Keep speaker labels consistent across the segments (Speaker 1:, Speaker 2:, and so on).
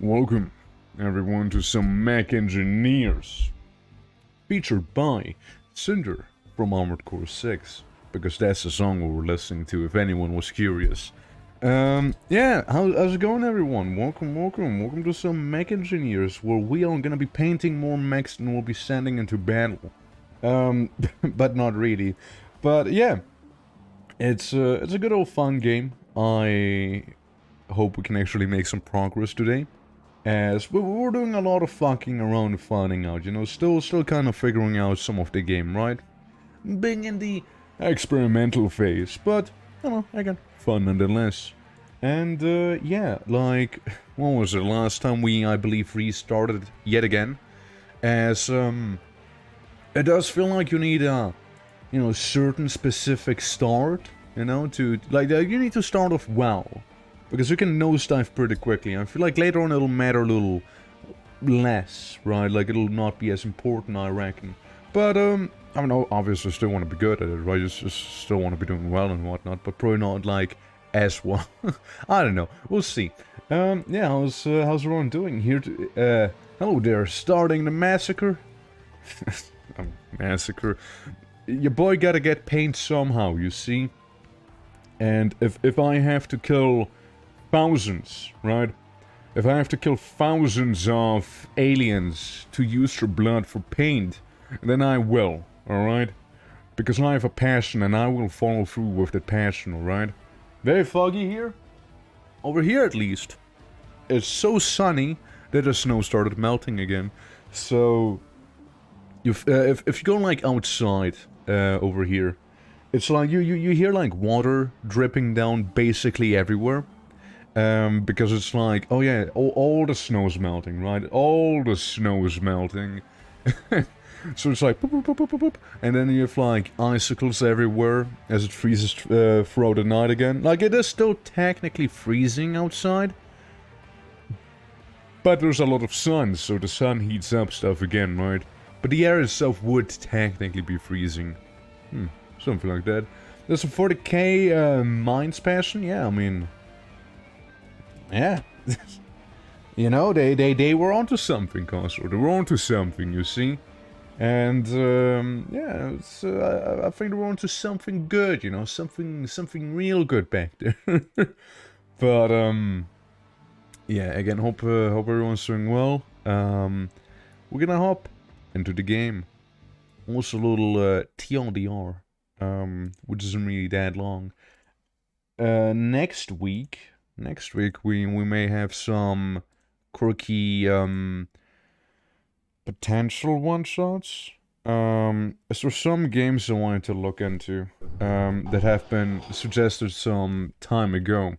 Speaker 1: Welcome, everyone, to some Mech Engineers, featured by Cinder from Armored Core 6, because that's the song we were listening to, if anyone was curious. Yeah, how's it going, everyone? Welcome to some Mech Engineers, where we are gonna be painting more mechs than we'll be sending into battle. But not really. But yeah, it's a good old fun game. I hope we can actually make some progress today. As we're doing a lot of fucking around and finding out, you know, still kind of figuring out some of the game, right? Being in the experimental phase, but, you know, again, fun nonetheless. And, yeah, like, what was it, last time we, I believe, restarted yet again? As, it does feel like you need a, you know, certain specific start, you know, to, like, you need to start off well. Because you can nosedive pretty quickly. I feel like later on it'll matter a little less, right? Like it'll not be as important, I reckon. But, I mean, obviously I still want to be good at it, right? Just still want to be doing well and whatnot, but probably not, like, as well. I don't know. We'll see. Yeah, how's everyone doing here? Hello there, starting the massacre? Massacre. Your boy gotta get paint somehow, you see? And if I have to kill thousands, right? If I have to kill thousands of aliens to use their blood for paint, then I will, alright? Because I have a passion and I will follow through with that passion, alright? Very foggy here. Over here at least. It's so sunny that the snow started melting again. So, if you go like outside over here, it's like you hear like water dripping down basically everywhere. Because it's like, oh yeah, all the snow's melting, right? All the snow's melting. So it's like, boop, boop, boop, boop, boop, boop. And then you have like icicles everywhere as it freezes throughout the night again. Like, it is still technically freezing outside. But there's a lot of sun, so the sun heats up stuff again, right? But the air itself would technically be freezing. Something like that. There's a 40k Minds Passion, yeah, I mean... Yeah, you know, they were onto something, Cosmo. They were onto something, you see, and yeah, it's, I think they were onto something good, you know, something real good back there. But yeah, again, hope everyone's doing well. We're gonna hop into the game. Also, a little TLDR, which isn't really that long. Next week we may have some quirky potential one-shots. As there some games I wanted to look into that have been suggested some time ago.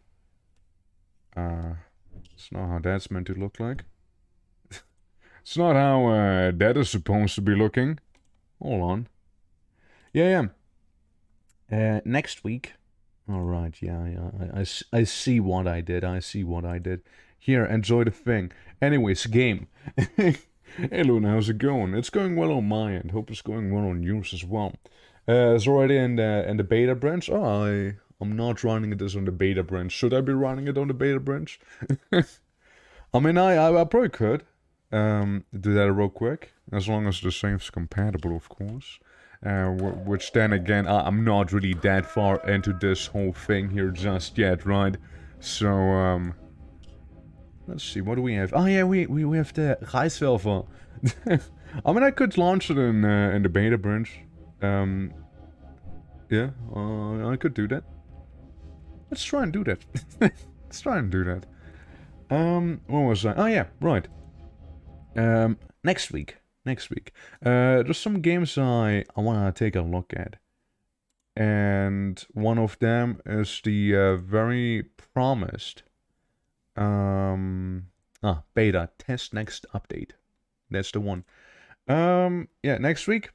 Speaker 1: It's not how that's meant to look like. It's not how that is supposed to be looking. Hold on. Yeah. Next week. Alright, yeah, I see what I did. Here, enjoy the thing. Anyways, game. Hey Luna, how's it going? It's going well on my end. Hope it's going well on yours as well. It's already in the beta branch. Oh, I'm not running this on the beta branch. Should I be running it on the beta branch? I mean, I probably could. Do that real quick. As long as the save's compatible, of course. Which then again, I'm not really that far into this whole thing here just yet, right? So, let's see, what do we have? Oh yeah, we have the Reiswerfer. I mean, I could launch it in the beta branch. Yeah, I could do that. Let's try and do that. What was that? Oh yeah, right. Next week. There's some games I want to take a look at. And one of them is the very promised beta test next update. That's the one. Yeah, next week.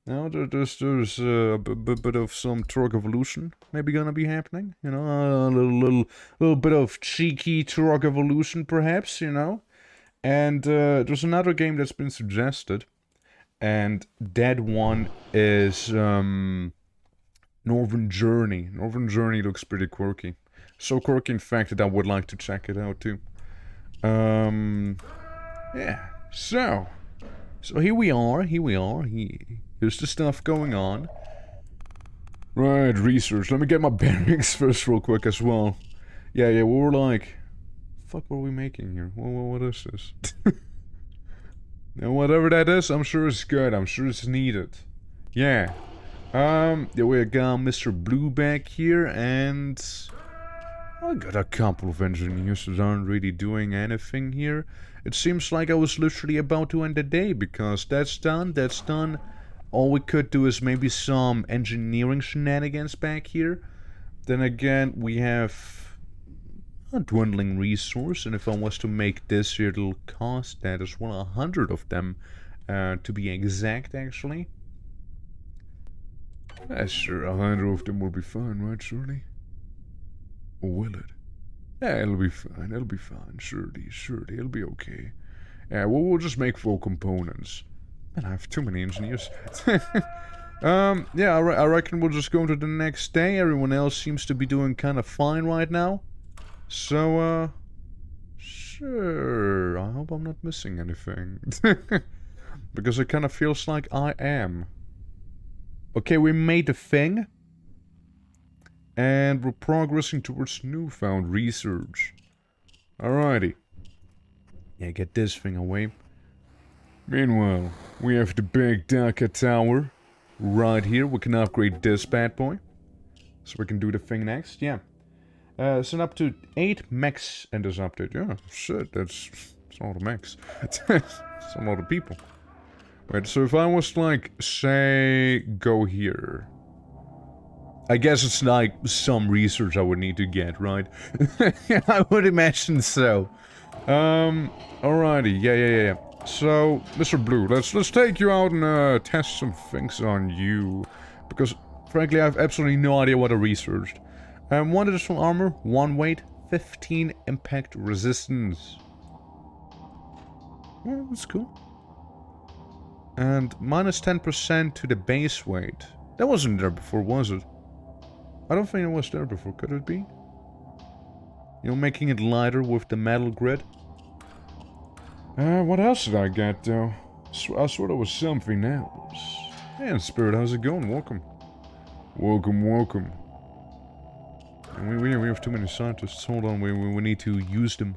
Speaker 1: Now there's a bit of some Turok Evolution maybe gonna be happening. You know, a little bit of cheeky Turok Evolution perhaps, you know. And there's another game that's been suggested, and that one is Northern Journey. Northern Journey looks pretty quirky. So quirky, in fact, that I would like to check it out too. Yeah, so here we are, here's the stuff going on. Right, research, let me get my bearings first real quick as well. Yeah, we were like, fuck, what are we making here? What is this? And whatever that is, I'm sure it's good, I'm sure it's needed. Yeah. Yeah, we got Mr. Blue back here, and I got a couple of engineers that aren't really doing anything here. It seems like I was literally about to end the day, because that's done. All we could do is maybe some engineering shenanigans back here. Then again, we have a dwindling resource, and if I was to make this here, it'll cost that as well, 100 of them, to be exact, actually. Sure, 100 of them will be fine, right, surely? Or will it? Yeah, it'll be fine, surely, it'll be okay. Yeah, we'll just make full components. Man, I have too many engineers. Yeah, I reckon we'll just go to the next day. Everyone else seems to be doing kind of fine right now. So, sure, I hope I'm not missing anything. Because it kind of feels like I am. Okay, we made the thing. And we're progressing towards newfound research. Alrighty. Yeah, get this thing away. Meanwhile, we have the big Dhaka Tower. Right here, we can upgrade this bad boy. So we can do the thing next, yeah. Send up to 8 mechs in this update. Yeah, shit, that's a lot of mechs. That's a lot of people. Wait, so if I was like, say, go here. I guess it's like some research I would need to get, right? I would imagine so. Alrighty, yeah. So, Mr. Blue, let's take you out and test some things on you. Because, frankly, I have absolutely no idea what I researched. 1 additional armor, 1 weight, 15 impact resistance. Well, that's cool. And minus 10% to the base weight. That wasn't there before, was it? I don't think it was there before, could it be? You know, making it lighter with the metal grid. What else did I get, though? I swear there was something else. Hey, Spirit, how's it going? Welcome. Welcome. And we have too many scientists. Hold on, we need to use them.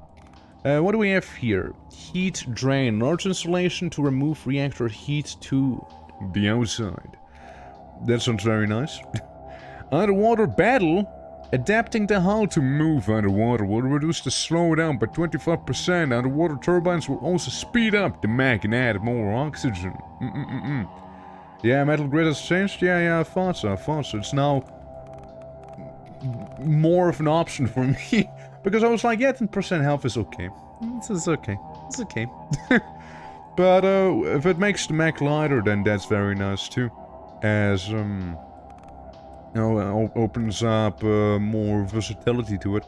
Speaker 1: What do we have here? Heat drain. Large installation to remove reactor heat to the outside. That sounds very nice. Underwater battle. Adapting the hull to move underwater will reduce the slowdown by 25%. Underwater turbines will also speed up the mech and add more oxygen. Yeah, metal grid has changed? Yeah, I thought so. It's now more of an option for me. Because I was like, yeah, 10% health is okay. It's okay. But if it makes the mech lighter, then that's very nice too. As, opens up more versatility to it.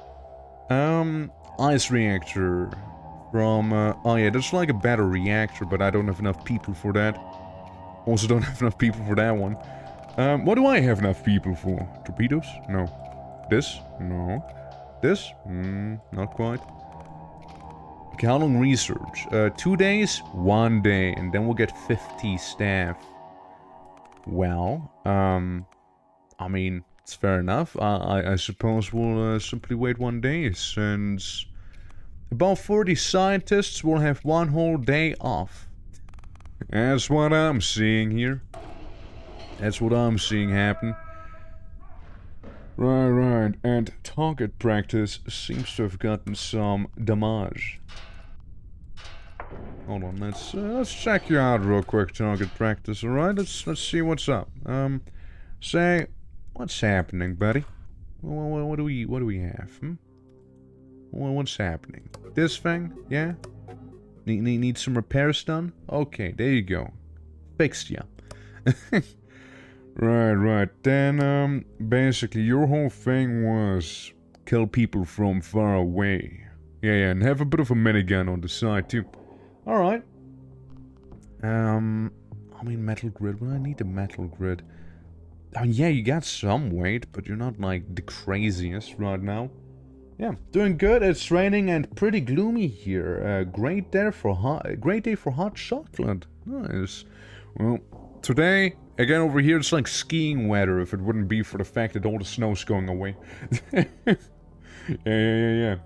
Speaker 1: Ice reactor from, oh yeah, that's like a better reactor, but I don't have enough people for that. Also don't have enough people for that one. What do I have enough people for? Torpedoes? No. This? No. This? Not quite. Okay, how long research? 2 days? 1 day, and then we'll get 50 staff. Well, I mean, it's fair enough. I suppose we'll simply wait 1 day, since about 40 scientists will have 1 whole day off. That's what I'm seeing here. That's what I'm seeing happen. Right. And target practice seems to have gotten some damage. Hold on, let's check you out real quick, target practice, alright? Let's see what's up. Say, what's happening, buddy? What do we have, Well, what's happening? This thing? Yeah? Need some repairs done? Okay, there you go. Fixed ya. Right. Then, basically, your whole thing was kill people from far away. Yeah, and have a bit of a minigun on the side, too. Alright. I mean, metal grid. Well, I need a metal grid. I mean, yeah, you got some weight, but you're not, like, the craziest right now. Yeah, doing good. It's raining and pretty gloomy here. Great day for hot chocolate. Nice. Well, today again over here it's like skiing weather. If it wouldn't be for the fact that all the snow's going away. Yeah.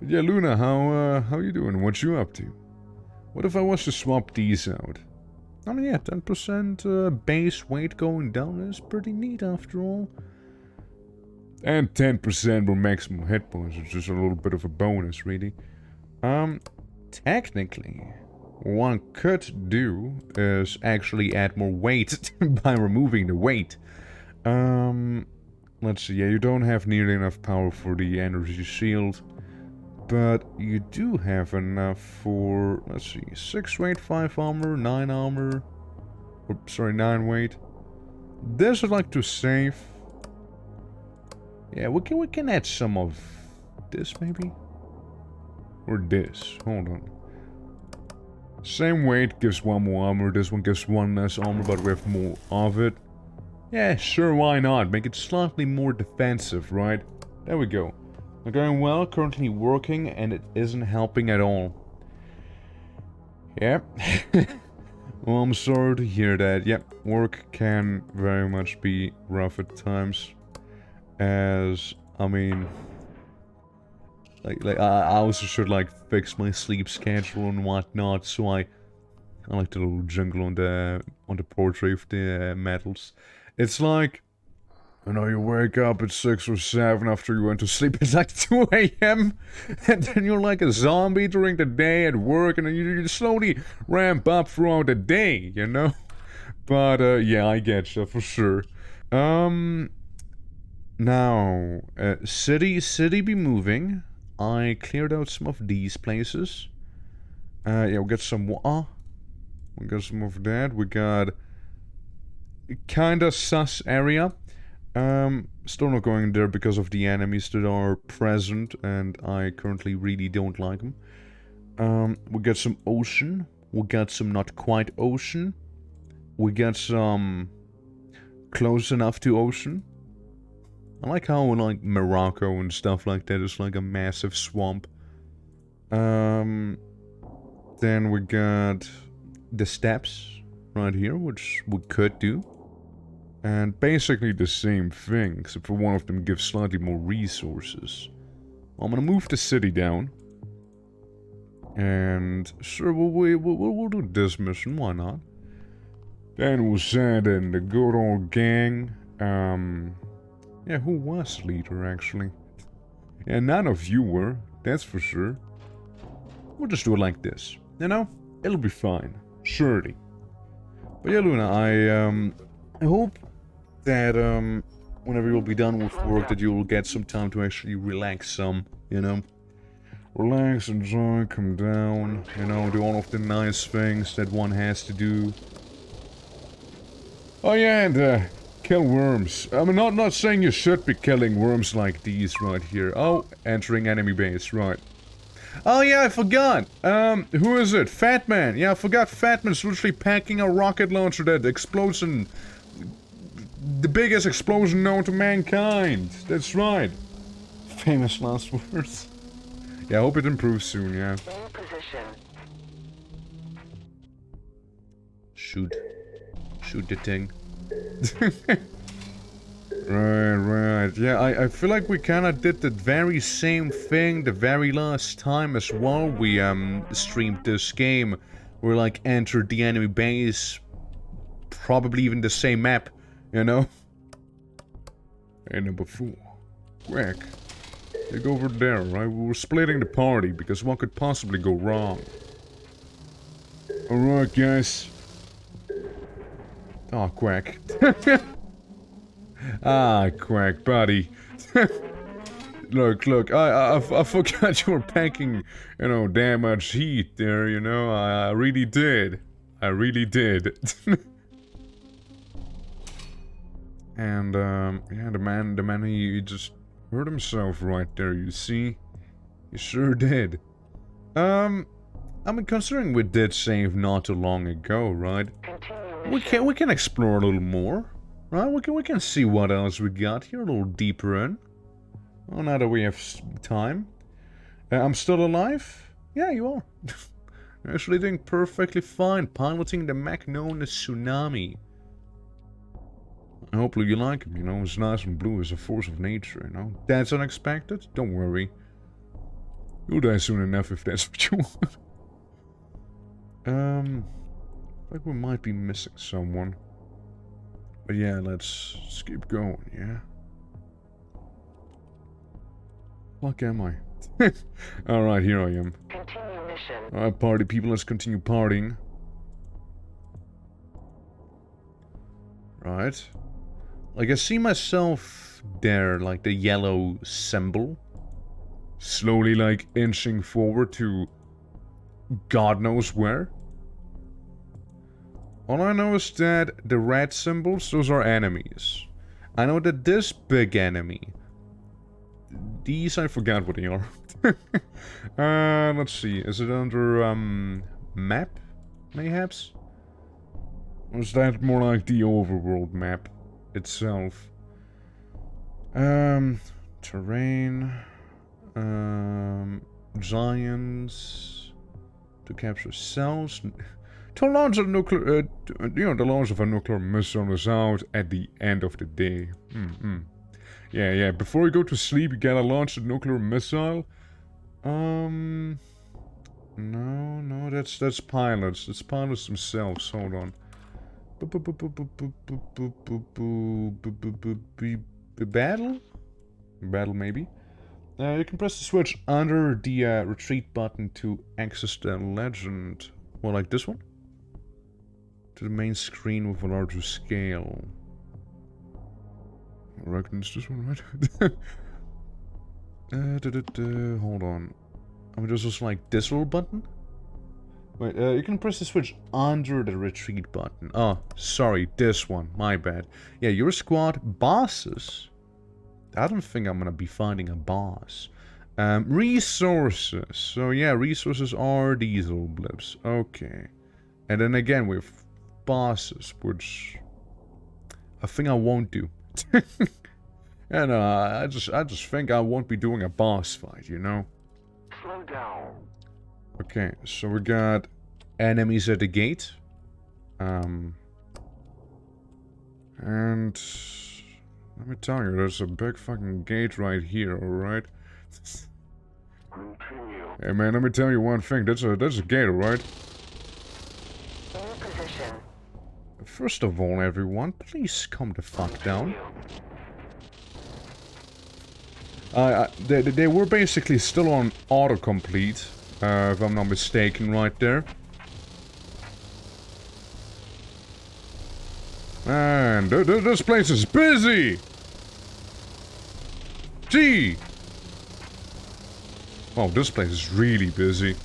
Speaker 1: But yeah, Luna, how you doing? What you up to? What if I was to swap these out? I mean, yeah, 10% base weight going down is pretty neat after all. And 10% more maximum hit points, which is a little bit of a bonus, really. Technically, what one could do is actually add more weight by removing the weight. Let's see, yeah, you don't have nearly enough power for the energy shield. But you do have enough for, let's see, 6 weight, 5 armor, 9 armor. Or, sorry, 9 weight. This I'd like to save. Yeah, we can add some of this, maybe? Or this. Hold on. Same weight gives 1 more armor. This one gives 1 less armor, but we have more of it. Yeah, sure, why not? Make it slightly more defensive, right? There we go. Not going well, currently working, and it isn't helping at all. Yep. Well, I'm sorry to hear that. Yep, work can very much be rough at times. As, I mean... Like I also should, like, fix my sleep schedule and whatnot, so I like the little jingle on the portrait of the metals. It's like... You know, you wake up at 6 or 7 after you went to sleep at like 2 AM, and then you're like a zombie during the day at work, and then you slowly ramp up throughout the day, you know? But, yeah, I get you, for sure. Now, city be moving. I cleared out some of these places. Yeah, we'll get some, we got some of that. We got kinda sus area. Still not going there because of the enemies that are present, and I currently really don't like them. We got some ocean. We got some not quite ocean. We got some close enough to ocean. I like how like Morocco and stuff like that is like a massive swamp. Then we got the steppes right here, which we could do. And basically the same thing, except for one of them gives slightly more resources. I'm gonna move the city down. And sure, we'll do this mission, why not? Then we'll send in the good old gang. Yeah, who was leader, actually? Yeah, none of you were, that's for sure. We'll just do it like this, you know? It'll be fine, surely. But yeah, Luna, I hope that, whenever you'll be done with work, that you'll get some time to actually relax some, you know? Relax, enjoy, come down, you know, do all of the nice things that one has to do. Oh yeah, and, kill worms. I mean, not saying you should be killing worms like these right here. Oh, entering enemy base, right. Oh yeah, I forgot. Who is it? Fat Man. Yeah, I forgot Fat Man's literally packing a rocket launcher that explodes in... The biggest explosion known to mankind. That's right. Famous last words. Yeah, I hope it improves soon, yeah.
Speaker 2: In position.
Speaker 1: Shoot the thing. Right. Yeah, I feel like we kinda did the very same thing the very last time as well. We, streamed this game. We, like, entered the enemy base. Probably even the same map, you know? Hey, number 4. Quick. Take over there, right? We were splitting the party because what could possibly go wrong? Alright, guys. Oh, Quack. Ah, Quack, buddy. Look, I forgot you were packing, you know, damn much heat there, you know? I really did. And, yeah, the man, he just hurt himself right there, you see? He sure did. I mean, considering we did save not too long ago, right? We can explore a little more. Right, we can see what else we got here a little deeper in. Oh, now that we have time. I'm still alive? Yeah, you are. You're actually doing perfectly fine, piloting the mech known as Tsunami. Hopefully you like him, you know, it's nice and blue as a force of nature, you know. That's unexpected? Don't worry. You'll die soon enough if that's what you want. Like we might be missing someone. But yeah, let's keep going, yeah? Fuck am I? Alright, here I am.
Speaker 2: Continue mission.
Speaker 1: Alright, party people, let's continue partying. Right. Like, I see myself there, like the yellow symbol. Slowly, like, inching forward to God knows where. All I know is that the red symbols, those are enemies. I know that this big enemy... These, I forgot what they are. Let's see. Is it under, map? Mayhaps? Or is that more like the overworld map itself? Terrain... Giants... To capture cells... To launch a nuclear... the launch of a nuclear missile is out at the end of the day. Yeah, before you go to sleep, you gotta launch a nuclear missile. No, that's pilots. That's pilots themselves. Hold on. Battle? Battle, maybe. You can press the switch under the retreat button to access the legend. Well, like this one? To the main screen with a larger scale. I reckon it's this one, right? Hold on. I mean, there's also like this little button? Wait, you can press the switch under the retreat button. Oh, sorry, this one. My bad. Yeah, your squad bosses. I don't think I'm gonna be finding a boss. Resources. So yeah, resources are these little blips. Okay. And then again, we have bosses, which I think I won't do. And I just think I won't be doing a boss fight, you know?
Speaker 2: Slow down.
Speaker 1: Okay, so we got enemies at the gate. And let me tell you, there's a big fucking gate right here, alright?
Speaker 2: Continue.
Speaker 1: Hey man, let me tell you one thing, that's a gate, alright?
Speaker 2: In your position.
Speaker 1: First of all, everyone, please calm the fuck down. They were basically still on autocomplete, if I'm not mistaken, right there. Man, this place is busy! Gee! Oh, this place is really busy.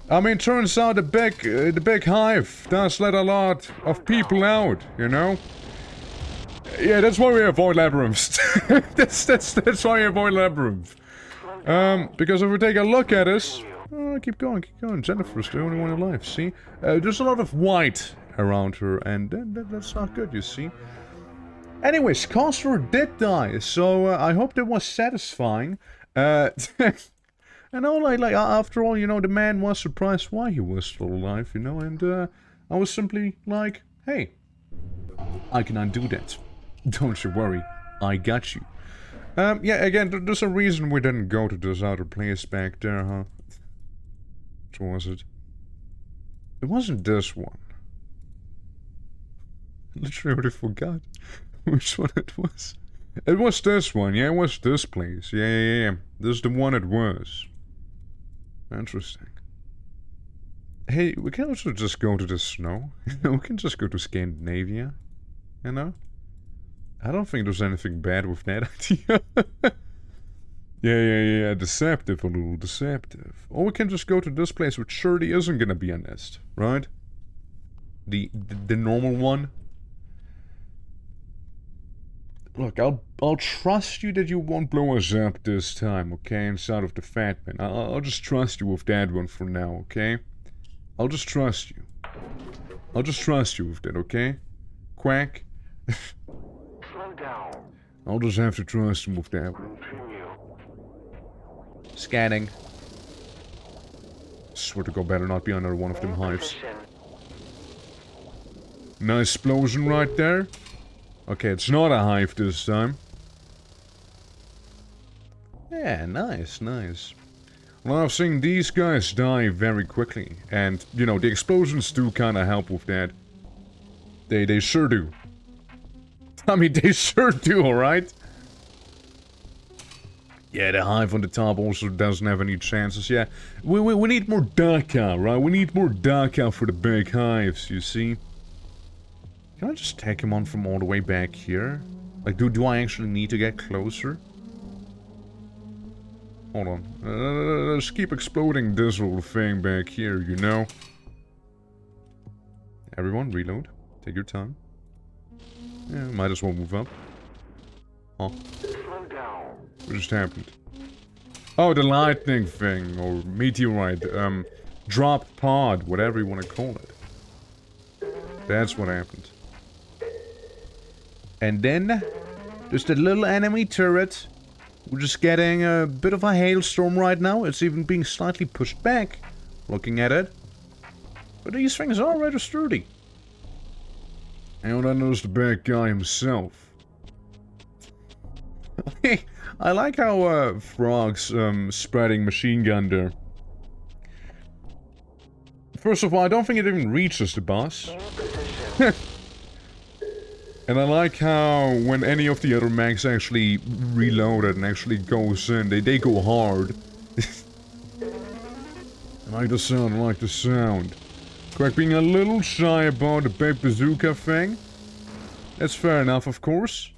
Speaker 1: I mean, turns out the big hive does let a lot of people out, you know? Yeah, that's why we avoid labyrinths. that's why we avoid labyrinth. Because if we take a look at this... Oh, keep going. Jennifer's the only one alive, see? There's a lot of white around her, and that's not good, you see? Anyways, Coster did die, so I hope that was satisfying. And all like after all, you know, the man was surprised why he was still alive, you know, and I was simply like, hey, I can undo that. Don't you worry, I got you. Yeah, again, there's a reason we didn't go to this other place back there, huh? Which was it? It wasn't this one. I literally already forgot which one it was. It was this one, yeah, it was this place. Yeah. This is the one it was. Interesting. Hey, we can also just go to the snow. We can just go to Scandinavia. You know? I don't think there's anything bad with that idea. Yeah. Deceptive, a little deceptive. Or we can just go to this place which surely isn't gonna be a nest, right? The normal one. Look, I'll trust you that you won't blow us up this time, okay? Inside of the Fat Man. I'll just trust you with that one for now, okay? I'll just trust you. I'll just trust you with that, okay? Quack.
Speaker 2: down.
Speaker 1: I'll just have to trust him with that.
Speaker 2: Continue.
Speaker 1: Scanning. Swear to God, better not be another one of them
Speaker 2: In
Speaker 1: hives.
Speaker 2: position.
Speaker 1: Nice explosion right there. Okay, it's not a hive this time. Yeah, nice, nice. Well, I've seen these guys die very quickly. And, you know, the explosions do kind of help with that. They sure do. I mean, they sure do, alright? Yeah, the hive on the top also doesn't have any chances. Yeah, we need more data, right? We need more data for the big hives, you see? Can I just take him on from all the way back here? Like, do I actually need to get closer? Hold on. Let's keep exploding this little thing back here, you know? Everyone, reload. Take your time. Yeah, might as well move up. Oh.
Speaker 2: Slow down.
Speaker 1: What just happened? Oh, the lightning thing, or meteorite, drop pod, whatever you want to call it. That's what happened. And then, just a little enemy turret. We're just getting a bit of a hailstorm right now. It's even being slightly pushed back, looking at it. But these things are rather sturdy. And then there's the bad guy himself. I like how Frog's spreading machine gun there. First of all, I don't think it even reaches the boss.
Speaker 2: In position.
Speaker 1: And I like how when any of the other mechs actually reload it and actually goes in, they go hard. I like the sound, I like the sound. Correct, being a little shy about the big bazooka thing. That's fair enough, of course.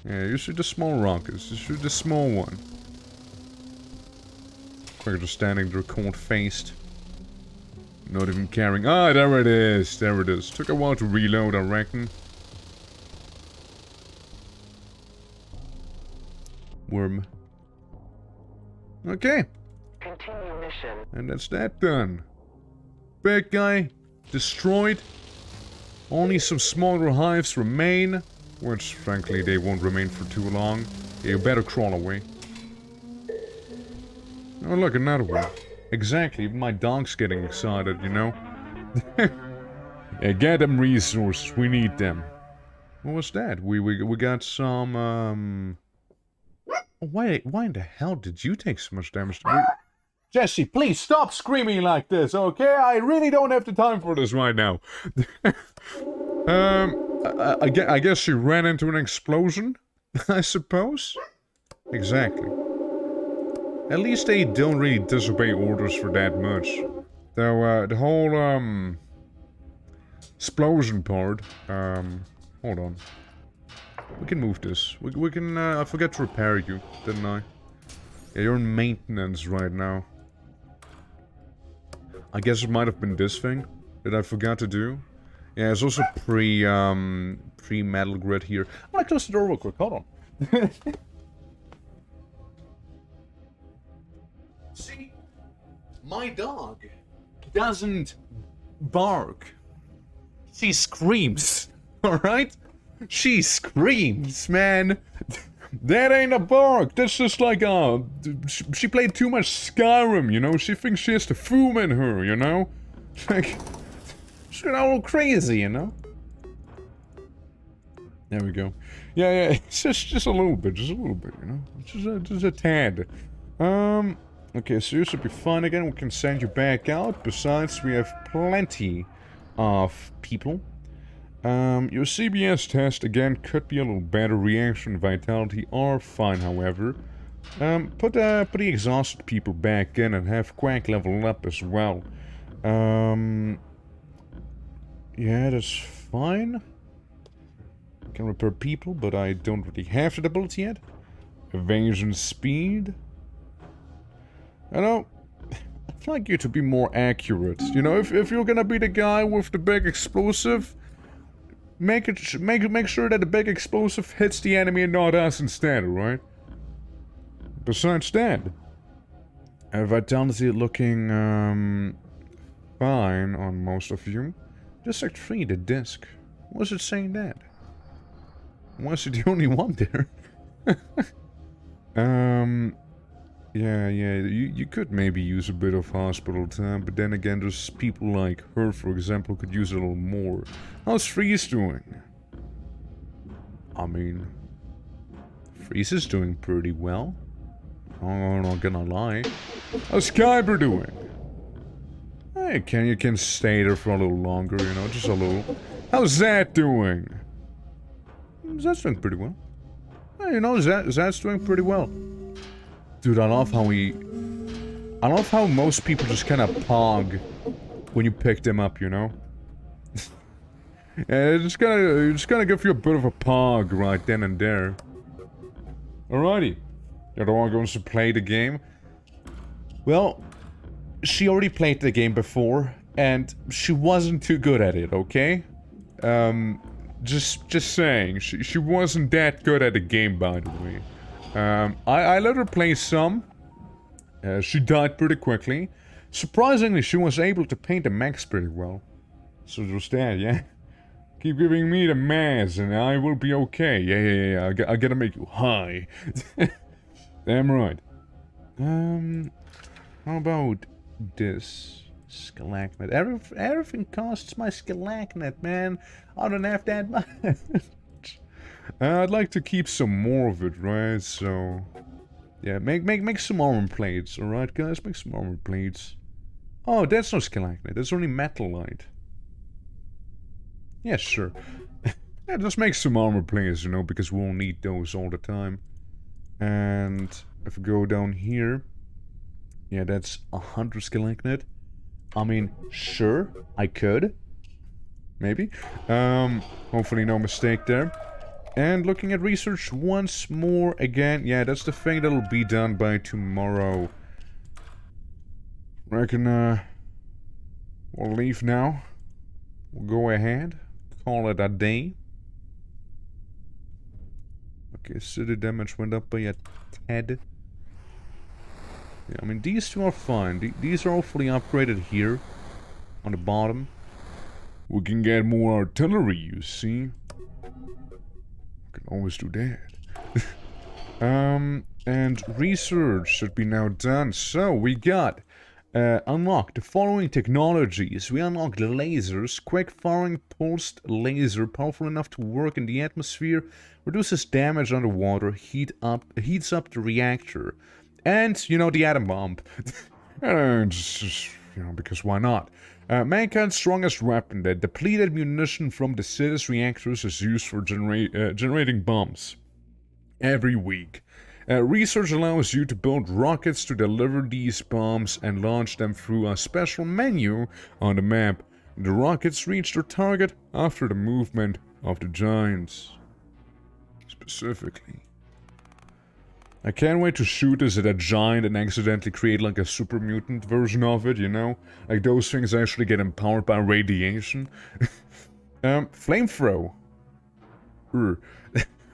Speaker 1: Yeah, you shoot the small rockets. You shoot the small one. Quick, just standing there cold-faced. Not even caring. Ah, there it is. There it is. Took a while to reload, I reckon. Worm. Okay.
Speaker 2: Continue mission.
Speaker 1: And that's that done. Big guy destroyed. Only some smaller hives remain. Which, frankly, they won't remain for too long. You better crawl away. Oh, look, another one. Exactly, even my dog's getting excited, you know? Yeah, get them resources, we need them. What was that? We got some, Oh, why in the hell did you take so much damage? Jesse, please stop screaming like this, okay? I really don't have the time for this right now. I guess she ran into an explosion, I suppose? Exactly. At least they don't really disobey orders for that much. Though, the whole, explosion part, hold on. We can move this. We can, I forgot to repair you, didn't I? Yeah, you're in maintenance right now. I guess it might have been this thing that I forgot to do. Yeah, it's also pre-metal grid here. I'm gonna close the door real quick, hold on. See, my dog doesn't bark. She screams, alright? She screams, man. That ain't a bark. That's just like, she played too much Skyrim, you know? She thinks she has the foom in her, you know? Like, she's a little crazy, you know? There we go. Yeah, it's just a little bit, you know? Just a tad. Okay, so you should be fine again. We can send you back out. Besides, we have plenty of people. Your CBS test, again, could be a little better. Reaction, vitality are fine, however. Put the exhausted people back in and have Quack level up as well. Yeah, that's fine. I can repair people, but I don't really have that ability yet. Evasion speed. I know. I'd like you to be more accurate. You know, if you're gonna be the guy with the big explosive, make sure that the big explosive hits the enemy and not us instead, alright? Besides that, vitality looking fine on most of you. District 3, the disc. Was it saying that? Why is he the only one there? Yeah, you could maybe use a bit of hospital time, but then again, there's people like her, for example, who could use a little more. How's Freeze doing? I mean, Freeze is doing pretty well. I'm not gonna lie. How's Kyber doing? Hey, you can stay there for a little longer, you know, just a little. How's Zat doing? Zat's doing pretty well. Hey, you know, Zat's doing pretty well. Dude, I love how most people just kind of pog when you pick them up, you know? Yeah, it's gonna give you a bit of a pog right then and there. Alrighty. You're the one going to play the game? Well, she already played the game before, and she wasn't too good at it, okay? Just saying, she wasn't that good at the game, by the way. I let her play some. She died pretty quickly. Surprisingly, she was able to paint the mechs pretty well. So there's that, yeah? Keep giving me the mass and I will be okay. Yeah. I gotta make you high. Damn right. How about this? Stalagmite. Everything costs my stalagmite, man. I don't have that much. I'd like to keep some more of it, right? So, yeah, make some armor plates, alright, guys? Make some armor plates. Oh, that's no stalagmite. That's only metallite. Yeah, sure. Yeah, just make some armor plates, you know, because we'll need those all the time. And if we go down here, yeah, that's 100 stalagmite. I mean, sure, I could. Maybe. Hopefully no mistake there. And looking at research once more again. Yeah, that's the thing that'll be done by tomorrow. Reckon, we'll leave now. We'll go ahead. Call it a day. Okay, city damage went up by a tad. Yeah, I mean, these two are fine. These are hopefully upgraded here. On the bottom. We can get more artillery, you see. Can always do that. And research should be now done. So we got unlocked the following technologies. We unlocked lasers, quick firing pulsed laser, powerful enough to work in the atmosphere, reduces damage underwater, heats up the reactor, and you know, the atom bomb. Just, you know, because why not? Mankind's strongest weapon, the depleted munition from the city's reactors, is used for generating bombs every week. Research allows you to build rockets to deliver these bombs and launch them through a special menu on the map. The rockets reach their target after the movement of the giants. Specifically. I can't wait to shoot this at a giant and accidentally create like a super mutant version of it, you know? Like those things actually get empowered by radiation. Flamethrower.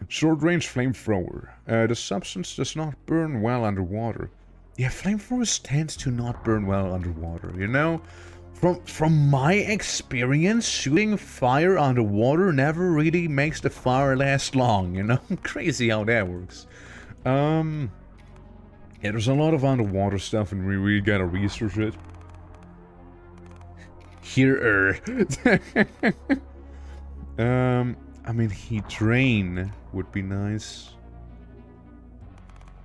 Speaker 1: Short-range flamethrower. The substance does not burn well underwater. Yeah, flamethrowers tend to not burn well underwater, you know? From my experience, shooting fire underwater never really makes the fire last long, you know? Crazy how that works. Yeah, there's a lot of underwater stuff and we really gotta research it. Here, I mean, heat drain would be nice.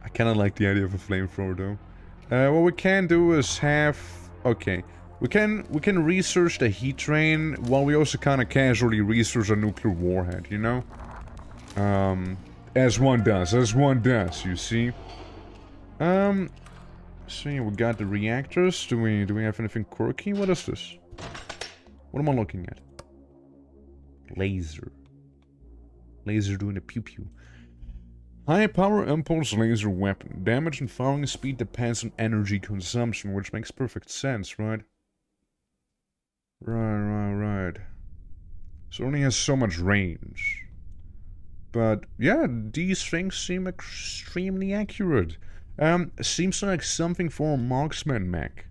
Speaker 1: I kinda like the idea of a flamethrower though. What we can do is have... Okay. We can research the heat drain while we also kinda casually research a nuclear warhead, you know? As one does, you see. See, we got the reactors. Do we have anything quirky? What is this? What am I looking at? Laser. Laser doing a pew-pew. High power impulse laser weapon. Damage and firing speed depends on energy consumption, which makes perfect sense, right? Right. So it only has so much range. But, yeah, these things seem extremely accurate. Seems like something for a marksman mech.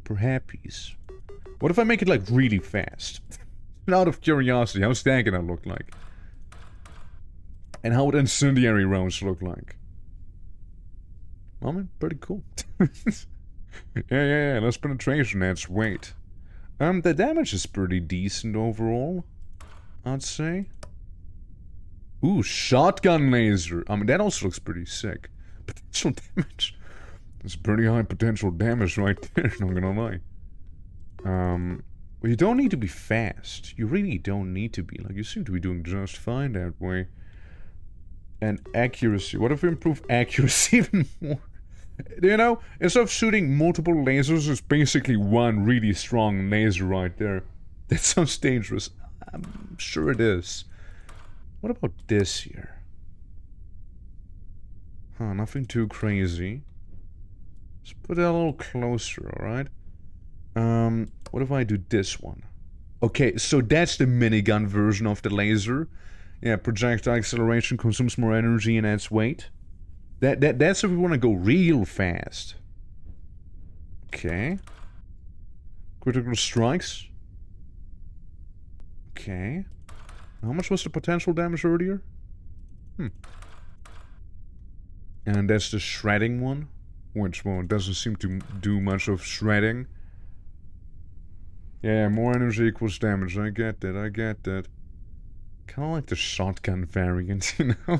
Speaker 1: Perhaps. What if I make it, like, really fast? Out of curiosity, how's that gonna look like? And how would incendiary rounds look like? I mean, pretty cool. Yeah, less penetration adds weight. The damage is pretty decent overall, I'd say. Ooh, shotgun laser. I mean, that also looks pretty sick. Potential damage. That's pretty high potential damage right there, not gonna lie. Well, you don't need to be fast. You really don't need to be. Like, you seem to be doing just fine that way. And accuracy. What if we improve accuracy even more? You know, instead of shooting multiple lasers, it's basically one really strong laser right there. That sounds dangerous. I'm sure it is. What about this here? Huh, nothing too crazy. Let's put it a little closer, alright? What if I do this one? Okay, so that's the minigun version of the laser. Yeah, projectile acceleration consumes more energy and adds weight. That's if we want to go real fast. Okay. Critical strikes. Okay. How much was the potential damage earlier? And that's the shredding one, which, well, doesn't seem to do much of shredding. Yeah, more energy equals damage. I get that, I get that. Kinda like the shotgun variant, you know?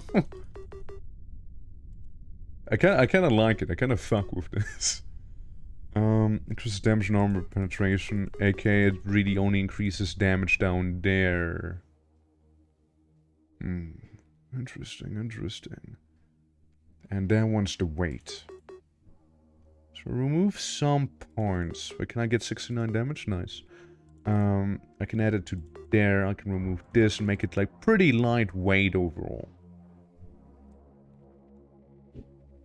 Speaker 1: I kinda like it. I kinda fuck with this. Increases damage and armor penetration, aka it really only increases damage down there. Interesting, interesting. And then one's the weight. So remove some points. But can I get 69 damage? Nice. I can add it to there. I can remove this and make it like pretty lightweight overall.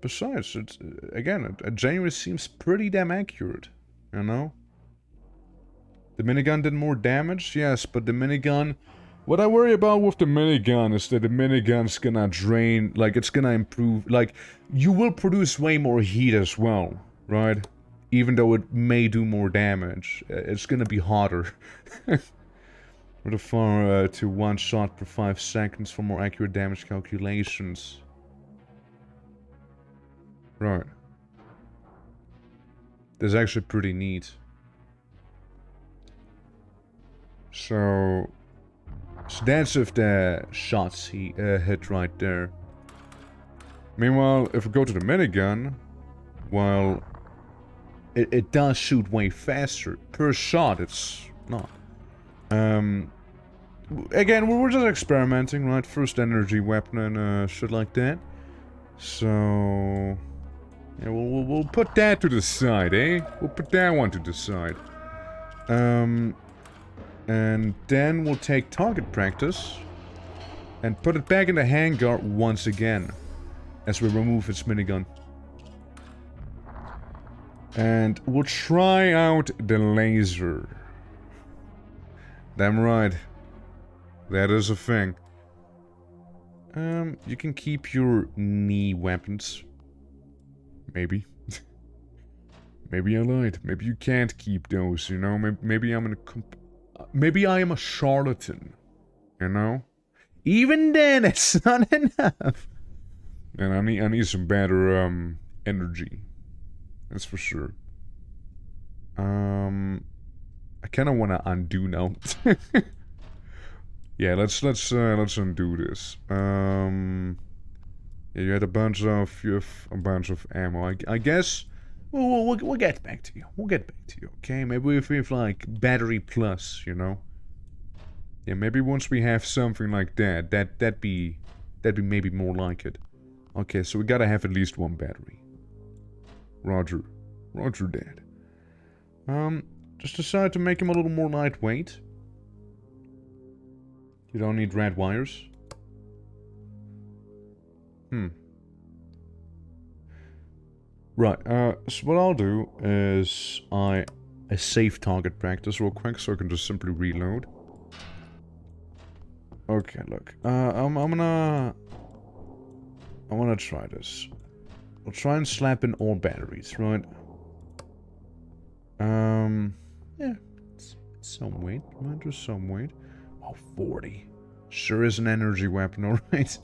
Speaker 1: Besides, it's, again, it genuinely seems pretty damn accurate, you know? The minigun did more damage, yes, but the minigun... What I worry about with the minigun is that the minigun's gonna drain, like, it's gonna improve, like, you will produce way more heat as well, right? Even though it may do more damage, it's gonna be hotter. Modify to 1 shot per 5 seconds for more accurate damage calculations. Right. That's actually pretty neat. So that's if the shots he hit right there. Meanwhile, if we go to the minigun, well, it does shoot way faster. Per shot, it's not. Again, we're just experimenting, right? First energy weapon and shit like that. So... yeah, we'll put that to the side, eh? We'll put that one to the side. And then we'll take target practice and put it back in the hangar once again as we remove its minigun. And we'll try out the laser. Damn right. That is a thing. You can keep your knee weapons. Maybe. Maybe I lied. Maybe you can't keep those, you know? Maybe I'm maybe I am a charlatan, you know? Even then, it's not enough. And I need some better, energy. That's for sure. I kind of want to undo now. Yeah, let's undo this. Yeah, you had a bunch of ammo. I guess we'll get back to you. We'll get back to you. Okay, maybe if we have like battery plus, you know. Yeah, maybe once we have something like that'd be maybe more like it. Okay, so we gotta have at least one battery. Roger that. Just decided to make him a little more lightweight. You don't need red wires. Right, so what I'll do is I save target practice real quick so I can just simply reload. Okay, look. I'm gonna try this. I'll try and slap in all batteries, right? Yeah, it's some weight, right? Just some weight. Oh, 40. Sure is an energy weapon, alright.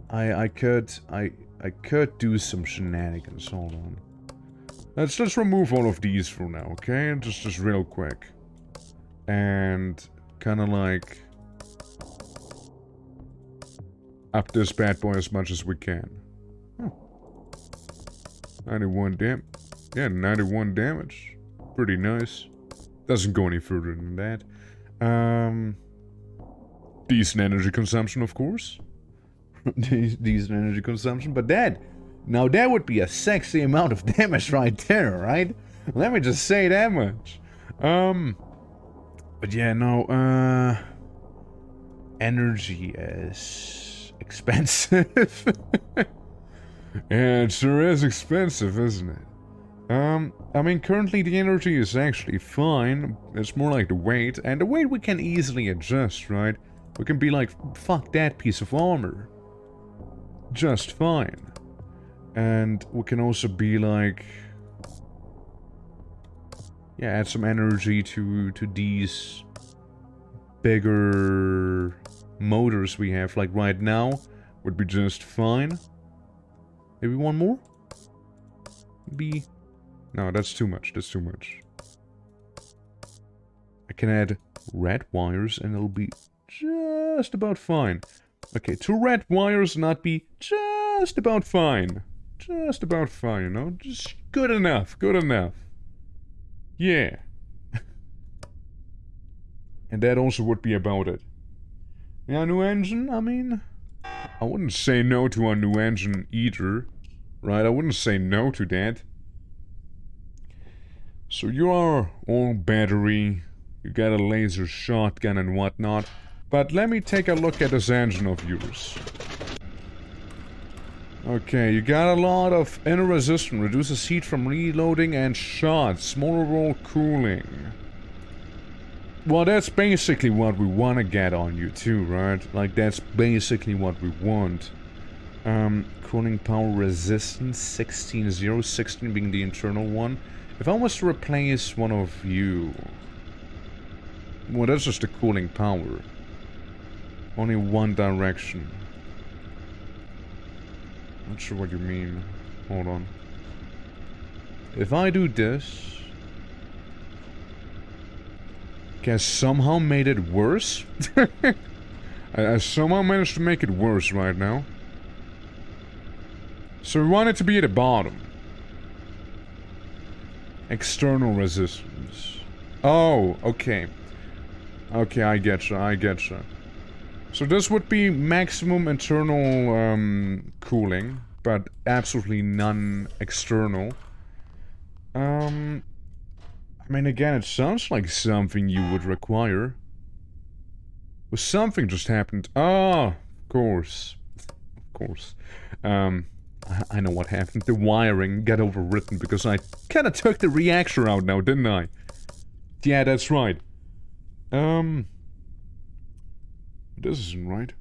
Speaker 1: I could do some shenanigans. Hold on. Let's remove all of these for now, okay? Just real quick. And kind of like up this bad boy as much as we can. Oh. 91 damage. Pretty nice. Doesn't go any further than that. Decent energy consumption, of course. Decent energy consumption, but now that would be a sexy amount of damage right there, right? Let me just say that much. But yeah, no, energy is expensive. Yeah, it sure is expensive, isn't it? I mean, currently the energy is actually fine. It's more like the weight, and the weight we can easily adjust, right? We can be like, fuck that piece of armor. Just fine. And we can also be like, yeah, add some energy to these bigger motors we have. Like right now, would be just fine. Maybe one more? No, that's too much. That's too much. I can add red wires and it'll be just about fine. Okay, 2 red wires not be just about fine. Just about fine, you know? Just good enough. Good enough. Yeah. And that also would be about it. Yeah, new engine, I mean, I wouldn't say no to a new engine either. Right, I wouldn't say no to that. So you are all battery, you got a laser shotgun and whatnot, but let me take a look at this engine of yours. Okay, you got a lot of inner resistance, reduces heat from reloading and shots, motor roll cooling. Well, that's basically what we want to get on you too, right? Like, that's basically what we want. Cooling power resistance, 16-0, 16 being the internal one. If I was to replace one of you... Well, that's just the cooling power. Only one direction. Not sure what you mean. Hold on. If I do this... Okay, I somehow made it worse? I somehow managed to make it worse right now. So we want it to be at the bottom. External resistance. Oh, okay. Okay, I getcha, I getcha. So this would be maximum internal cooling, but absolutely none external. I mean, again, it sounds like something you would require. Well, something just happened. Ah, of course. Of course. I know what happened. The wiring got overwritten because I kinda took the reactor out now, didn't I? Yeah, that's right. This isn't right.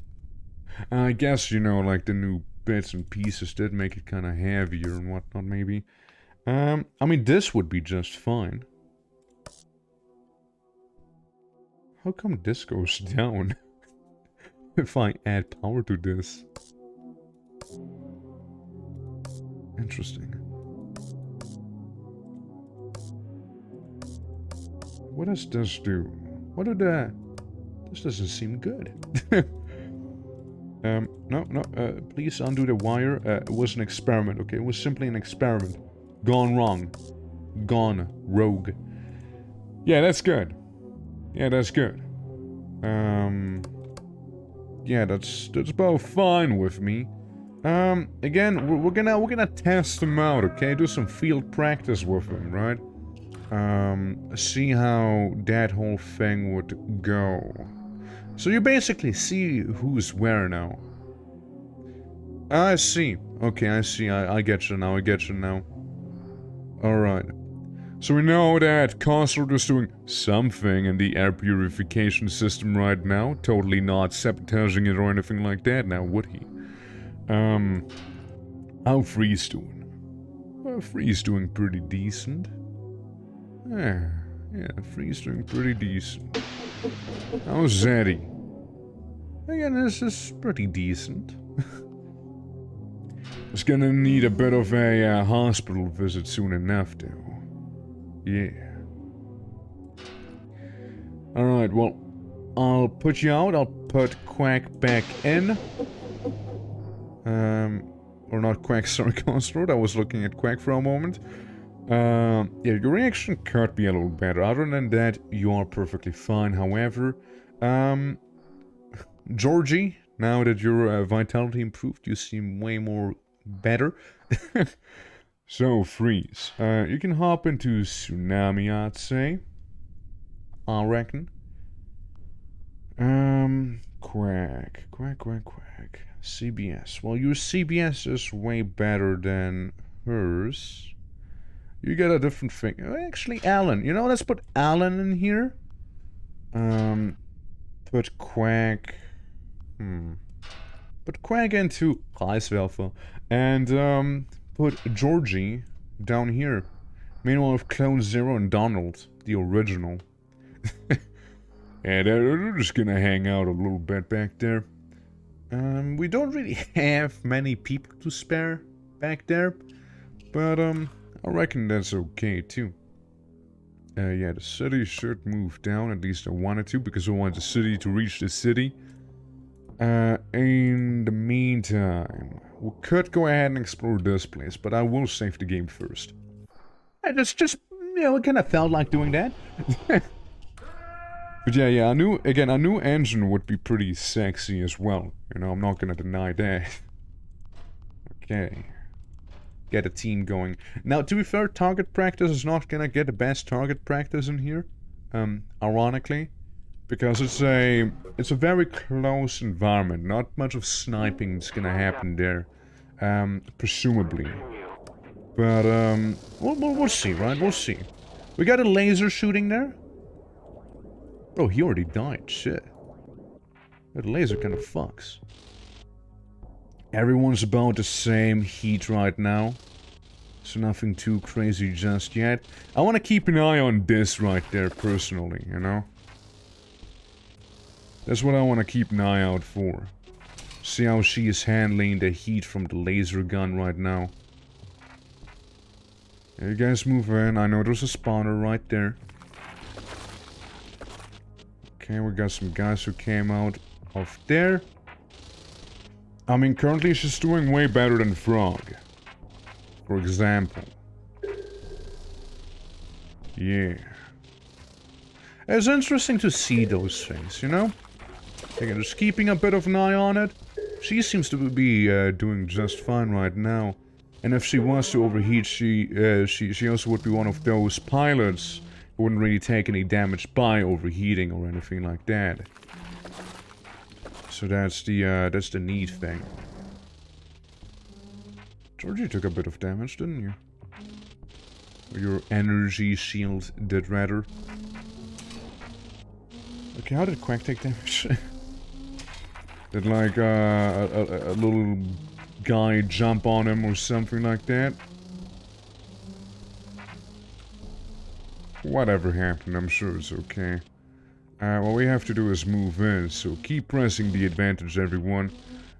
Speaker 1: I guess, you know, like the new bits and pieces did make it kinda heavier and whatnot, maybe. I mean, this would be just fine. How come this goes down if I add power to this? Interesting. What does this do? What did that... This doesn't seem good. No, please undo the wire. It was an experiment, okay? It was simply an experiment. Gone wrong. Gone rogue. Yeah, that's good. Yeah, that's good. Yeah, that's about fine with me. Again, we're gonna test them out, okay? Do some field practice with them, right? See how that whole thing would go. So you basically see who's where now. I see. Okay, I see. I get you now. I get you now. Alright. So we know that Consort is doing something in the air purification system right now. Totally not sabotaging it or anything like that now, would he? How Free's doing? Well, Free's doing pretty decent. Yeah, Free's doing pretty decent. How's Zaddy? Again, this is pretty decent. It's gonna need a bit of a hospital visit soon enough, though. Yeah. Alright, well, I'll put you out. I'll put Quack back in. Or not Quack, sorry, Consort. I was looking at Quack for a moment. Yeah, your reaction could be a little better. Other than that, you are perfectly fine. However, Georgie, now that your vitality improved, you seem way more better. So, Freeze. You can hop into Tsunami, I'd say. I reckon. Quack. CBS. Well, your CBS is way better than hers. You get a different thing. Actually, Alan. You know, let's put Alan in here. Put Quack. Put Quack into Reiswerfer. And, put Georgie down here. Meanwhile, with Clone Zero and Donald, the original. And they're just gonna hang out a little bit back there. We don't really have many people to spare back there. But, I reckon that's okay, too. Yeah, the city should move down, at least I wanted to, because I want the city to reach the city. In the meantime, we could go ahead and explore this place, but I will save the game first. That's just, you know, it kind of felt like doing that. But yeah, I knew, again, a new engine would be pretty sexy as well. You know, I'm not gonna deny that. Okay. Get a team going. Now, to be fair, target practice is not gonna get the best target practice in here. Ironically. Because it's a very close environment. Not much of sniping is gonna happen there. Presumably. But, we'll see, right? We'll see. We got a laser shooting there. Oh, he already died. Shit. That laser kind of fucks. Everyone's about the same heat right now. So nothing too crazy just yet. I want to keep an eye on this right there, personally, you know? That's what I want to keep an eye out for. See how she is handling the heat from the laser gun right now. Yeah, you guys move in. I know there's a spawner right there. Okay, we got some guys who came out of there. I mean, currently she's doing way better than Frog. For example. Yeah. It's interesting to see those things, you know? Again, just keeping a bit of an eye on it. She seems to be doing just fine right now. And if she wants to overheat, she also would be one of those pilots who wouldn't really take any damage by overheating or anything like that. So that's the neat thing. Georgie took a bit of damage, didn't you? Or your energy shield did rather. Okay, how did Quack take damage? Did like a little guy jump on him or something like that? Whatever happened, I'm sure it's okay. What we have to do is move in, so keep pressing the advantage, everyone.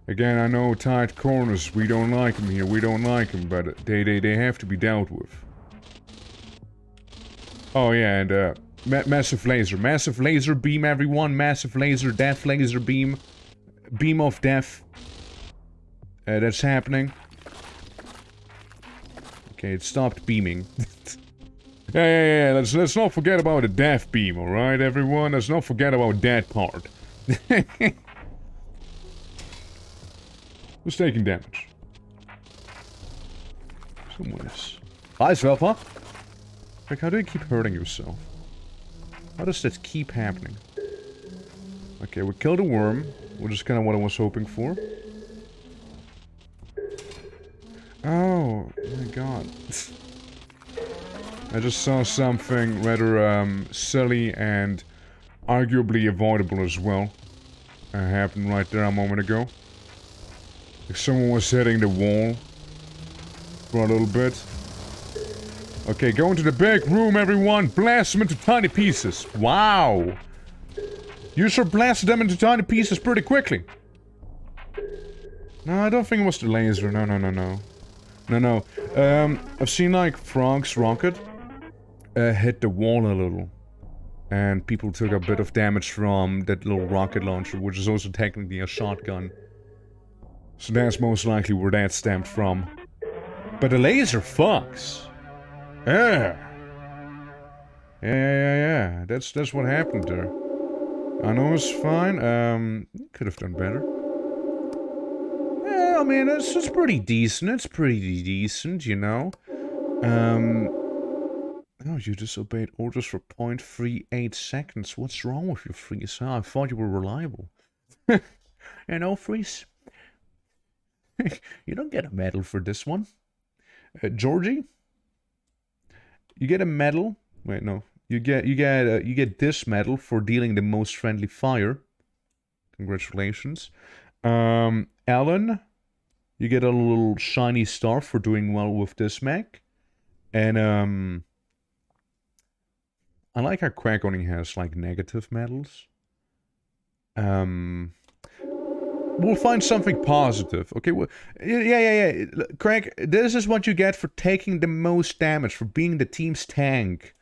Speaker 1: Again, I know tight corners, we don't like them here, we don't like them, but they have to be dealt with. Oh yeah, and massive laser beam, everyone, massive laser, death laser beam. Beam of death. That's happening. Okay, it stopped beaming. Yeah, let's not forget about the death beam, alright, everyone? Let's not forget about that part. Who's taking damage? Someone is. Hi, Svelpa. Like, how do you keep hurting yourself? How does that keep happening? Okay, we killed a worm, which is kind of what I was hoping for. Oh my god. I just saw something rather silly and arguably avoidable as well. Happened right there a moment ago. Like someone was hitting the wall for a little bit. Okay, go into the big room, everyone. Blast them into tiny pieces. Wow. You sure blasted them into tiny pieces pretty quickly. No, I don't think it was the laser. No, no, no, no. No, no. I've seen, like, Frog's rocket hit the wall a little. And people took a bit of damage from that little rocket launcher, which is also technically a shotgun. So that's most likely where that stemmed from. But the laser fucks. Yeah. Yeah. That's what happened there. I know it's fine. Could have done better. Yeah, I mean, it's pretty decent. It's pretty decent, you know. Oh, you disobeyed orders for 0.38 seconds. What's wrong with you, Freeze? I thought you were reliable. You know, Freeze? You don't get a medal for this one. Georgie? You get a medal. Wait, no. You get this medal for dealing the most friendly fire. Congratulations. Alan, you get a little shiny star for doing well with this mech. And I like how Quack only has like negative medals. We'll find something positive. Okay, well, yeah. Craig, this is what you get for taking the most damage, for being the team's tank.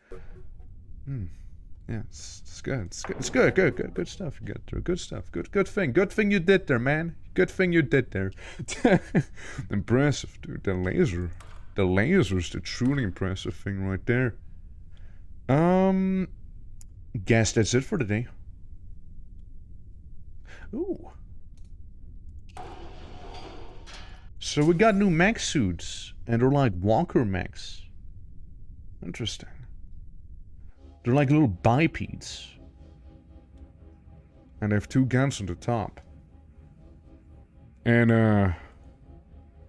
Speaker 1: Yeah, it's good. It's good. Good stuff you got there. Good stuff. Good thing you did there, man. Good thing you did there. Impressive, dude. The laser's the truly impressive thing right there. Guess that's it for today. Ooh. So we got new mech suits, and they're like walker mechs. Interesting. They're like little bipeds. And they have 2 guns on the top. And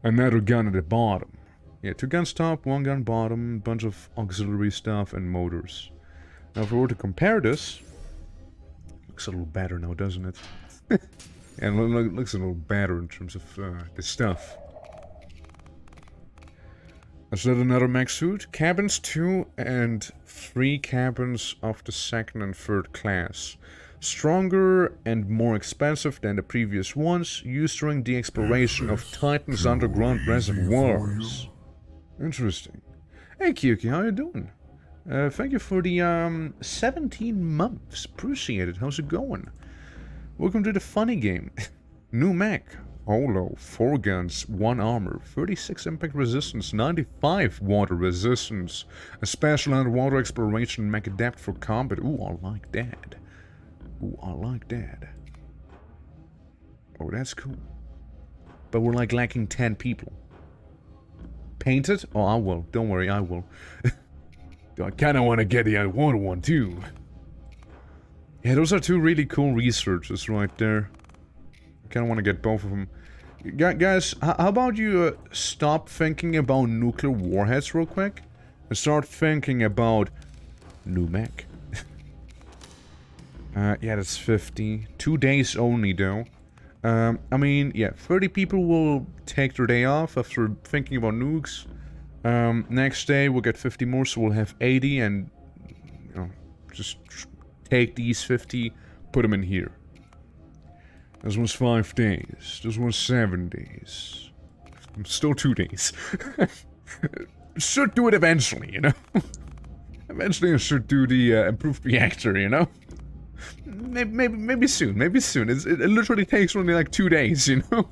Speaker 1: another gun at the bottom. Yeah, 2 guns top, 1 gun bottom, bunch of auxiliary stuff and motors. Now if we were to compare this, looks a little better now, doesn't it? And it looks a little better in terms of the stuff. Is that another mech suit? Cabins 2 and 3 cabins of the 2nd and 3rd class. Stronger and more expensive than the previous ones, used during the exploration of Titan's underground reservoirs. Interesting. Hey Kyuki, how you doing? Thank you for the 17 months. Appreciate it. How's it going? Welcome to the funny game. New mech. Holo, 4 guns, 1 armor, 36 impact resistance, 95 water resistance, a special underwater exploration mech adapt for combat. Ooh, I like that. Oh, that's cool. But we're like lacking 10 people. Paint it? Oh, I will. Don't worry, I will. I kinda wanna get the underwater one too. Yeah, those are 2 really cool researchers right there. I kinda want to get both of them. Guys, how about you stop thinking about nuclear warheads real quick? And start thinking about new mech. Yeah, that's 50. 2 days only, though. I mean, yeah, 30 people will take their day off after thinking about nukes. Next day, we'll get 50 more, so we'll have 80, and, you know, just take these 50, put them in here. This one's 5 days. This one's 7 days. Still 2 days. Should do it eventually, you know? Eventually I should do the improved reactor, you know? Maybe soon. It literally takes only like 2 days, you know?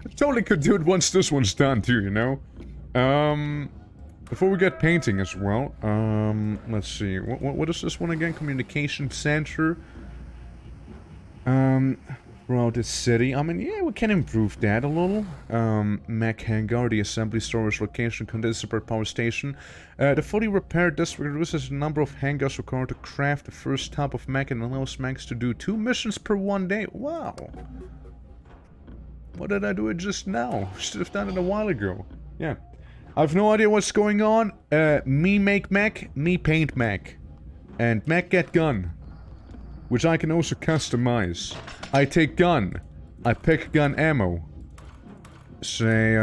Speaker 1: I totally could do it once this one's done too, you know? Before we get painting as well, let's see. What is this one again? Communication center. Throughout the city. I mean, yeah, we can improve that a little. Mech hangar, the assembly storage location, contains a separate power station. The fully repaired district reduces the number of hangars required to craft the first type of mech and allows mechs to do 2 missions per 1 day. Wow. What did I do it just now? Should have done it a while ago. Yeah. I have no idea what's going on. Me make mech, me paint mech. And mech get gun. Which I can also customize. I take gun. I pick gun ammo. Say,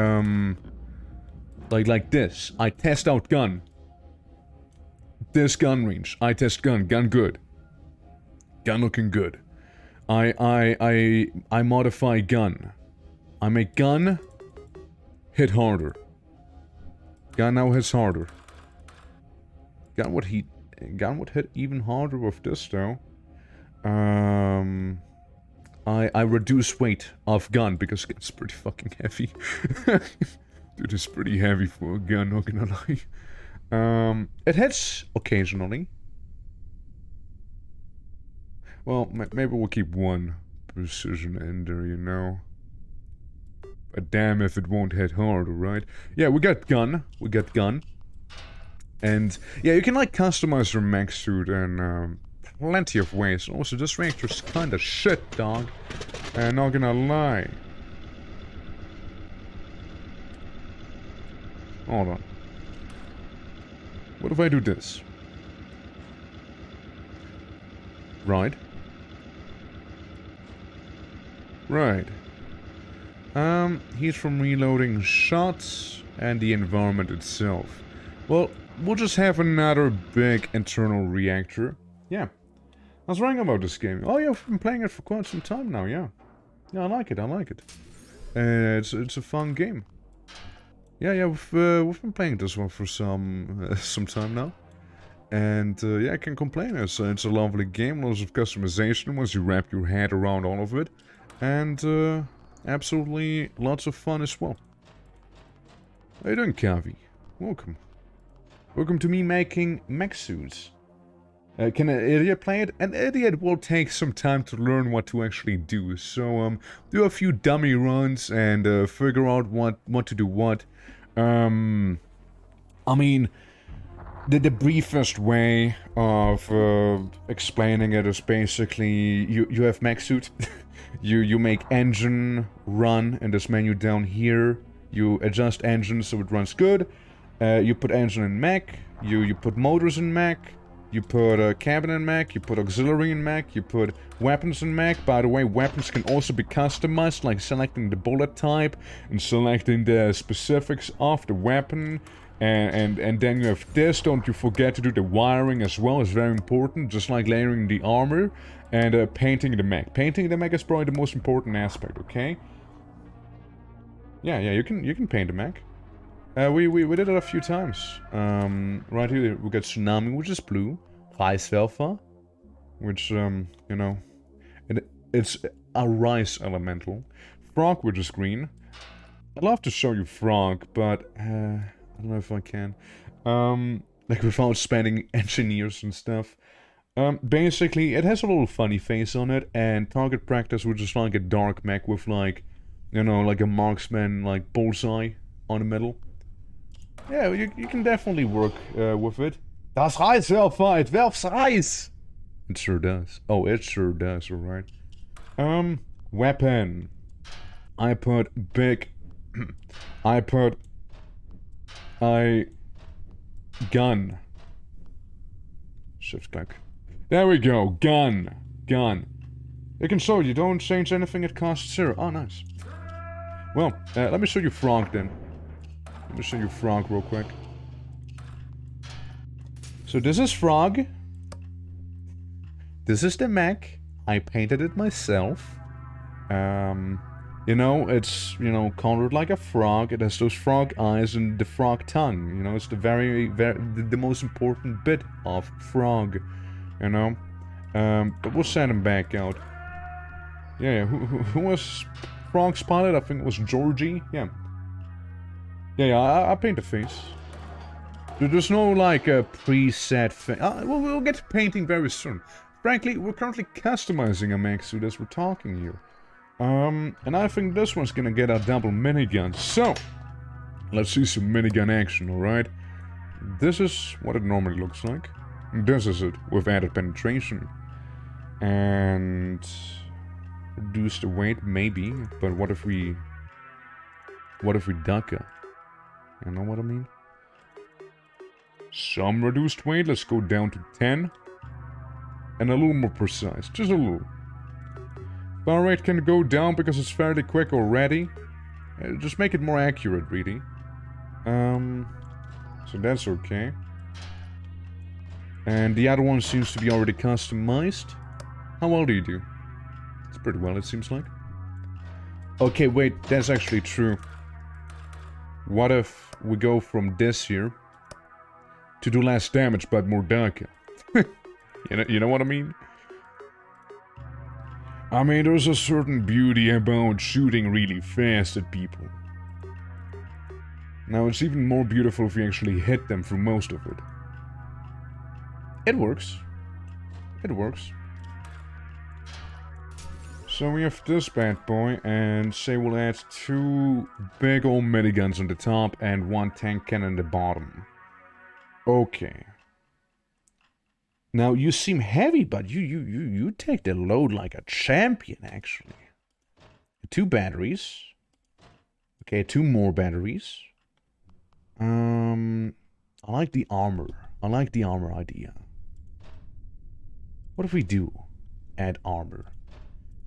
Speaker 1: like this. I test out gun. This gun range. I test gun. Gun good. Gun looking good. I modify gun. I make gun hit harder. Gun now hits harder. Gun would hit even harder with this though. I reduce weight of gun because it's pretty fucking heavy. Dude, it's pretty heavy for a gun, not gonna lie. It hits occasionally. Well, maybe we'll keep one precision in there, you know. But damn if it won't hit harder, right? Yeah, we got gun. We got gun. And, yeah, you can, like, customize your mech suit in plenty of ways. Also, this reactor's kinda shit, dog. Not gonna lie. Hold on. What if I do this? Right. Right. He's from reloading shots and the environment itself. Well, we'll just have another big internal reactor. Yeah. I was wrong about this game. Oh yeah, I've been playing it for quite some time now, yeah. Yeah, I like it, I like it. It's a fun game. Yeah, we've been playing this one for some time now. And yeah, I can't complain. It's a lovely game, lots of customization once you wrap your head around all of it. And absolutely lots of fun as well. How you doing, Kavi? Welcome. Welcome to me making mech suits. Can an idiot play it? An idiot will take some time to learn what to actually do. So, do a few dummy runs and figure out what to do what. I mean, the briefest way of explaining it is basically you have mech suit. you make engine run in this menu down here. You adjust engine so it runs good. You put engine in mech. You put motors in mech. You put cabin in mech, you put auxiliary in mech, you put weapons in mech. By the way, weapons can also be customized, like selecting the bullet type and selecting the specifics of the weapon. And then you have this, don't you forget to do the wiring as well, it's very important, just like layering the armor and painting the mech. Painting the mech is probably the most important aspect, okay? Yeah, you can paint the mech. We did it a few times. Right here we got Tsunami, which is blue. Rice Velva, which, you know, it's a rice elemental. Frog, which is green. I'd love to show you Frog, but I don't know if I can. Like without spending engineers and stuff. Basically, it has a little funny face on it, and target practice, which is like a dark mech with like, you know, like a marksman, like bullseye on the middle. Yeah, you can definitely work with it. Das Reis, Velva, it werfs Reis! It sure does. Oh, it sure does, alright. Weapon. I put big... Gun. Shift click. There we go, gun. Gun. You can show you don't change anything, it costs 0. Oh, nice. Well, let me show you Frog then. Let me show you Frog real quick. So this is Frog. This is the mech. I painted it myself. You know, it's, you know, colored like a frog. It has those frog eyes and the frog tongue. You know, it's the most important bit of Frog. You know? But we'll send him back out. Yeah, who was Frog's pilot? I think it was Georgie. Yeah. Yeah, I paint the face. There's no, like, preset thing. We'll get to painting very soon. Frankly, we're currently customizing a mech suit as we're talking here. And I think this one's gonna get a double minigun. So, let's see some minigun action, alright? This is what it normally looks like. This is it, with added penetration. And... reduce the weight, maybe. But what if we duck it? You know what I mean? Some reduced weight, let's go down to 10. And a little more precise, just a little. Fire rate can go down because it's fairly quick already. Just make it more accurate, really. So that's okay. And the other one seems to be already customized. How well do you do? It's pretty well, it seems like. Okay, wait, that's actually true. What if we go from this here to do less damage but more darker? You know what I mean? I mean, there's a certain beauty about shooting really fast at people. Now, it's even more beautiful if you actually hit them for most of it. It works. It works. So we have this bad boy, and say we'll add 2 big old miniguns on the top and 1 tank cannon on the bottom. Okay. Now, you seem heavy, but you take the load like a champion, actually. 2 batteries. Okay, 2 more batteries. I like the armor. I like the armor idea. What if we do add armor?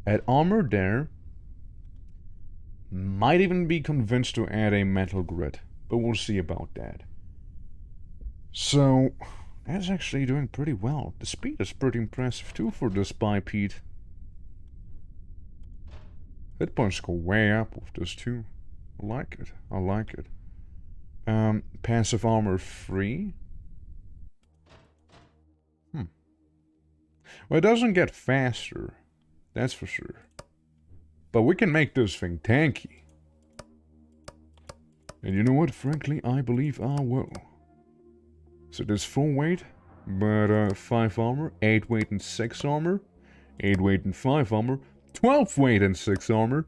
Speaker 1: Add armor there. Might even be convinced to add a metal grid, but we'll see about that. So, that's actually doing pretty well. The speed is pretty impressive too for this bipede. Hit points go way up with this too. I like it. I like it. Passive armor free. Well, it doesn't get faster. That's for sure. But we can make this thing tanky. And you know what? Frankly, I believe I will. So there's 4 weight, but 5 armor, 8 weight and 6 armor, 8 weight and 5 armor, 12 weight and 6 armor.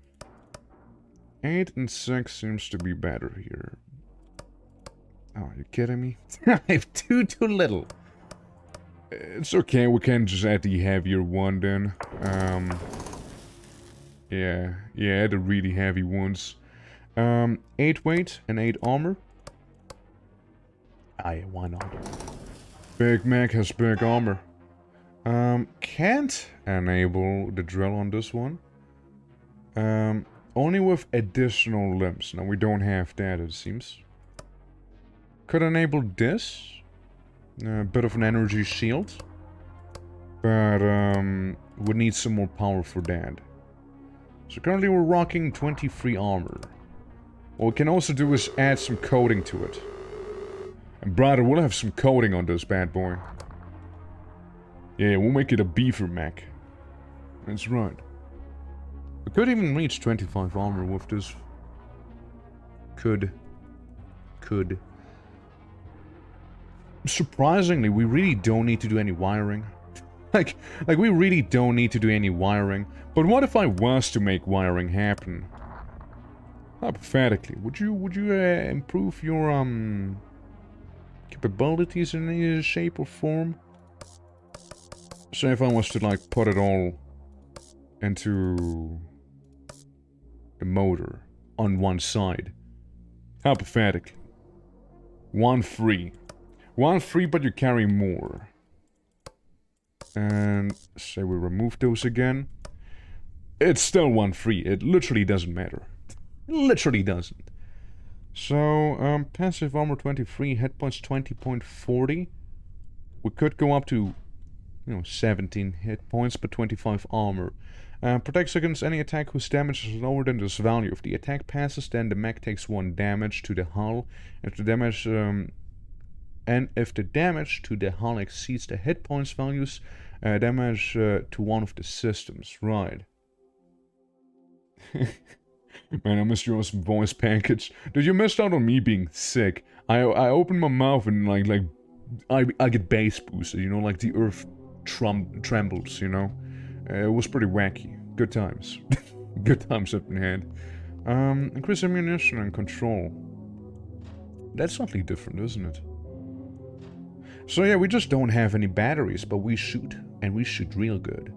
Speaker 1: 8 and 6 seems to be better here. Oh, are you kidding me? I have too little. It's okay, we can just add the heavier one then. Yeah, the really heavy ones. 8 weight and 8 armor. Ah, yeah, why not? Big Mech has big armor. Can't enable the drill on this one. Only with additional limbs. Now we don't have that, it seems. Could enable this. A bit of an energy shield. But would need some more power for that. So currently we're rocking 23 armor. What we can also do is add some coating to it. And brother, we'll have some coating on this bad boy. Yeah, we'll make it a beaver mech. That's right. We could even reach 25 armor with this. Could. Surprisingly, we really don't need to do any wiring. Like we really don't need to do any wiring. But what if I was to make wiring happen? Hypothetically, would you improve your capabilities in any shape or form? So if I was to like put it all into the motor on one side, hypothetically, one free, but you carry more. And say we remove those again. It's still 1 free. It literally doesn't matter. It literally doesn't. So, passive armor 23, hit points 20.40. We could go up to, 17 hit points, but 25 armor. Protects against any attack whose damage is lower than this value. If the attack passes, then the mech takes 1 damage to the hull. If the damage, and if the damage to the hull exceeds the hit points values, damage to one of the systems. Right. Man, I missed your awesome voice package. Dude, you missed out on me being sick. I opened my mouth and I get bass boosted, like the earth trembles, It was pretty wacky. Good times. Good times have been had. Increase ammunition and control. That's slightly different, isn't it? So yeah, we just don't have any batteries, but we shoot. And we shoot real good.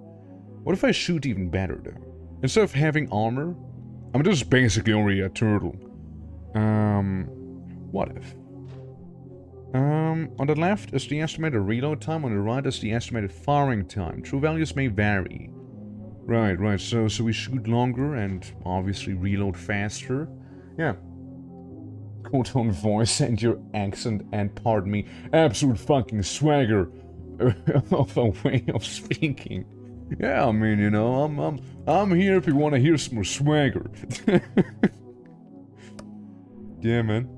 Speaker 1: What if I shoot even better, though? Instead of having armor... I mean, this is basically already a turtle. What if? On the left is the estimated reload time, on the right is the estimated firing time. True values may vary. Right, so we shoot longer and obviously reload faster. Yeah. Cool tone voice and your accent and, pardon me, absolute fucking swagger of a way of speaking. Yeah, I mean, you know, I'm here if you want to hear some more swagger. Yeah, man.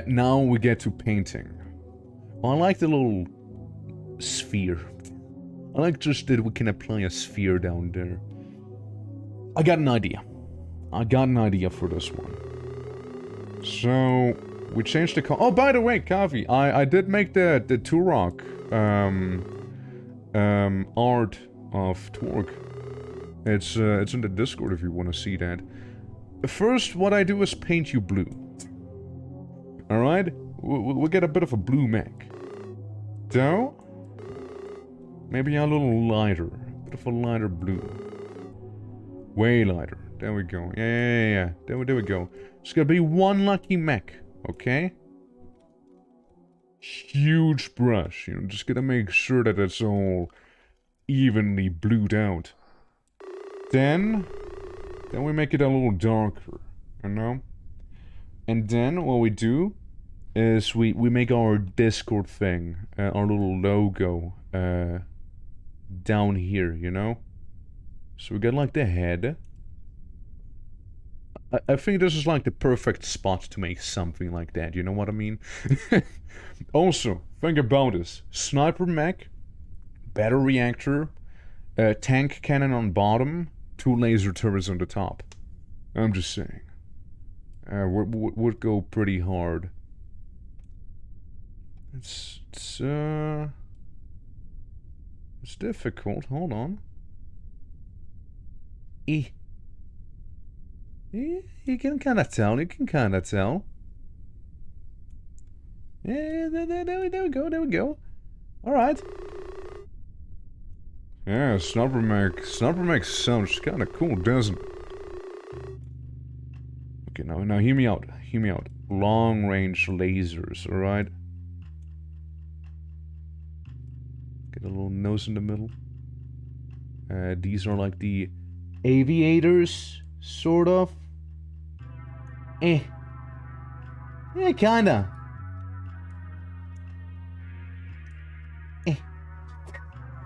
Speaker 1: Now we get to painting. I like the little sphere. I like just that we can apply a sphere down there. I got an idea. I got an idea for this one. So we changed the oh, by the way, Kavi, I did make the Turok art of Torque. It's in the Discord if you want to see that. First, what I do is paint you blue. All right, we'll get a bit of a blue mech. So maybe a little lighter, a bit of a lighter blue. Way lighter. There we go. Yeah. There we go. It's gonna be one lucky mech, okay? Huge brush, you know, just gonna make sure that it's all evenly blued out. Then we make it a little darker, you know? And then what we do is we make our Discord thing, our little logo, down here, you know? So we got like the head. I think this is like the perfect spot to make something like that, you know what I mean? Also, think about this. Sniper mech, battle reactor, tank cannon on bottom, 2 laser turrets on the top. I'm just saying. Would go pretty hard. It's difficult, hold on. You can kind of tell. Yeah, there we go. Alright. Yeah, Sniper mech sounds kind of cool, doesn't it? Okay, now hear me out. Long range lasers, alright? Get a little nose in the middle. These are like the aviators, sort of. Yeah, kinda.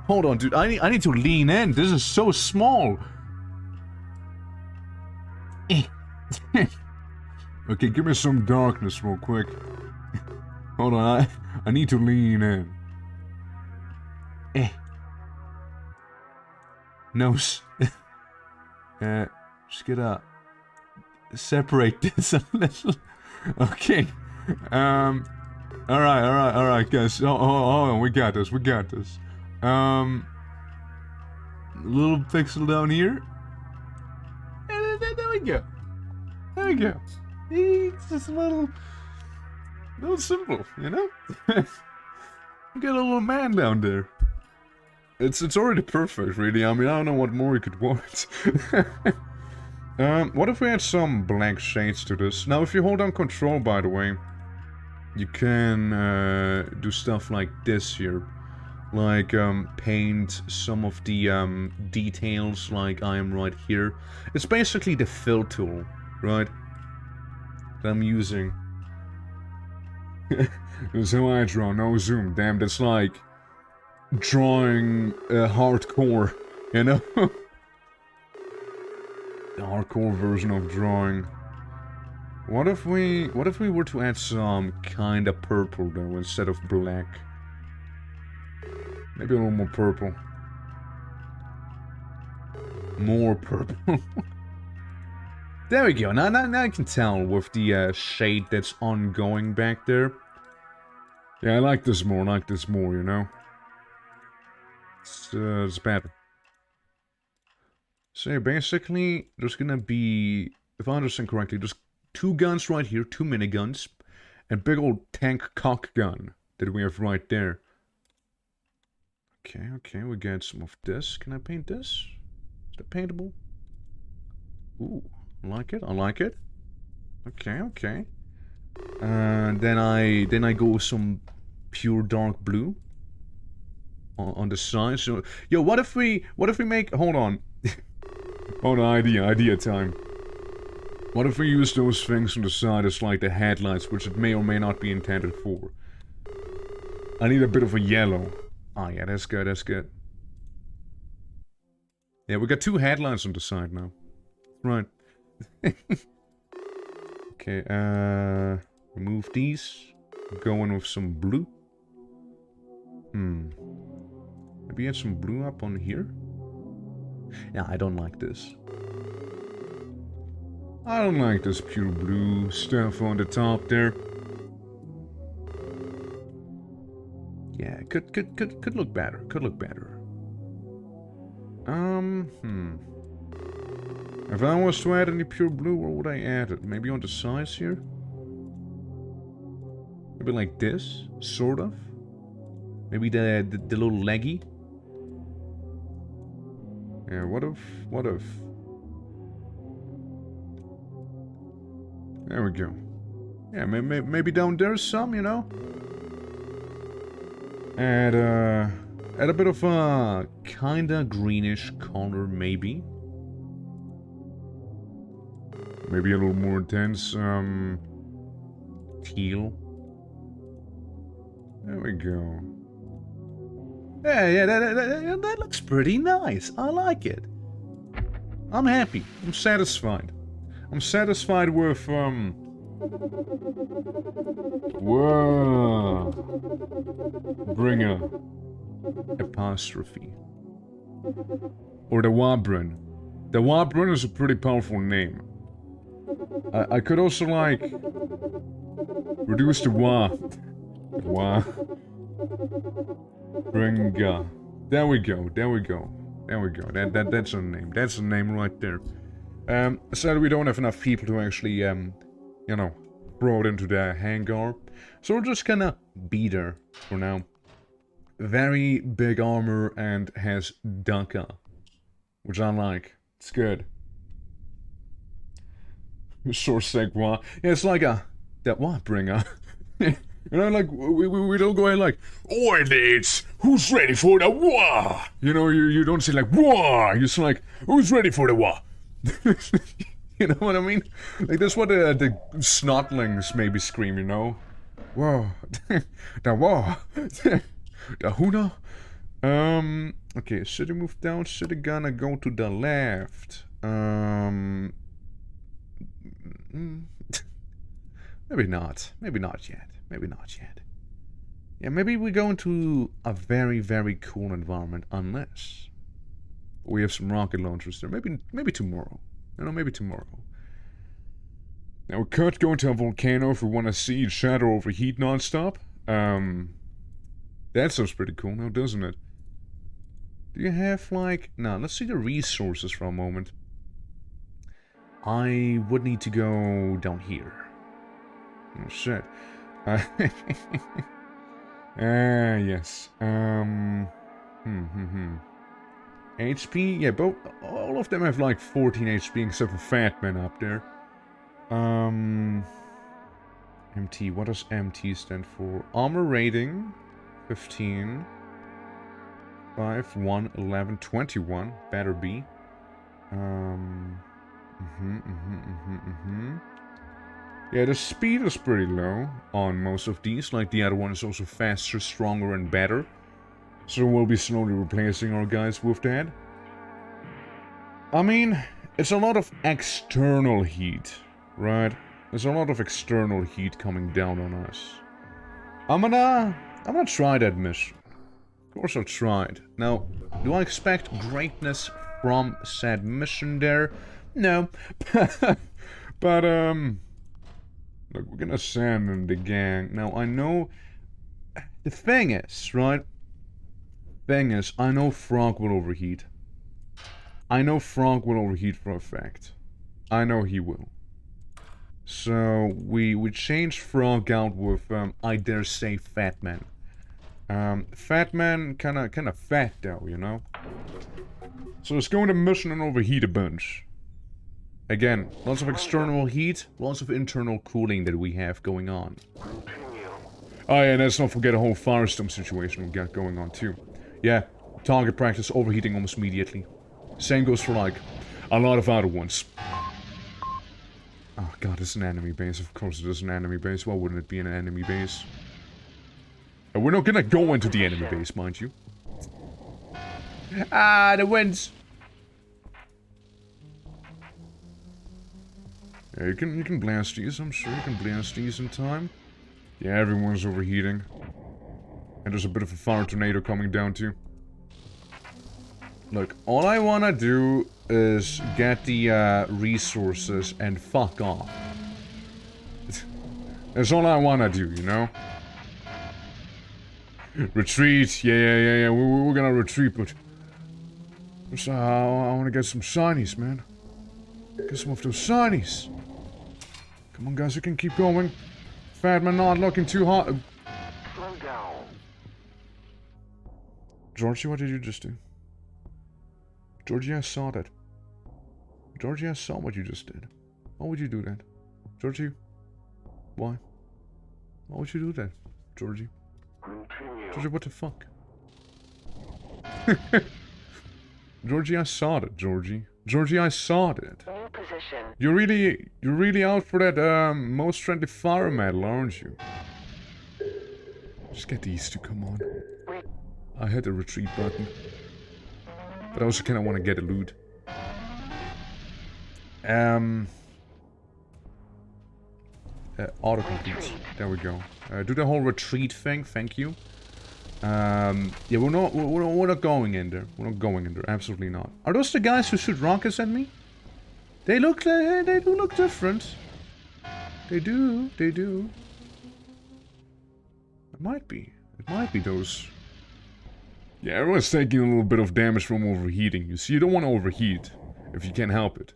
Speaker 1: Hold on, dude. I need to lean in. This is so small. Okay, give me some darkness real quick. Hold on, I need to lean in. Nose. Just gotta separate this a little. Okay. Alright, guys. Hold on, we got this. Little pixel down here. There we go. It's just a little simple, you know? You got a little man down there. It's already perfect, really. I mean, I don't know what more you could want. What if we add some blank shades to this? Now, if you hold down control, by the way, you can do stuff like this here. Like, paint some of the details like I am right here. It's basically the fill tool, right? That I'm using. This is how I draw, no zoom. Damn, that's like drawing hardcore, you know? The hardcore version of drawing. What if we were to add some kind of purple though instead of black? Maybe a little more purple. More purple. There we go. Now I can tell with the shade that's ongoing back there. Yeah, I like this more, you know? It's better. So basically, there's gonna be, if I understand correctly, there's 2 guns right here, 2 miniguns, and big old tank cock gun that we have right there. Okay, we got some of this. Can I paint this? Is that paintable? Ooh, I like it. Okay. Then I go with some pure dark blue on the side. So, yo, what if we make? Hold on, idea time. What if we use those things on the side as like the headlights, which it may or may not be intended for? I need a bit of a yellow. Oh yeah, that's good. Yeah, we got 2 headlights on the side now. Right. Okay, remove these. Go in with some blue. Maybe add some blue up on here? Yeah, I don't like this. I don't like this pure blue stuff on the top there. Yeah, could look better. Could look better. If I was to add any pure blue, where would I add it? Maybe on the sides here? Maybe like this, sort of. Maybe the little leggy. Yeah, what if? There we go. Yeah, maybe down there some, you know? Add a bit of a kinda greenish color, maybe. Maybe a little more intense, teal. There we go. Yeah, that looks pretty nice. I like it. I'm happy. I'm satisfied. I'm satisfied with, whoa. Bring a apostrophe. Or the Wabrin. The Wabrin is a pretty powerful name. I could also, like, reduce the Wa. Wa. Bringa. There we go. There we go. There we go. That's a name. That's a name right there. Sadly, we don't have enough people to actually, you know, throw it into the hangar. So we're just gonna be there for now. Very big armor and has Daka, which I like. It's good. Source seg Wa. Yeah, it's like a that Wa bringer. You know, like we don't go ahead like, oi mates, who's ready for the Wa? You know, you don't say like Wa. You're just like, who's ready for the Wa? You know what I mean? Like that's what the snotlings maybe scream, you know? Whoa, the Wa, the Huna. Okay, city move down. City gonna go to the left. Maybe not. Maybe not yet. Maybe not yet. Yeah, maybe we go into a very, very cool environment unless we have some rocket launchers there. Maybe tomorrow. You know, maybe tomorrow. Now we could go into a volcano if we want to see it shatter overheat non-stop. That sounds pretty cool now, doesn't it? Do you have, like... No, let's see the resources for a moment. I would need to go down here. Oh, shit. Yes. HP? Yeah, both... All of them have, like, 14 HP, except for Fat Man up there. MT. What does MT stand for? Armor rating. 15. 5, 1, 11, 21. Better be. Yeah, the speed is pretty low on most of these. Like the other one is also faster, stronger, and better. So we'll be slowly replacing our guys with that. I mean, it's a lot of external heat, right? There's a lot of external heat coming down on us. I'm gonna try that mission. Of course I'll try it. Now, do I expect greatness from said mission there? No. But, look, we're gonna send in the gang. Now, I know... The thing is, right? I know Frog will overheat. I know Frog will overheat for a fact. I know he will. So, we changed Frog out with, I dare say, Fat Man. Fat Man kinda fat though, you know? So let's go into mission and overheat a bunch. Again, lots of external heat, lots of internal cooling that we have going on. Oh yeah, and let's not forget a whole firestorm situation we got going on too. Yeah, target practice overheating almost immediately. Same goes for like a lot of other ones. Oh god, it's an enemy base. Of course it is an enemy base. Why wouldn't it be an enemy base? And we're not gonna go into the enemy base, mind you. Ah, the winds. Yeah, you can blast these, I'm sure you can blast these in time. Yeah, everyone's overheating. And there's a bit of a fire tornado coming down too. Look, all I wanna do is get the resources and fuck off. That's all I wanna do, you know? Retreat, yeah, we're gonna retreat, but... So, I wanna get some shinies, man. Get some of those shinies. Come on, guys, you can keep going. Fatman not looking too hot.
Speaker 2: Slow down.
Speaker 1: Georgie, what did you just do? Georgie, I saw that. Georgie, I saw what you just did. Why would you do that? Georgie? Why? Why would you do that, Georgie?
Speaker 2: Continue.
Speaker 1: Georgie, what the fuck? Georgie, I saw that, Georgie. Georgie, I saw that.
Speaker 2: New position.
Speaker 1: You're really out for that, most friendly fire medal, aren't you? Just get these two, come on. I hit the retreat button. But I also kinda wanna get a loot. Autocomplete. There we go. Do the whole retreat thing, thank you. Yeah, we're not going in there. We're not going in there, absolutely not. Are those the guys who shoot rockets at me? They do look different. They do. It might be those. Yeah, everyone's taking a little bit of damage from overheating. You see, you don't want to overheat if you can help it.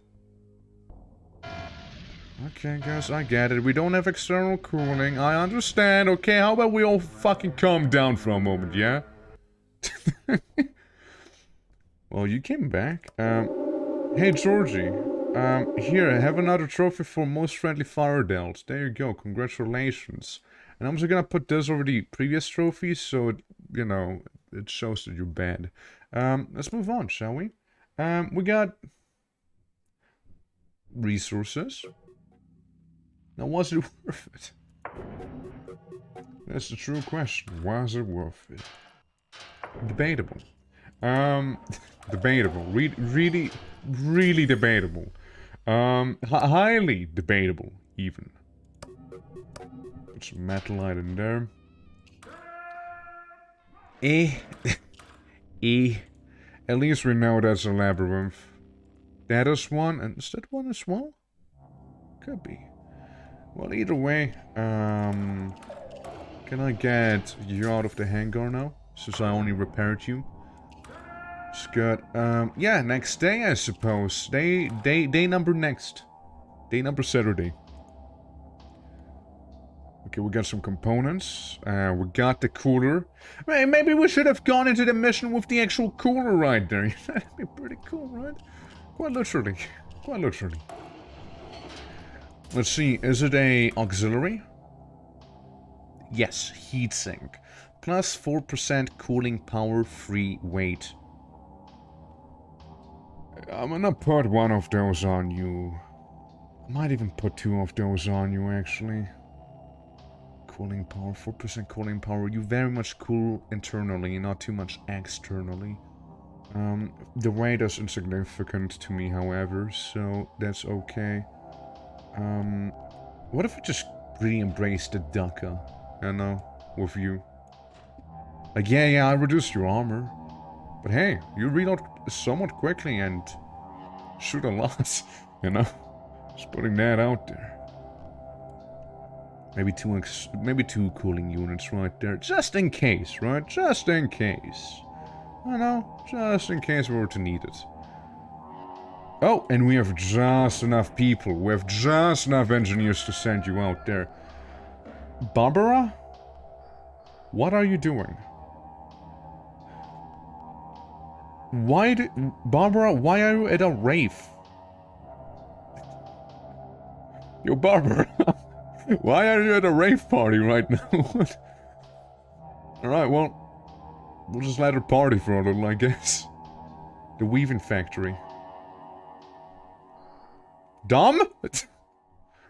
Speaker 1: Okay, guys, I get it. We don't have external cooling. I understand. Okay, how about we all fucking calm down for a moment, yeah? Well, you came back. Hey, Georgie. Here, have another trophy for most friendly fire dealt. There you go. Congratulations. And I'm just gonna put this over the previous trophies, so it, you know, it shows that you're bad. Let's move on, shall we? We got resources. Now, was it worth it? That's the true question. Was it worth it? Debatable. Debatable. Really debatable. Highly debatable, even. Put some metalite in there. At least we know that's a labyrinth. That is one, and is that one as well? Could be. Well, either way, can I get you out of the hangar now? Since I only repaired you. It's good. Yeah, next day, I suppose. Day number next. Day number Saturday. Okay, we got some components. We got the cooler. Maybe we should have gone into the mission with the actual cooler right there. That'd be pretty cool, right? Quite literally. Quite literally. Let's see, is it a auxiliary? Yes, heatsink. Plus 4% cooling power, free weight. I'm gonna put one of those on you. I might even put two of those on you, actually. Cooling power, 4% cooling power. You very much cool internally, not too much externally. The weight is insignificant to me, however, so that's okay. What if we just really embrace the Daka, you know, with you? Like, yeah, I reduced your armor. But hey, you reload somewhat quickly and shoot a lot, you know? Just putting that out there. Maybe two cooling units right there, just in case, right? Just in case. I know, just in case we were to need it. Oh, and we have just enough people. We have just enough engineers to send you out there. Barbara? What are you doing? Barbara, why are you at a rave? Yo, Barbara. Why are you at a rave party right now? Alright, well, we'll just let her party for a little, I guess. The weaving factory. Dumb?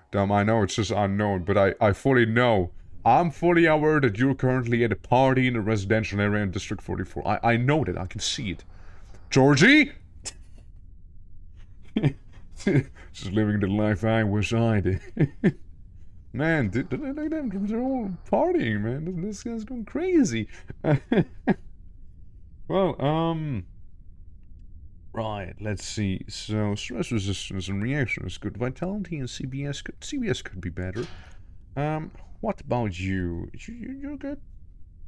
Speaker 1: Dumb, I know, it's just unknown, but I fully know. I'm fully aware that you're currently at a party in a residential area in District 44. I know that, I can see it. Georgie? Just living the life I wish I did. Man, look at them. They're all partying, man. This guy's going crazy. Well, right, let's see. So, stress resistance and reaction is good. Vitality and CBS could be better. What about you? You're good.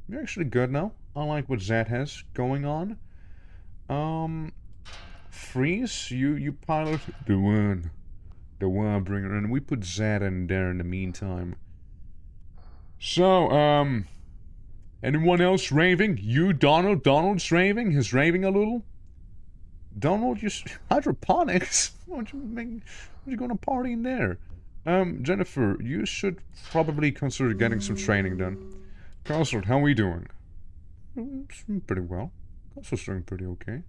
Speaker 1: You're actually good now. I like what Zed has going on. Freeze, you pilot the one bringer, and we put Zed in there in the meantime. So, anyone else raving? You, Donald? Donald's raving? He's raving a little? Donald, you hydroponics? Why don't you go to party in there? Jennifer, you should probably consider getting some training done. Consort, how are we doing? Pretty well. Consort's doing pretty okay.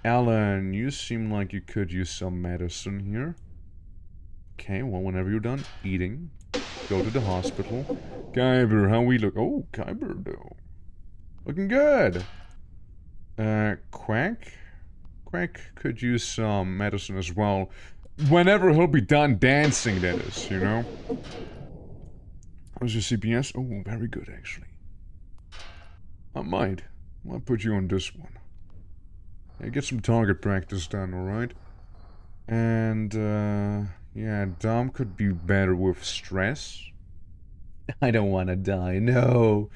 Speaker 1: Alan, you seem like you could use some medicine here. Okay, well, whenever you're done eating, go to the hospital. Kyber, how we look? Oh, Kyber, though. Looking good. Quack? Quack could use some medicine as well. Whenever he'll be done dancing, that is, you know? How's your CPS? Oh, very good, actually. I might put you on this one. Yeah, get some target practice done, alright? And, yeah, Dom could be better with stress. I don't want to die, no.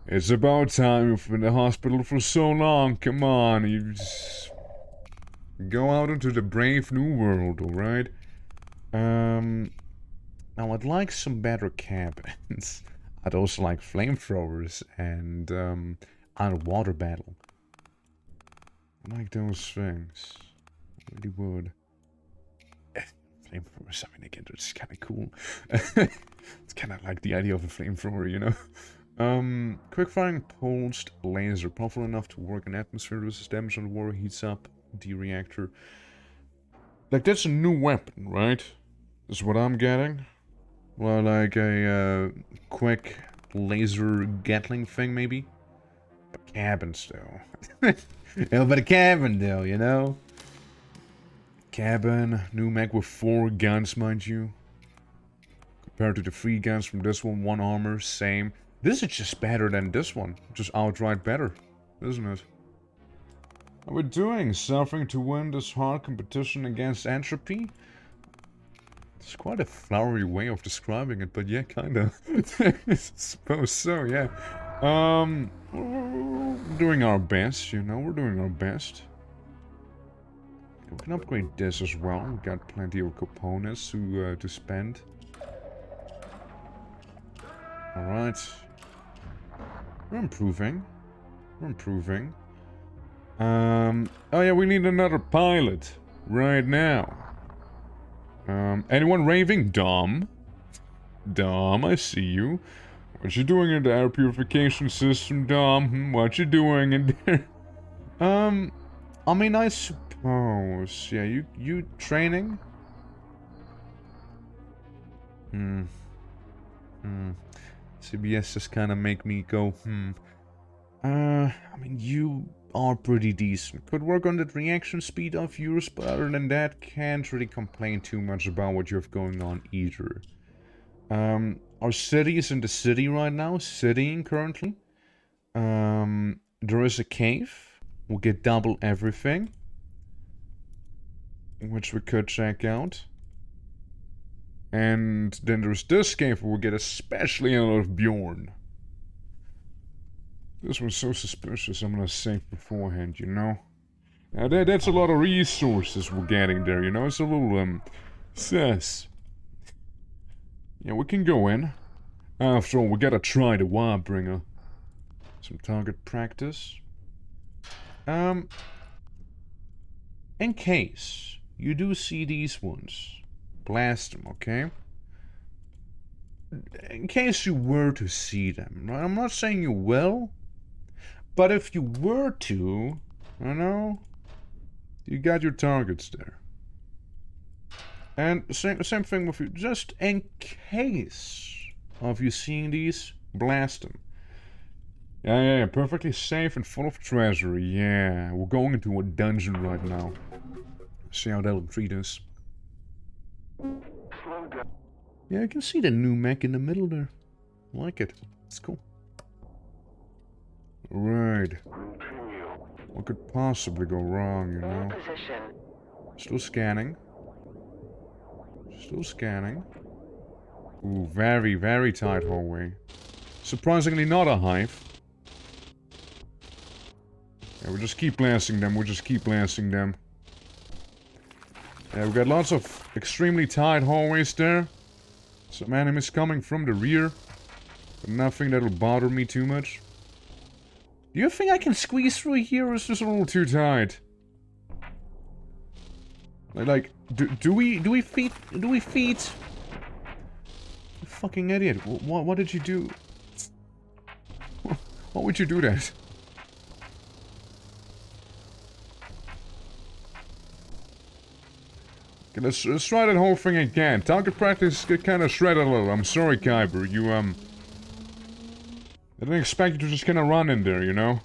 Speaker 1: It's about time. You've been in the hospital for so long. Come on, you just go out into the brave new world, alright? Now I'd like some better cabins. I'd also like flamethrowers and, underwater battle. I like those things. I really would. Flamethrowers, I mean, again, they're just kind of cool. It's kind of like the idea of a flamethrower, you know? Quick firing pulsed laser. Powerful enough to work in atmosphere. Resist damage on the water. Heats up the reactor. Like, that's a new weapon, right? That's what I'm getting. Well, like a, quick laser Gatling thing, maybe? But cabins, though. Yeah, but a cabin, though, you know? Cabin, new mech with 4 guns, mind you. Compared to the 3 guns from this one, 1 armor, same. This is just better than this one. Just outright better, isn't it? How are we doing? Suffering to win this hard competition against entropy? It's quite a flowery way of describing it, but yeah, kinda. I suppose so, yeah. We're doing our best, you know, we're doing our best. We can upgrade this as well. We got plenty of components to spend. Alright. We're improving. We're improving. Oh yeah, we need another pilot. Right now. Anyone raving? Dom? Dom, I see you. What you doing in the air purification system, Dom? What you doing in there? I mean, I suppose. Yeah, you training? CBS just kind of make me go, I mean, you are pretty decent. Could work on that reaction speed of yours, but other than that, can't really complain too much about what you have going on either. Our city is in the city right now, citying currently. There is a cave. We'll get double everything, which we could check out. And then there's this cave where we'll get especially a lot of Bjorn. This one's so suspicious, I'm gonna save beforehand, you know? Now that's a lot of resources we're getting there, you know? It's a little, sus. Yeah, we can go in. After all, we gotta try the Wildbringer. Some target practice. In case you do see these ones, blast them, okay? In case you were to see them, right? I'm not saying you will, but if you were to, you know, you got your targets there. And same thing with you, just in case of you seeing these, blast them. Yeah, perfectly safe and full of treasure, yeah. We're going into a dungeon right now. See how that'll treat us.
Speaker 2: Slow down.
Speaker 1: Yeah, I can see the new mech in the middle there. I like it. It's cool. Right.
Speaker 2: Continue.
Speaker 1: What could possibly go wrong, you
Speaker 2: All
Speaker 1: know?
Speaker 2: position.
Speaker 1: Still scanning. Still scanning. Ooh, very, very tight hallway. Surprisingly not a hive. Yeah, we'll just keep blasting them. We'll just keep blasting them. Yeah, we've got lots of extremely tight hallways there. Some enemies coming from the rear. But nothing that'll bother me too much. Do you think I can squeeze through here, or is this a little too tight? Like, do we feed? You fucking idiot! What did you do? What would you do that? Okay, let's try that whole thing again. Target practice get kind of shredded a little. I'm sorry, Kyber. You I didn't expect you to just kind of run in there, you know.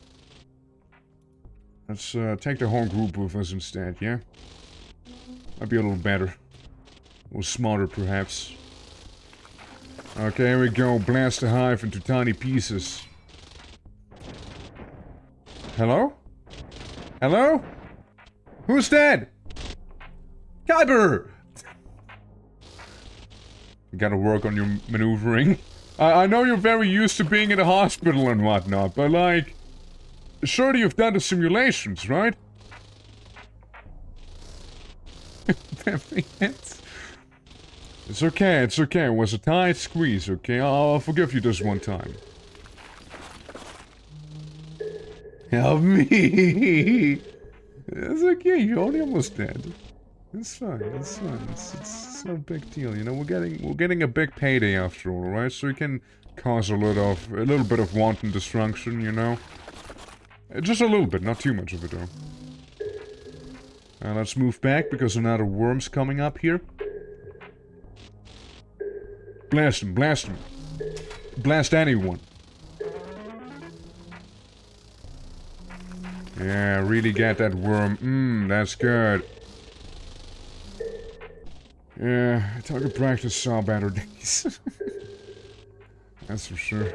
Speaker 1: Let's take the whole group with us instead, yeah? Might be a little better. A little smarter, perhaps. Okay, here we go. Blast the hive into tiny pieces. Hello? Hello? Who's dead? Kyber! You gotta work on your maneuvering. I know you're very used to being in the hospital and whatnot, but like... Surely you've done the simulations, right? It's okay, it's okay. It was a tight squeeze, okay? I'll forgive you this one time. Help me! It's okay, you're only almost dead. It's fine, it's fine. It's no big deal, you know. We're getting a big payday after all, right? So we can cause a little bit of wanton destruction, you know. Just a little bit, not too much of it though. Let's move back because another worm's coming up here. Blast him, blast him. Blast anyone. Yeah, really get that worm. That's good. Yeah, target practice saw better days. That's for sure.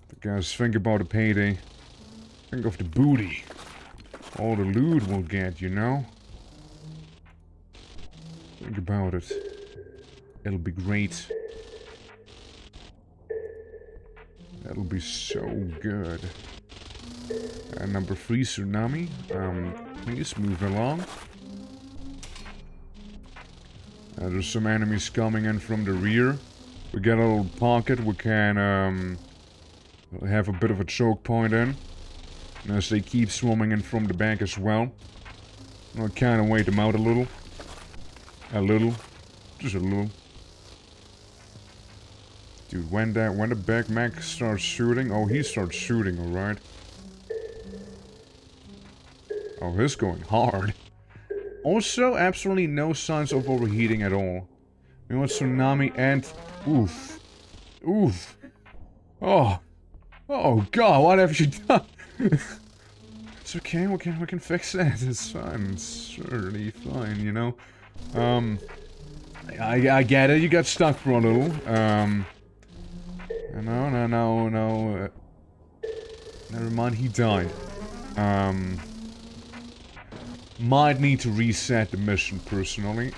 Speaker 1: But guys, think about the payday. Think of the booty. All the loot we'll get, you know? Think about it. It'll be great. That'll be so good. Number 3, Tsunami. Please move along. There's some enemies coming in from the rear. We get a little pocket we can have a bit of a choke point in. And as they keep swarming in from the back as well. I'll kind of wait them out a little. A little. Just a little. Dude, when the back mech starts shooting... Oh, he starts shooting, alright. Oh, he's going hard. Also, absolutely no signs of overheating at all. You know what, Tsunami and... Oof. Oof. Oh. Oh god, what have you done? It's okay, we can fix that. It's fine. It's surely fine, you know. I get it, you got stuck for a little. No. Never mind, he died. Might need to reset the mission, personally.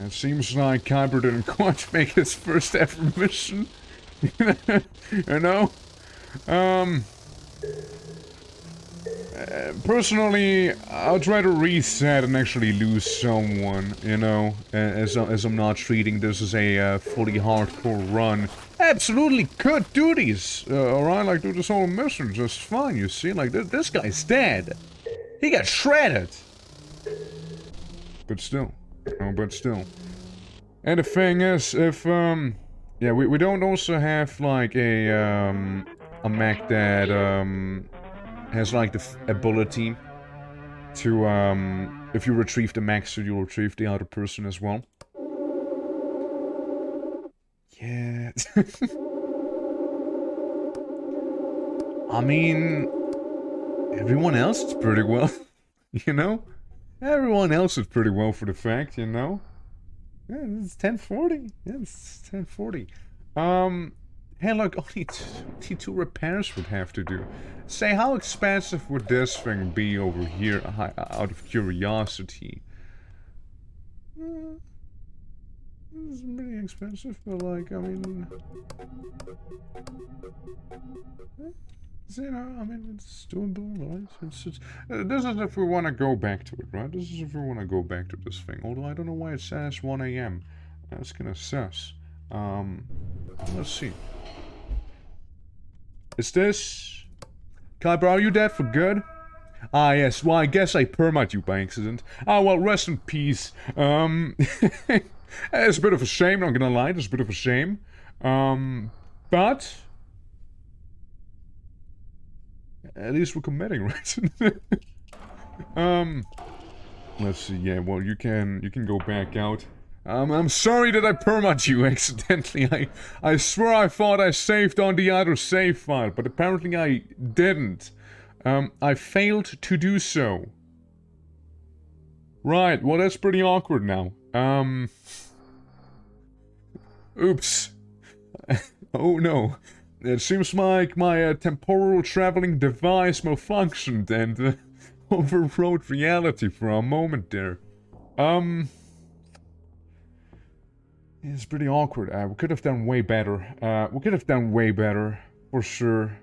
Speaker 1: It seems like Kyber didn't quite make his first ever mission. You know? Personally, I'd rather reset and actually lose someone, you know, as I'm not treating this as a fully hardcore run. Absolutely could do these, alright, like do this whole mission just fine, you see, like this guy's dead. He got shredded. But still, but still. And the thing is, if, yeah, we don't also have, like, a mech that, has, like, the ability to, if you retrieve the mech, so you'll retrieve the other person as well. Yeah. I mean, Everyone else is pretty well, you know? Everyone else is pretty well for the fact, you know? Yeah, it's 1040. Yeah, it's 1040. Hey, look, only two repairs would have to do. Say, how expensive would this thing be over here, out of curiosity? It's pretty expensive, but like, I mean... You know, I mean, it's doable, right? This is if we want to go back to it, right? This is if we want to go back to this thing. Although I don't know why it says 1 a.m. That's kind of sus. Let's see. Is this... Kyber, are you dead for good? Ah, yes. Well, I guess I permit you by accident. Ah, well, rest in peace. It's a bit of a shame, not gonna lie. It's a bit of a shame. But... At least we're committing, right? Let's see. Yeah, well, you can go back out. I'm sorry that I permit you accidentally. I swear I thought I saved on the other save file, but apparently I didn't. I failed to do so. Right, well, that's pretty awkward now. Oops. Oh no. It seems like my temporal traveling device malfunctioned and overrode reality for a moment there. It's pretty awkward. We could have done way better. We could have done way better, for sure.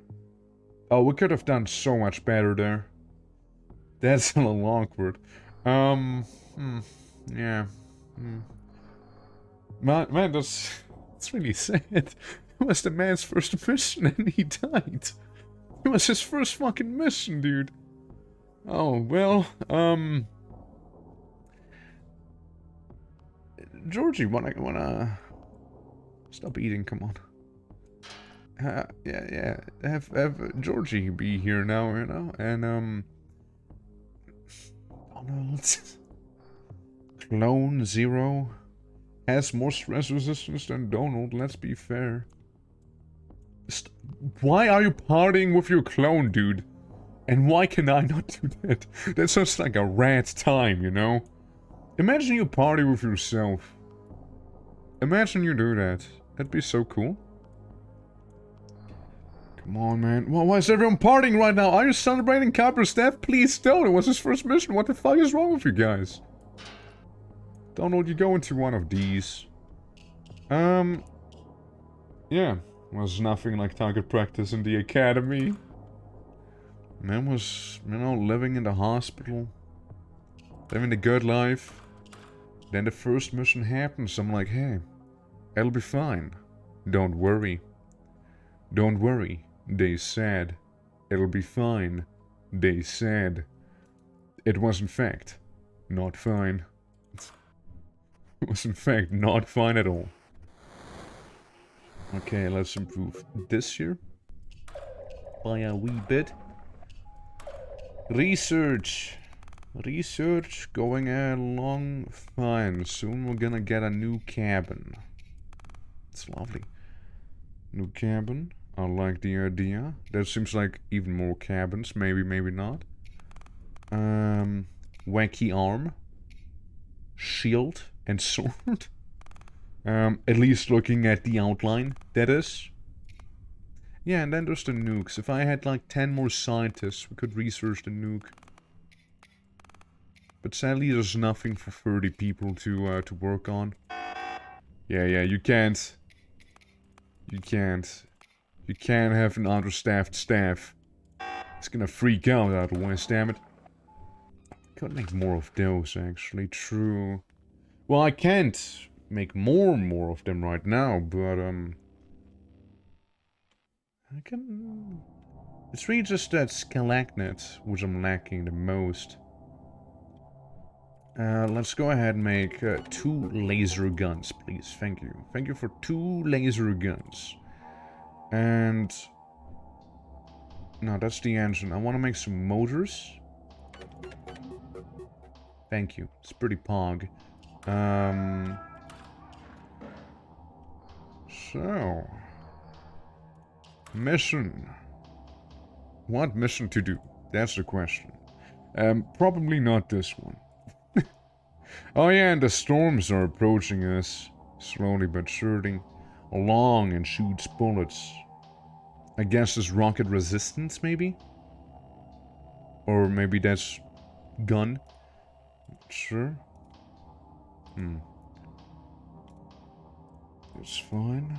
Speaker 1: Oh, we could have done so much better there. That's a little awkward. Yeah. Man, that's really sad. It was the man's first mission and he died. It was his first fucking mission, dude. Oh, well, Georgie, wanna... Stop eating, come on. Yeah, have Georgie be here now, you know, and, oh no, let's... Clone Zero has more stress resistance than Donald, let's be fair. Why are you partying with your clone, dude? And why can I not do that? That sounds like a rat time, you know? Imagine you party with yourself. Imagine you do that. That'd be so cool. Come on, man. Well, why is everyone partying right now? Are you celebrating Kyber's death? Please don't. It was his first mission. What the fuck is wrong with you guys? Donald, you go into one of these. Yeah. Was nothing like target practice in the academy. Man was, you know, living in the hospital. Living the good life. Then the first mission happens. I'm like, hey, it'll be fine. Don't worry. Don't worry, they said. It'll be fine, they said. It was in fact not fine. It was in fact not fine at all. Okay, let's improve this here. By a wee bit. Research. Research going along fine. Soon we're gonna get a new cabin. It's lovely. New cabin. I like the idea. There seems like even more cabins. Maybe, maybe not. Wacky arm. Shield and sword. At least looking at the outline, that is. Yeah, and then there's the nukes. If I had like 10 more scientists, we could research the nuke. But sadly, there's nothing for 30 people to work on. Yeah, you can't. You can't. You can't have an understaffed staff. It's gonna freak out otherwise, damn it. Could make more of those, actually. True. Well, I can't make more of them right now, but, I can... It's really just that stalagmite which I'm lacking the most. Let's go ahead and make 2 laser guns, please. Thank you. Thank you for 2 laser guns. And... No, that's the engine. I want to make some motors. Thank you. It's pretty pog. So... Mission. What mission to do? That's the question. Probably not this one. Oh yeah, and the storms are approaching us, slowly but surely, along and shoots bullets. I guess this rocket resistance, maybe? Or maybe that's gun? Not sure. That's fine.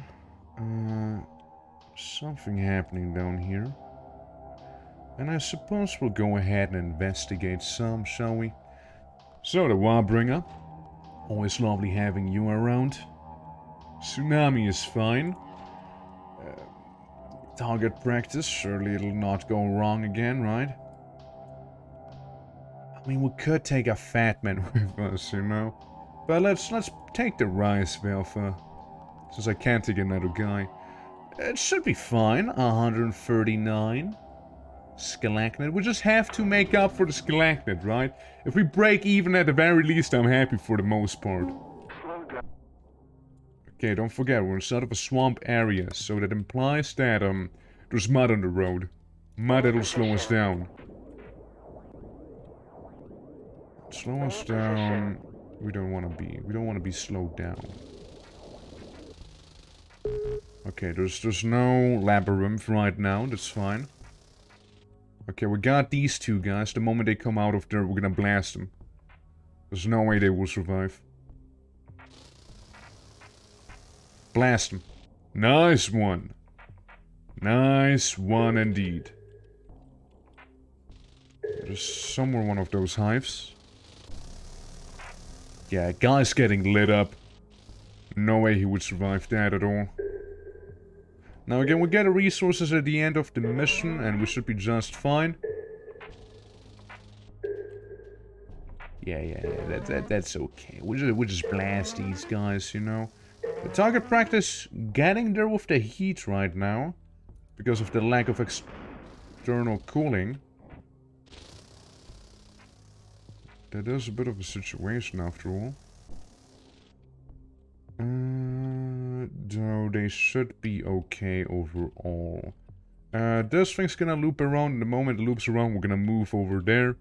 Speaker 1: Something happening down here. And I suppose we'll go ahead and investigate some, shall we? So, the Warbringer. Always lovely having you around. Tsunami is fine. Target practice, surely it'll not go wrong again, right? I mean, we could take a fat man with us, you know? But let's take the rice welfare. Since I can't take another guy. It should be fine. 139. Stalactite. We just have to make up for the stalactite, right? If we break even at the very least, I'm happy for the most part.
Speaker 2: Slow down.
Speaker 1: Okay, don't forget, we're inside of a swamp area, so that implies that, there's mud on the road. Mud that'll slow us down. Slow us down. We don't want to be slowed down. Okay, there's no labyrinth right now, that's fine. Okay, we got these two guys. The moment they come out of there, we're gonna blast them. There's no way they will survive. Blast them. Nice one. Nice one indeed. There's somewhere one of those hives. Yeah, guy's getting lit up. No way he would survive that at all. Now again, we get the resources at the end of the mission, and we should be just fine. Yeah, that's okay. We'll just blast these guys, you know. The target practice getting there with the heat right now, because of the lack of external cooling. That is a bit of a situation after all. Though they should be okay overall. This thing's gonna loop around. The moment it loops around, we're gonna move over there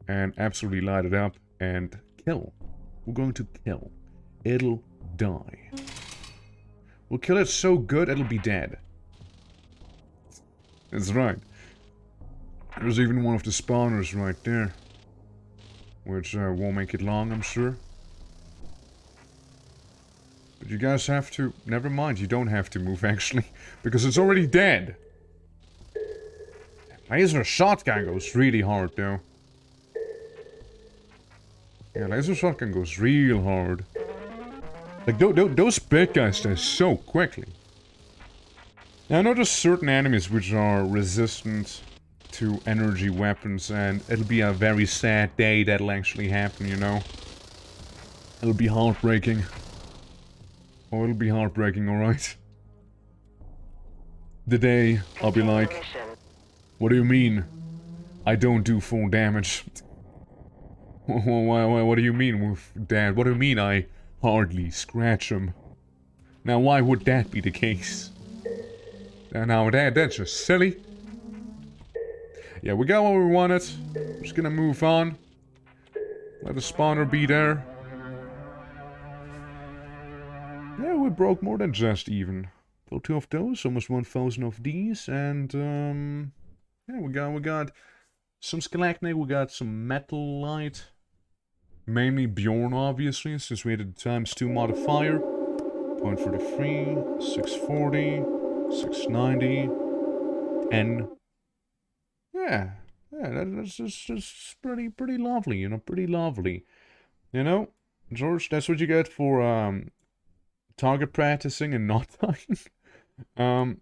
Speaker 1: and absolutely light it up and kill. We're going to kill. It'll die. We'll kill it so good it'll be dead. That's right. There's even one of the spawners right there. Which won't make it long, I'm sure. But you guys have to... Never mind, you don't have to move, actually. Because it's already dead. Laser shotgun goes really hard, though. Yeah, laser shotgun goes real hard. Like, those big guys die so quickly. Now, I know there's certain enemies which are resistant to energy weapons, and it'll be a very sad day that'll actually happen, you know? It'll be heartbreaking. Oh, it'll be heartbreaking, alright? The day I'll be like, what do you mean? I don't do full damage. What do you mean with that? What do you mean I hardly scratch him? Now, why would that be the case? Now, that's just silly. Yeah, we got what we wanted. Just gonna move on. Let the spawner be there. Yeah, we broke more than just even. Killed 2 of those, almost 1,000 of these, and yeah, we got some stalactite, we got some metal light. Mainly Bjorn, obviously, since we had the ×2 modifier. 0.33, 640, 690, 10. Yeah, that's just pretty lovely, you know, pretty lovely. You know, George, that's what you get for target practicing and not dying.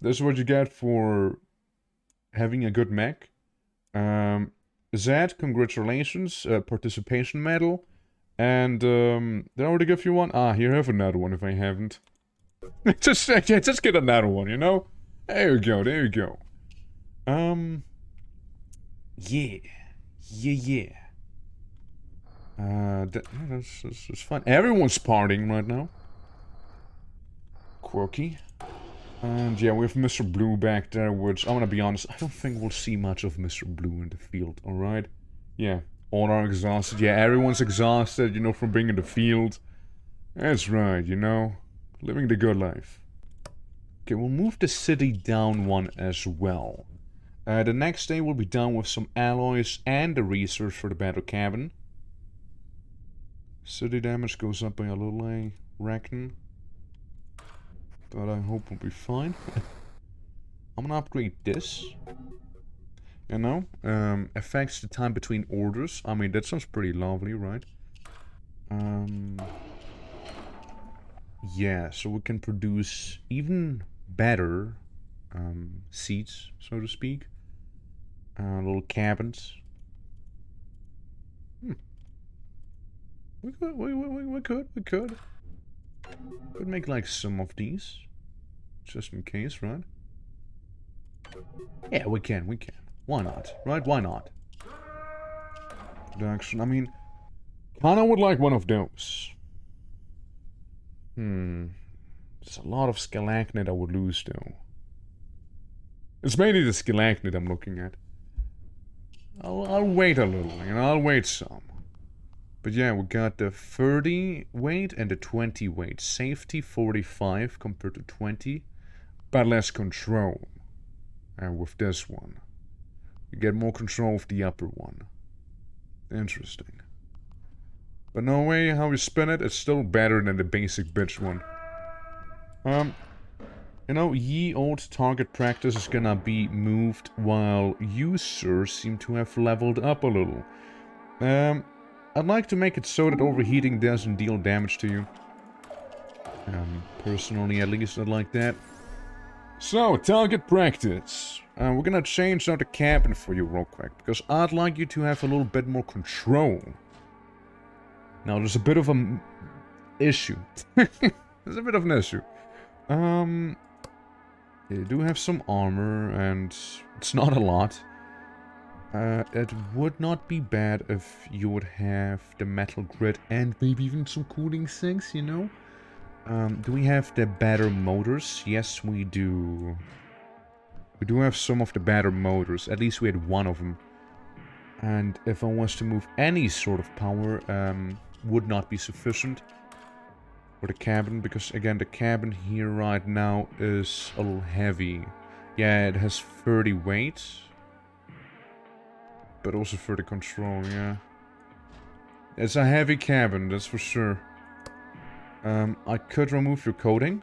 Speaker 1: That's what you get for having a good mech. Zed, congratulations, participation medal. And did I already give you one? Ah, here, have another one if I haven't. just get another one, you know? There you go, there you go. Yeah. That's fun. Everyone's partying right now. Quirky. And yeah, we have Mr. Blue back there, which, I'm gonna be honest, I don't think we'll see much of Mr. Blue in the field, alright? Yeah, all are exhausted. Yeah, everyone's exhausted, you know, from being in the field. That's right, you know, living the good life. Okay, we'll move the city down one as well. The next day we'll be done with some alloys and the research for the battle cabin. City damage goes up by a little, I reckon. But I hope we'll be fine. I'm gonna upgrade this. You know, affects the time between orders. I mean, that sounds pretty lovely, right? Yeah, so we can produce even better seats, so to speak. Little cabins. We could. Could make like some of these. Just in case, right? Yeah, we can. Why not? Right? Why not? Production, I mean, kinda would like one of those. There's a lot of stalagmite I would lose, though. It's mainly the stalagmite I'm looking at. I'll wait a little, you know, I'll wait some. But yeah, we got the 30 weight and the 20 weight. Safety 45 compared to 20, but less control. And with this one, you get more control of the upper one. Interesting. But no way how you spin it, it's still better than the basic bitch one. You know, ye old target practice is gonna be moved while you, sir, seem to have leveled up a little. I'd like to make it so that overheating doesn't deal damage to you. Personally, at least, I'd like that. So, target practice. We're gonna change out the cabin for you real quick, because I'd like you to have a little bit more control. Now, there's a bit of an issue. There's a bit of an issue. You do have some armor, and it's not a lot. It would not be bad if you would have the metal grid and maybe even some cooling sinks, you know? Do we have the better motors? Yes, we do. We do have some of the better motors. At least we had one of them. And if I was to move any sort of power, would not be sufficient for the cabin. Because, again, the cabin here right now is a little heavy. Yeah, it has 30 weight. But also for the control, yeah. It's a heavy cabin, that's for sure. I could remove your coating.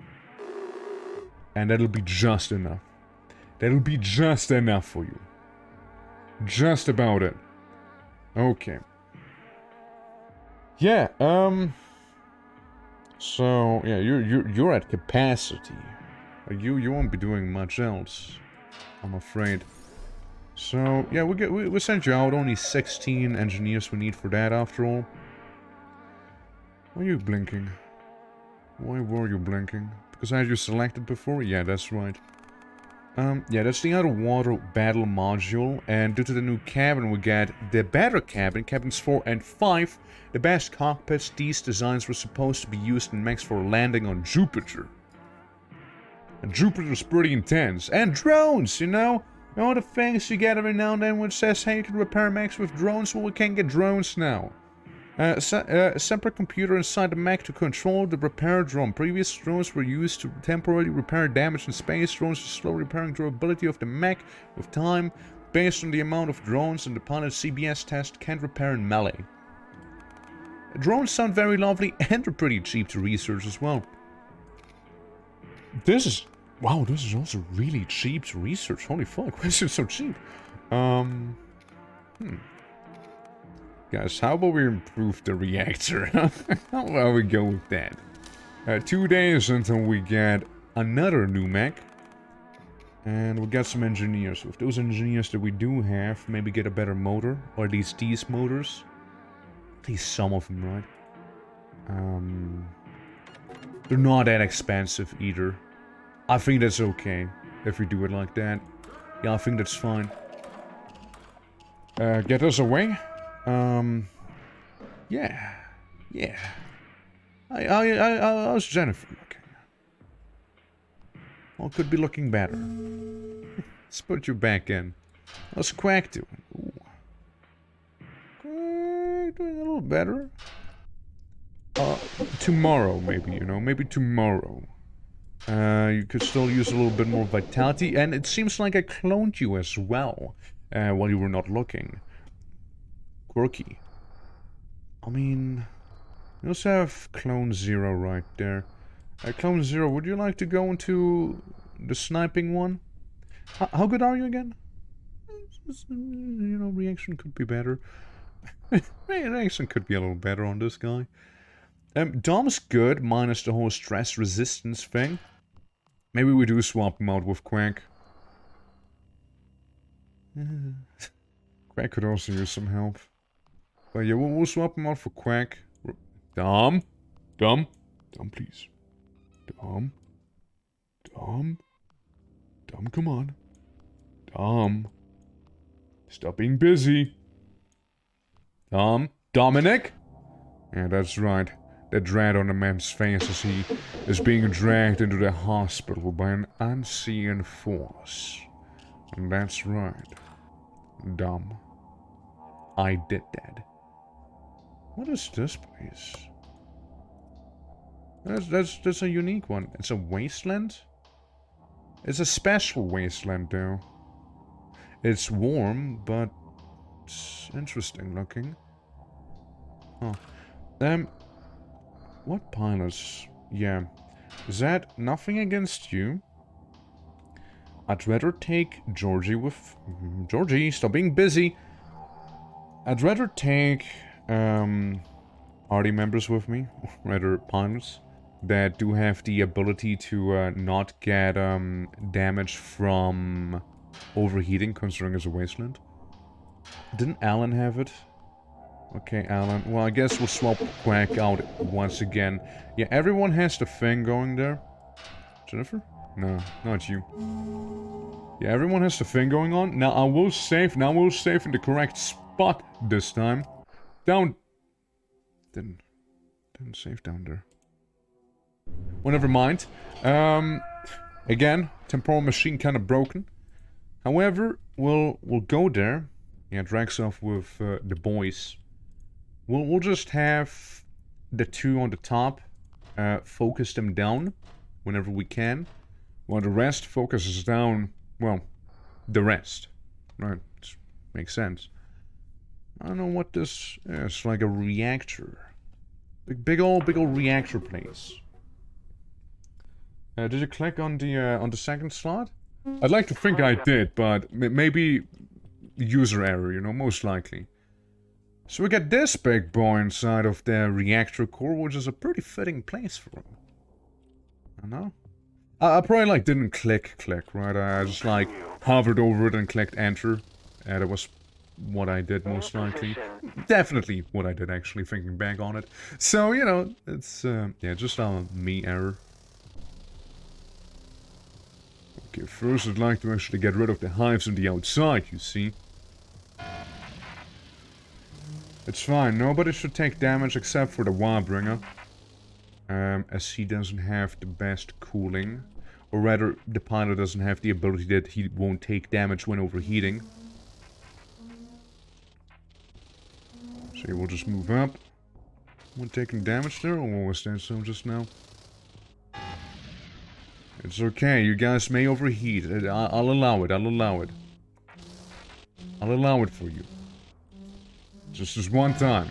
Speaker 1: And that'll be just enough. That'll be just enough for you. Just about it. Okay. Yeah, so, yeah, you're at capacity. You won't be doing much else, I'm afraid. So, yeah, we sent you out. Only 16 engineers we need for that, after all. Why are you blinking? Why were you blinking? Because I had you selected before? Yeah, that's right. Yeah, that's the underwater battle module. And due to the new cabin, we get the better cabin, cabins 4 and 5. The best cockpits. These designs were supposed to be used in mechs for landing on Jupiter. And Jupiter's pretty intense. And drones, you know? You know the things you get every now and then which says, hey, you can repair mechs with drones? Well, we can get drones now. A separate computer inside the mech to control the repair drone. Previous drones were used to temporarily repair damage in space. Drones are slow repairing durability of the mech with time. Based on the amount of drones in the pilot CBS test, can't repair in melee. Drones sound very lovely and they're pretty cheap to research as well. This is... Wow, this is also really cheap to research. Holy fuck, why is it so cheap? Guys, how about we improve the reactor? How about we go with that? 2 days until we get another new mech. And we'll get some engineers. With those engineers that we do have, maybe get a better motor. Or at least these motors. At least some of them, right? They're not that expensive either. I think that's okay if we do it like that. Yeah, I think that's fine. Get us away. Yeah. How's Jennifer looking? Well, could be looking better. Let's put you back in. How's Quack doing? Ooh. Quack doing a little better. Tomorrow, maybe, you know, maybe tomorrow. You could still use a little bit more vitality, and it seems like I cloned you as well, while you were not looking. Quirky. I mean, you also have Clone Zero right there. Clone Zero, would you like to go into the sniping one? How good are you again? You know, reaction could be better. Reaction could be a little better on this guy. Dom's good, minus the whole stress resistance thing. Maybe we do swap him out with Quack. Quack could also use some help. But yeah, we'll swap him out for Quack. Dom? Dom? Dom, please. Dom? Dom? Dom, come on. Dom? Stop being busy. Dom? Dominic? Yeah, that's right. The dread on the man's face as he is being dragged into the hospital by an unseen force. And that's right. Dom. I did that. What is this place? That's a unique one. It's a wasteland? It's a special wasteland, though. It's warm, but it's interesting looking. Huh. What pilots? Yeah. Is that nothing against you? I'd rather take Georgie with... Georgie, stop being busy! I'd rather take, party members with me, rather pilots, that do have the ability to, not get, damage from overheating, considering it's a wasteland. Didn't Alan have it? Okay, Alan. Well, I guess we'll swap Quack out once again. Yeah, everyone has the thing going there. Jennifer? No, not you. Yeah, everyone has the thing going on. Now I will save. Now we'll save in the correct spot this time. Down. Didn't save down there. Well, never mind. Again, temporal machine kind of broken. However, we'll go there. Yeah, drags off with the boys. We'll just have the two on the top focus them down whenever we can, while the rest focuses down, well, the rest. Right, makes sense. I don't know what this is, like a reactor. Big old reactor place. Did you click on the second slot? I'd like to think I did, but maybe user error, you know, most likely. So we got this big boy inside of the reactor core, which is a pretty fitting place for him. I know. I probably like didn't click, right? I just like hovered over it and clicked enter. And that was what I did most likely. Definitely what I did actually, thinking back on it. So, you know, it's, yeah, just a me error. Okay, first I'd like to actually get rid of the hives on the outside, you see. It's fine, nobody should take damage except for the Warbringer. As he doesn't have the best cooling. Or rather, the pilot doesn't have the ability that he won't take damage when overheating. So we'll just move up. One taking damage there, or what was that so just now? It's okay, you guys may overheat. I'll allow it, I'll allow it. I'll allow it for you. Just this one time.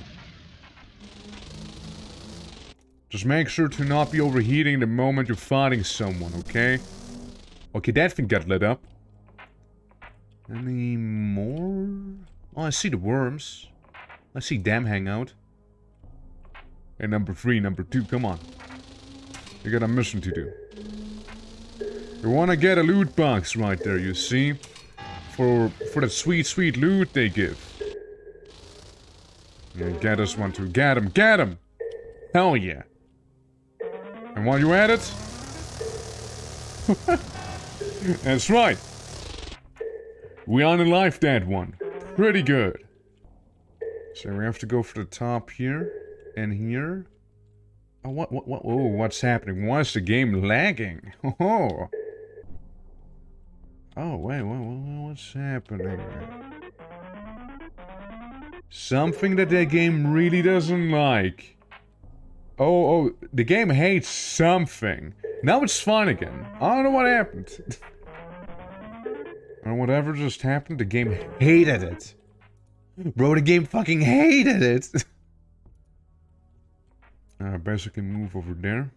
Speaker 1: Just make sure to not be overheating the moment you're fighting someone, okay? Okay, that thing got lit up. Any more? Oh, I see the worms. I see them hang out. Hey, number 3, number 2, come on. You got a mission to do. You wanna get a loot box right there, you see? For the sweet loot they give. Yeah, get us one too. Get him! Hell yeah. And while you're at it... That's right. We unalived that one. Pretty good. So we have to go for the top here. And here. Oh, what? Oh, what's happening? Why is the game lagging? Oh. Oh, wait, what's happening? Something that the game really doesn't like. Oh, the game hates something. Now it's fine again. I don't know what happened. Or whatever just happened, the game hated it. Bro, the game fucking hated it. Basically move over there.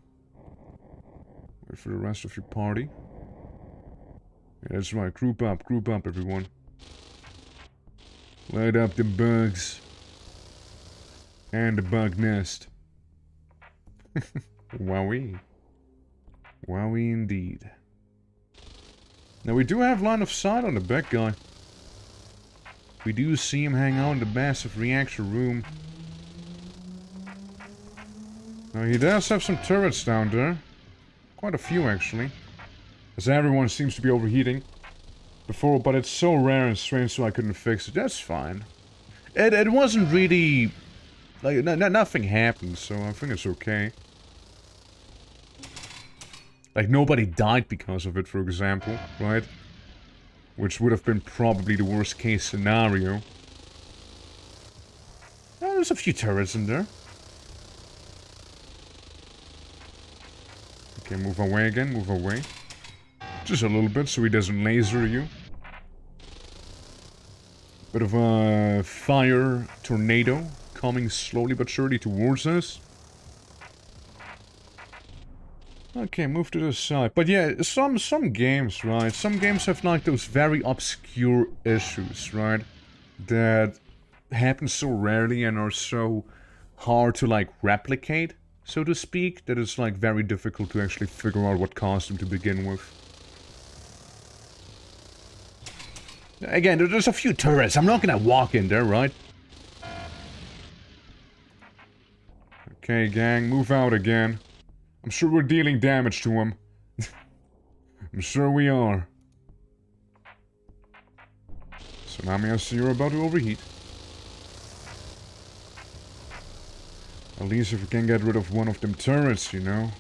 Speaker 1: Wait for the rest of your party. Yeah, that's right, group up, everyone. Light up the bugs. And the bug nest. Wowee. Wowee indeed. Now we do have line of sight on the bad guy. We do see him hang out in the massive reactor room. Now he does have some turrets down there. Quite a few actually. As everyone seems to be overheating. Before, but it's so rare and strange so I couldn't fix it. That's fine. It wasn't really... like, nothing happened, so I think it's okay. Like, nobody died because of it, for example, right? Which would have been probably the worst case scenario. Oh, there's a few turrets in there. Okay, move away again, move away. Just a little bit, so he doesn't laser you. Bit of a fire tornado coming slowly but surely towards us. Okay, move to the side. But yeah, some games, right? Some games have like those very obscure issues, right? That happen so rarely and are so hard to like replicate, so to speak, that it's like very difficult to actually figure out what caused them to begin with. Again, there's a few turrets. I'm not gonna walk in there, right? Okay, gang, move out again. I'm sure we're dealing damage to him. I'm sure we are. Tsunami, I see you're about to overheat. At least if we can get rid of one of them turrets, you know.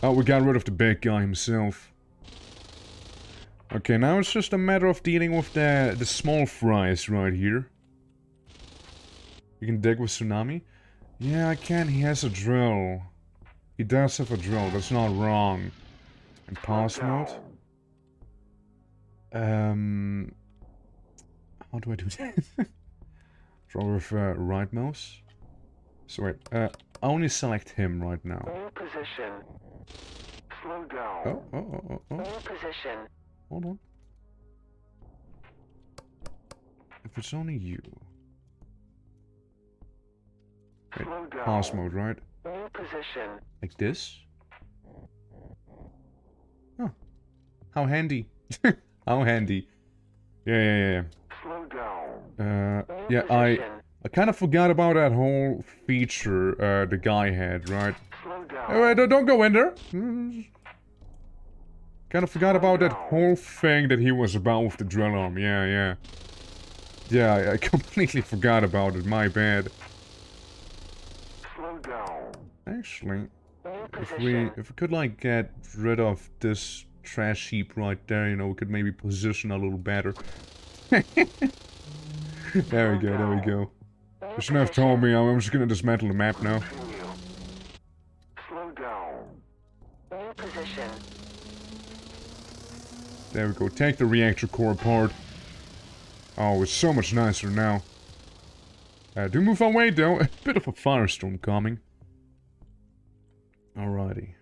Speaker 1: Oh, we got rid of the big guy himself. Okay, now it's just a matter of dealing with the small fries right here. You can dig with Tsunami? Yeah, I can. He has a drill. He does have a drill. That's not wrong. In pass mode. How do I do that? Draw with right mouse. So wait, I only select him right now.
Speaker 2: Aim position. Slow down.
Speaker 1: Oh.
Speaker 2: Aim position.
Speaker 1: Hold on. If it's only you. Wait,
Speaker 2: Slow down.
Speaker 1: pass mode, right?
Speaker 2: Aim position.
Speaker 1: Like this? Huh. How handy. How handy. Yeah.
Speaker 2: Slow down.
Speaker 1: Yeah, I kind of forgot about that whole feature the guy had, right?
Speaker 2: Slow down.
Speaker 1: Oh, wait, don't go in there. Kind of forgot about that whole thing that he was about with the drill arm. Yeah. Yeah, I completely forgot about it. My bad.
Speaker 2: Slow down.
Speaker 1: Actually,
Speaker 2: Aim
Speaker 1: if
Speaker 2: position.
Speaker 1: we could like get rid of this trash heap right there, you know, we could maybe position a little better. There we go. You shouldn't have told me. I'm just gonna dismantle the map now.
Speaker 2: Continue. Slow down. Aim position.
Speaker 1: There we go. Take the reactor core apart. Oh, it's so much nicer now. Do move away though. A bit of a firestorm coming. Alrighty.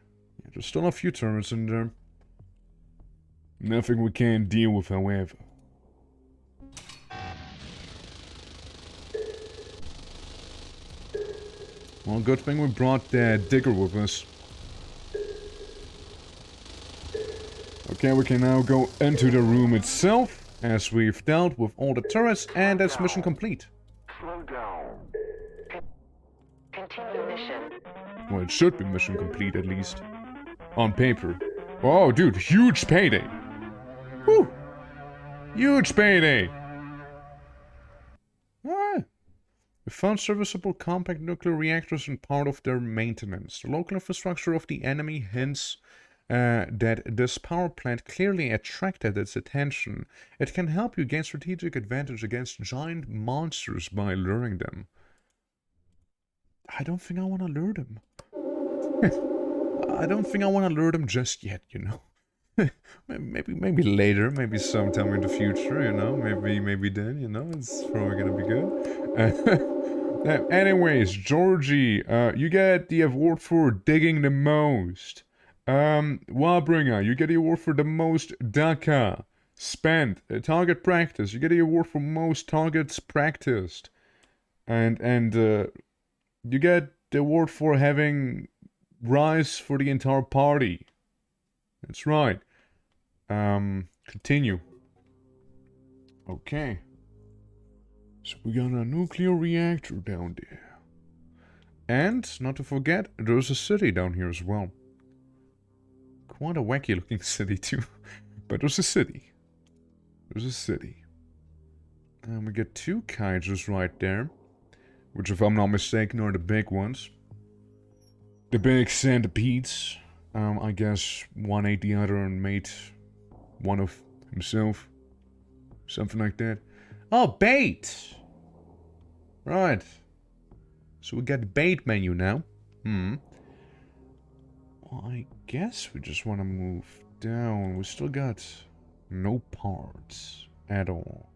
Speaker 1: Yeah, there's still a few turrets in there. Nothing we can't deal with, however. Well, good thing we brought the digger with us. Okay, we can now go into the room itself, as we've dealt with all the turrets, and that's mission complete.
Speaker 2: Slow down. Continue mission.
Speaker 1: Well, it should be mission complete, at least. On paper. Oh, dude, huge payday! Whew! Huge payday! Ah! We found serviceable compact nuclear reactors and part of their maintenance. The local infrastructure of the enemy hints that this power plant clearly attracted its attention. It can help you gain strategic advantage against giant monsters by luring them. I don't think I want to lure them. I don't think I want to lure them just yet, you know. maybe later, maybe sometime in the future, you know. Maybe then, you know, it's probably gonna be good. Anyways, Georgie, you get the award for digging the most. Warbringer, you get the award for the most Daka spent. Target practice, you get the award for most targets practiced. And you get the award for having rice for the entire party. That's right. Continue. Okay. So we got a nuclear reactor down there. And, not to forget, there's a city down here as well. Quite a wacky looking city too. But there's a city. There's a city. And we get 2 kaijus right there. Which, if I'm not mistaken, are the big ones. The big centipedes. I guess one ate the other and made one of himself. Something like that. Oh, bait! Right. So we got the bait menu now. Well, I guess we just want to move down. We still got no parts at all.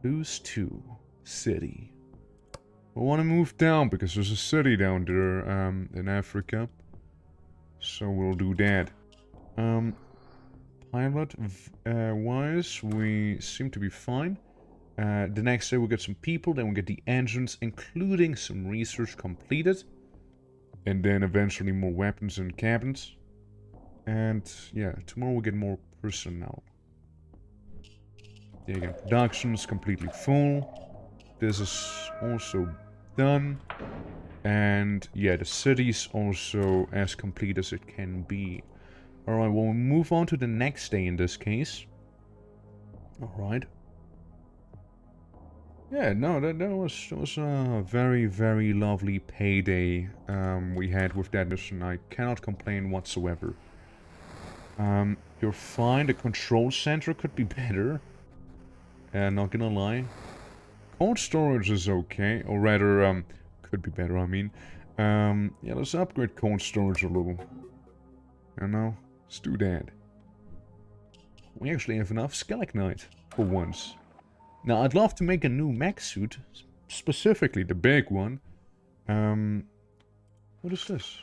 Speaker 1: Clues 2. City. We want to move down because there's a city down there in Africa. So we'll do that. Pilot wise, we seem to be fine. The next day we get some people, then we get the engines, including some research completed. And then eventually more weapons and cabins. And yeah, tomorrow we'll get more personnel. There again, production is completely full. This is also done. And yeah, the city's also as complete as it can be. Alright, well, we'll move on to the next day in this case. Alright. Yeah, no, that was a very, very lovely payday we had with that mission. I cannot complain whatsoever. You're fine. The control center could be better. Not gonna lie. Cold storage is okay, or rather, could be better, I mean. Yeah, let's upgrade cold storage a little. You know, let's do that. We actually have enough Skelegnite for once. Now, I'd love to make a new mech suit, specifically the big one. What is this?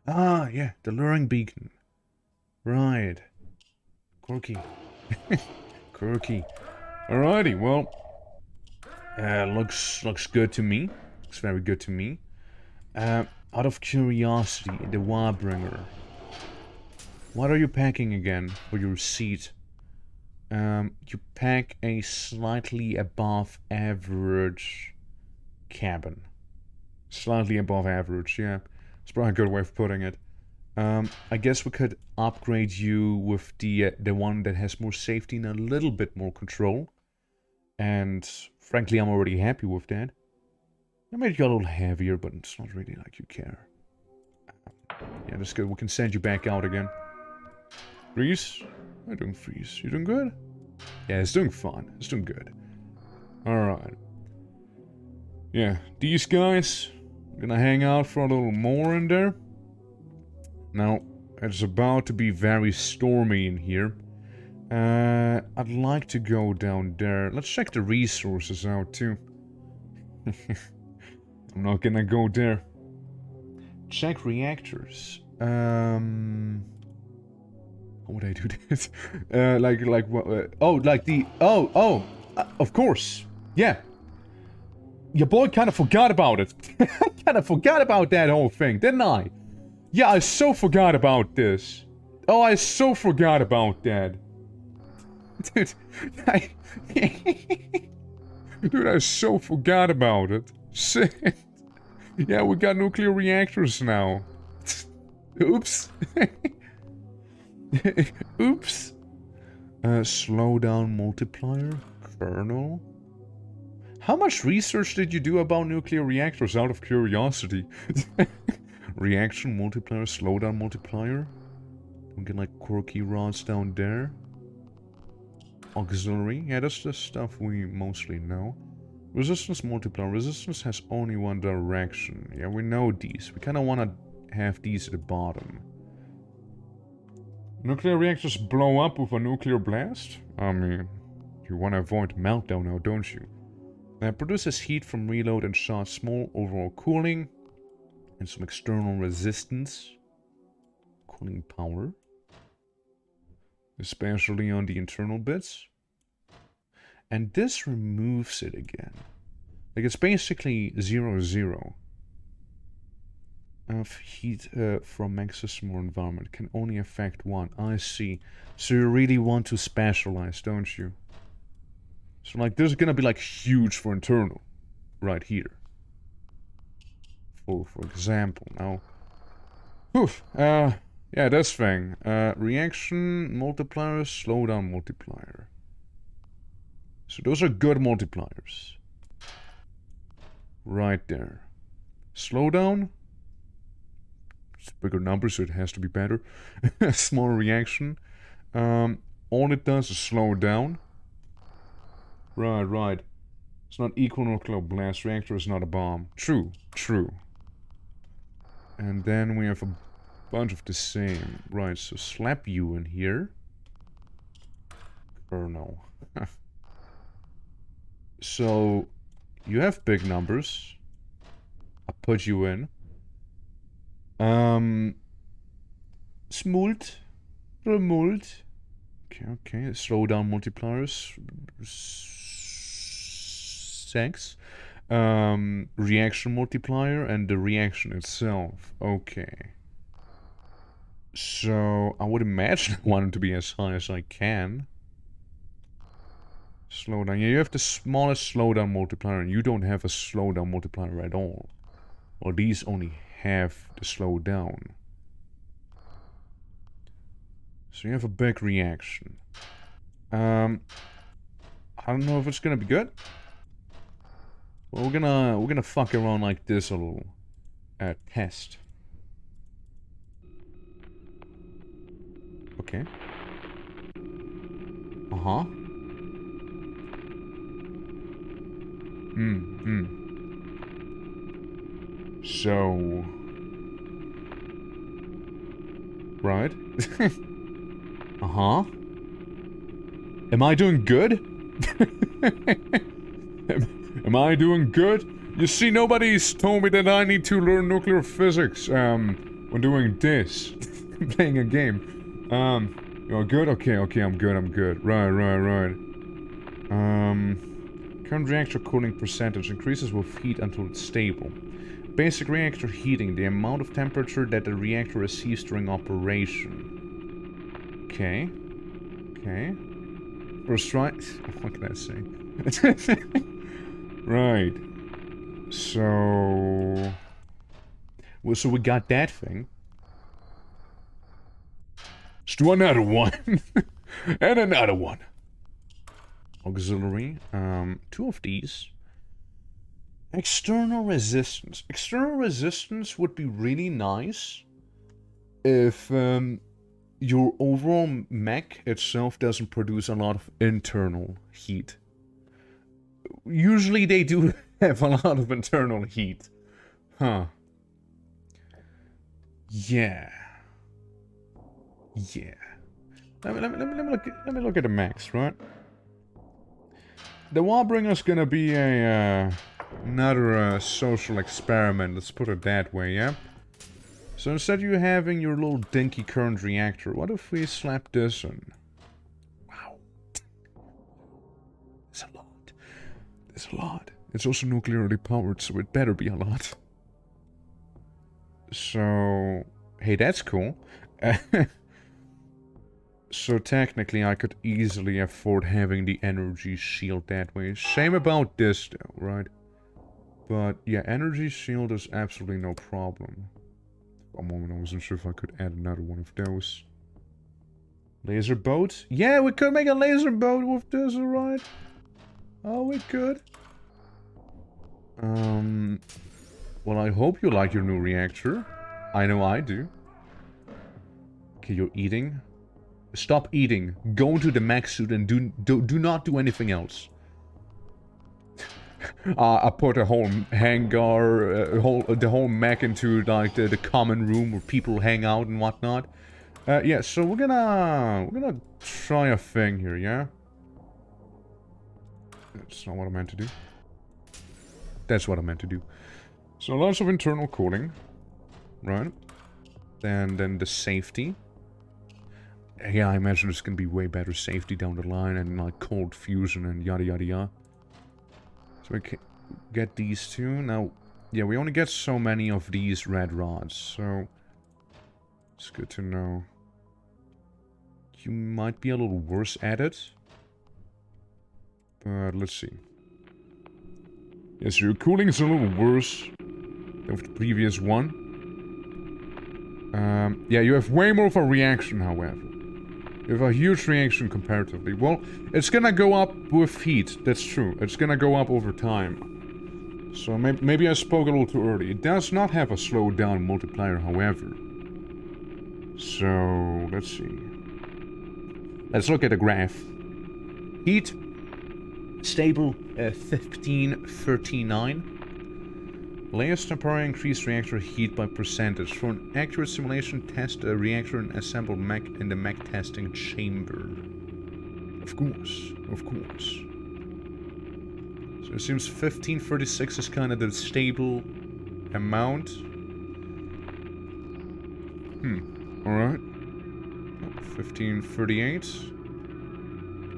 Speaker 1: Ah, yeah, the luring beacon. Right. Quirky. Quirky. Alrighty, well, looks good to me. Looks very good to me. Out of curiosity, the Warbringer. What are you packing again for your seat? You pack a slightly above average cabin. Slightly above average, yeah. It's probably a good way of putting it. I guess we could upgrade you with the one that has more safety and a little bit more control. And frankly, I'm already happy with that. I made you a little heavier, but it's not really like you care. Yeah, that's good. We can send you back out again. Freeze? I'm doing freeze. You doing good? Yeah, it's doing fine. It's doing good. Alright. Yeah, these guys are gonna hang out for a little more in there. Now, it's about to be very stormy in here. I'd like to go down there. Let's check the resources out too. I'm not gonna go there. Check reactors. How would I do this? Like what? Oh, like the... Oh, of course. Yeah. Your boy kind of forgot about it. I kind of forgot about that whole thing, didn't I? Yeah, I so forgot about this. Oh, I so forgot about that. Dude, Dude, I so forgot about it. Shit. Yeah, we got nuclear reactors now. Oops. Oops. Slowdown multiplier? Kernel? How much research did you do about nuclear reactors out of curiosity? Reaction multiplier, slowdown multiplier. We get like quirky rods down there. Auxiliary, yeah, that's the stuff we mostly know. Resistance multiplier, resistance has only one direction. Yeah, we know these. We kind of want to have these at the bottom. Nuclear reactors blow up with a nuclear blast? I mean, you want to avoid meltdown now, don't you? Produces heat from reload and shot, small overall cooling, and some external resistance. Cooling power. Especially on the internal bits. And this removes it again. Like, it's basically 0-0. Of heat from Mechs more environment can only affect one. I see. So you really want to specialize, don't you? So like this is gonna be like huge for internal. Right here. For example. Now. Whew, yeah, this thing. Reaction multiplier, slowdown multiplier. So those are good multipliers. Right there. Slowdown. It's bigger numbers, so it has to be better. Smaller reaction. All it does is slow down. Right. It's not equal nuclear blast. Reactor is not a bomb. True. And then we have a bunch of the same. Right, so slap you in here. Kernel. So, you have big numbers. I put you in. Smult. Remult. Okay. Slow down multipliers. Sex. Reaction multiplier and the reaction itself. Okay. So, I would imagine I want it to be as high as I can. Slowdown. Yeah, you have the smallest slowdown multiplier and you don't have a slowdown multiplier at all. Well, these only have the slowdown. So you have a big reaction. I don't know if it's gonna be good. Well, we're gonna fuck around like this a little. Test. Okay. Uh-huh. So... Right. Uh-huh. Am I doing good? Am I doing good? You see, nobody's told me that I need to learn nuclear physics, when doing this. Playing a game. You're good? Okay, I'm good. Right. Current reactor cooling percentage increases with heat until it's stable. Basic reactor heating, the amount of temperature that the reactor receives during operation. Okay. First right. What can I say? Right. So... Well, so we got that thing. Let's do another one. And another one. Auxiliary. 2 of these. External resistance. External resistance would be really nice if your overall mech itself doesn't produce a lot of internal heat. Usually they do have a lot of internal heat. Huh. Yeah. Let me look at the mechs, right? The Warbringer's gonna be a another social experiment, let's put it that way, yeah? So instead of you having your little dinky current reactor, what if we slap this in? Wow. It's a lot. It's also nuclearly powered, so it better be a lot. So... Hey, that's cool. So technically I could easily afford having the energy shield that way. Same about this though, right? But yeah, energy shield is absolutely no problem. For a moment I wasn't sure if I could add another one of those. Laser boat? Yeah, we could make a laser boat with this, alright? Oh, we could. Well, I hope you like your new reactor. I know I do. Okay, you're eating. Stop eating. Go into the mech suit and do not do anything else. I put a whole hangar, the whole mech into like the common room where people hang out and whatnot. Yeah, so we're gonna try a thing here, yeah? That's not what I meant to do. That's what I meant to do. So lots of internal cooling, right? And then the safety. Yeah, I imagine there's gonna be way better safety down the line and like cold fusion and yada yada yada. So we can get these two. Now, yeah, we only get so many of these red rods, so it's good to know. You might be a little worse at it. But let's see. Yes, your cooling is a little worse than with the previous one. Yeah, you have way more of a reaction, however. You have a huge reaction comparatively. Well, it's gonna go up with heat, that's true. It's gonna go up over time. So maybe I spoke a little too early. It does not have a slowed down multiplier, however. So, let's see. Let's look at the graph. Heat. Stable 1539. Layers temporarily increase reactor heat by percentage. For an accurate simulation, test a reactor and assemble mech in the mech testing chamber. Of course, of course. So it seems 1536 is kind of the stable amount. Alright. 1538.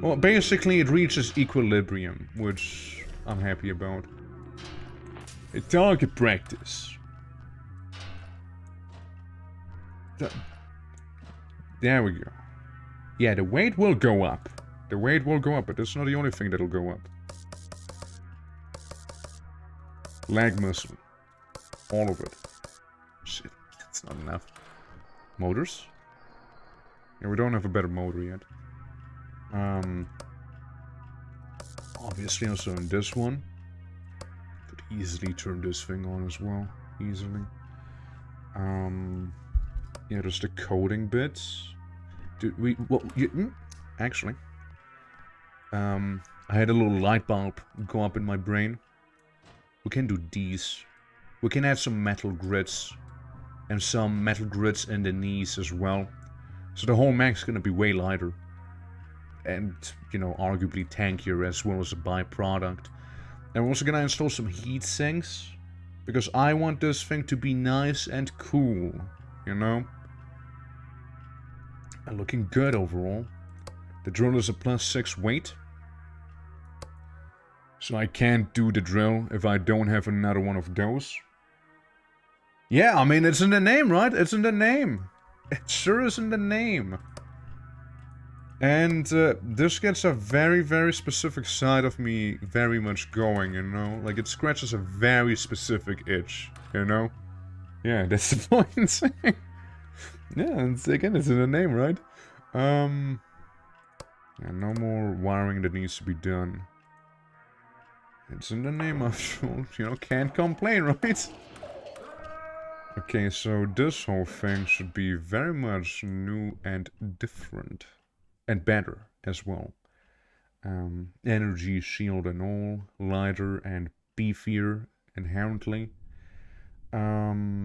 Speaker 1: Well, basically it reaches equilibrium, which I'm happy about. A target practice. There we go. Yeah, the weight will go up. The weight will go up, but that's not the only thing that'll go up. Leg muscle. All of it. Shit, that's not enough. Motors? Yeah, we don't have a better motor yet. Obviously also in this one. Could easily turn this thing on as well. Easily. Yeah, there's the coding bits. Did we... Well, actually. I had a little light bulb go up in my brain. We can do these. We can add some metal grids. And some metal grids in the knees as well. So the whole mech's gonna be way lighter. And, you know, arguably tankier as well as a byproduct. And we're also gonna install some heat sinks. Because I want this thing to be nice and cool. You know? And looking good overall. The drill is a +6 weight. So I can't do the drill if I don't have another one of those. Yeah, I mean, it's in the name, right? It's in the name. It sure is in the name. And this gets a very, very specific side of me very much going, you know? Like, it scratches a very specific itch, you know? Yeah, that's the point. Yeah, again, it's in the name, right? Yeah, no more wiring that needs to be done. It's in the name after all, you know, can't complain, right? Okay, so this whole thing should be very much new and different. And better as well. Energy shield and all, lighter and beefier inherently. Yeah.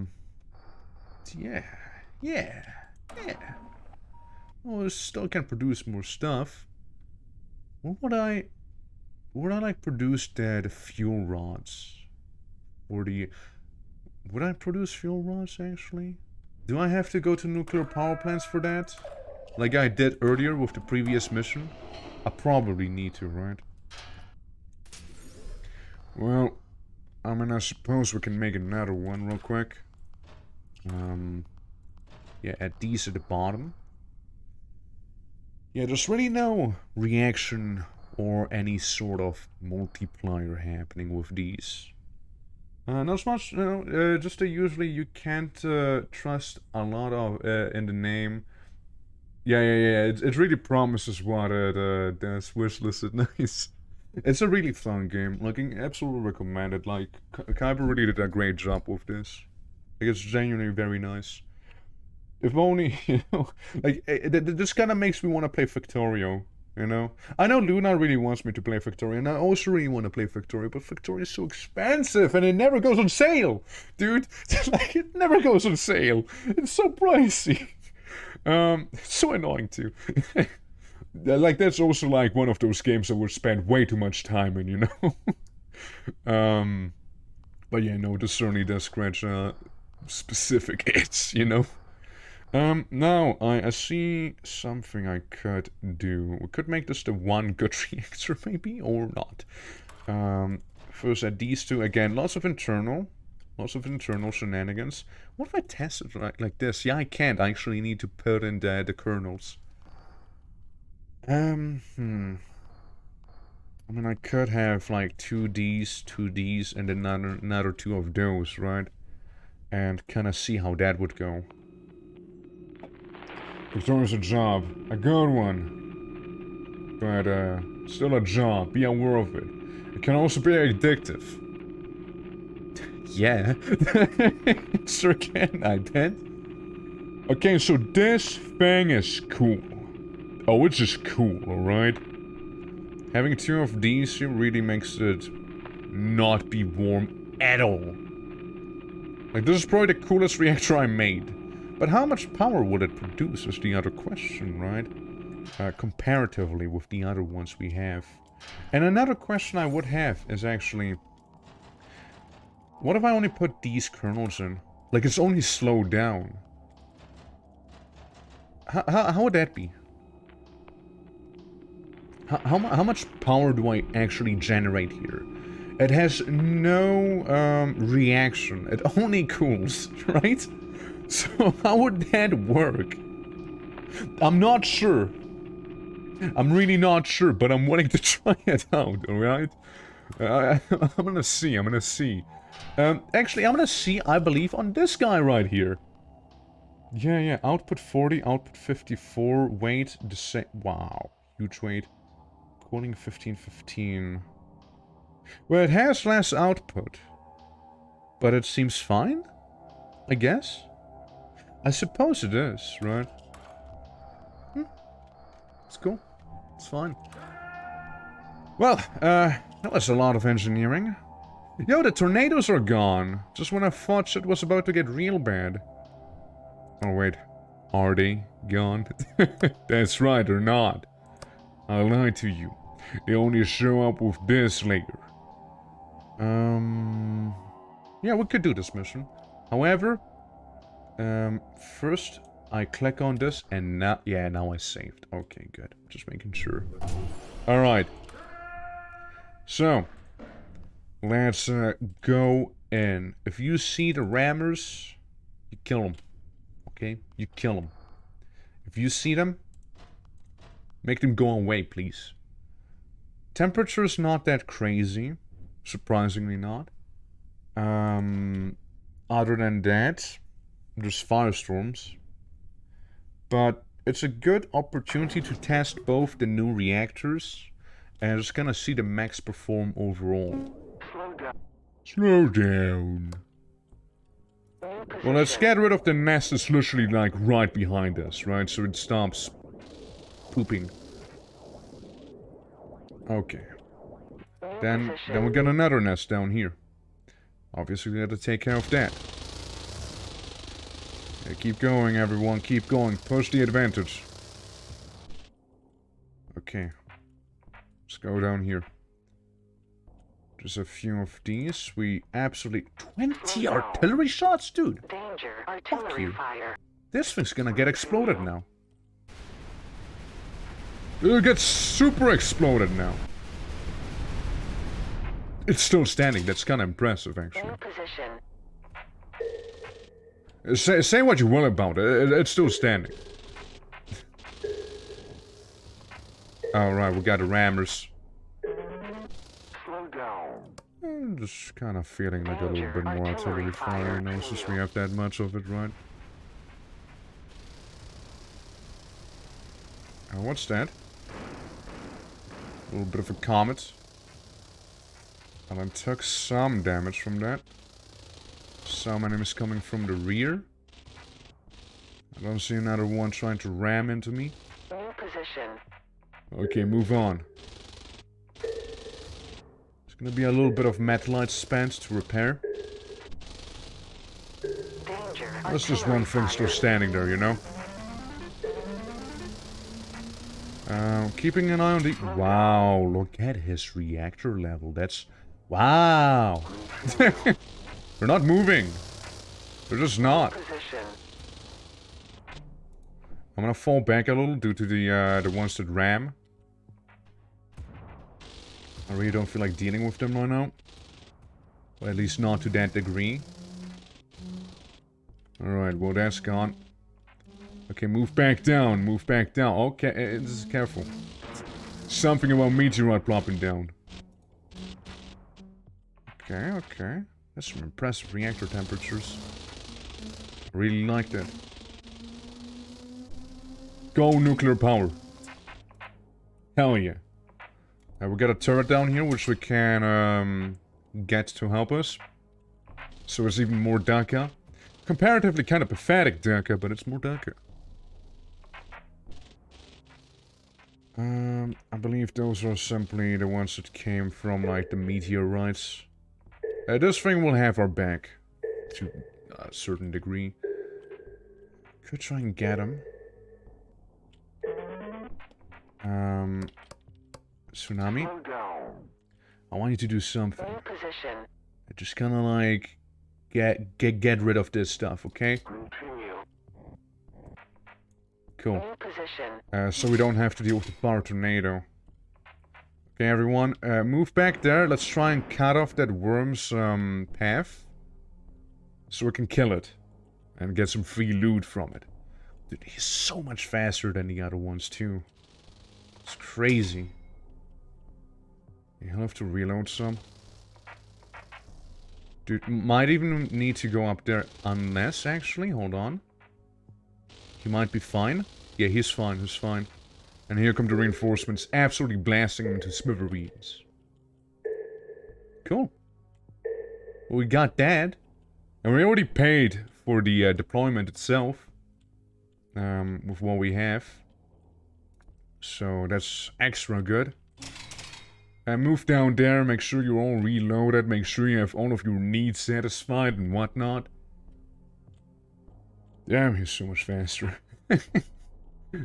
Speaker 1: Well, it still can produce more stuff. What would I like produce the fuel rods? Or would I produce fuel rods actually? Do I have to go to nuclear power plants for that? Like I did earlier with the previous mission? I probably need to, right? Well, I mean, I suppose we can make another one real quick. Yeah, add these at the bottom. Yeah, there's really no reaction or any sort of multiplier happening with these. Not so much, you know, just usually you can't trust a lot of in the name. Yeah. It really promises what it does. Wishlisted, nice. It's a really fun game. Like, absolutely recommend it. Like, Kyber really did a great job with this. Like, it's genuinely very nice. If only, you know, like, this kind of makes me want to play Factorio, you know? I know Luna really wants me to play Factorio, and I also really want to play Factorio, but Factorio is so expensive, and it never goes on sale, dude. Like, it never goes on sale. It's so pricey. It's so annoying, too. Like, that's also, like, one of those games I would spend way too much time in, you know? But yeah, no, this certainly does scratch, specific itch, you know? Now, I see something I could do. We could make this the one good reactor, maybe, or not. First at these two, again, lots of internal shenanigans. What if I test it like this? Yeah, I can't. I actually need to put in the kernels. I mean, I could have, like, two Ds, and then another two of those, right? And kind of see how that would go. Victoria's a job. A good one. But, still a job. Be aware of it. It can also be addictive. Yeah. Sure can, I bet. Okay, so this thing is cool. Oh, it's just cool, alright? Having two of these here really makes it not be warm at all. Like, this is probably the coolest reactor I made. But how much power would it produce is the other question, right? Comparatively with the other ones we have. And another question I would have is actually... what if I only put these kernels in? Like, it's only slowed down. How would that be? How much power do I actually generate here? It has no reaction. It only cools, right? So how would that work? I'm not sure. I'm really not sure, but I'm willing to try it out, alright? I'm gonna see, actually, I'm gonna see, I believe, on this guy right here. Yeah, output 40, output 54, weight, the same, wow, huge weight. Cooling 1515. Well, it has less output. But it seems fine? I guess? I suppose it is, right? It's cool. It's fine. Well, that was a lot of engineering. Yo, the tornadoes are gone. Just when I thought shit was about to get real bad. Oh, wait. Are they gone? That's right, they're not. I lied to you. They only show up with this later. Yeah, we could do this mission. However, first I click on this and now, yeah, now I saved. Okay, good. Just making sure. Alright. So, let's go in. If you see the rammers, you kill them. Okay? You kill them. If you see them, make them go away, please. Temperature is not that crazy. Surprisingly not. Other than that, there's firestorms. But it's a good opportunity to test both the new reactors and just gonna see the mechs perform overall.
Speaker 2: Slow down.
Speaker 1: Slow down. Well, let's get rid of the nest. It's literally like right behind us, right? So it stops pooping. Okay. Then we got another nest down here. Obviously, we got to take care of that. Yeah, keep going, everyone. Keep going. Push the advantage. Okay. Let's go down here. There's a few of these. We absolutely... 20 artillery shots, dude!
Speaker 2: Danger. Artillery fire.
Speaker 1: This thing's gonna get exploded now. It'll get super exploded now. It's still standing. That's kind of impressive, actually.
Speaker 2: In position.
Speaker 1: Say what you will about it. It's still standing. Alright, we got the rammers.
Speaker 2: Slow down.
Speaker 1: I'm just kind of feeling like a little bit more artillery fire, you know, since we have that much of it, right? What's that? A little bit of a comet. And I took some damage from that. Some enemies coming from the rear. I don't see another one trying to ram into me.
Speaker 2: New position.
Speaker 1: Okay, move on. There's gonna be a little bit of metallite spent to repair.
Speaker 2: Danger.
Speaker 1: That's just one thing still standing there, you know? Keeping an eye on the... Wow, look at his reactor level. That's... Wow! They're not moving. They're just not.
Speaker 2: Position.
Speaker 1: I'm gonna fall back a little due to the ones that ram. I really don't feel like dealing with them right now. Or at least not to that degree. Alright, well that's gone. Okay, move back down, move back down. Okay, just careful. Something about meteorite plopping down. Okay, okay. That's some impressive reactor temperatures. Really like that. Go nuclear power. Hell yeah. We got a turret down here which we can get to help us. So it's even more Daka. Comparatively kind of pathetic Daka, but it's more Daka. I believe those are simply the ones that came from, like, the meteorites. This thing will have our back. To a certain degree. Could try and get him. Tsunami. I want you to do something.
Speaker 2: New position.
Speaker 1: Just kind of like get rid of this stuff, okay?
Speaker 2: Continue.
Speaker 1: Cool.
Speaker 2: New position.
Speaker 1: So we don't have to deal with the fire tornado. Okay, everyone, move back there. Let's try and cut off that worm's path, so we can kill it and get some free loot from it. Dude, he's so much faster than the other ones too. It's crazy. He'll have to reload some. Dude, might even need to go up there unless, actually, hold on. He might be fine. Yeah, he's fine, he's fine. And here come the reinforcements, absolutely blasting him to smithereens. Cool. Well, we got that. And we already paid for the deployment itself. With what we have. So that's extra good. Move down there, make sure you're all reloaded, make sure you have all of your needs satisfied and whatnot. Damn, he's so much faster.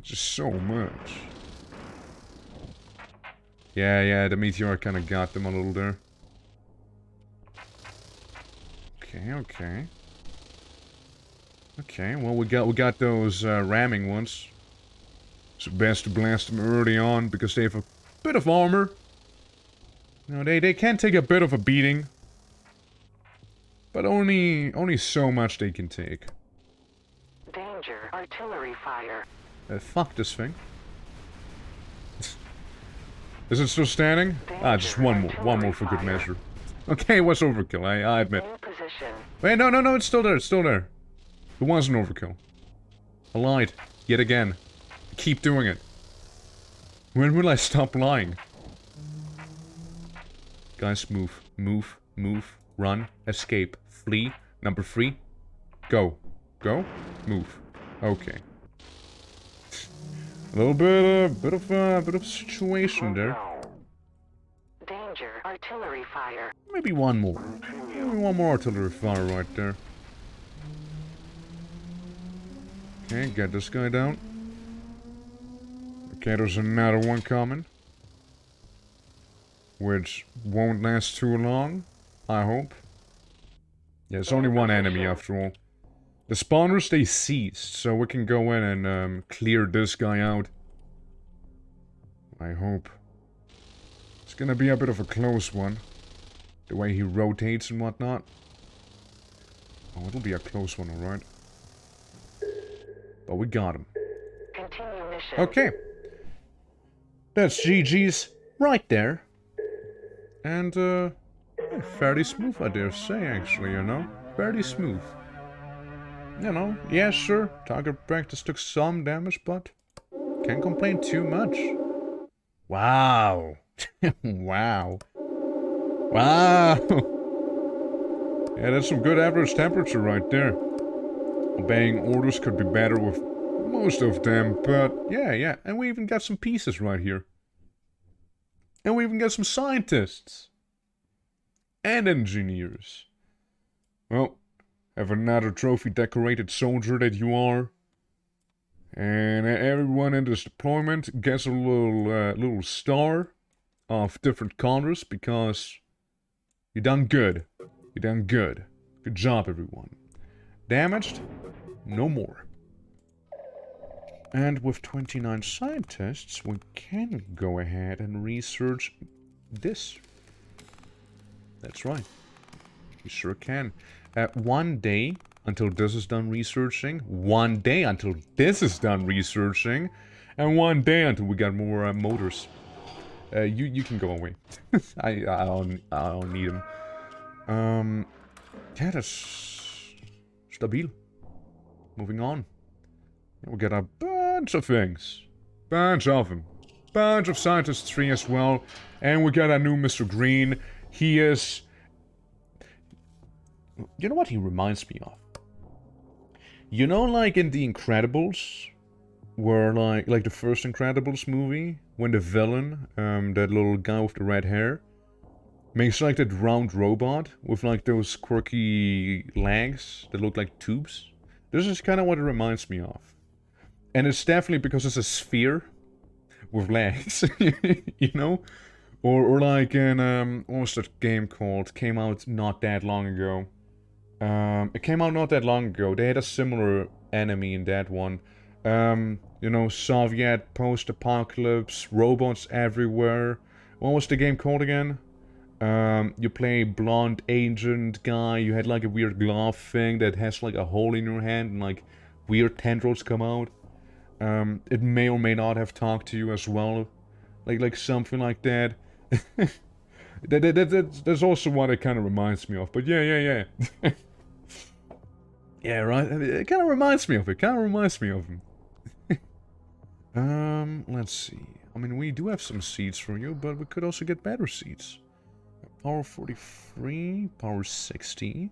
Speaker 1: Just so much. Yeah, the meteor kind of got them a little there. Okay. Okay, well we got those ramming ones. It's best to blast them early on because they have a bit of armor. No, they can take a bit of a beating. But only so much they can take.
Speaker 2: Danger. Artillery fire.
Speaker 1: Fuck this thing. Is it still standing? Ah, just one more for good measure. Okay, it was overkill, I admit.
Speaker 2: New position.
Speaker 1: Wait, no, it's still there, it's still there. It wasn't overkill. I lied. Yet again. I keep doing it. When will I stop lying? Guys, move, run, escape, flee. Number 3. Go, move. Okay. A little bit of situation there.
Speaker 2: Danger. Artillery fire.
Speaker 1: Maybe one more. Maybe one more artillery fire right there. Okay, get this guy down. Okay, there's another one coming. Which won't last too long, I hope. Yeah, it's only one enemy after all. The spawners, they ceased, so we can go in and clear this guy out. I hope. It's gonna be a bit of a close one. The way he rotates and whatnot. Oh, it'll be a close one, alright. But we got him.
Speaker 2: Continue mission.
Speaker 1: Okay. That's GG's right there. And, fairly smooth, I dare say, actually, you know? Fairly smooth. You know, yeah, sure, target practice took some damage, but can't complain too much. Wow. Wow. Yeah, that's some good average temperature right there. Obeying orders could be better with most of them, but yeah. And we even got some pieces right here. And we even got some scientists. And engineers. Well, have another trophy decorated soldier that you are. And everyone in this deployment gets a little star of different colors because you done good. You done good. Good job, everyone. Damaged? No more. And with 29 scientists, we can go ahead and research this. That's right. We sure can. 1 day until this is done researching. 1 day until this is done researching. And 1 day until we got more motors. You can go away. I don't need them. Yeah, that's stabil. Moving on. We got a bunch of things. Bunch of them. Bunch of scientists tree as well. And we got a new Mr. Green. He is... You know what he reminds me of? You know, like in The Incredibles? Where, like the first Incredibles movie? When the villain, that little guy with the red hair, makes like that round robot with like those quirky legs that look like tubes. This is kind of what it reminds me of. And it's definitely because it's a sphere with legs, you know? Or like in, what was that game called? Came out not that long ago. It came out not that long ago. They had a similar enemy in that one. You know, Soviet post-apocalypse, robots everywhere. What was the game called again? You play a blonde agent guy. You had like a weird glove thing that has like a hole in your hand and like weird tendrils come out. It may or may not have talked to you as well. Like something like that. That's also what it kind of reminds me of. But yeah. Yeah, right. It kind of reminds me of it. Let's see. I mean, we do have some seeds for you, but we could also get better seeds. Power 43, power 60.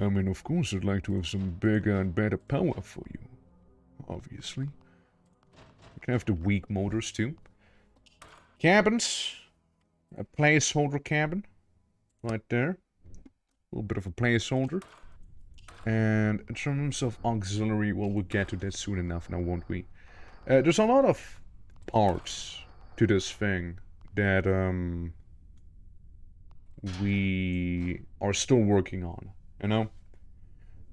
Speaker 1: I mean, of course, I'd like to have some bigger and better power for you. Obviously. We can have the weak motors too. Cabins. A placeholder cabin. Right there. A little bit of a placeholder. And in terms of auxiliary, well, we'll get to that soon enough now, won't we? There's a lot of parts to this thing that we are still working on, you know?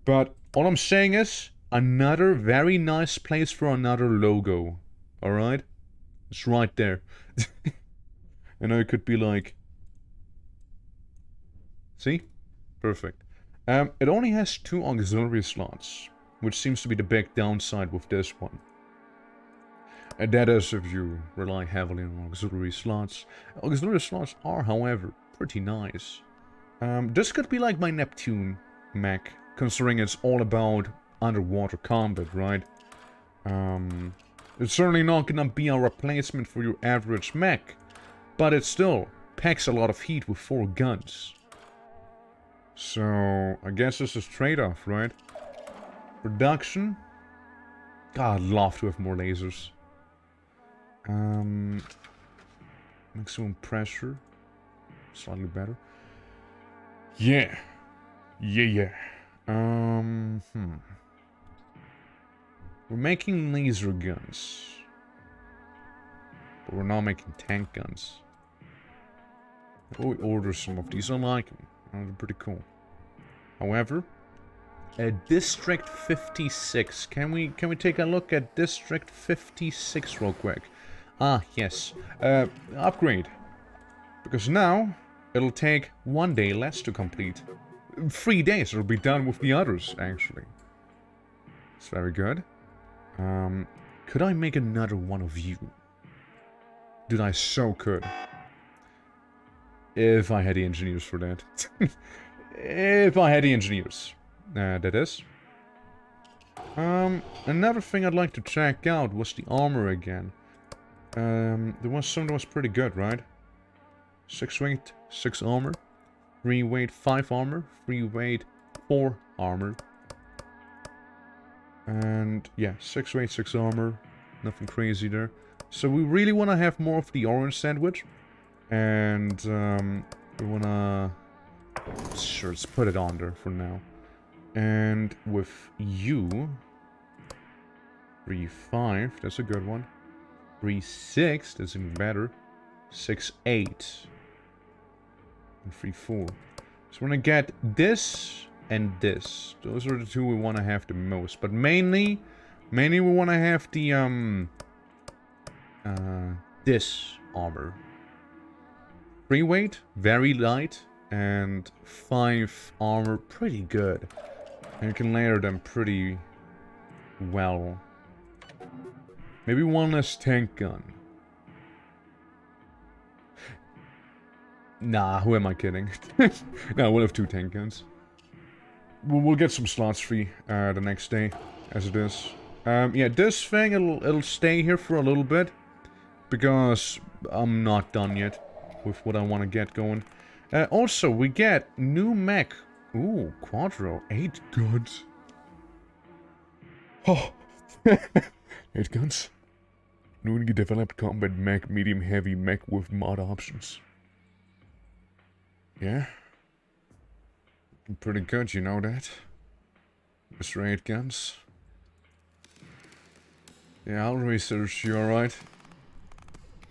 Speaker 1: But all I'm saying is, another very nice place for another logo, alright? It's right there. You know, it could be like... See? Perfect. It only has 2 auxiliary slots, which seems to be the big downside with this one. And that is if you rely heavily on auxiliary slots. Auxiliary slots are, however, pretty nice. This could be like my Neptune mech, considering it's all about underwater combat, right? It's certainly not gonna be a replacement for your average mech, but it still packs a lot of heat with 4 guns. So, I guess this is trade-off, right? Production. God, I'd love to have more lasers. Maximum pressure. Slightly better. Yeah. We're making laser guns. But we're not making tank guns. Oh, we order some of these. I like them. They're pretty cool. However, District 56. Can we take a look at District 56 real quick? Ah, yes. Upgrade. Because now, it'll take 1 day less to complete. 3 days, it'll be done with the others, actually. It's very good. Could I make another one of you? Dude, I so could. If I had the engineers for that. If I had the engineers. That is. Another thing I'd like to check out was the armor again. There was some that was pretty good, right? 6 weight, 6 armor. Free weight 5 armor. Free weight 4 armor. And yeah, 6 weight, 6 armor. Nothing crazy there. So we really want to have more of the orange sandwich. And we want to... Sure, let's put it on there for now. And with you... 3-5, that's a good one. 3-6, that's even better. 6-8. And 3-4. So we're gonna get this and this. Those are the two we want to have the most. But mainly we want to have the, this armor. Free weight, very light. And 5 armor, pretty good. And you can layer them pretty well. Maybe one less tank gun. Nah, who am I kidding? No, we'll have 2 tank guns. We'll get some slots free the next day, as it is. Yeah, this thing, it'll stay here for a little bit. Because I'm not done yet with what I want to get going. Also, we get new mech. Ooh, Quadro. 8 guns. Oh. 8 guns. Newly developed combat mech, medium heavy mech with mod options. Yeah. Pretty good, you know that. Mr. 8 guns. Yeah, I'll research you, alright?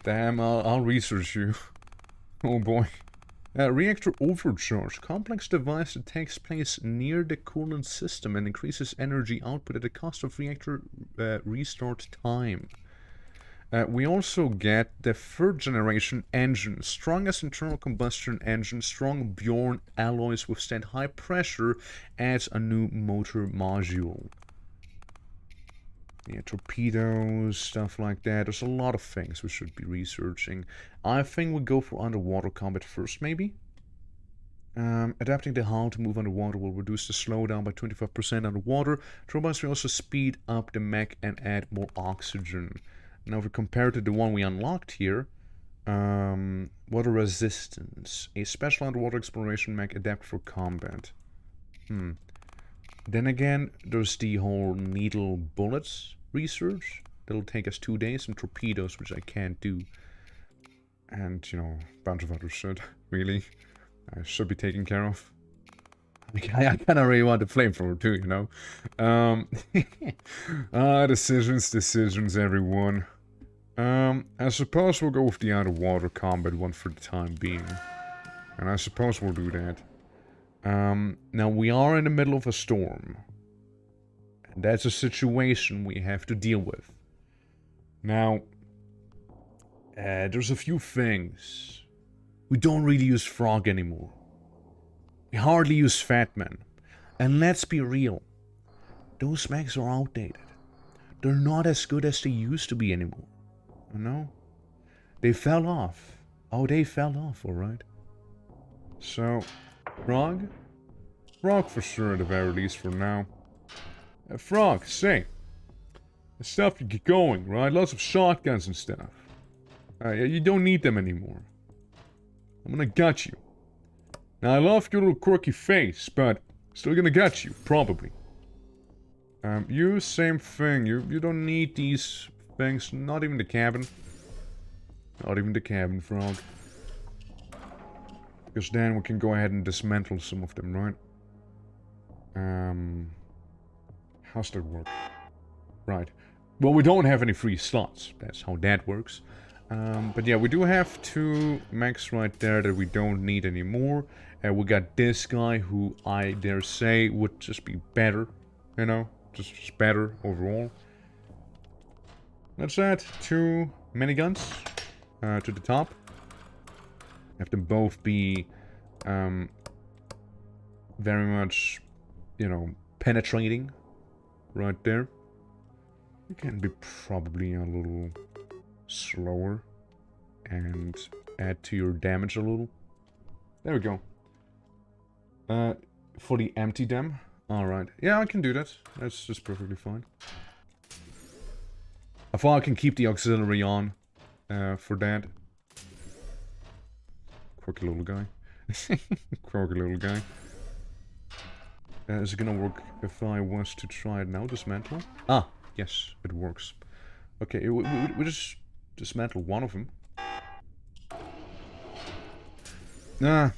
Speaker 1: Damn, I'll research you. Oh boy. Reactor overcharge. Complex device that takes place near the coolant system and increases energy output at the cost of reactor restart time. We also get the 3rd generation engine. Strongest internal combustion engine. Strong Bjorn alloys withstand high pressure. Adds a new motor module. Yeah, torpedoes, stuff like that. There's a lot of things we should be researching. I think we'll go for underwater combat first, maybe? Adapting the hull to move underwater will reduce the slowdown by 25% underwater. Turbines will also speed up the mech and add more oxygen. Now, if we compare to the one we unlocked here, water resistance. A special underwater exploration mech adapted for combat. Then again, there's the whole needle bullets research. That'll take us 2 days. Some torpedoes, which I can't do. And, you know, a bunch of other shit. Really. I should be taken care of. I kind of really want the flamethrower too, you know. Decisions, everyone. I suppose we'll go with the underwater combat one for the time being. And I suppose we'll do that. Now we are in the middle of a storm. And that's a situation we have to deal with. Now, there's a few things. We don't really use frog anymore. We hardly use fat men. And let's be real. Those mechs are outdated. They're not as good as they used to be anymore. You know? They fell off. Oh, they fell off, alright. So, frog? Frog for sure at the very least for now. Frog, say. The stuff you get going, right? Lots of shotguns and stuff. You don't need them anymore. I'm gonna gut you. Now, I love your little quirky face, but still gonna gut you, probably. You, same thing. You don't need these things. Not even the cabin. Not even the cabin, frog. Because then we can go ahead and dismantle some of them, right? How's that work? Right. Well, we don't have any free slots. That's how that works. But yeah, we do have 2 mechs right there that we don't need anymore. We got this guy who I dare say would just be better. You know? Just better overall. Let's add 2 miniguns to the top. Have them both be very much, you know, penetrating right there. You can be probably a little slower and add to your damage a little. There we go. For the empty them. Alright. Yeah, I can do that. That's just perfectly fine. I thought I can keep the auxiliary on for that. Quirky little guy. Croaky little guy. Is it gonna work if I was to try it now? Dismantle? Ah, yes, it works. Okay, we just dismantle one of them. Ah.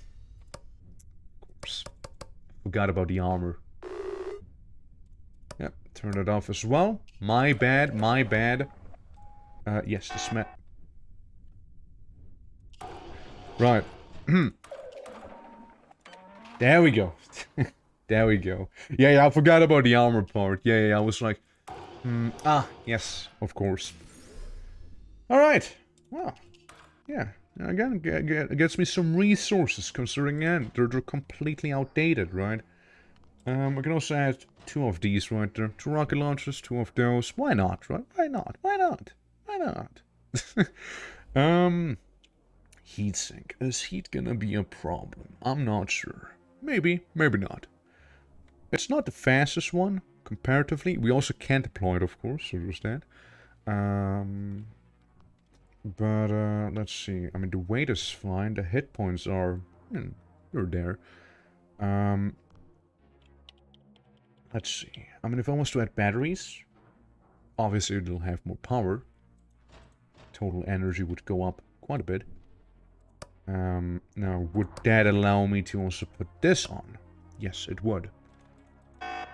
Speaker 1: Of course. Forgot about the armor. Yep, turn it off as well. My bad, my bad. Yes, the Right. There we go. There we go. Yeah, I forgot about the armor part. Yeah, I was like... yes, of course. Alright. Well, yeah. Again, it gets me some resources, considering, they're completely outdated, right? I can also add 2 of these right there. 2 rocket launchers, 2 of those. Why not, right? Why not? Why not? Why not? Heatsink. Is heat gonna be a problem? I'm not sure. Maybe, maybe not. It's not the fastest one, comparatively. We also can't deploy it, of course, so there's that. Let's see. I mean, the weight is fine. The hit points are... they're there. Let's see. I mean, if I was to add batteries, obviously it'll have more power. Total energy would go up quite a bit. Now, would that allow me to also put this on? Yes, it would.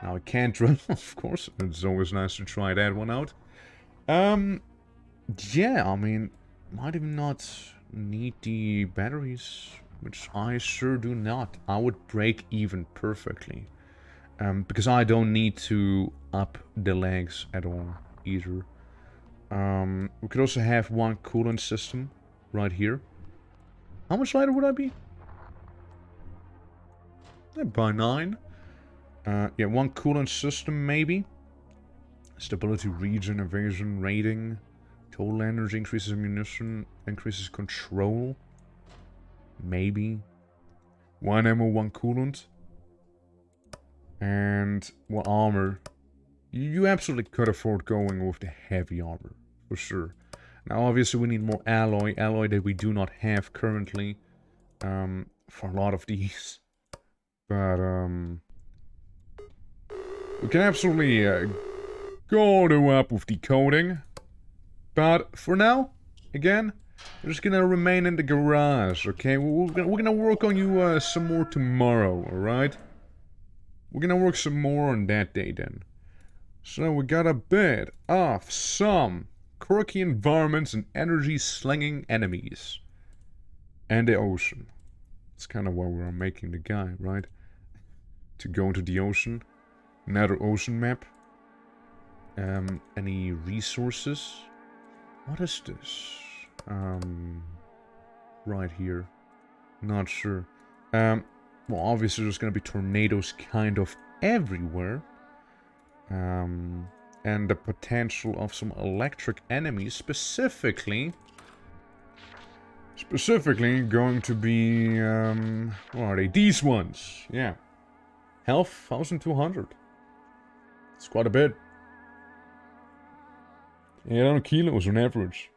Speaker 1: Now, I can't drill, of course. It's always nice to try that one out. Yeah, I mean, might even not need the batteries, which I sure do not. I would break even perfectly. Because I don't need to up the legs at all, either. We could also have one coolant system right here. How much lighter would I be? By 9. Yeah, one coolant system, maybe. Stability, region, evasion, rating. Total energy, increases ammunition, increases control. Maybe. 1 ammo, 1 coolant. And 1 armor. You absolutely could afford going with the heavy armor, for sure. Now, obviously, we need more alloy. Alloy that we do not have currently. For a lot of these. But, we can absolutely go up with decoding. But for now, again, we're just gonna remain in the garage, okay? We're gonna work on you some more tomorrow, alright? We're gonna work some more on that day then. So we got a bit of some quirky environments and energy-slinging enemies. And the ocean. It's kind of why we're making the guy, right? To go into the ocean. Another ocean map. Any resources? What is this? Right here. Not sure. Well, obviously there's gonna be tornadoes kind of everywhere. And the potential of some electric enemies, specifically going to be, what are they? These ones, yeah. Health, 1200. It's quite a bit. 800 kilos on average.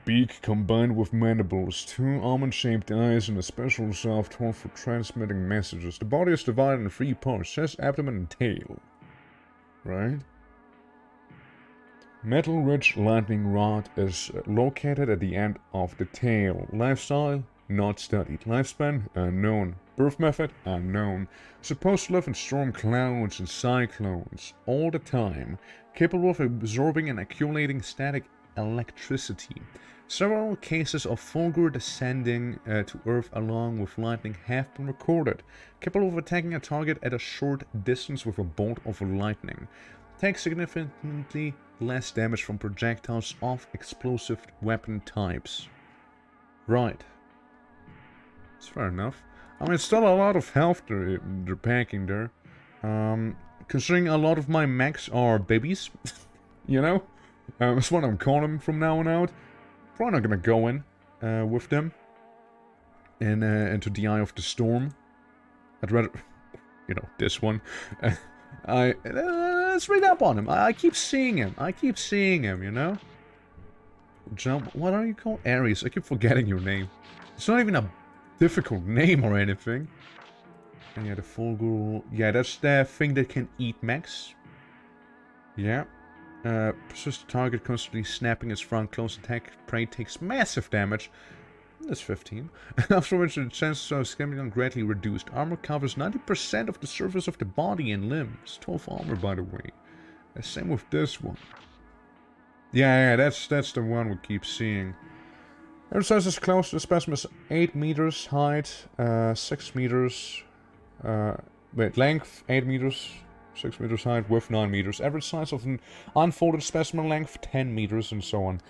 Speaker 1: Beak combined with mandibles, 2 almond-shaped eyes, and a special soft horn for transmitting messages. The body is divided in 3 parts, chest, abdomen, and tail. Right? Metal-rich lightning rod is located at the end of the tail. Lifestyle, not studied. Lifespan, unknown. Birth method, unknown. Supposed to live in storm clouds and cyclones all the time. Capable of absorbing and accumulating static electricity. Several cases of fulgur descending to Earth along with lightning have been recorded. Capable of attacking a target at a short distance with a bolt of lightning. Takes significantly less damage from projectiles of explosive weapon types. Right. That's fair enough. I mean, it's still a lot of health they're packing there. Considering a lot of my mechs are babies, you know? That's what I'm calling them from now on out. Probably not gonna go in with them. And into the Eye of the Storm. I'd rather, you know, this one. Let's read up on him. I keep seeing him. You know? Jump. What are you called? Ares. I keep forgetting your name. It's not even a difficult name or anything. And yeah, the Fulgur... Yeah, that's the thing that can eat mechs. Yeah. Persist the target constantly snapping its front close attack. Prey takes massive damage. That's 15. After which the chances of escaping are greatly reduced. Armor covers 90% of the surface of the body and limbs. 12 armor, by the way. Same with this one. Yeah, that's the one we keep seeing. Average size is close to the specimen is 8 meters height, 6 meters... length 8 meters, 6 meters height, width 9 meters. Average size of an unfolded specimen length 10 meters, and so on.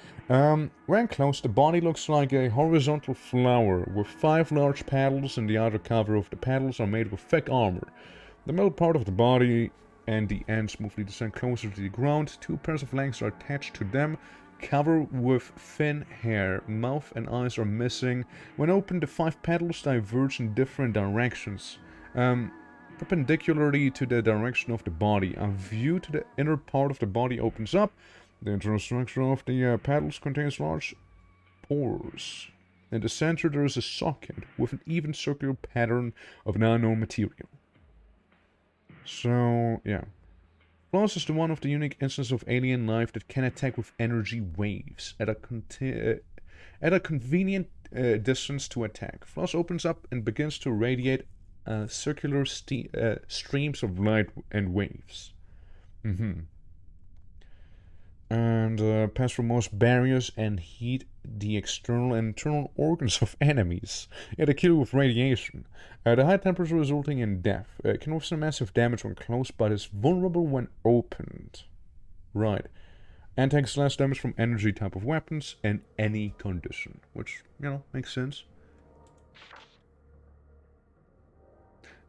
Speaker 1: When close, the body looks like a horizontal flower with 5 large petals, and the outer cover of the petals are made with thick armor. The middle part of the body and the ends smoothly descend closer to the ground. 2 pairs of legs are attached to them, cover with thin hair. Mouth and eyes are missing. When open, the 5 petals diverge in different directions. Perpendicularly to the direction of the body. A view to the inner part of the body opens up. The internal structure of the petals contains large pores. In the center there is a socket with an even circular pattern of an unknown material. So, yeah. Flaws is the one of the unique instances of alien life that can attack with energy waves at a convenient distance to attack. Flaws opens up and begins to radiate circular streams of light and waves. And pass through most barriers and heat the external and internal organs of enemies. Yeah, they kill with radiation. The high temperature resulting in death. Can withstand massive damage when close, but is vulnerable when opened. Right. And takes less damage from energy type of weapons in any condition. Which, you know, makes sense.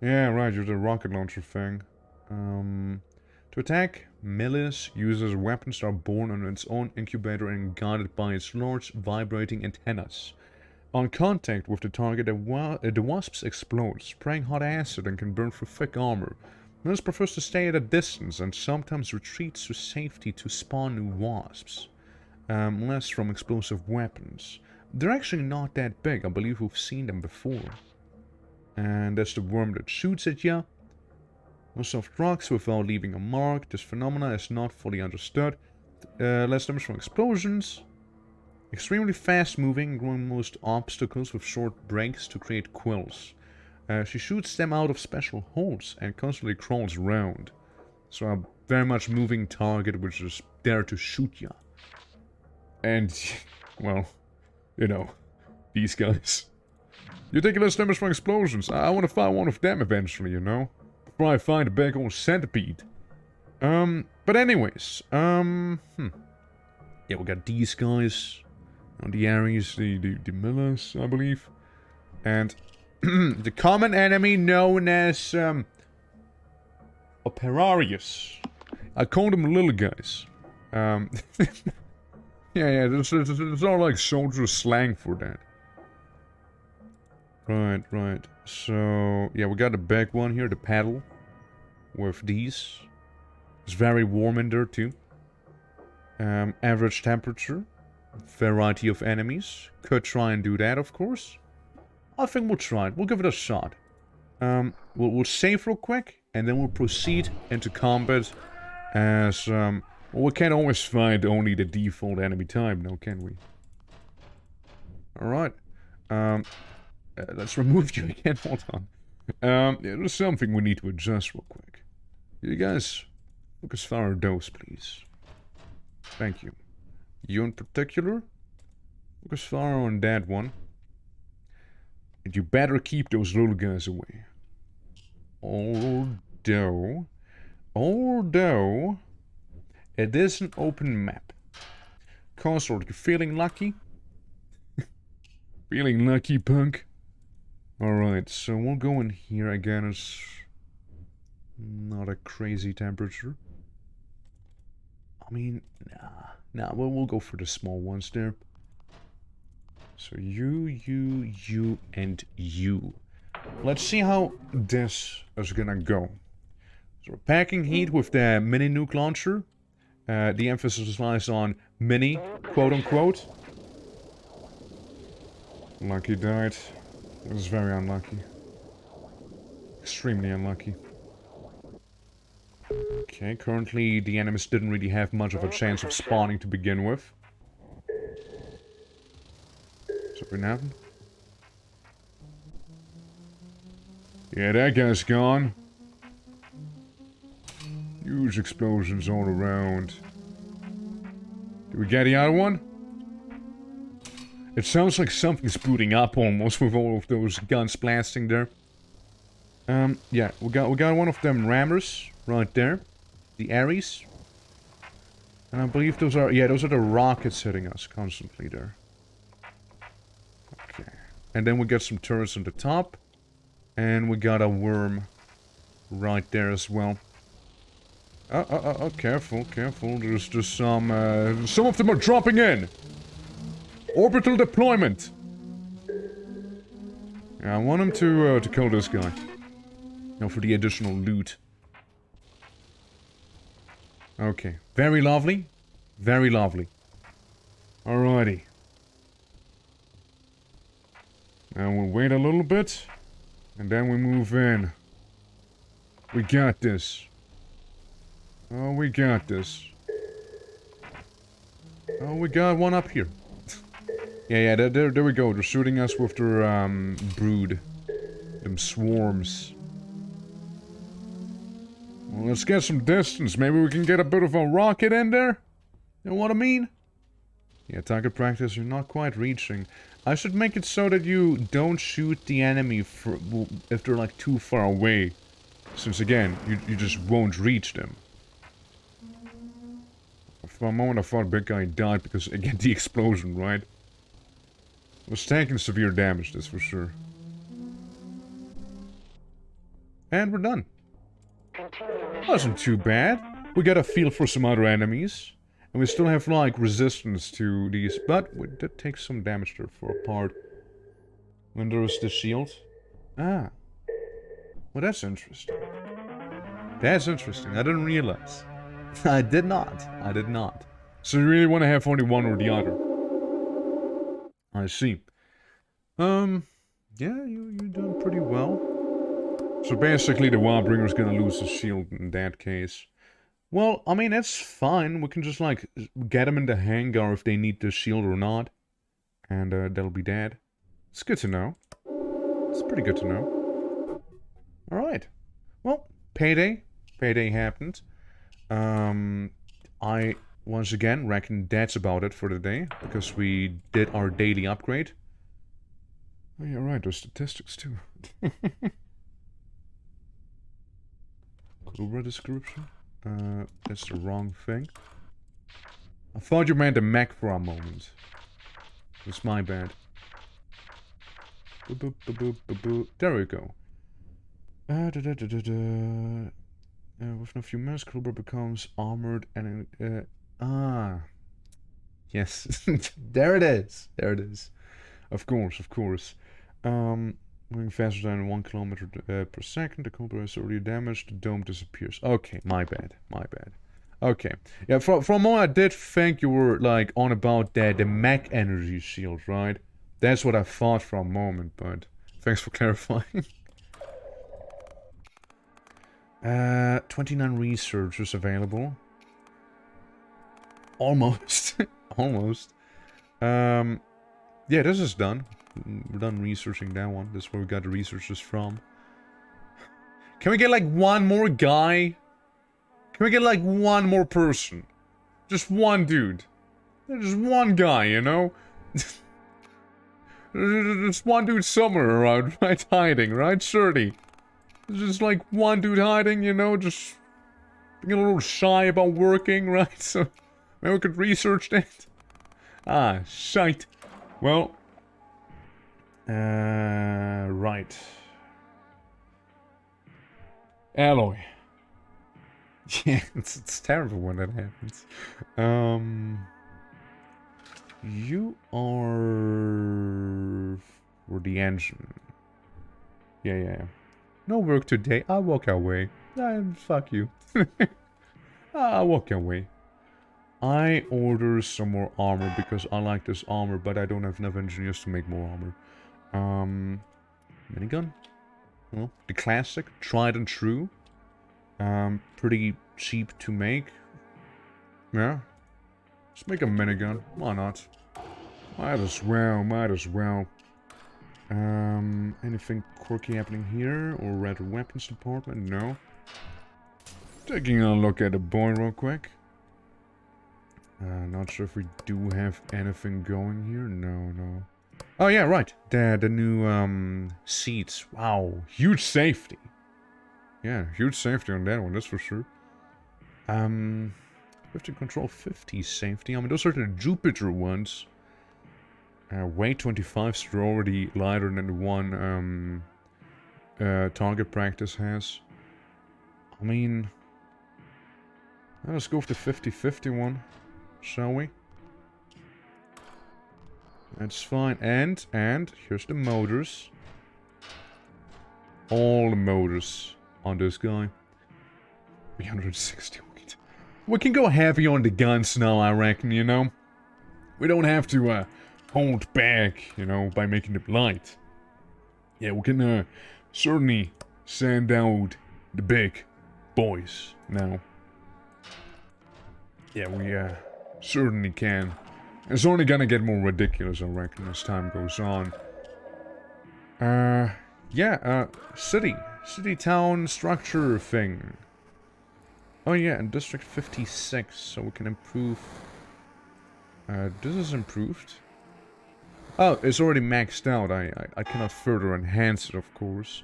Speaker 1: Yeah, right, you're the rocket launcher thing. To attack, Melis uses weapons that are born on its own incubator and guided by its large vibrating antennas. On contact with the target, the wasps explode, spraying hot acid and can burn through thick armor. Melis prefers to stay at a distance and sometimes retreats to safety to spawn new wasps. Less from explosive weapons. They're actually not that big, I believe we've seen them before. And that's the worm that shoots at ya. Most soft rocks without leaving a mark. This phenomena is not fully understood. Less damage from explosions. Extremely fast moving, growing most obstacles with short breaks to create quills. She shoots them out of special holes and constantly crawls around. So a very much moving target which is there to shoot ya. And, well, you know, these guys. You take less damage from explosions. I want to find one of them eventually, you know? Before I find a big old centipede. But anyways, yeah, we got these guys. The Aries, the Millers, I believe. And the common enemy known as, Operarius. I called them little guys. Yeah, there's all like soldier slang for that. Right. So, yeah, we got the big one here, the paddle. With these. It's very warm in there, too. Average temperature. Variety of enemies. Could try and do that, of course. I think we'll try it. We'll give it a shot. We'll save real quick. And then we'll proceed into combat. As, well, we can't always find only the default enemy type, now can we? Alright. Let's remove you again, hold on. There's something we need to adjust real quick. You guys, focus fire those, please. Thank you. You in particular, focus fire on that one. And you better keep those little guys away. Although, it is an open map. Consort, you feeling lucky? Feeling lucky, punk? Alright, so we'll go in here again. It's not a crazy temperature. I mean, nah, we'll go for the small ones there. So you, and you. Let's see how this is gonna go. So we're packing heat with the mini nuke launcher. The emphasis lies on mini, quote unquote. Lucky died. This is very unlucky. Extremely unlucky. Okay, currently the enemies didn't really have much of a chance of spawning to begin with. Something happened? Yeah, that guy's gone. Huge explosions all around. Did we get the other one? It sounds like something's booting up almost with all of those guns blasting there. Yeah, we got one of them rammers right there. The Ares. And I believe those are, yeah, those are the rockets hitting us constantly there. Okay. And then we got some turrets on the top. And we got a worm right there as well. Careful, careful. There's just some of them are dropping in. Orbital deployment. Yeah, I want him to kill this guy. Now for the additional loot. Okay, very lovely. Very lovely. Alrighty. Now we'll wait a little bit. And then we move in. We got this. Oh, we got this. Oh, we got one up here. Yeah, there we go. They're shooting us with their, brood. Them swarms. Well, let's get some distance. Maybe we can get a bit of a rocket in there? You know what I mean? Yeah, target practice, you're not quite reaching. I should make it so that you don't shoot the enemy if they're, like, too far away. Since, again, you just won't reach them. For a moment I thought Big Guy died because, again, the explosion, right? Was taking severe damage, that's for sure. And we're done. Wasn't too bad. We got a feel for some other enemies. And we still have, like, resistance to these. But we did take some damage there for a part. When there was the shield. Ah. Well, that's interesting. That's interesting. I didn't realize. I did not. I did not. So you really want to have only one or the other. I see. Yeah, you're doing pretty well. So basically the Wildbringer's gonna lose his shield in that case. Well, I mean, that's fine. We can just, like, get them in the hangar if they need the shield or not. And, they'll be dead. It's good to know. It's pretty good to know. Alright. Well, payday. Payday happened. I, once again, reckon that's about it for the day. Because we did our daily upgrade. Oh, yeah, right. There's statistics, too. Cobra description. That's the wrong thing. I thought you meant a mech for a moment. It's my bad. Boop, boop, boop, boop, boop, boop. There we go. Within a few minutes, Cobra becomes armored and... Yes. There it is. There it is. Of course, of course. Moving faster than 1 kilometer per second, the Cobra is already damaged, the dome disappears. Okay, my bad, my bad. Okay. Yeah, from a moment I did think you were, like, on about the mech energy shield, right? That's what I thought for a moment, but thanks for clarifying. 29 researchers available. Almost. Almost. Yeah, this is done. We're done researching that one. That's where we got the researchers from. Can we get, like, one more guy? Can we get, like, one more person? Just one dude. Just one guy, you know? Just one dude somewhere around, right? Hiding, right? Surely. Just, like, one dude hiding, you know? Just being a little shy about working, right? So, maybe we could research that. Ah, shite. Well... right. Alloy. Yeah, it's terrible when that happens. You are... for the engine. Yeah. No work today, I'll walk away. Fuck you. I'll walk away. I order some more armor because I like this armor, but I don't have enough engineers to make more armor. Minigun. Well, the classic, tried and true. Pretty cheap to make. Yeah. Let's make a minigun. Why not? Might as well, might as well. Anything quirky happening here? Or rather weapons department? No. Taking a look at the boy real quick. Not sure if we do have anything going here. No, no. Oh yeah, right. The new seats. Wow, huge safety. Yeah, huge safety on that one, that's for sure. 50 control 50 safety. I mean, those are the Jupiter ones. Weight 25, so they're already lighter than the one target practice has. I mean, let's go with the 50-50 one, shall we? That's fine. And here's the motors. All the motors on this guy. 360 weight. We can go heavy on the guns now, I reckon, you know? We don't have to hold back, you know, by making it light. Yeah, we can certainly send out the big boys now. Yeah, we certainly can. It's only gonna get more ridiculous, I reckon, as time goes on. Yeah, city town structure thing. Oh yeah, and District 56, so we can improve. This is improved. Oh, it's already maxed out. I cannot further enhance it, of course.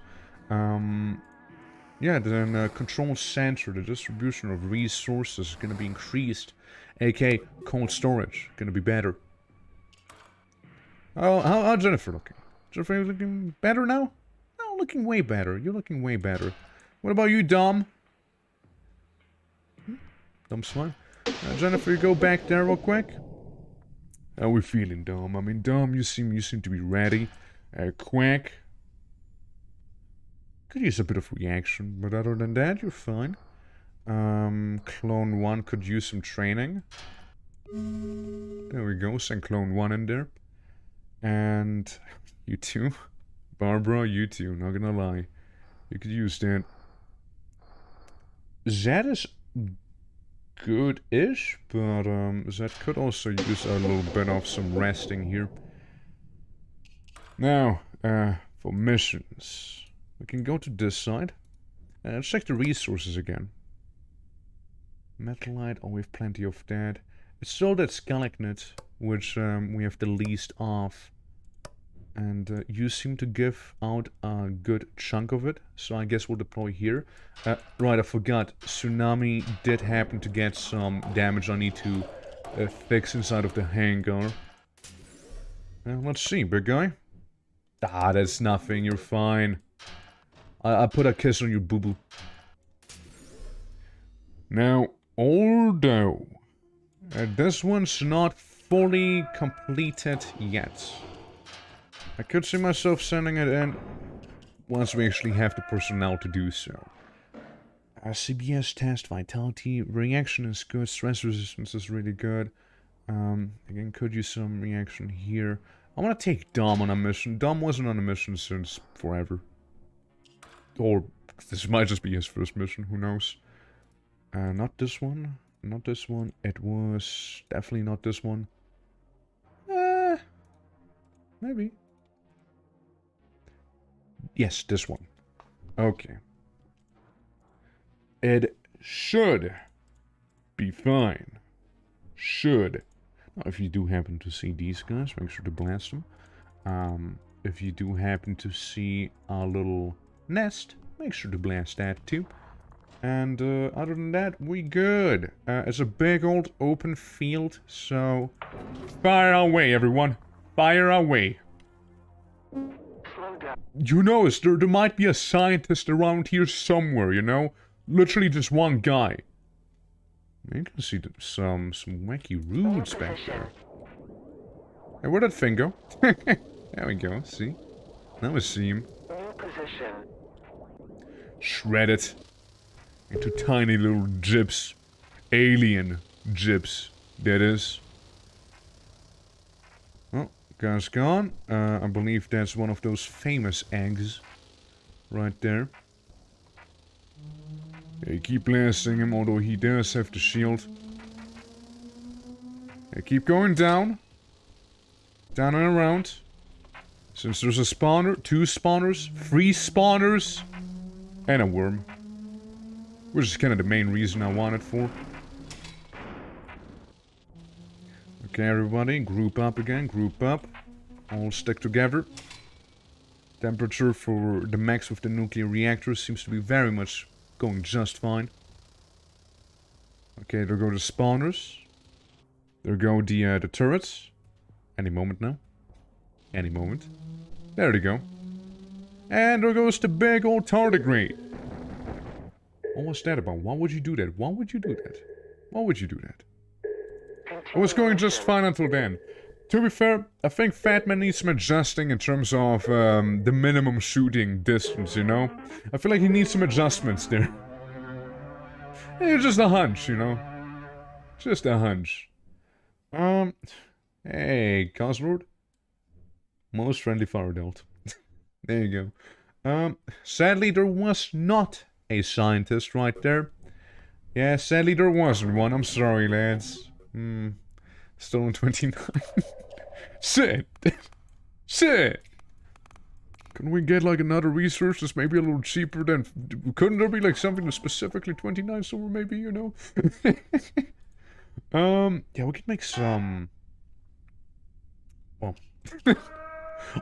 Speaker 1: Yeah, then control center, the distribution of resources is gonna be increased. aka cold storage, gonna be better. Oh, how's Jennifer looking? Jennifer looking better now? No, looking way better. You're looking way better. What about you, Dom? Dom's fine. Jennifer, you go back there real quick. How we feeling, Dom? I mean, Dom, you seem to be ready. Quack. Could use a bit of reaction, but other than that, you're fine. Clone 1 could use some training. There we go, send Clone 1 in there. And you too. Barbara, you too, not gonna lie. You could use that. That is good-ish, but that could also use a little bit of some resting here. Now, for missions. We can go to this side. Check the resources again. Metalite, oh, we have plenty of that. It's still that Scalignet, which we have the least of. And you seem to give out a good chunk of it, so I guess we'll deploy here. Right, I forgot. Tsunami did happen to get some damage I need to fix inside of the hangar. Let's see, big guy. Ah, that's nothing, you're fine. I put a kiss on your boo-boo. Now, although this one's not fully completed yet, I could see myself sending it in once we actually have the personnel to do so. CBS test, vitality, reaction is good, stress resistance is really good. Again, could use some reaction here. I want to take Dom on a mission. Dom wasn't on a mission since forever. Or this might just be his first mission, who knows. Not this one. Not this one. It was definitely not this one. Maybe. Yes, this one. Okay. It should be fine. Should. Now, if you do happen to see these guys, make sure to blast them. If you do happen to see a little nest, make sure to blast that too. And other than that, we good. It's a big old open field, so fire away, everyone. Fire away. You know, there might be a scientist around here somewhere, you know? Literally just one guy. You can see some wacky runes back there. Hey, where'd that thing go? There we go, see? Now we see him.
Speaker 2: New position.
Speaker 1: Shred it into tiny little gyps. Alien gyps, that is. Oh, Guy's gone. I believe that's one of those famous eggs. Right there. Yeah, keep blasting him, although he does have the shield. Yeah, keep going down. Down and around. Since there's a spawner, 2 spawners, 3 spawners, and a worm. Which is kind of the main reason I want it for. Okay, everybody, group up again, group up. All stick together. Temperature for the mechs with the nuclear reactors seems to be very much going just fine. Okay, there go the spawners. There go the turrets. Any moment now. Any moment. There they go. And there goes the big old tardigrade. What was that about? Why would you do that? Why would you do that? Why would you do that? It was going just fine until then. To be fair, I think Fatman needs some adjusting in terms of the minimum shooting distance, you know? I feel like he needs some adjustments there. It's just a hunch, you know? Just a hunch. Hey, Cosworth. Most friendly fire dealt. There you go. Sadly there was not a scientist right there. Yeah, sadly there wasn't one. I'm sorry, lads. Still on 29. Shit! Shit! Can we get like another research that's maybe a little cheaper than... Couldn't there be like something that's specifically 29 somewhere maybe, you know? Yeah, we could make some... Well...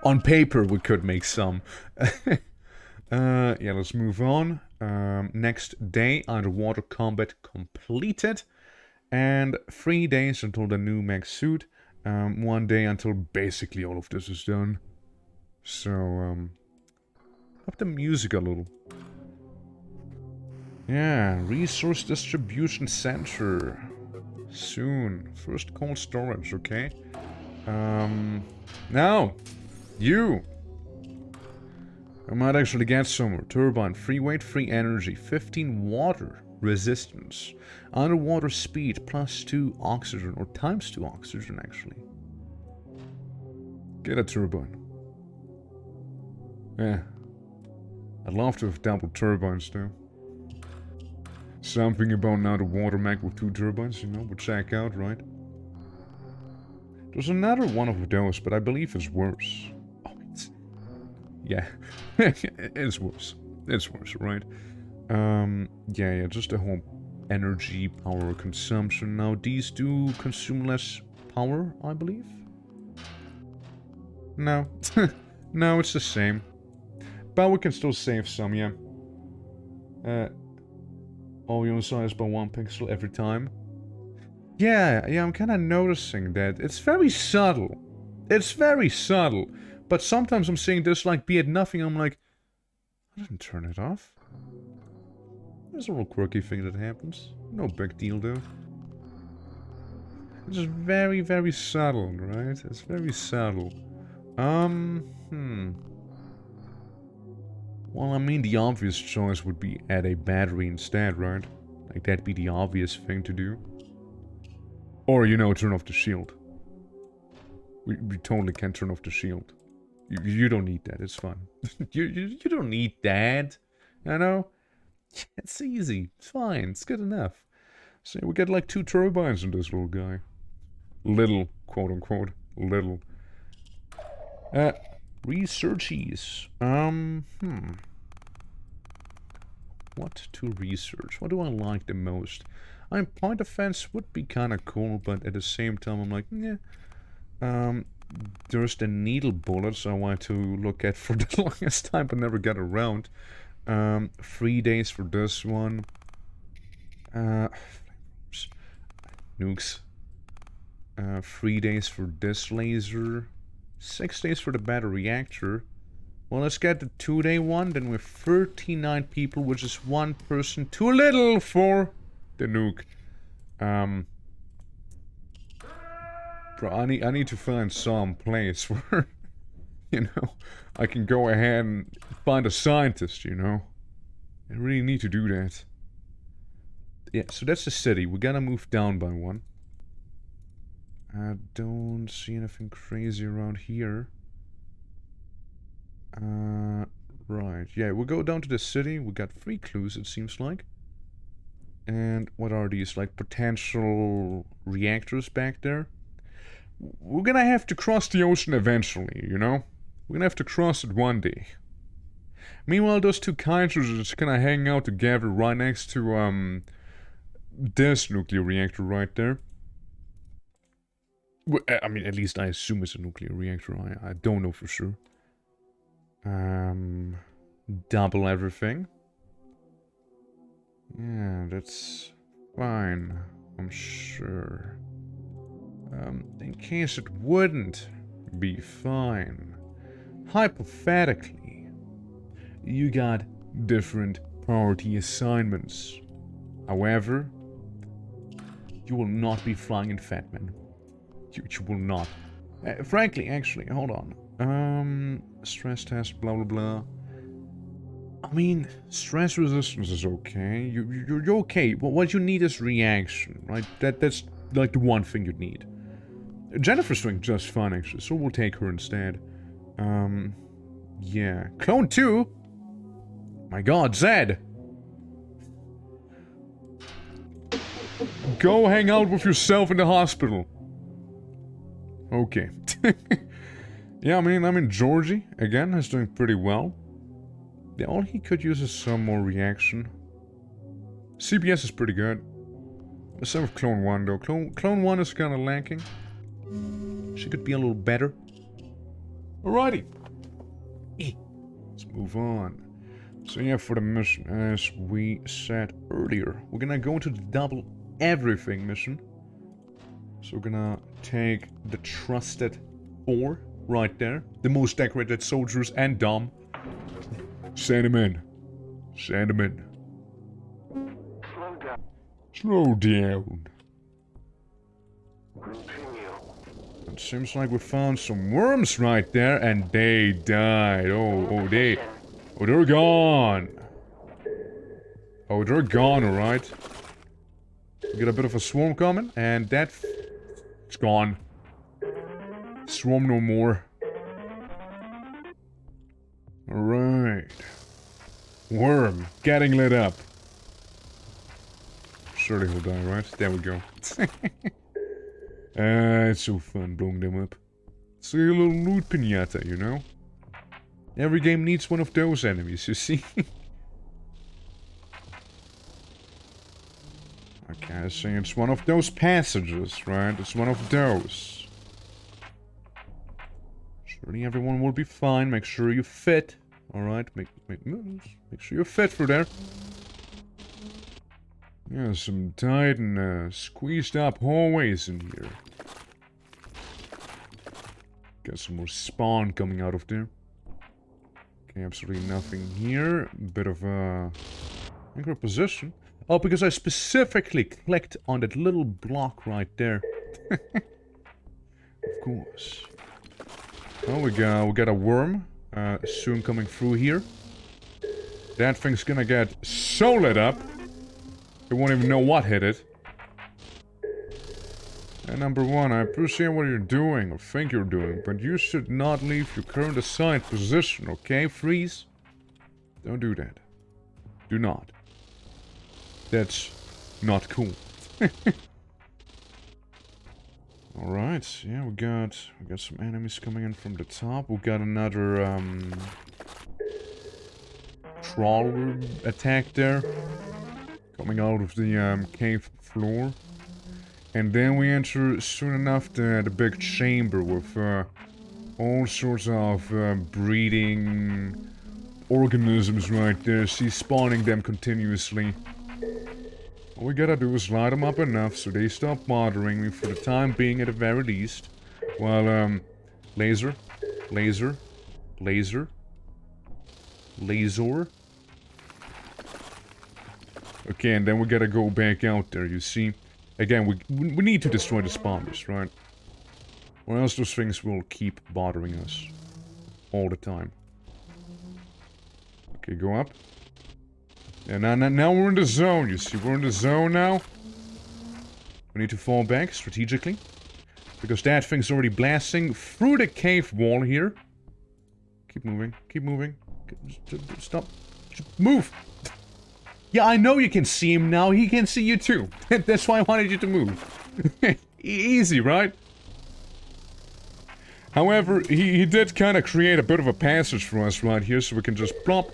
Speaker 1: On paper we could make some. Yeah, let's move on. Next day, underwater combat completed. And 3 days until the new mech suit. 1 day until basically all of this is done. So, up the music a little. Yeah, resource distribution center. Soon. First cold storage, okay? Now, you. I might actually get somewhere. Turbine, free weight, free energy, 15 water resistance, underwater speed, +2 oxygen, or ×2 oxygen actually. Get a turbine. Yeah. I'd love to have double turbines though. Something about now the water mech with 2 turbines, you know, would check out, right? There's another one of those, but I believe it's worse. Oh, it's... Yeah. It's worse. It's worse, right? Yeah, just the whole energy power consumption. Now, these do consume less power, I believe? No. No, it's the same. But we can still save some, yeah. Audio size by 1 pixel every time. Yeah, I'm kind of noticing that. It's very subtle. It's very subtle. But sometimes I'm seeing this, like, be at nothing. I'm like, I didn't turn it off. There's a little quirky thing that happens. No big deal, though. It's just very, very subtle, right? It's very subtle. Well, I mean, the obvious choice would be add a battery instead, right? Like, that'd be the obvious thing to do. Or, you know, turn off the shield. We totally can turn off the shield. You don't need that, it's fine. you don't need that, you know? It's easy, it's fine, it's good enough. So we get like 2 turbines in this little guy. Little, quote unquote, little. Researchies. What to research? What do I like the most? Point defense would be kind of cool, but at the same time I'm like, yeah. There's the needle bullets I want to look at for the longest time, but never got around. 3 days for this one. Nukes. 3 days for this laser. 6 days for the battery reactor. Well, let's get the 2-day one. Then we're 39 people, which is 1 person too little for the nuke. Bro, I need to find some place where, you know, I can go ahead and find a scientist, you know. I really need to do that. Yeah, so that's the city. We gotta move down by 1. I don't see anything crazy around here. Right. Yeah, we'll go down to the city. We got 3 clues, it seems like. And what are these, like, potential reactors back there? We're gonna have to cross the ocean eventually, you know? We're gonna have to cross it one day. Meanwhile, those 2 countries are just gonna hang out together right next to, this nuclear reactor right there. Well, I mean, at least I assume it's a nuclear reactor. I don't know for sure. Double everything. Yeah, that's fine, I'm sure. In case it wouldn't be fine, hypothetically, you got different priority assignments. However, you will not be flying in Fatman. You will not. Frankly, actually, hold on. Stress test, blah blah blah. I mean, stress resistance is okay. You're okay. But what you need is reaction, right? That's like the one thing you need. Jennifer's doing just fine, actually, so we'll take her instead. Yeah. Clone 2? My god, Zed! Go hang out with yourself in the hospital. Okay. Yeah, I mean, Georgie, again, is doing pretty well. Yeah, all he could use is some more reaction. CBS is pretty good. Same with Clone 1, though. Clone 1 is kind of lacking. She could be a little better. Alrighty. Let's move on. So yeah, for the mission, as we said earlier, we're gonna go to the double everything mission. So we're gonna take the trusted 4 right there. The most decorated soldiers and dumb. Send him in. Send him in.
Speaker 2: Slow down.
Speaker 1: Slow down.
Speaker 2: Continue.
Speaker 1: It seems like we found some worms right there, and they died. They're gone. Oh, they're gone, alright. We get a bit of a swarm coming, and it's gone. Swarm no more. Alright. Worm, getting lit up. Surely he'll die, right? There we go. It's so fun blowing them up. It's like a little loot pinata, you know? Every game needs one of those enemies, you see? Okay, so it's one of those passages, right? It's one of those. Surely everyone will be fine. Make sure you fit. Alright, make moves. Make sure you're fit for there. Yeah, some tight and squeezed up hallways in here. Got some more spawn coming out of there. Okay, absolutely nothing here. Bit of a anchor position. Oh, because I specifically clicked on that little block right there. Of course. Oh, we got a worm soon coming through here. That thing's gonna get so lit up. It won't even know what hit it. And number 1, I appreciate what you're doing, or think you're doing, but you should not leave your current assigned position, okay? Freeze. Don't do that. Do not. That's not cool. Alright, yeah, we got some enemies coming in from the top. We got another trawler attack there. Coming out of the cave floor. And then we enter soon enough the big chamber with all sorts of breeding organisms right there. See, spawning them continuously. All we gotta do is light them up enough so they stop bothering me for the time being at the very least. While, laser. Okay, and then we gotta go back out there, you see. Again, we need to destroy the spawners, right? Or else those things will keep bothering us. All the time. Okay, go up. Yeah, now we're in the zone, you see. We're in the zone now. We need to fall back strategically. Because that thing's already blasting through the cave wall here. Keep moving. Keep moving. Stop. Move! Yeah, I know you can see him now. He can see you too. That's why I wanted you to move. Easy, right? However, he did kind of create a bit of a passage for us right here, so we can just plop.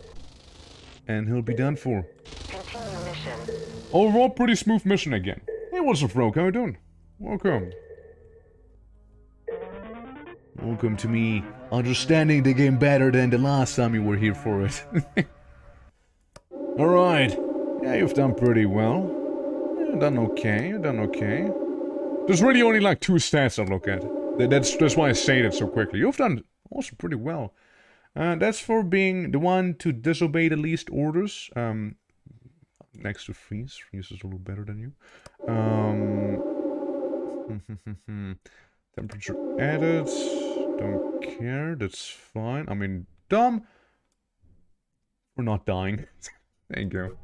Speaker 1: And he'll be done for.
Speaker 2: Continue mission.
Speaker 1: Overall, pretty smooth mission again. Hey, what's up, Rogue? How you doing? Welcome. Welcome to me understanding the game better than the last time you were here for it. Alright. Yeah, you've done pretty well. You've done okay, you've done okay. There's really only like 2 stats I look at. That's why I say it so quickly. You've done also pretty well. That's for being the one to disobey the least orders. Next to Freeze. Freeze is a little better than you. Temperature added. Don't care. That's fine. I mean, dumb. We're not dying. There you go.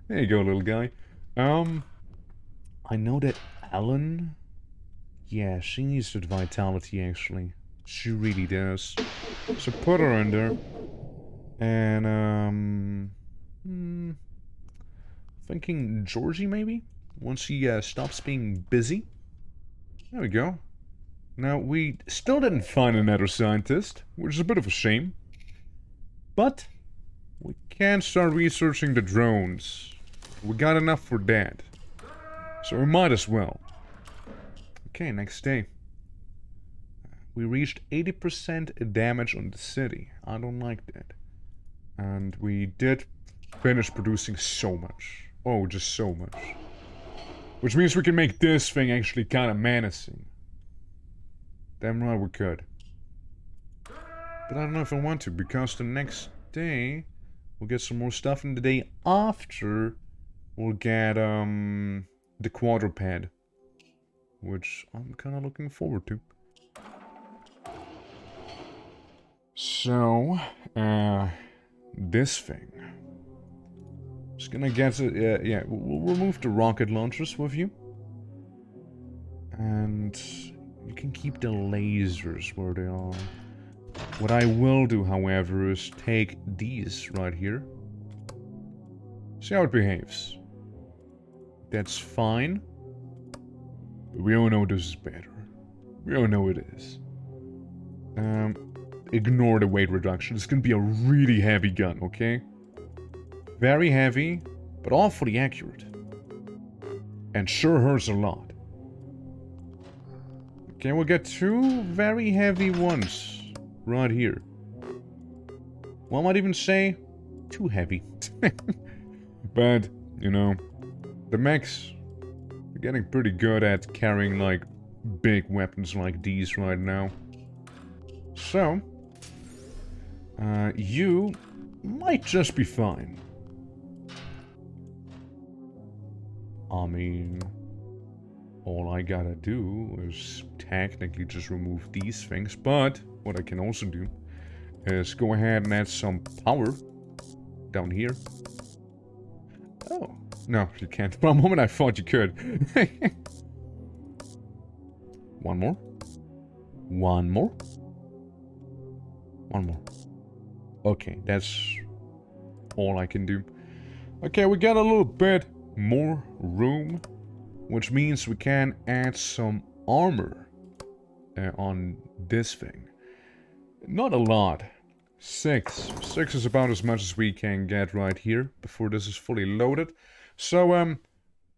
Speaker 1: There you go, little guy. I know that Ellen... Yeah, she needs that vitality, actually. She really does. So put her in there. And, thinking Georgie, maybe? Once he, stops being busy. There we go. Now, we still didn't find another scientist, which is a bit of a shame. But, we can start researching the drones. We got enough for that. So we might as well. Okay, next day. We reached 80% damage on the city. I don't like that. And we did finish producing so much. Oh, just so much. Which means we can make this thing actually kind of menacing. Damn right we could. But I don't know if I want to, because the next day we'll get some more stuff, and the day after we'll get the quadruped. Which I'm kind of looking forward to. So, this thing. Just gonna get it, yeah, we'll remove the rocket launchers with you. And you can keep the lasers where they are. What I will do, however, is take these right here. See how it behaves. That's fine. But we all know this is better. We all know it is. Ignore the weight reduction. It's gonna be a really heavy gun, okay? Very heavy, but awfully accurate. And sure hurts a lot. Okay, we'll get 2 very heavy ones right here. One might even say too heavy. But, you know, the mechs are getting pretty good at carrying, like, big weapons like these right now. So, you might just be fine. I mean, all I gotta do is technically just remove these things, but what I can also do is go ahead and add some power down here. Oh, no, you can't. For a moment I thought you could. One more. One more. One more. Okay, that's all I can do. Okay, we got a little bit more room, which means we can add some armor on this thing. Not a lot. 6. 6 is about as much as we can get right here before this is fully loaded. So,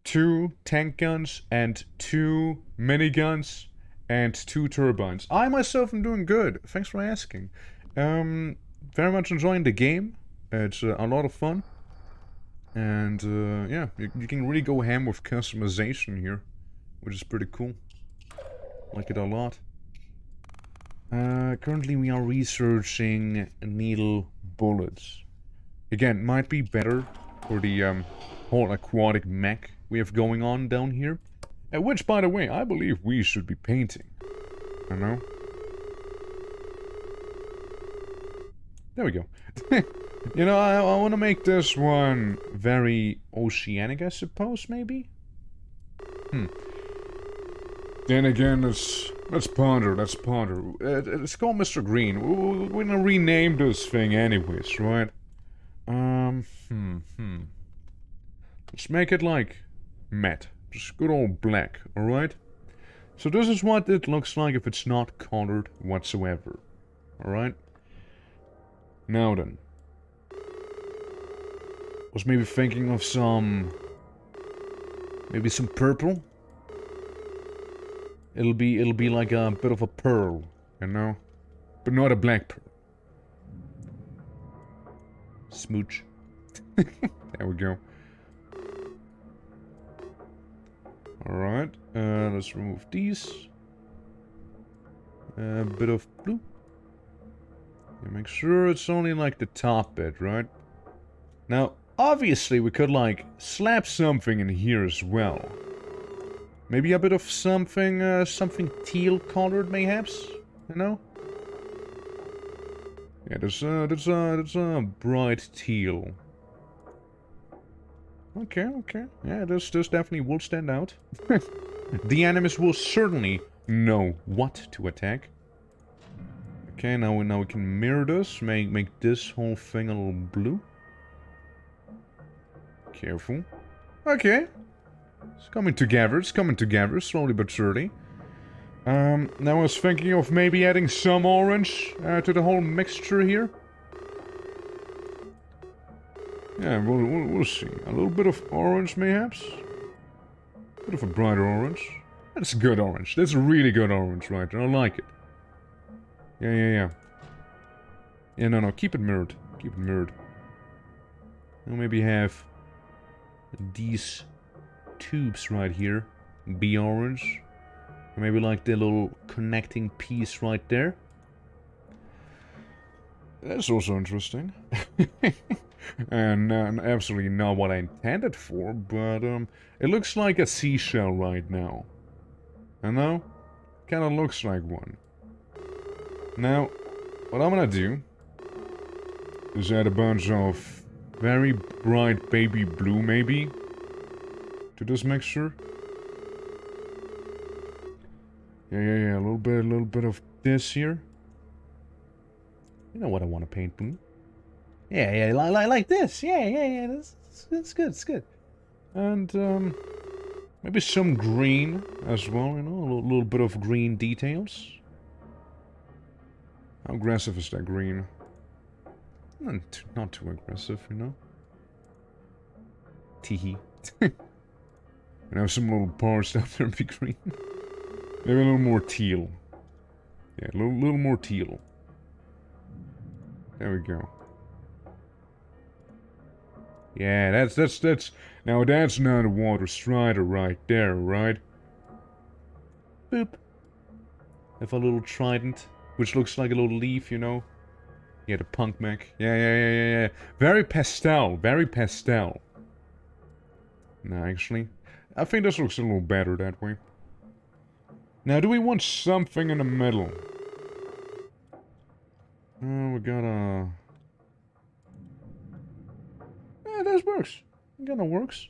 Speaker 1: 2 tank guns and 2 miniguns and 2 turbines. I myself am doing good. Thanks for asking. Very much enjoying the game. It's a lot of fun. And, yeah, you can really go ham with customization here, which is pretty cool. Like it a lot. Currently we are researching needle bullets. Again, might be better for the whole aquatic mech we have going on down here. Which, by the way, I believe we should be painting. I know. There we go. You know, I want to make this one very oceanic, I suppose, maybe? Then again, let's ponder, let's ponder. It's called Mr. Green. We're gonna rename this thing anyways, right? Let's make it like matte. Just good old black, alright? So this is what it looks like if it's not colored whatsoever. Alright? Now then. Was maybe thinking of some... maybe some purple? It'll be like a bit of a pearl, you know? But not a black pearl. Smooch. There we go. Alright, let's remove these. A bit of blue. Yeah, make sure it's only like the top bit, right? Now, obviously we could like slap something in here as well. Maybe a bit of something, something teal colored mayhaps, you know? Yeah, there's a bright teal. Okay, okay. Yeah, this definitely will stand out. The enemies will certainly know what to attack. Okay, now we can mirror this, make this whole thing a little blue. Careful. Okay. It's coming together, slowly but surely. Now I was thinking of maybe adding some orange to the whole mixture here. Yeah, we'll see. A little bit of orange, mayhaps. A bit of a brighter orange. That's good orange. That's a really good orange right there. I like it. Yeah. Yeah, no, keep it mirrored. Keep it mirrored. We'll maybe have these tubes right here be orange. Maybe like the little connecting piece right there. That's also interesting. And absolutely not what I intended for, but it looks like a seashell right now. I know? Kinda looks like one. Now, what I'm gonna do is add a bunch of very bright baby blue maybe to this mixture. Yeah, a little bit of this here. You know what I want to paint blue. Yeah, like this. Yeah, that's good, it's good. And, maybe some green as well, you know, a little bit of green details. How aggressive is that green? Not too aggressive, you know. Teehee. And have some little parts down there be green. Maybe a little more teal. Yeah, a little more teal. There we go. Yeah, that's... Now that's not a water strider right there, right? Boop. Have a little trident, which looks like a little leaf, you know? Yeah, the punk mech. Yeah. Very pastel, very pastel. No, actually, I think this looks a little better that way. Now, do we want something in the middle? Oh, we got a... Yeah, this works. It kinda works.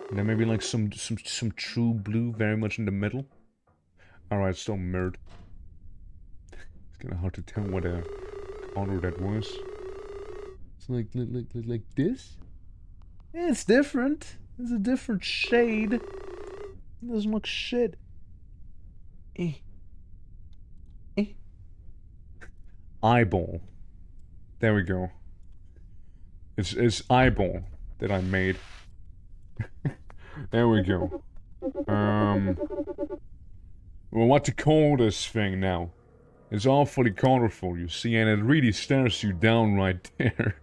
Speaker 1: And then maybe like some true blue very much in the middle. Alright, still mirrored. It's kinda hard to tell what color that was. It's like this? Yeah, it's different. It's a different shade. It doesn't look shit. Eyeball. There we go. It's eyeball that I made. There we go. Well, what to call this thing now? It's awfully colorful, you see, and it really stares you down right there.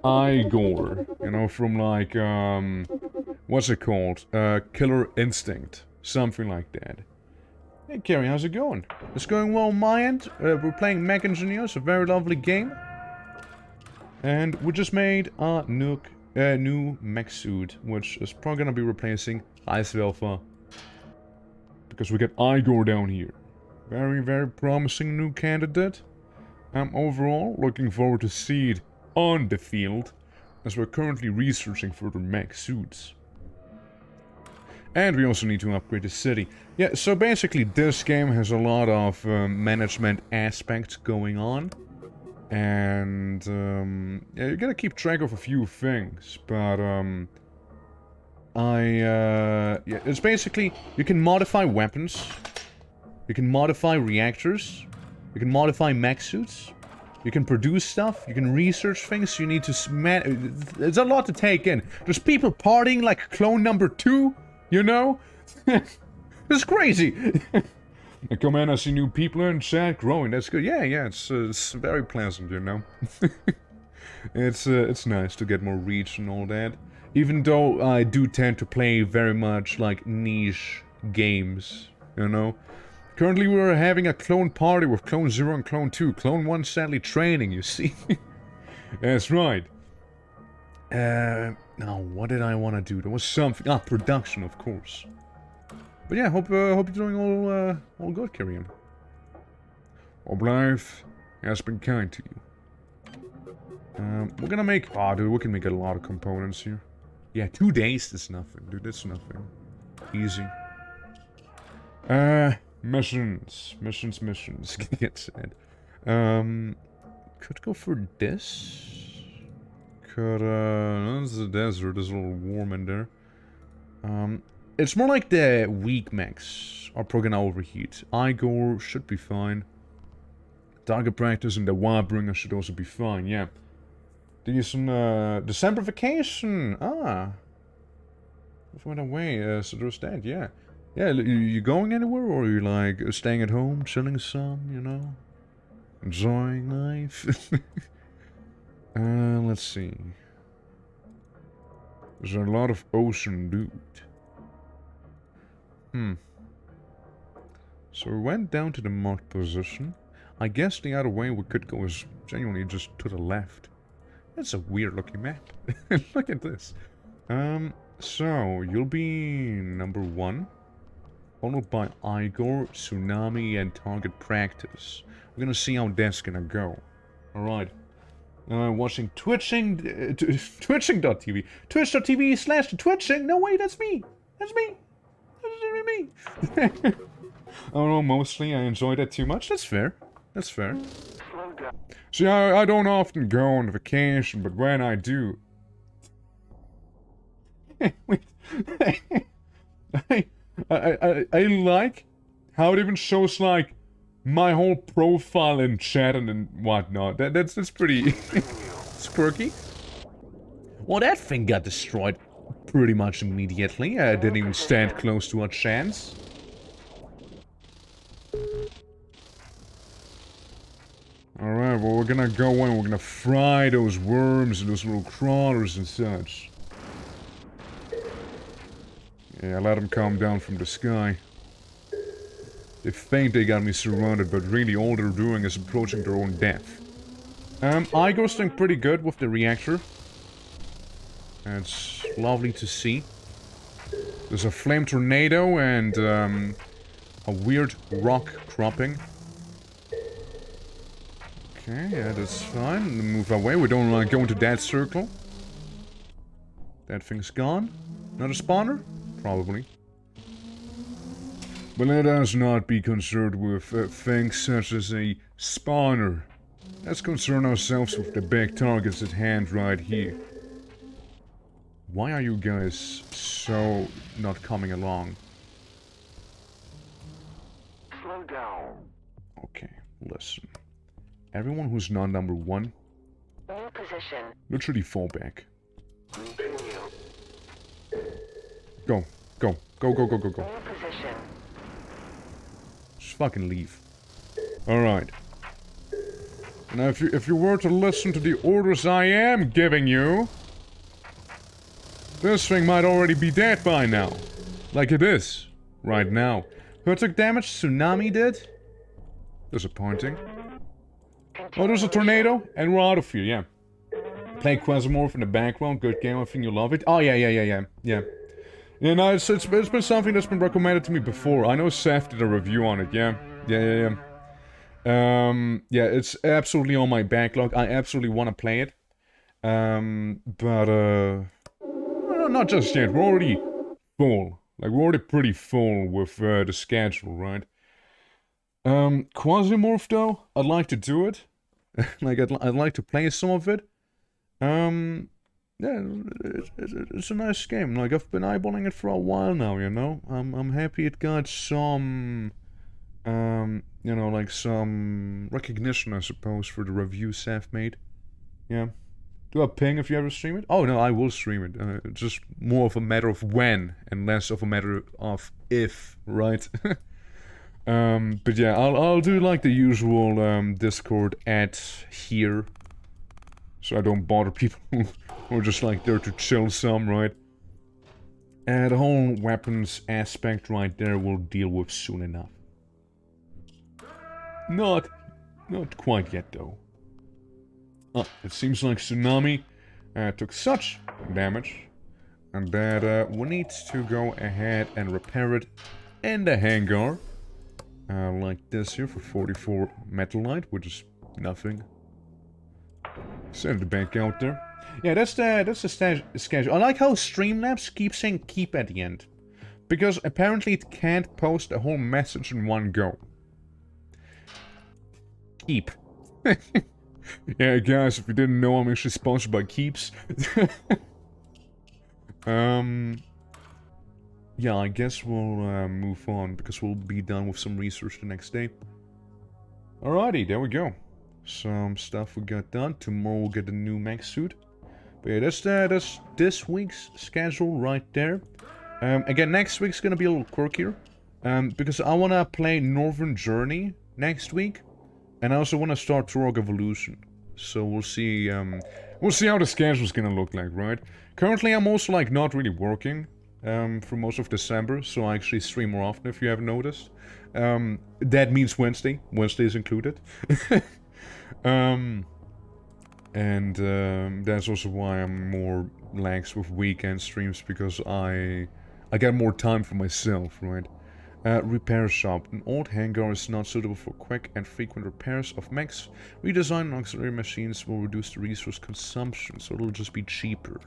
Speaker 1: Igor, you know, from like, what's it called? Killer Instinct. Something like that. Hey Carrie, how's it going? It's going well on my end. We're playing MECH ENGINEER, it's a very lovely game. And we just made a new mech suit, which is probably gonna be replacing Ice Alpha. Because we got Igor down here. Very, very promising new candidate. Overall, looking forward to see it on the field. as we're currently researching further mech suits. And we also need to upgrade the city. Yeah, so basically this game has a lot of management aspects going on. And yeah, you gotta keep track of a few things, but yeah, it's basically, you can modify weapons, you can modify reactors, you can modify mech suits, you can produce stuff, you can research things, you need to there's a lot to take in. There's people partying like clone number 2, you know? It's crazy! Come in, I see new people in chat growing, that's good. Yeah, it's very pleasant, you know? It's nice to get more reach and all that. Even though I do tend to play very much like niche games, you know? Currently we're having a clone party with Clone 0 and Clone 2. Clone 1 sadly training, you see? That's right. Now, what did I want to do? There was something... Ah, production, of course. But yeah, hope you're doing all good, Kyrian. Hope life has been kind to you. We're gonna make... Ah, dude, we can make a lot of components here. Yeah, 2 days is nothing, dude, that's nothing. Easy. Missions. Get said. Could go for this. Could, this is a desert, it's a little warm in there. It's more like the weak mechs are probably gonna overheat. Igor should be fine. Target practice and the Warbringer should also be fine, yeah. December vacation! Ah! Went away, so there's that, yeah. Yeah, you going anywhere, or are you like staying at home, chilling some, you know? Enjoying life? Let's see. There's a lot of ocean loot. So we went down to the marked position. I guess the other way we could go is genuinely just to the left. That's a weird looking map. Look at this. So you'll be number 1. Followed by Igor, Tsunami, and Target Practice. We're gonna see how that's gonna go. Alright. Watching Twitching... Twitching.tv. Twitch.tv/twitching. No, wait, that's me. That's me. That's me. I don't know, mostly I enjoy that too much. That's fair. That's fair. See, I don't often go on vacation, but when I do... Wait. I like how it even shows, like, my whole profile in chat and whatnot. That's pretty... It's quirky. Well, that thing got destroyed pretty much immediately. I didn't even stand close to a chance. Alright, well, we're gonna go in, we're gonna fry those worms and those little crawlers and such. Yeah, let them come down from the sky. They think they got me surrounded, but really all they're doing is approaching their own death. Igor's doing pretty good with the reactor. It's lovely to see. There's a flame tornado and a weird rock cropping. Okay, yeah, that's fine. Move away. We don't want to go into that circle. That thing's gone. Another spawner? Probably. But let us not be concerned with things such as a spawner. Let's concern ourselves with the big targets at hand right here. Why are you guys so not coming along?
Speaker 2: Slow down.
Speaker 1: Okay, listen. Everyone who's not number 1,
Speaker 3: New position.
Speaker 1: literally fall back.
Speaker 2: Continue.
Speaker 1: Go. Go. Go, go, go, go, go.
Speaker 3: New position.
Speaker 1: Just fucking leave. Alright. Now, if you were to listen to the orders I am giving you, this thing might already be dead by now. Like it is. Right now. Who took damage? Tsunami did? Disappointing. Oh, there's a tornado, and we're out of here, yeah. Play Quasimorph in the background, good game, I think you love it. Oh, yeah. Yeah, no, it's been something that's been recommended to me before. I know Seth did a review on it, yeah. Yeah, it's absolutely on my backlog. I absolutely want to play it. But well, not just yet. We're already full. Like, we're already pretty full with the schedule, right? Quasimorph, though, I'd like to do it. Like, I'd like to play some of it. Yeah, it's a nice game. Like, I've been eyeballing it for a while now, you know? I'm happy it got some, you know, like some recognition, I suppose, for the reviews Seth made. Yeah. Do a ping if you ever stream it? Oh, no, I will stream it. Just more of a matter of when and less of a matter of if, right? But yeah, I'll do like the usual Discord ad here, so I don't bother people who are just like there to chill some, right? And the whole weapons aspect right there we'll deal with soon enough. Not quite yet though. Oh, it seems like Tsunami took such damage, and that we need to go ahead and repair it in the hangar. Like this here for 44 Metalite, which is nothing. Send it back out there. Yeah, that's the schedule. I like how Streamlabs keeps saying keep at the end. Because apparently it can't post a whole message in one go. Keep. Yeah, guys, if you didn't know, I'm actually sponsored by Keeps. Yeah, I guess we'll move on, because we'll be done with some research the next day. Alrighty, there we go. Some stuff we got done. Tomorrow we'll get the new mech suit. But yeah, that's this week's schedule right there. Again, next week's gonna be a little quirkier. Because I wanna play Northern Journey next week. And I also wanna start Turok Evolution. So we'll see how the schedule's gonna look like, right? Currently I'm also like not really working. For most of December, so I actually stream more often if you haven't noticed. That means Wednesday. Wednesday is included. That's also why I'm more lax with weekend streams, because I get more time for myself, right? Repair shop. An old hangar is not suitable for quick and frequent repairs of mechs. Redesign auxiliary machines will reduce the resource consumption, so it'll just be cheaper.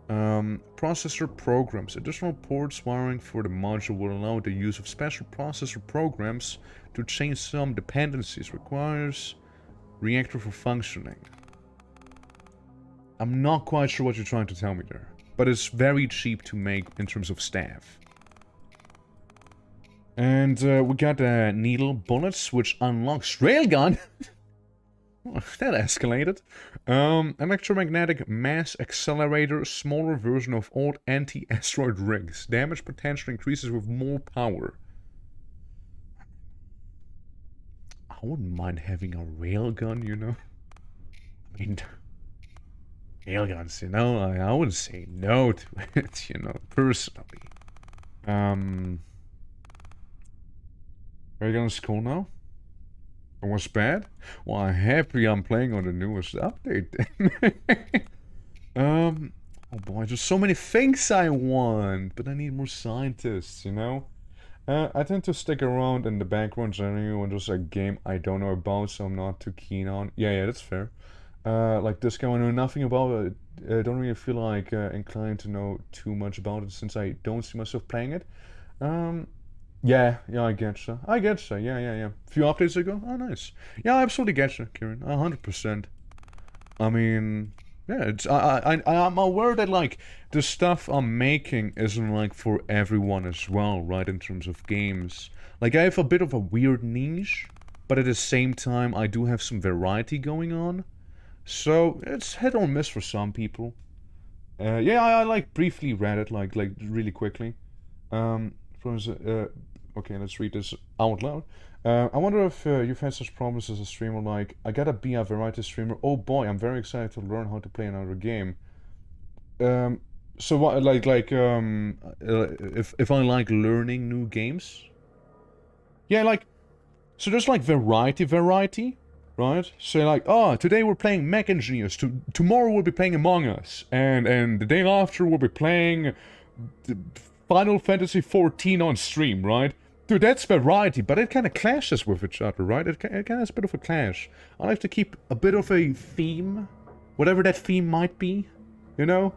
Speaker 1: Processor programs. Additional ports wiring for the module will allow the use of special processor programs to change some dependencies. Requires reactor for functioning. I'm not quite sure what you're trying to tell me there, but it's very cheap to make in terms of staff. And we got needle bullets, which unlocks railgun. That escalated. Electromagnetic mass accelerator, smaller version of old anti-asteroid rigs. Damage potential increases with more power. I wouldn't mind having a railgun, you know? I mean, railguns, you know? I wouldn't say no to it, you know, personally. Railgun's cool now? Was bad? Well, I'm happy I'm playing on the newest update. Oh boy, there's so many things I want, but I need more scientists, you know? I tend to stick around in the background generally when there's a game I don't know about, so I'm not too keen on. Yeah, that's fair. Like this game I know nothing about it. I don't really feel like inclined to know too much about it since I don't see myself playing it. Yeah, I getcha. Yeah. A few updates ago? Oh, nice. Yeah, I absolutely getcha, Kieran. 100%. I mean, yeah, I'm aware that, like, the stuff I'm making isn't, like, for everyone as well, right, in terms of games. Like, I have a bit of a weird niche, but at the same time, I do have some variety going on. So, it's hit or miss for some people. Yeah, I like, briefly read it, like, really quickly. Okay, let's read this out loud. I wonder if you've had such problems as a streamer, like, I gotta be a variety streamer. Oh boy, I'm very excited to learn how to play another game. So what, if I like learning new games? Yeah, like, so there's like variety, right? So like, oh, today we're playing Mech Engineers, tomorrow we'll be playing Among Us, and the day after we'll be playing Final Fantasy XIV on stream, right? Dude, that's variety, but it kind of clashes with each other, right? It kind of has a bit of a clash. I like to keep a bit of a theme whatever that theme might be, you know?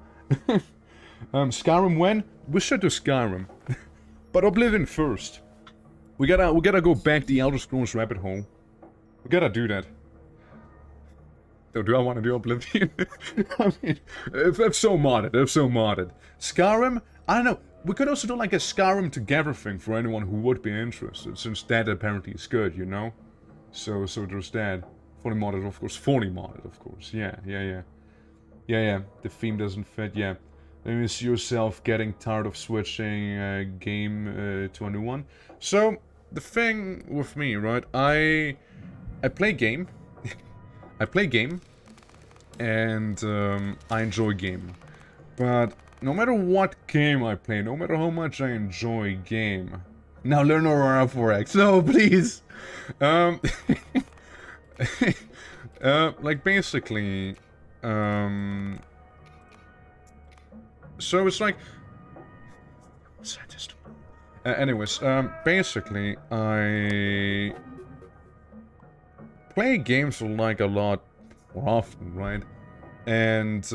Speaker 1: Skyrim when? We should do Skyrim. But Oblivion first. We gotta go back the Elder Scrolls rabbit hole. We gotta do that. So do I want to do Oblivion? I mean, if so modded. Skyrim? I don't know. We could also do like a Skyrim together thing for anyone who would be interested, since that apparently is good, you know? So there's that. Fully modded, of course. Yeah. The theme doesn't fit, yeah. Maybe you see yourself getting tired of switching a game to a new one. So, the thing with me, right? I play game. I play game. And I enjoy game. But no matter what game I play, no matter how much I enjoy game... Now learn Aurora 4X. No, please! Like basically... So it's like... anyways, basically, I... play games like a lot more often, right? And,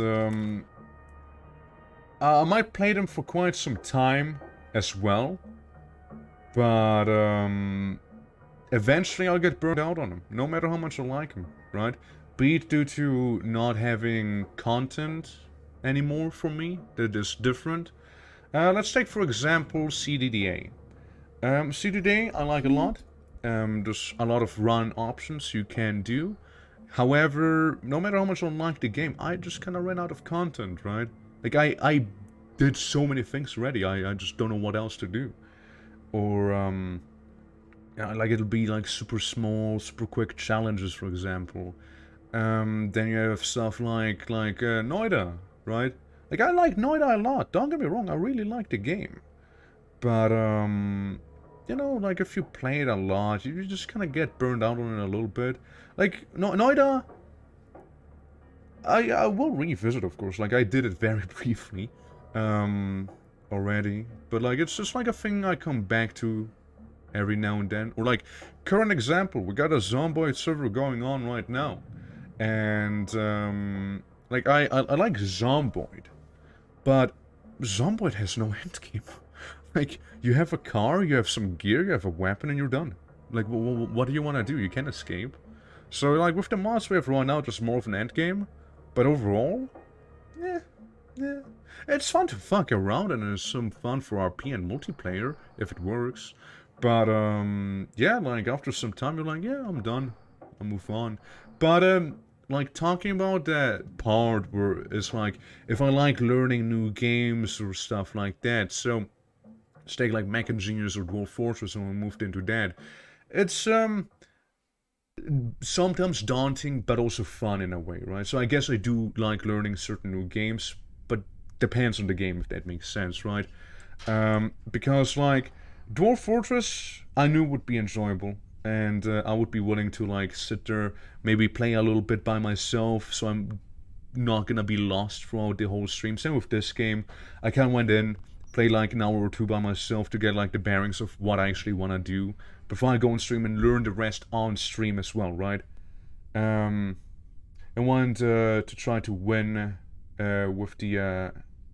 Speaker 1: I might play them for quite some time as well. But, eventually I'll get burned out on them, no matter how much I like them, right? Be it due to not having content anymore for me that is different. Let's take, for example, CDDA. CDDA I like a lot. There's a lot of run options you can do. However, no matter how much I like the game, I just kind of ran out of content, right? Like, I did so many things already, I just don't know what else to do. Or, yeah, like it'll be like super small, super quick challenges, for example. Then you have stuff like Noida, right? Like, I like Noida a lot, don't get me wrong, I really like the game. But, you know, like, if you play it a lot, you just kind of get burned out on it a little bit. Like, Noida, I will revisit, of course, like, I did it very briefly, already. But, like, it's just like a thing I come back to every now and then. Or, like, current example, we got a Zomboid server going on right now. And, like, I like Zomboid. But Zomboid has no endgame. Like, you have a car, you have some gear, you have a weapon, and you're done. Like, what do you want to do? You can't escape. So, like, with the mods we have right now, just more of an endgame. But overall, yeah. It's fun to fuck around, and it's some fun for RP and multiplayer, if it works. But, yeah, like, after some time, you're like, yeah, I'm done. I'll move on. But, like, talking about that part where it's like, if I like learning new games or stuff like that, so, let's take, like, Mech Engineers or Dwarf Fortress, and we moved into that. It's, sometimes daunting, but also fun in a way, right? So I guess I do like learning certain new games, but depends on the game, if that makes sense, right? Because, like, Dwarf Fortress, I knew would be enjoyable, and I would be willing to, like, sit there, maybe play a little bit by myself, so I'm not gonna be lost throughout the whole stream. Same with this game. I kind of went in, played like an hour or two by myself to get, like, the bearings of what I actually want to do before I go on stream and learn the rest on stream as well, right? I wanted to try to win with the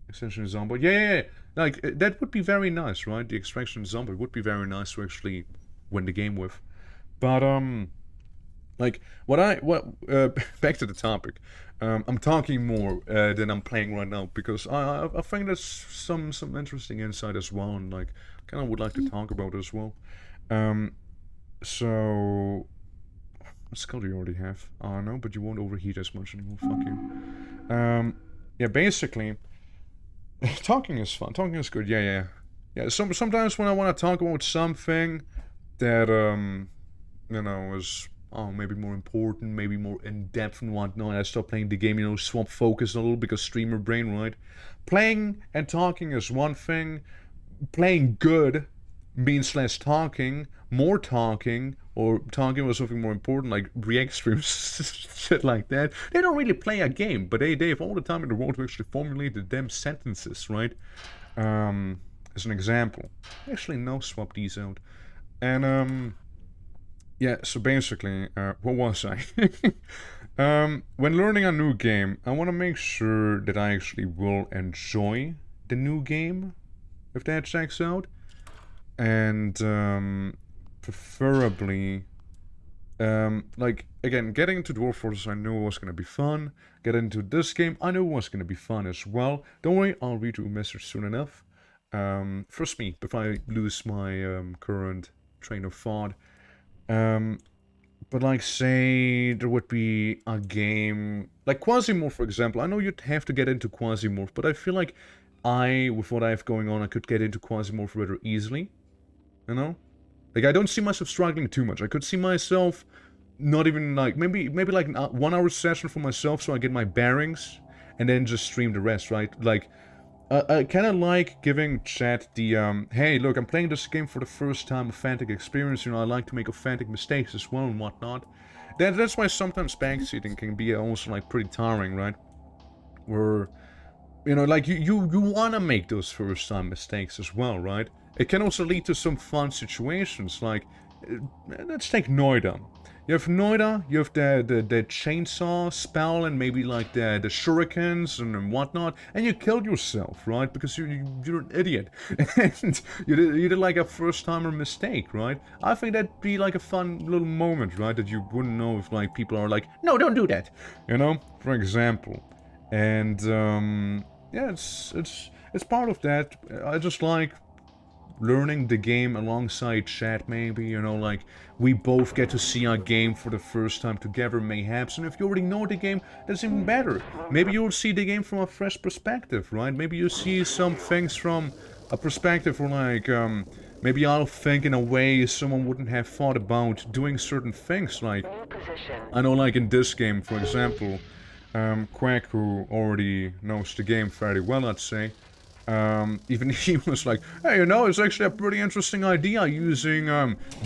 Speaker 1: extension zombie. Yeah. Like, that would be very nice, right? The extraction zombie would be very nice to actually win the game with. But, like, back to the topic. I'm talking more than I'm playing right now, because I think there's some interesting insight as well, and, like, kind of would like to talk about it as well. So, what skill do you already have? Oh, no, but you won't overheat as much anymore, fuck you. Yeah, basically, talking is fun, talking is good, yeah. Sometimes when I want to talk about something that, you know, is, maybe more important, maybe more in-depth and whatnot, I stop playing the game, you know, swap focus a little, because streamer brain, right? Playing and talking is one thing, playing good means less talking, more talking, or talking about something more important, like React streams, shit like that. They don't really play a game, but they have all the time in the world to actually formulate the damn sentences, right? As an example. Actually, no, swap these out. And, yeah, so basically, what was I? When learning a new game, I want to make sure that I actually will enjoy the new game, if that checks out. And preferably, like, again, getting into Dwarf Fortress I knew was going to be fun. Getting into this game, I knew was going to be fun as well. Don't worry, I'll read you a message soon enough. First me, before I lose my current train of thought. But like, say, there would be a game like Quasimorph, for example. I know you'd have to get into Quasimorph, but I feel like with what I have going on, I could get into Quasimorph rather easily. You know? Like, I don't see myself struggling too much. I could see myself not even, like, maybe like a 1 hour session for myself so I get my bearings, and then just stream the rest, right? Like, I kind of like giving chat the, hey, look, I'm playing this game for the first time, authentic experience, you know, I like to make authentic mistakes as well and whatnot. That's why sometimes backseating can be also, like, pretty tiring, right? Where, you know, like, you want to make those first time mistakes as well, right? It can also lead to some fun situations, like, let's take Noida. You have Noida, you have the chainsaw spell and maybe like the shurikens and whatnot, and you killed yourself, right? Because you're an idiot. And you did like a first timer mistake, right? I think that'd be like a fun little moment, right? That you wouldn't know if like people are like, no, don't do that, you know? For example. And yeah, it's part of that. I just like learning the game alongside chat, maybe, you know, like, we both get to see our game for the first time together, mayhaps, and if you already know the game, that's even better. Maybe you'll see the game from a fresh perspective, right? Maybe you see some things from a perspective where, like, maybe I'll think in a way someone wouldn't have thought about doing certain things, like,
Speaker 3: New position.
Speaker 1: I know, like, in this game, for example, Quack, who already knows the game fairly well, I'd say, even he was like, hey, you know, it's actually a pretty interesting idea using,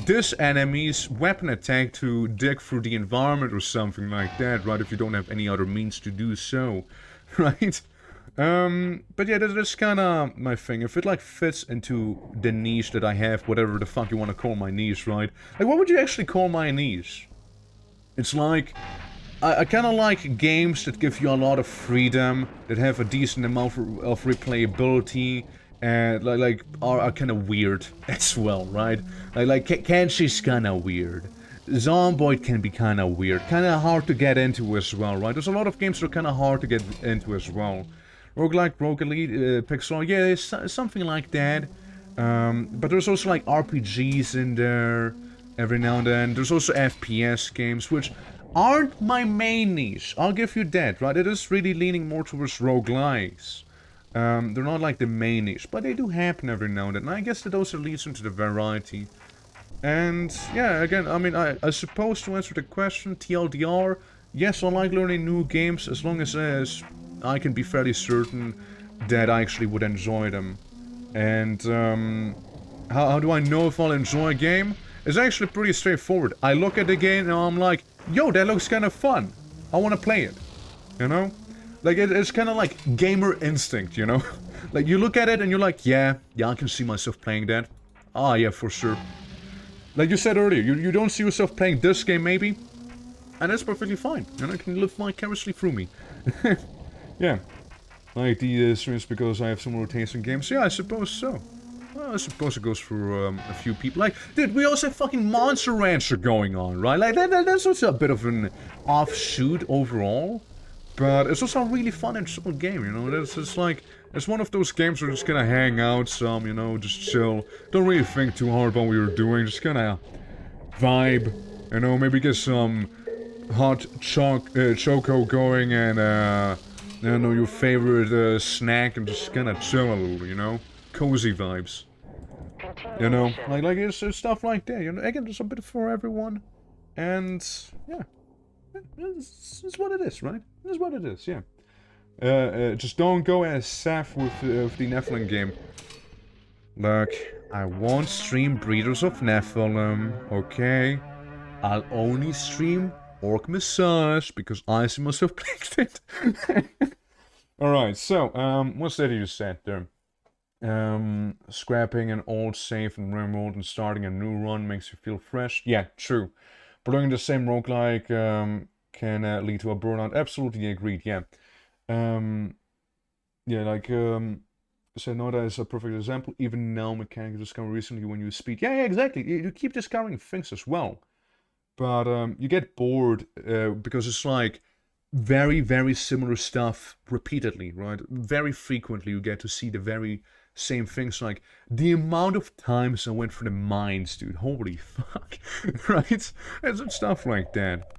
Speaker 1: this enemy's weapon attack to dig through the environment or something like that, right, if you don't have any other means to do so, right? But yeah, that's kinda my thing. If it, like, fits into the niche that I have, whatever the fuck you want to call my niche, right? Like, what would you actually call my niche? It's like, I kind of like games that give you a lot of freedom, that have a decent amount of replayability, and like are kind of weird as well, right? Like Kenshi's kind of weird. Zomboid can be kind of weird, kind of hard to get into as well, right? There's a lot of games that are kind of hard to get into as well. Roguelike, Rogue Elite, Pixel, yeah, it's something like that. But there's also like RPGs in there every now and then. There's also FPS games, which aren't my main niche. I'll give you that, right? It is really leaning more towards roguelikes. They're not like the main niche, but they do happen every now and then. And I guess that also leads into the variety. And yeah, again, I mean, I suppose to answer the question, TLDR, yes, I like learning new games as long as I can be fairly certain that I actually would enjoy them. And how do I know if I'll enjoy a game? It's actually pretty straightforward. I look at the game and I'm like, yo, that looks kind of fun. I want to play it. You know? Like, it's kind of like gamer instinct, you know? Like, you look at it and you're like, yeah, I can see myself playing that. Ah, yeah, for sure. Like you said earlier, you don't see yourself playing this game, maybe? And that's perfectly fine. And I can live vicariously through me. Yeah. Like the streams because I have some rotation games. Yeah, I suppose so. Well, I suppose it goes for a few people. Like, dude, we also have fucking Monster Rancher going on, right? Like, that's also a bit of an offshoot overall. But it's also a really fun and simple game, you know? It's like, it's one of those games where you're just gonna hang out some, you know, just chill. Don't really think too hard about what you're doing, just kinda vibe. You know, maybe get some hot choco going and, you know, your favorite snack and just kinda chill a little, you know? Cozy vibes. You know, like it's stuff like that. You know, again, there's a bit for everyone, and yeah, it's what it is, right? It's what it is, yeah. Just don't go as Seth with the Nephilim game. Look, I won't stream Breeders of Nephilim, okay? I'll only stream Orc Massage because I see myself playing it. Alright, so what's that you said there? Scrapping an old save and RimWorld and starting a new run makes you feel fresh. Yeah, true. But doing the same roguelike can lead to a burnout. Absolutely agreed, yeah. Yeah, like, Sonoda is a perfect example. Even now, mechanics discover recently when you speed. Yeah, exactly. You keep discovering things as well. But you get bored because it's like very, very similar stuff repeatedly, right? Very frequently you get to see the very same things. Like the amount of times I went for the mines, dude. Holy fuck, right? And stuff like that.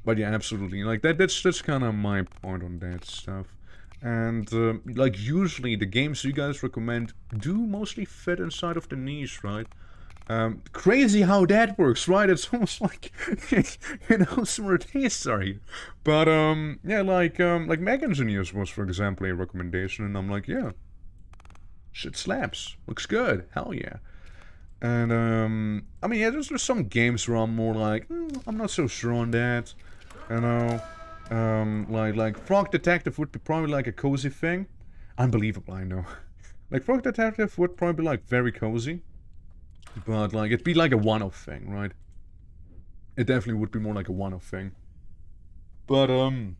Speaker 1: But yeah, absolutely. Like that's kind of my point on that stuff. And like usually the games you guys recommend do mostly fit inside of the niche, right? Crazy how that works, right? It's almost like, you know, similar tastes, sorry. But, yeah, like Mech Engineers was, for example, a recommendation, and I'm like, yeah, shit slaps. Looks good. Hell yeah. And, I mean, yeah, there's some games where I'm more like, I'm not so sure on that. You know, like Frog Detective would be probably like a cozy thing. Unbelievable, I know. Like, Frog Detective would probably be like very cozy. But, like, it'd be like a one-off thing, right? It definitely would be more like a one-off thing. But, I'm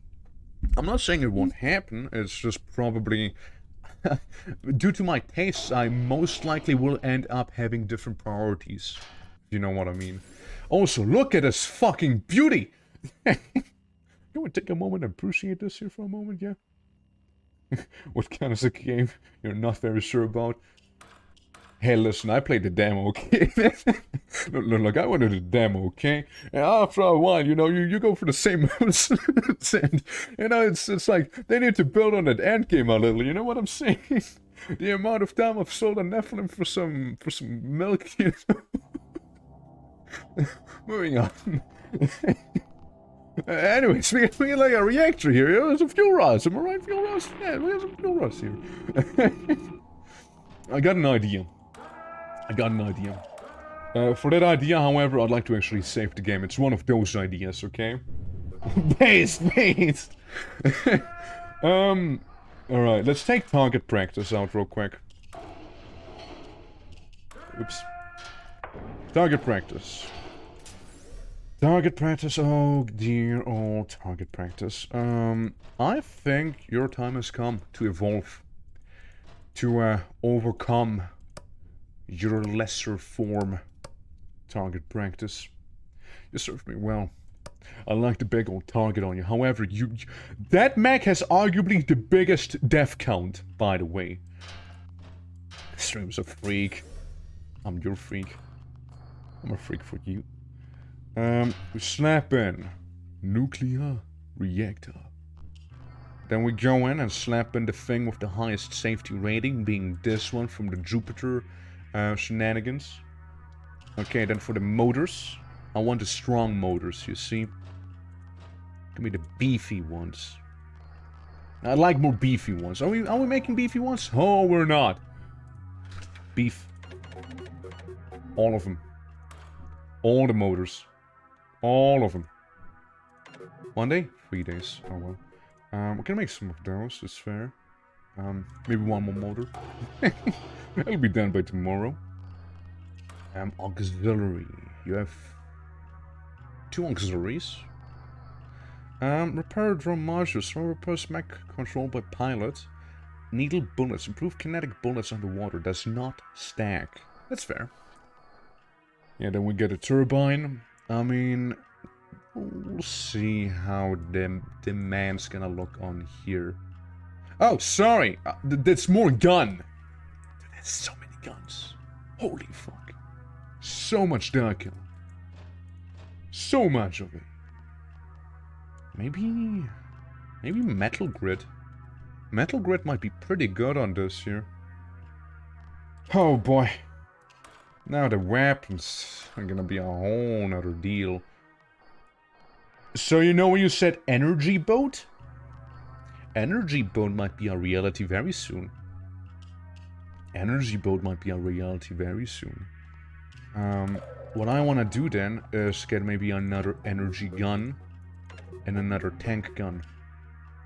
Speaker 1: not saying it won't happen. It's just probably... due to my tastes, I most likely will end up having different priorities. If you know what I mean. Also, look at this fucking beauty! Can we take a moment and appreciate this here for a moment, yeah? What kind of a game you're not very sure about? Hey, listen, I played the demo, okay? Look, I wanted the demo, okay? And after a while, you know, you go for the same moves. And, you know, it's like, they need to build on that end game a little, you know what I'm saying? The amount of time I've sold a Nephilim for some milk, you know? Moving on. Anyway, speaking like a reactor here, you know, there's some fuel rods, am I right? Fuel rods? Yeah, we have some fuel rods here. I got an idea. For that idea, however, I'd like to actually save the game. It's one of those ideas, okay? Based! Alright, let's take target practice out real quick. Oops. Target practice. Target practice, oh dear, oh, target practice. I think your time has come to evolve. To, overcome your lesser form. Target practice. You served me well. I like the big old target on you. However, that mech has arguably the biggest death count, by the way. Stream's a freak. I'm your freak. I'm a freak for you. We slap in nuclear reactor. Then we go in and slap in the thing with the highest safety rating, being this one from the Jupiter shenanigans. Okay, then for the motors, I want the strong motors, you see. Give me the beefy ones. I like more beefy ones. Are we making beefy ones? Oh, we're not. Beef. All of them. All the motors. All of them. 1 day? 3 days. Oh well. We can make some of those, it's fair. Maybe one more motor. It'll be done by tomorrow. Auxiliary. You have 2 auxiliaries. Repair drum modules. Throw repairs mech controlled by pilot. Needle bullets. Improve kinetic bullets underwater. Does not stack. That's fair. Yeah, then we get a turbine. I mean, we'll see how the demand's gonna look on here. Oh, sorry! That's more gun! Dude, there's so many guns. Holy fuck. So much dark. So much of it. Maybe Metal Grid. Metal Grid might be pretty good on this here. Oh boy. Now the weapons are gonna be a whole nother deal. So you know when you said energy boat? Energy boat might be a reality very soon. Energy boat might be a reality very soon. What I want to do then is get maybe another energy gun and another tank gun.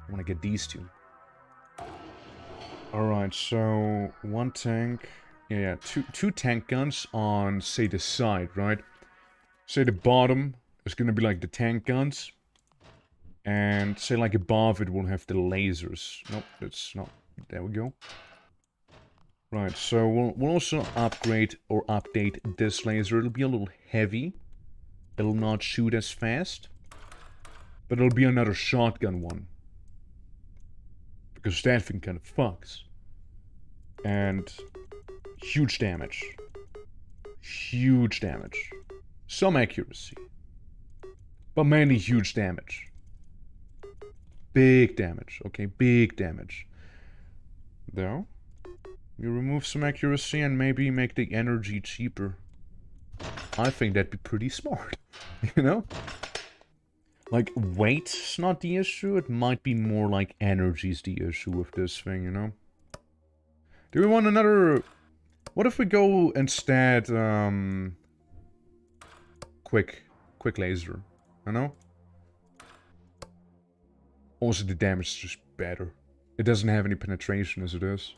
Speaker 1: I want to get these 2. Alright, so 1 tank... Yeah, two tank guns on, say, the side, right? Say the bottom is gonna be like the tank guns. And say like above it will have the lasers. Nope, that's not. There we go. Right, so we'll also upgrade or update this laser. It'll be a little heavy. It'll not shoot as fast. But it'll be another shotgun one. Because that thing kind of fucks. And huge damage. Huge damage. Some accuracy. But mainly huge damage. Big damage. Okay, big damage. There. You remove some accuracy and maybe make the energy cheaper. I think that'd be pretty smart. You know? Like, weight's not the issue. It might be more like energy's the issue with this thing, you know? Do we want another... What if we go instead, quick laser, you know? Also, the damage is just better. It doesn't have any penetration as it is.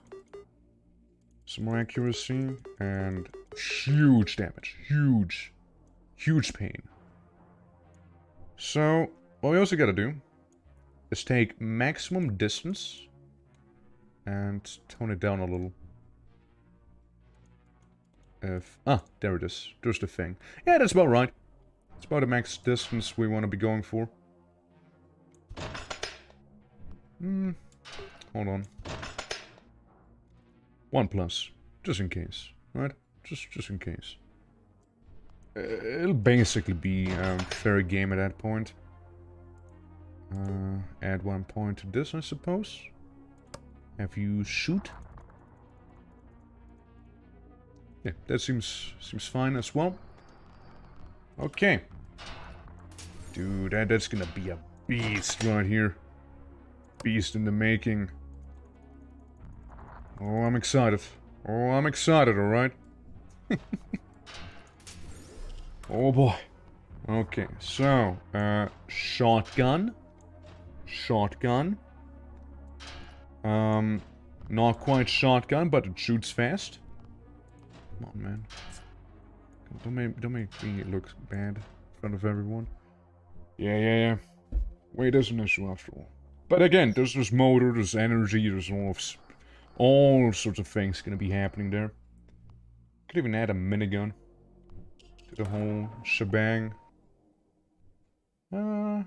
Speaker 1: Some more accuracy, and huge damage. Huge. Huge pain. So, what we also gotta do is take maximum distance and tone it down a little. There it is. There's the thing. Yeah, that's about right. It's about the max distance we want to be going for. Hold on. 1+, just in case, right? Just in case. It'll basically be fair game at that point. Add 1 point to this, I suppose. Have you shoot? Yeah, that seems fine as well. Okay. Dude, that's gonna be a beast right here. Beast in the making. Oh, I'm excited. Oh, I'm excited, alright? Oh boy. Okay, so, shotgun. Shotgun. Not quite shotgun, but it shoots fast. Come on, man. Don't make me look bad in front of everyone. Yeah. Weight is an issue after all. But again, there's motor, there's energy, there's all sorts of things gonna be happening there. Could even add a minigun to the whole shebang. Yeah,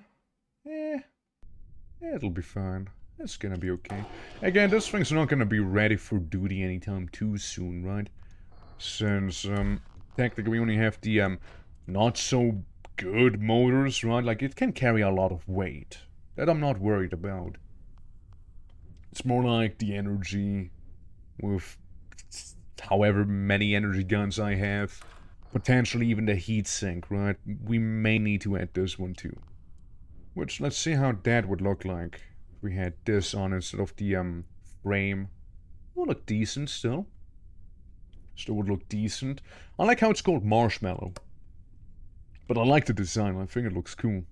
Speaker 1: it'll be fine. It's gonna be okay. Again, this thing's not gonna be ready for duty anytime too soon, right? Since, technically we only have the, not so good motors, right? Like, it can carry a lot of weight. That I'm not worried about. It's more like the energy with however many energy guns I have. Potentially even the heatsink, right? We may need to add this one too. Which, let's see how that would look like if we had this on instead of the, frame. It would look decent still. Still would look decent. I like how it's called Marshmallow. But I like the design. I think it looks cool.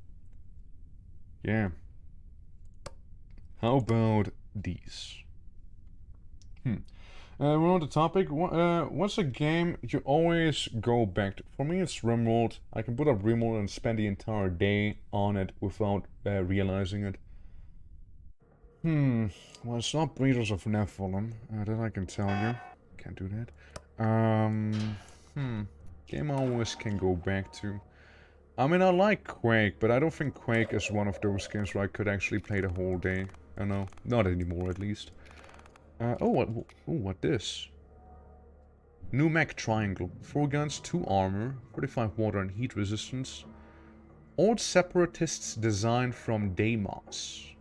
Speaker 1: Yeah. How about these? We're on the topic. What's a game you always go back to? For me, it's RimWorld. I can put up RimWorld and spend the entire day on it without realizing it. Well, it's not Breeders of Nephilim. That I can tell you. Can't do that. Game I always can go back to. I mean, I like Quake, but I don't think Quake is one of those games where I could actually play the whole day. I know, not anymore at least. What this? New mech triangle. 4 guns, 2 armor, 45 water and heat resistance. Old separatists designed from Deimos.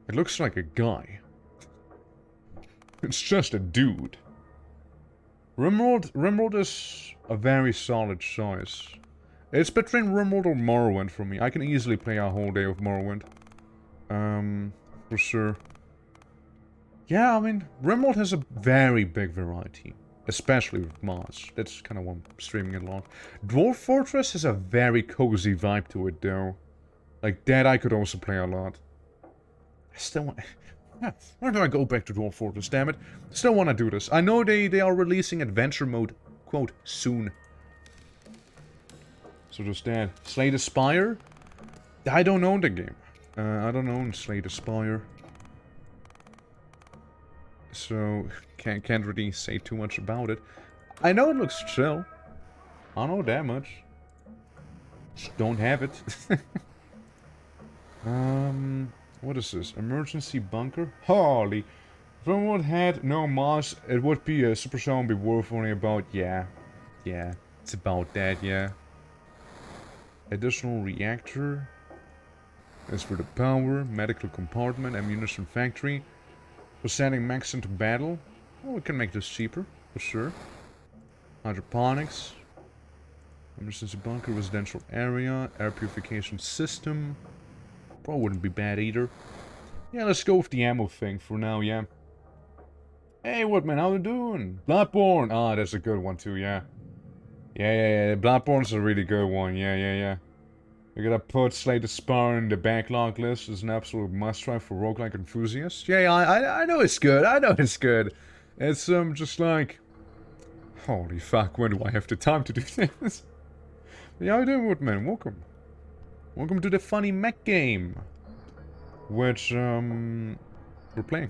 Speaker 1: It looks like a guy. It's just a dude. RimWorld is a very solid choice. It's between RimWorld or Morrowind for me. I can easily play a whole day of Morrowind. For sure. Yeah, I mean, RimWorld has a very big variety. Especially with mods. That's kind of why I'm streaming it a lot. Dwarf Fortress has a very cozy vibe to it, though. Like, that I could also play a lot. I still want... Why do I go back to Dwarf Fortress, damn it? Still want to do this. I know they are releasing adventure mode, quote, soon. So just that. Slay the Spire. I don't own the game. I don't own Slay the Spire. So, can't really say too much about it. I know it looks chill. I know that much. Just don't have it. What is this? Emergency bunker? Holy. If anyone had no moss, it would be a super zombie worth only about, yeah. Yeah, it's about that, yeah. Additional reactor. As for the power, medical compartment, ammunition factory. For sending mechs into battle. Well, we can make this cheaper, for sure. Hydroponics. Emergency bunker, residential area, air purification system. Probably wouldn't be bad either. Yeah, let's go with the ammo thing for now, yeah. Hey, what man, how you doing? Bloodborne! Ah, that's a good one too, yeah. Yeah. Bloodborne's a really good one, yeah. We gotta put Slay the Spire in the backlog list as an absolute must-try for roguelike enthusiasts. Yeah, I know it's good, It's, just like... Holy fuck, when do I have the time to do this? Yeah, how you doing, Woodman? Welcome. Welcome to the funny mech game. Which, we're playing.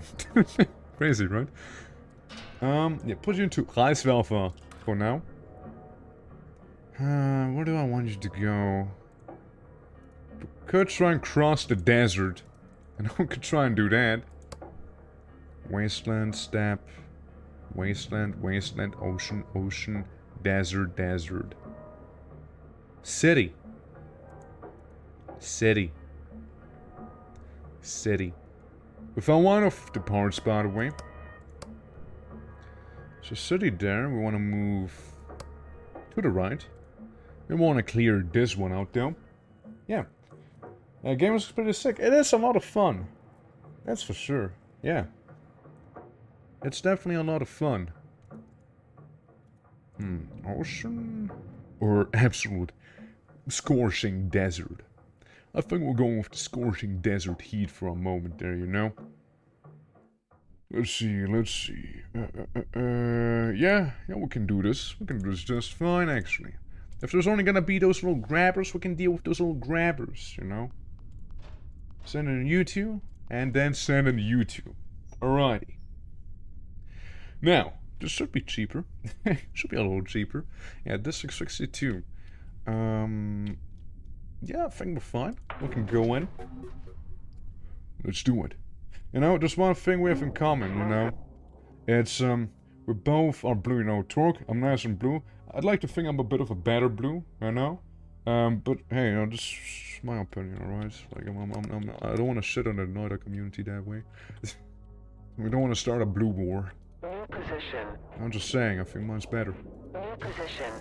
Speaker 1: Crazy, right? Yeah, put you into Reiswerfer for now. Where do I want you to go? We could try and cross the desert. And we could try and do that. Wasteland, steppe. Wasteland, ocean, desert. City. We found one of the parts, by the way. So city there, we want to move to the right. We want to clear this one out though. Yeah. Game is pretty sick. It is a lot of fun. That's for sure. Yeah. It's definitely a lot of fun. Ocean? Or absolute scorching desert. I think we're going with the scorching desert heat for a moment there, you know? Let's see. Yeah, we can do this. We can do this just fine, actually. If there's only gonna be those little grabbers, we can deal with those little grabbers, you know? Send in U2, and then send in U2. Alrighty. Now, this should be cheaper. Should be a little cheaper. Yeah, District 62. Yeah, I think we're fine. We can go in. Let's do it. You know, there's one thing we have in common, you know. It's, we both are blue, you know. Torque, I'm nice and blue. I'd like to think I'm a bit of a better blue, you know. But hey, you know, this is my opinion, alright? Like, I don't want to shit on the Noida community that way. We don't want to start a blue war.
Speaker 3: New position.
Speaker 1: I'm just saying, I think mine's better.
Speaker 3: New position.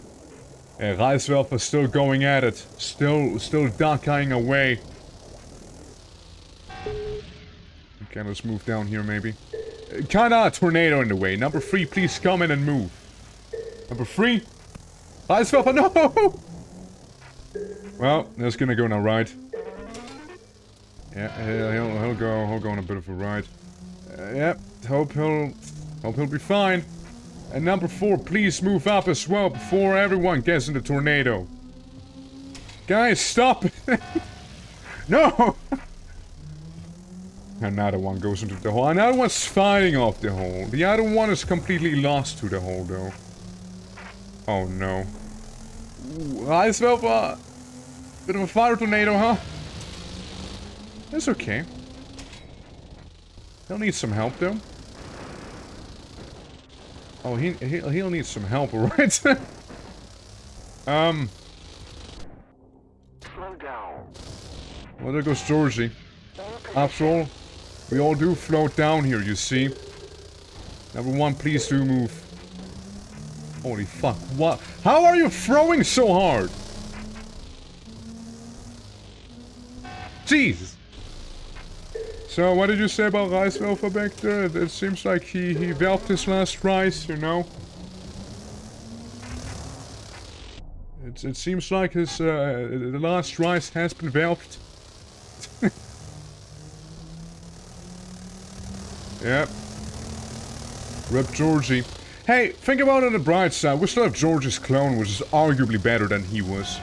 Speaker 1: Yeah, Reiswerfer is still going at it. Still ducking away. Okay, let's move down here, maybe. Kinda a tornado in the way. Number 3, please come in and move. Number 3? Reiswerfer, no! Well, that's gonna go now, right? Yeah, he'll go on a bit of a ride. Yep, hope he'll be fine. And number 4, please move up as well before everyone gets in the tornado. Guys, stop it! No! Another one goes into the hole. Another one's fighting off the hole. The other one is completely lost to the hole, though. Oh no. Reiswerfer! Bit of a fire tornado, huh? That's okay. He'll need some help, though. Oh, he'll need some help, alright?
Speaker 2: Slow down.
Speaker 1: Well, there goes Georgie. After all, we all do float down here, you see. Number 1, please do move. Holy fuck, what? How are you throwing so hard? Jesus! So, what did you say about Reiswerfer back there? It seems like he valved his last rice, you know? It seems like his, the last rice has been valved. Yep. Rip Georgie. Hey, think about it on the bright side. We still have Georgie's clone, which is arguably better than he was.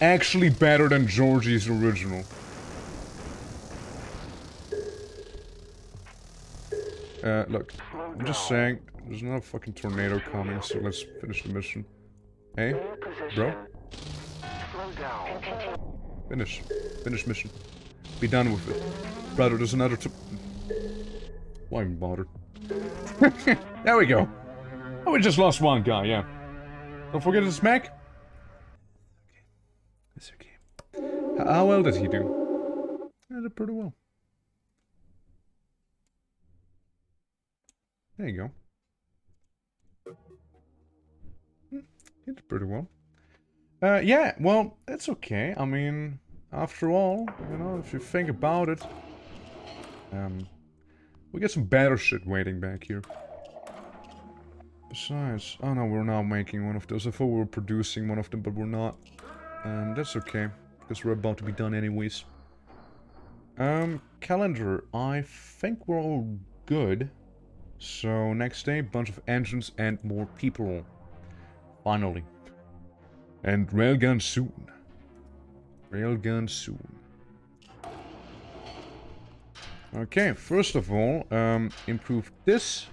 Speaker 1: actually better than Georgie's original. Look, I'm just saying, there's not a fucking tornado coming, so let's finish the mission. Hey,
Speaker 3: New
Speaker 1: bro?
Speaker 3: position. Slow down.
Speaker 1: Finish. Finish mission. Be done with it. Brother, there's another why even bother? There we go. Oh, we just lost one guy, yeah. Don't forget his mech. It's okay. How well did he do? He did pretty well. There you go. He did pretty well. Yeah, well, that's okay. I mean, after all, you know, if you think about it, we get some better shit waiting back here. Besides, oh no, we're now making one of those. I thought we were producing one of them, but we're not. That's okay, because we're about to be done anyways. Calendar, I think we're all good. So, next day, bunch of engines and more people. Finally. And railgun soon. Railgun soon. Okay, first of all, improve this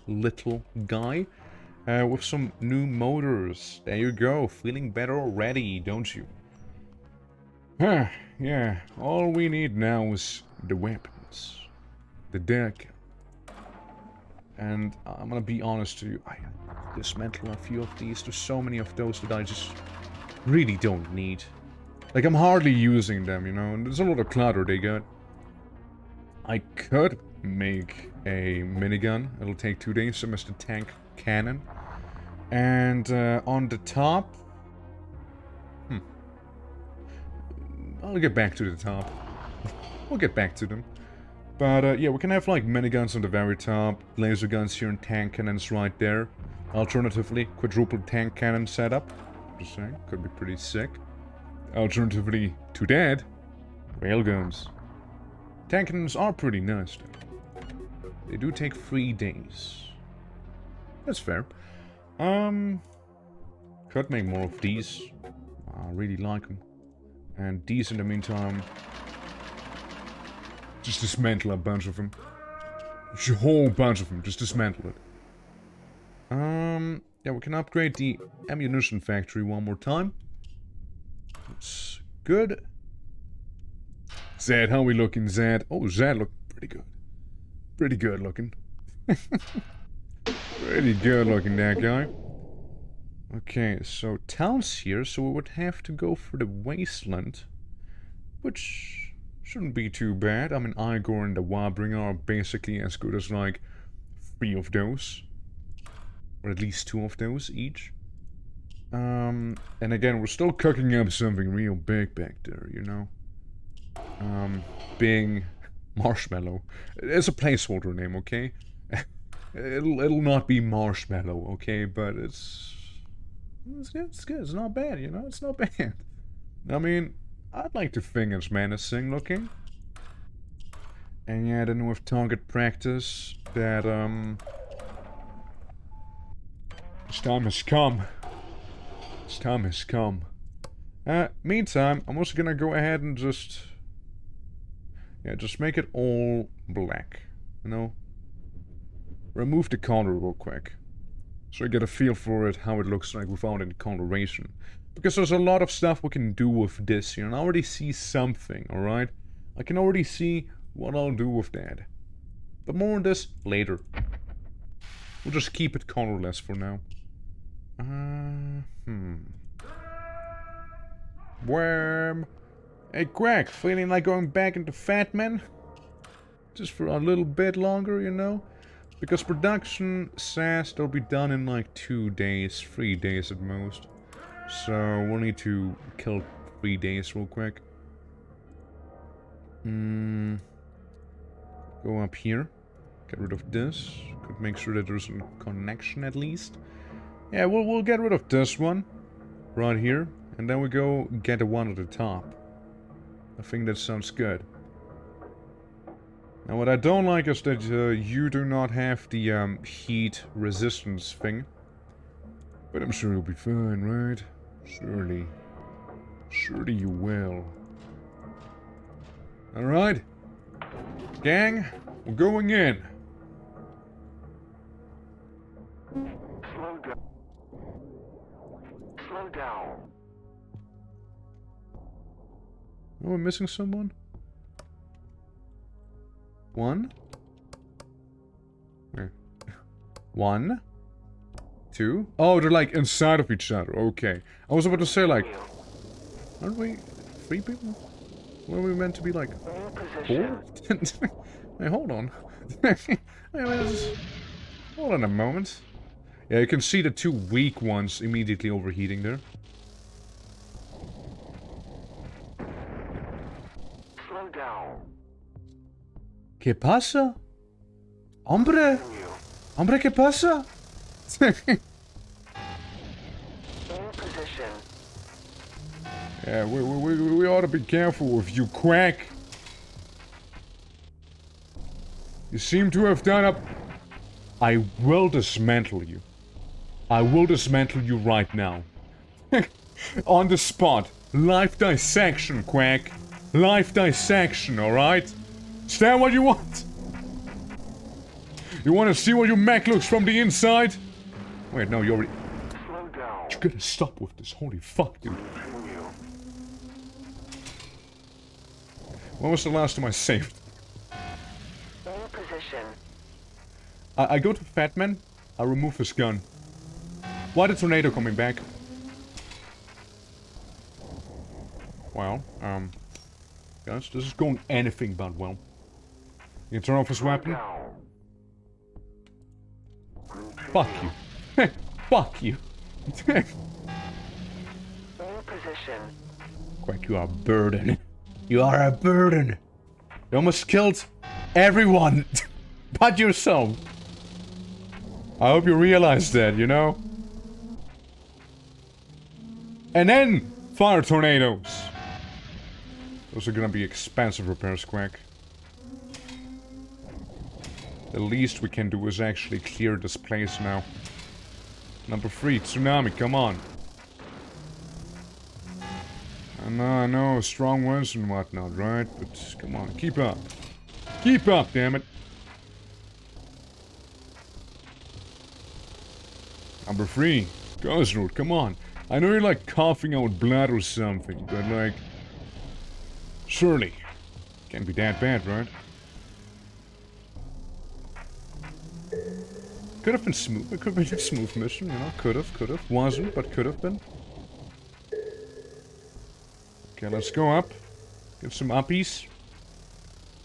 Speaker 1: little guy with some new motors. There you go, feeling better already, don't you? Yeah, all we need now is the weapons. The deck. And I'm gonna be honest to you, I dismantle a few of these. There's so many of those that I just really don't need. Like, I'm hardly using them, you know, and there's a lot of clutter they got. I could make a minigun. It'll take 2 days, same as the tank cannon. And on the top... I'll get back to the top. We'll get back to them. But yeah, we can have like miniguns on the very top, laser guns here and tank cannons right there. Alternatively, quadruple tank cannon setup. Just saying, could be pretty sick. Alternatively to that, railguns. Tank cannons are pretty nice though. They do take 3 days. That's fair. Could make more of these. I really like them. And these in the meantime... just dismantle a bunch of them. Just a whole bunch of them. Just dismantle it. Yeah, we can upgrade the ammunition factory one more time. That's good. Zed, how we looking, Zed? Oh, Zed look pretty good. Pretty good looking. Pretty good looking, that guy. Okay, so town's here, so we would have to go for the wasteland. Which... shouldn't be too bad. I mean, Igor and the Warbringer are basically as good as, like, 3 of those. Or at least 2 of those each. And again, we're still cooking up something real big back there, you know? Being Marshmallow. It's a placeholder name, okay? it'll not be Marshmallow, okay? But it's good, it's good. It's not bad, you know? It's not bad. I mean... I'd like to think it's menacing looking. And yeah, then with target practice, that, this time has come. This time has come. Meantime, I'm also gonna go ahead and just... yeah, just make it all black. You know? Remove the color real quick. So I get a feel for it, how it looks like without any coloration. Because there's a lot of stuff we can do with this here, and I already see something, alright? I can already see what I'll do with that. But more on this later. We'll just keep it colorless for now. Worm. Hey, Greg, feeling like going back into Fat Man? Just for a little bit longer, you know? Because production says they'll be done in like 2 days, 3 days at most. So we'll need to kill 3 days real quick. Go up here. Get rid of this. Could make sure that there's a connection at least. Yeah, we'll get rid of this one. Right here. And then we go get the one at the top. I think that sounds good. Now what I don't like is that you do not have the heat resistance thing. But I'm sure you'll be fine, right? Surely. Surely you will. Alright. Gang, we're going in.
Speaker 2: Slow down. Slow down.
Speaker 1: Oh, we're missing someone? One? Where? 1, 2. Oh, they're like inside of each other. Okay. I was about to say like, aren't we 3 people? Were we meant to be like
Speaker 2: New
Speaker 1: 4?
Speaker 2: position.
Speaker 1: Wait, hold on. Hold on a moment. Yeah, you can see the 2 weak ones immediately overheating there.
Speaker 2: Slow down.
Speaker 1: ¿Qué pasa? Hombre?
Speaker 2: Continue.
Speaker 1: Hombre, ¿qué pasa?
Speaker 2: In position.
Speaker 1: Yeah, we ought to be careful with you, Quack. You seem to have done up... I will dismantle you. I will dismantle you right now. On the spot. Life dissection, Quack. Life dissection, alright? Is that what you want? You want to see what your mech looks from the inside? Wait, no, you already...
Speaker 2: Slow down.
Speaker 1: You gotta stop with this. Holy fuck, dude.
Speaker 2: Continue.
Speaker 1: When was the last time I saved?
Speaker 3: In position.
Speaker 1: I go to Fatman. I remove his gun. Why the tornado coming back? Well, guys, this is going anything but well. You can turn off his weapon.
Speaker 2: Down.
Speaker 1: Fuck you. Fuck you.
Speaker 3: In position.
Speaker 1: Quack, you are a burden. You are a burden. You almost killed everyone but yourself. I hope you realize that, you know? And then fire tornadoes. Those are gonna be expensive repairs, Quack. The least we can do is actually clear this place now. Number 3, tsunami, come on. I know, strong winds and whatnot, right? But come on, keep up. Keep up, damn it. Number 3, Ghost Road, come on. I know you're like coughing out blood or something, but like... surely. Can't be that bad, right? Could have been smooth. It could have been a smooth mission, you know? Could have. Wasn't, but could have been. Okay, let's go up. Get some uppies.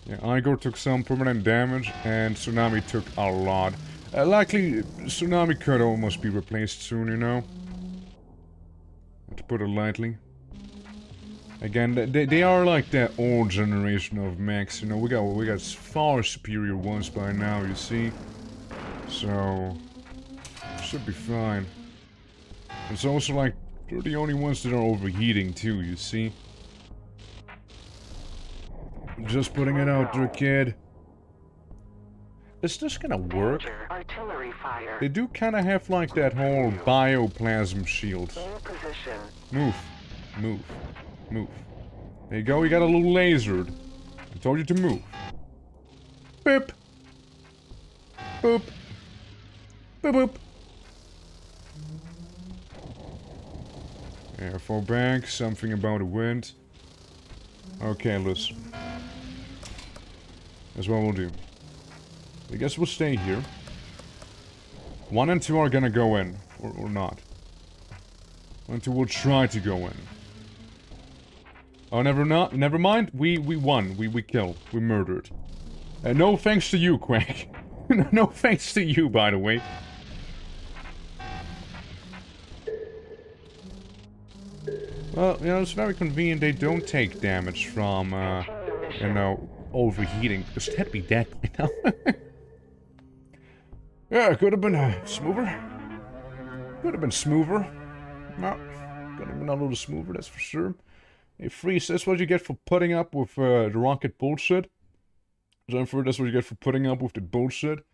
Speaker 1: Yeah, Igor took some permanent damage, and Tsunami took a lot. Likely, Tsunami could almost be replaced soon, you know? To put it lightly. Again, they are like the old generation of mechs, you know? We got far superior ones by now, you see? So... should be fine. It's also like, they're the only ones that are overheating too, you see? Just putting it out there, kid. Is this gonna work?
Speaker 3: Danger. Artillery fire.
Speaker 1: They do kinda have like that whole bioplasm shield.
Speaker 3: In position.
Speaker 1: Move. Move. Move. There you go, you got a little lasered. I told you to move. Boop. Boop. Boop boop. Yeah, fall back, something about the wind. Okay, listen. That's what we'll do. I guess we'll stay here. 1 and 2 are gonna go in. Or not. 1 and 2 will try to go in. Oh, never mind. We won. We killed. We murdered. No thanks to you, Quack. No thanks to you, by the way. Well, you know, it's very convenient they don't take damage from, you know, overheating. Because that'd be dead by now. Yeah, it could have been smoother. Could have been smoother. No, could have been a little smoother, that's for sure. Hey, Freeze, that's what you get for putting up with the rocket bullshit. Jennifer, that's what you get for putting up with the bullshit.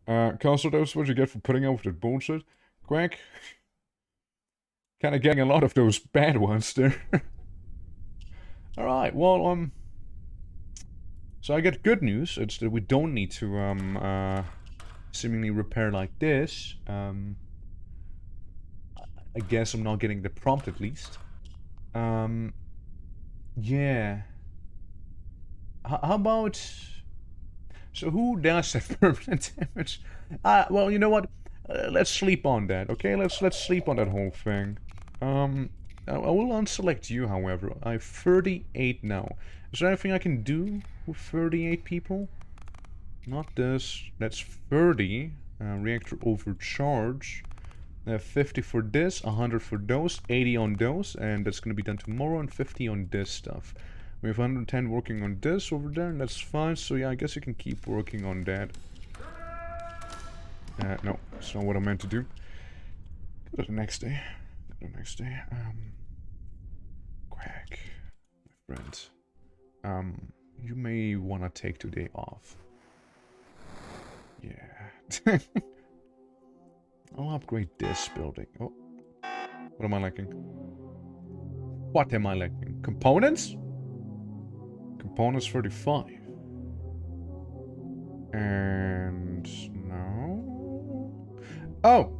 Speaker 1: Castle, that's what you get for putting up with the bullshit. Quack. Kinda getting a lot of those bad ones there. Alright, well, so I get good news. It's that we don't need to, seemingly repair like this. I guess I'm not getting the prompt at least. Yeah. How about... So who does that permanent damage? Well, you know what? Let's sleep on that, okay? Let's sleep on that whole thing. I will unselect you, however. I have 38 now. Is there anything I can do with 38 people? Not this. That's 30. Reactor overcharge. 50 for this, 100 for those, 80 on those, and that's going to be done tomorrow, and 50 on this stuff. We have 110 working on this over there, and that's fine, so yeah, I guess you can keep working on that. No, that's not what I meant to do. Go to the next day. Go to the next day. Quack, my friend. You may want to take today off. Yeah. I'll upgrade this building. Oh. What am I lacking? What am I lacking? Components? Components 35. And... no... Oh!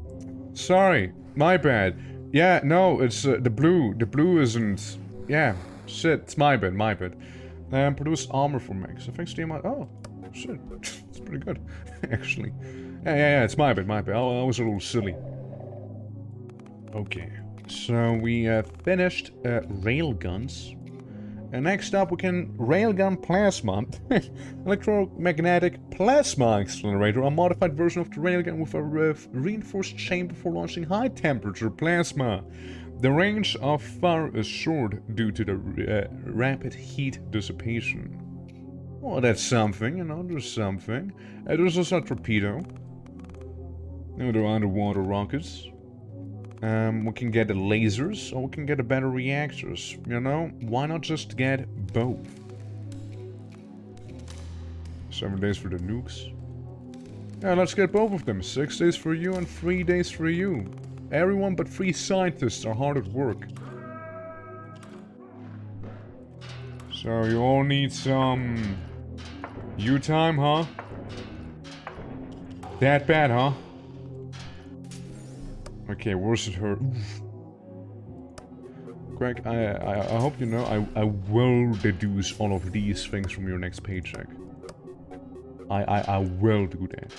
Speaker 1: Sorry. My bad. Yeah, no, it's the blue. The blue isn't... Yeah. Shit. It's my bad. My bad. Produce armor for Mechs. Thanks to the amount... Oh. Shit. It's pretty good. Actually. Yeah, it's my bad, my bad. I was a little silly. Okay, so we finished railguns. And next up we can railgun plasma. Electromagnetic plasma accelerator. A modified version of the railgun with a reinforced chamber for launching high temperature plasma. The range of fire is short due to the rapid heat dissipation. Well, that's something, you know, there's something. There's also a torpedo. No, they're underwater rockets. We can get the lasers, or we can get the better reactors. You know, why not just get both? 7 days for the nukes. Yeah, let's get both of them. 6 days for you and 3 days for you. Everyone but 3 scientists are hard at work. So you all need some... you time, huh? That bad, huh? Okay, where's it hurt? Greg, I hope you know I will deduce all of these things from your next paycheck. I will do that.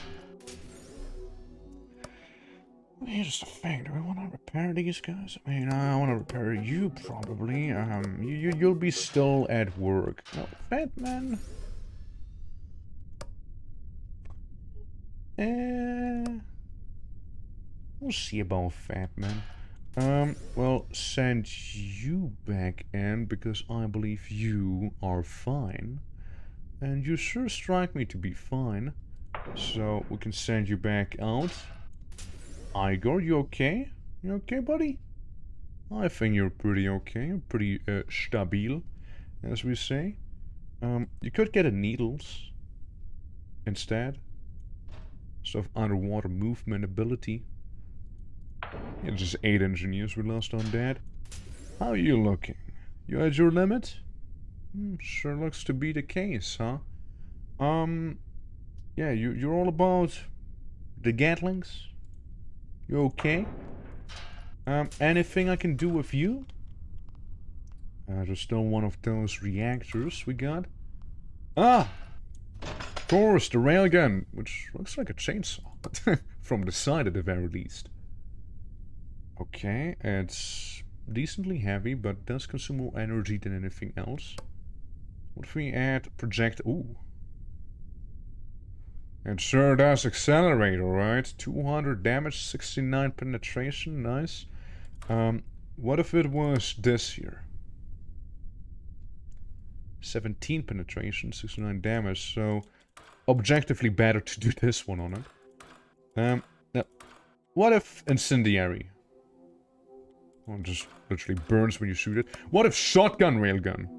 Speaker 1: Here's the thing, do I want to repair these guys? I mean, I want to repair you probably. You'll be still at work. No, Fat Man. We'll see about Fat Man. Well, send you back in because I believe you are fine. And you sure strike me to be fine. So we can send you back out. Igor, you okay? You okay, buddy? I think you're pretty okay. You're pretty stabil, as we say. You could get a needles instead. So of underwater movement ability. Yeah, just 8 engineers we lost on that. How are you looking? You at your limit? Sure looks to be the case, huh? Yeah, you're all about the Gatlings? You okay? Anything I can do with you? There's still one of those reactors we got. Ah! Of course, the railgun, which looks like a chainsaw. From the side at the very least. Okay, it's decently heavy, but does consume more energy than anything else. What if we add project... Ooh. It sure does accelerate, alright. 200 damage, 69 penetration, nice. What if it was this here? 17 penetration, 69 damage, so... objectively better to do this one on it. Now, what if incendiary? Well, it just literally burns when you shoot it. What if shotgun railgun?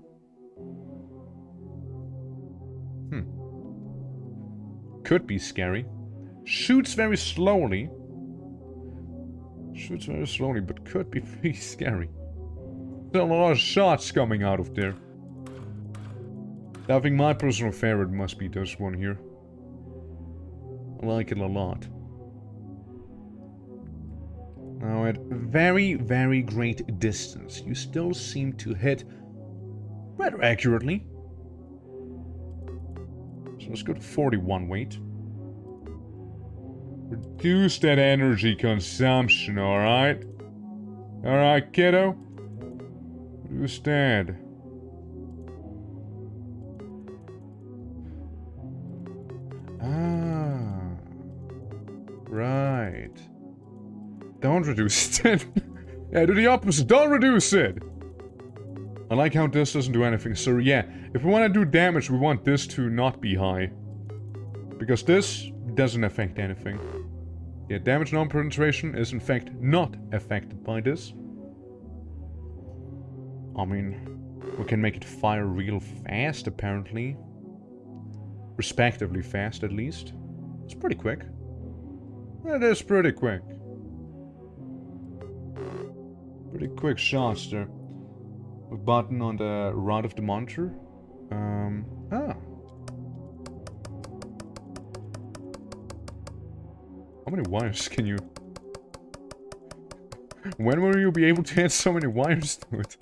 Speaker 1: Could be scary. Shoots very slowly. Shoots very slowly, but could be pretty scary. There's a lot of shots coming out of there. I think my personal favorite must be this one here. I like it a lot. Now at very, very great distance, you still seem to hit rather accurately. So let's go to 41 weight. Reduce that energy consumption, alright? Alright, kiddo? Reduce that. Ah. Right. Don't reduce it. Yeah, do the opposite. Don't reduce it. I like how this doesn't do anything. So yeah, if we want to do damage, we want this to not be high. Because this doesn't affect anything. Yeah, damage non-penetration is in fact not affected by this. I mean, we can make it fire real fast apparently. Respectively fast at least. It's pretty quick. It is pretty quick. Pretty quick shots there. A button on the right of the monitor. Ah. How many wires can you... When will you be able to add so many wires to it?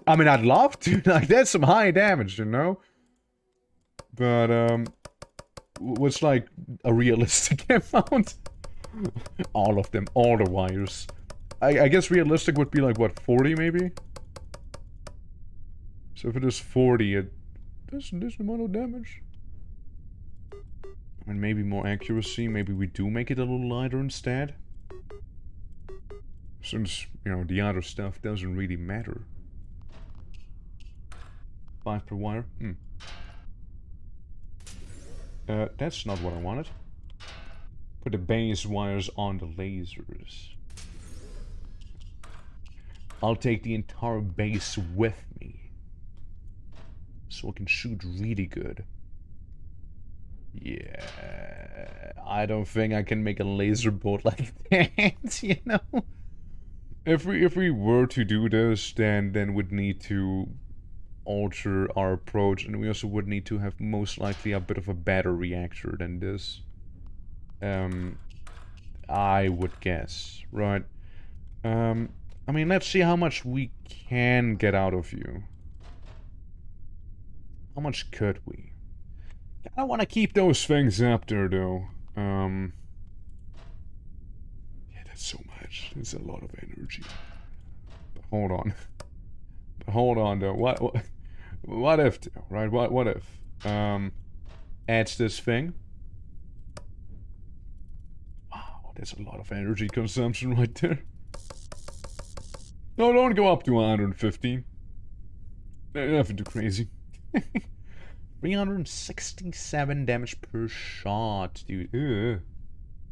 Speaker 1: I mean, I'd love to. Like, that's some high damage, you know? But, what's like a realistic amount? All of them. All the wires. I guess realistic would be like, what, 40 maybe? So if it is 40, it does this amount of damage. And maybe more accuracy. Maybe we do make it a little lighter instead. Since, you know, the other stuff doesn't really matter. 5 per wire. That's not what I wanted. Put the base wires on the lasers. I'll take the entire base with me. So I can shoot really good. Yeah, I don't think I can make a laser bolt like that, you know? If we were to do this, then we'd need to alter our approach, and we also would need to have most likely a bit of a better reactor than this. I would guess, right? I mean, let's see how much we can get out of you. How much could we? I want to keep those things up there, though. Yeah, that's so much. It's a lot of energy. But hold on. But hold on, though. What if, right? What if? Adds this thing. Wow, that's a lot of energy consumption right there. No, don't go up to 115. Nothing too crazy. 367 damage per shot, dude. Ugh.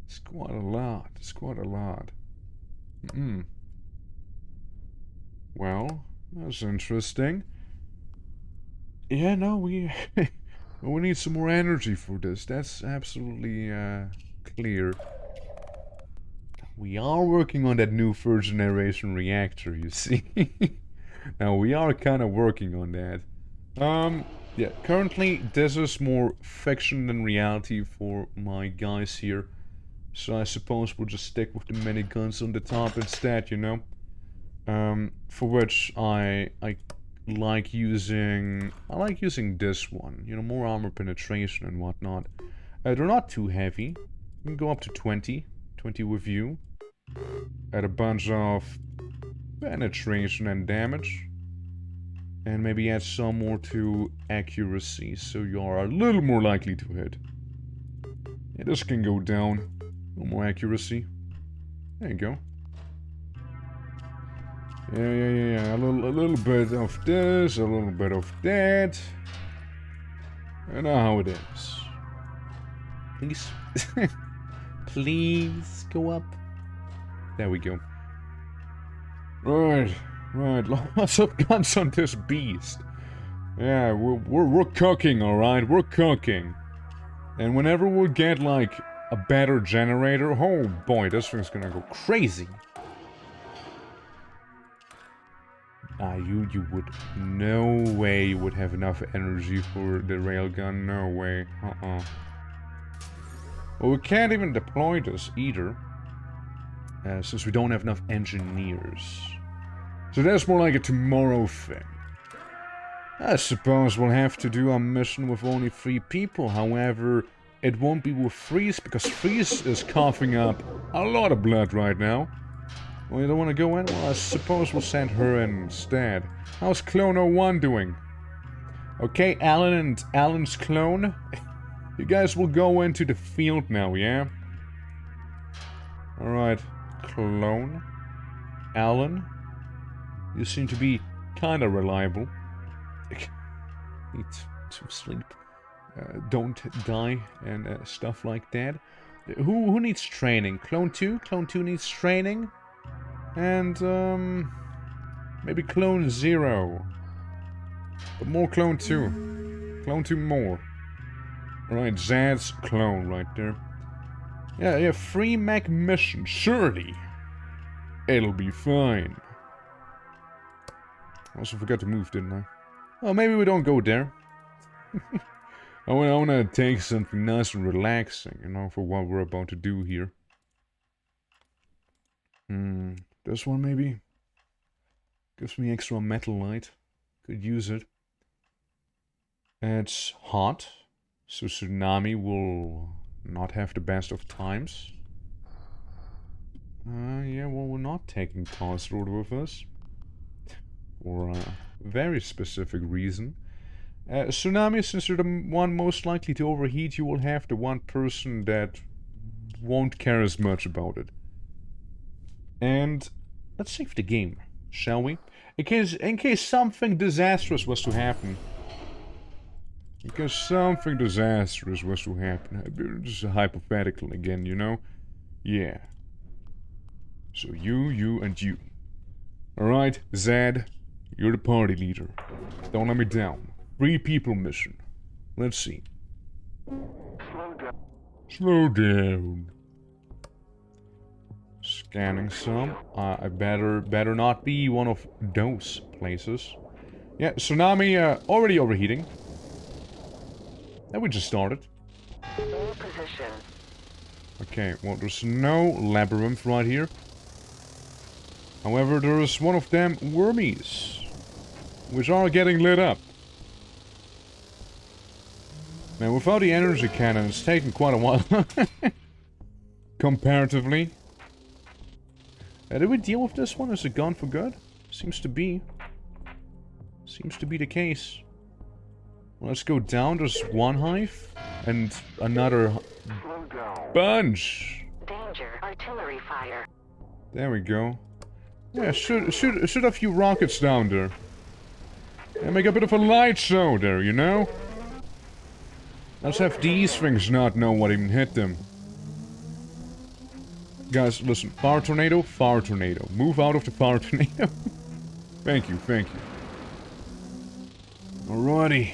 Speaker 1: It's quite a lot. It's quite a lot. Well, that's interesting. Yeah, no, we need some more energy for this. That's absolutely clear. We are working on that new first generation reactor, you see. Now, we are kind of working on that. Yeah, currently this is more fiction than reality for my guys here. So I suppose we'll just stick with the miniguns on the top instead, you know. For which I like using this one, you know, more armor penetration and whatnot. They're not too heavy. You can go up to 20 with you. Add a bunch of penetration and damage. And maybe add some more to accuracy, so you are a little more likely to hit. Yeah, this can go down. A little more accuracy. There you go. Yeah. A little bit of this, a little bit of that. I know how it is. Please. Please go up. There we go. Right, lots of guns on this beast. Yeah, we're cooking, alright? We're cooking. And whenever we get, like, a better generator, oh boy, this thing's gonna go crazy. You would... No way you would have enough energy for the railgun. No way. Well, we can't even deploy this either. Since we don't have enough engineers. So that's more like a tomorrow thing. I suppose we'll have to do our mission with only 3 people. However, it won't be with Freeze, because Freeze is coughing up a lot of blood right now. Well, you don't want to go in? Well, I suppose we'll send her in instead. How's Clone 01 doing? Okay, Alan and Alan's clone. You guys will go into the field now, yeah? Alright, Clone. Alan. You seem to be kinda reliable. Need to sleep. Don't die and stuff like that. Who needs training? Clone 2? Clone 2 needs training. And, maybe Clone 0. But more Clone 2. Clone 2 more. Alright, Zad's clone right there. Yeah, free mech mission. Surely. It'll be fine. I also forgot to move, didn't I? Well, maybe we don't go there. I wanna take something nice and relaxing, you know, for what we're about to do here. This one maybe? Gives me extra metal light. Could use it. It's hot, so Tsunami will not have the best of times. Yeah, well, we're not taking Cosroad with us. For a very specific reason. Tsunami, since you're the one most likely to overheat, you will have the one person that won't care as much about it. And let's save the game, shall we? In case something disastrous was to happen. In case something disastrous was to happen. Just a hypothetical again, you know? Yeah. So you, and you. Alright, Zed. You're the party leader. Don't let me down. 3 people mission. Let's see.
Speaker 2: Slow down.
Speaker 1: Slow down. Scanning some. I better not be one of those places. Yeah, Tsunami already overheating. And we just started.
Speaker 3: In position.
Speaker 1: Okay, well, there's no labyrinth right here. However, there is one of them wormies, which are getting lit up. Now, without the energy cannon, it's taken quite a while. Comparatively. Did we deal with this one? Is it gone for good? Seems to be. Seems to be the case. Well, let's go down. There's one hive. And another
Speaker 2: Slow down.
Speaker 1: bunch.
Speaker 3: Danger. Artillery fire.
Speaker 1: There we go. Yeah, shoot a few rockets down there. And make a bit of a light show there, you know? Let's have these things not know what even hit them. Guys, listen. Fire tornado, fire tornado. Move out of the fire tornado. Thank you, thank you. Alrighty.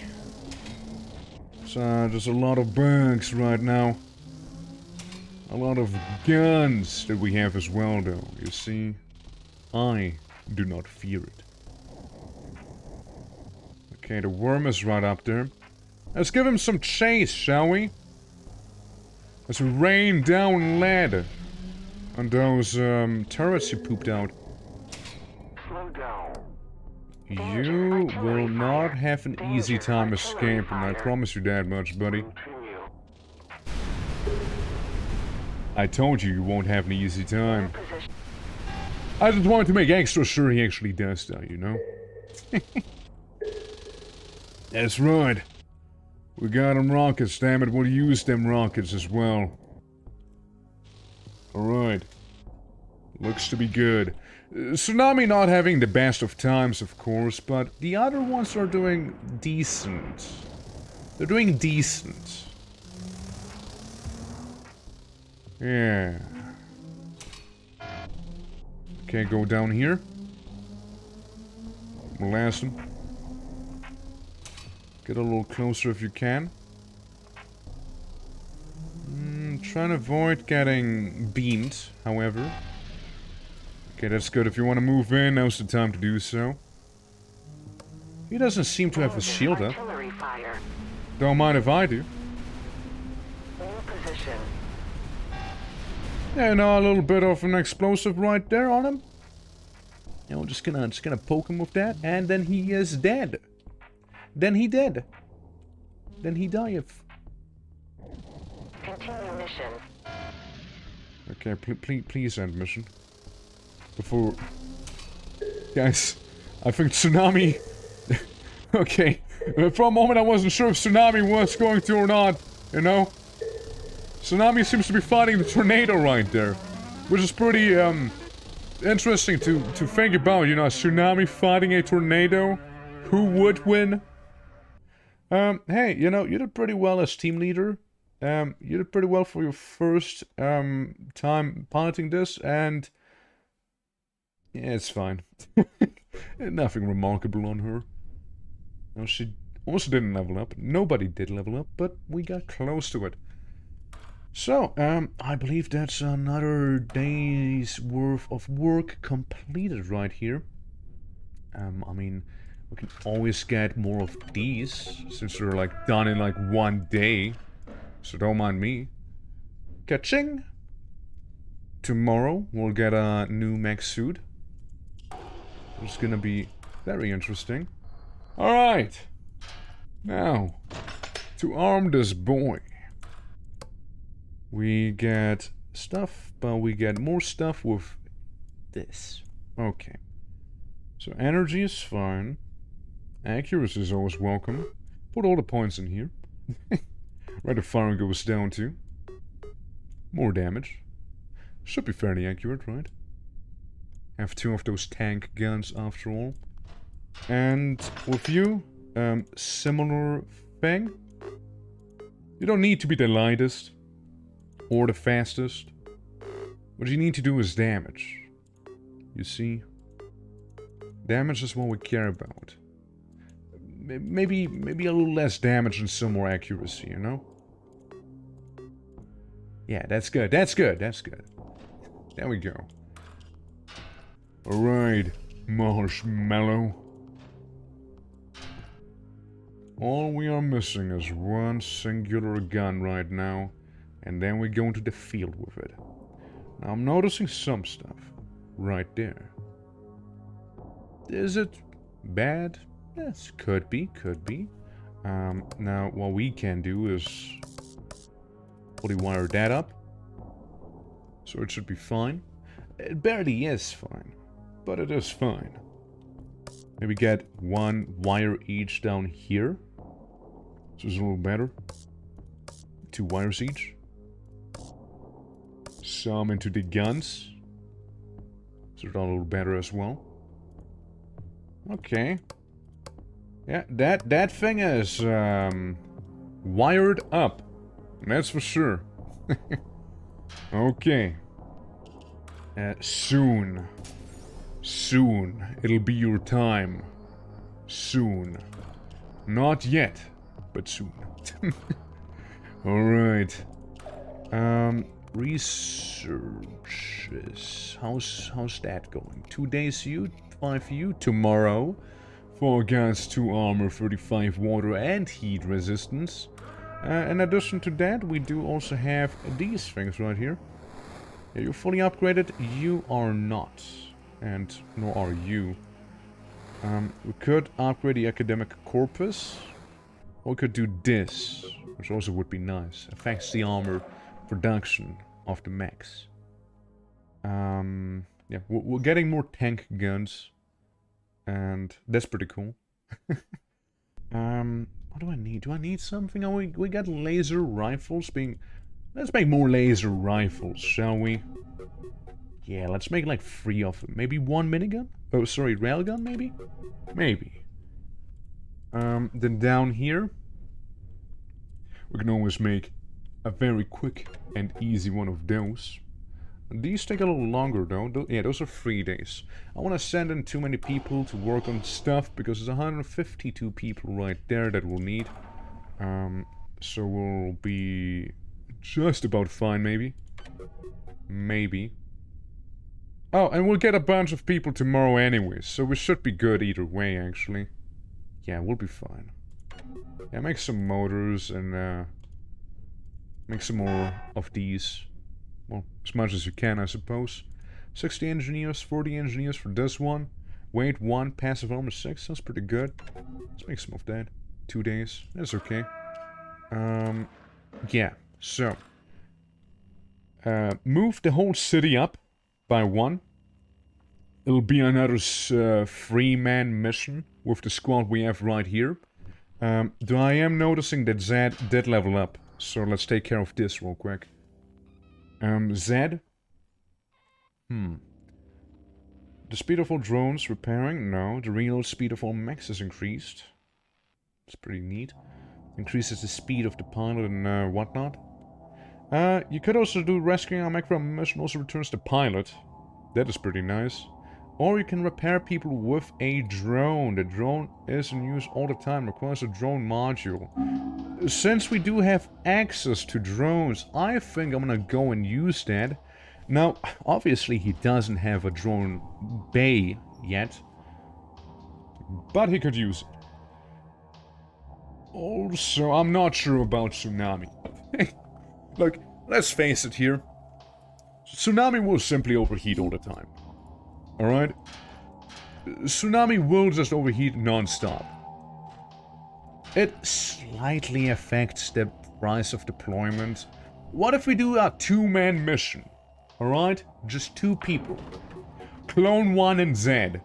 Speaker 1: So, there's a lot of bugs right now. A lot of guns that we have as well, though, you see? I do not fear it. Okay, the worm is right up there. Let's give him some chase, shall we? Let's rain down lead on those turrets you pooped out.
Speaker 2: Slow down.
Speaker 1: You will not have an easy time escaping, I promise you that much, buddy.
Speaker 2: Continue.
Speaker 1: I told you you won't have an easy time.
Speaker 3: Position.
Speaker 1: I just wanted to make extra sure he actually does that, you know? That's right. We got them rockets, damn it, we'll use them rockets as well. Alright. Looks to be good. Tsunami not having the best of times, of course, but the other ones are doing decent. They're doing decent. Yeah. Okay, go down here. Blast him. Get a little closer if you can. Try and avoid getting beamed, however. Okay, that's good. If you want to move in, now's the time to do so. He doesn't seem to have his
Speaker 3: Engine
Speaker 1: shield up.
Speaker 3: artillery fire.
Speaker 1: Don't mind if I do.
Speaker 3: All position.
Speaker 1: Yeah, no, a little bit of an explosive right there on him. And we're just gonna poke him with that, and then he is dead. Then he dead. Then he dieth.
Speaker 3: Continue mission.
Speaker 1: Okay, please end mission. Before... Guys, I think Tsunami... Okay, for a moment I wasn't sure if Tsunami was going to or not, you know? Tsunami seems to be fighting the tornado right there. Which is pretty, interesting to think about, you know, a Tsunami fighting a tornado. Who would win? Hey, you know, you did pretty well as team leader. You did pretty well for your first, time piloting this, and... Yeah, it's fine. Nothing remarkable on her. No, she also didn't level up. Nobody did level up, but we got close to it. So, I believe that's another day's worth of work completed right here. I mean, we can always get more of these, since they're like done in like 1 day. So don't mind me. Ka-ching! Tomorrow we'll get a new mech suit. It's gonna be very interesting. Alright! Now, to arm this boy. We get stuff, but we get more stuff with this. Okay. So energy is fine. Accuracy is always welcome. Put all the points in here. Where the firing goes down to. More damage. Should be fairly accurate, right? Have 2 of those tank guns after all. And with you, similar thing. You don't need to be the lightest. Or the fastest. What you need to do is damage. You see? Damage is what we care about. Maybe a little less damage and some more accuracy, you know? Yeah, that's good, that's good, that's good. There we go. Alright, Marshmallow. All we are missing is one singular gun right now, and then we go into the field with it. Now I'm noticing some stuff right there. Is it bad? Yes, could be, could be. Now what we can do is fully wire that up. So it should be fine. It barely is fine, but it is fine. Maybe get 1 wire each down here. So it's a little better. 2 wires each. Some into the guns. So it's a little better as well. Okay. Yeah, that thing is wired up. That's for sure. Okay. Soon. Soon. It'll be your time. Soon. Not yet, but soon. Alright. Researches. How's that going? 2 days for you, 5 for you. Tomorrow. 4 gas, 2 armor, 35 water and heat resistance. In addition to that, we do also have these things right here. Yeah, you're fully upgraded. You are not. And nor are you. We could upgrade the academic corpus. Or we could do this, which also would be nice. Affects the armor production of the mechs. Yeah, we're getting more tank guns. And that's pretty cool. What do I need? Do I need something? Oh, we got laser rifles being... Let's make more laser rifles, shall we? Yeah, let's make like 3 of them. Maybe 1 minigun? Oh, sorry, railgun maybe? Maybe. Then down here... We can always make a very quick and easy one of those. These take a little longer though. Yeah, those are 3 days. I want to send in too many people to work on stuff because there's 152 people right there that we'll need. So we'll be just about fine, maybe. Maybe. Oh, and we'll get a bunch of people tomorrow anyway, so we should be good either way, actually. Yeah, we'll be fine. Yeah, make some motors and make some more of these. Well, as much as you can, I suppose. 60 engineers, 40 engineers for this one. Weight 1, passive armor 6. That's pretty good. Let's make some of that. 2 days. That's okay. Yeah, so. Move the whole city up by 1. It'll be another 3-man mission with the squad we have right here. Though I am noticing that Zed did level up. So let's take care of this real quick. Zed? The speed of all drones repairing? No. The reload speed of all mechs is increased. It's pretty neat. Increases the speed of the pilot and whatnot. You could also do rescuing a mech from a mission, also returns the pilot. That is pretty nice. Or you can repair people with a drone. The drone is in use all the time, requires a drone module. Since we do have access to drones, I think I'm gonna go and use that. Now, obviously he doesn't have a drone bay yet, but he could use it. Also, I'm not sure about Tsunami. Look, let's face it here. Tsunami will simply overheat all the time. Alright? Tsunami will just overheat non-stop. It slightly affects the price of deployment. What if we do a 2-man mission? Alright? Just 2 people. Clone 1 and Zed.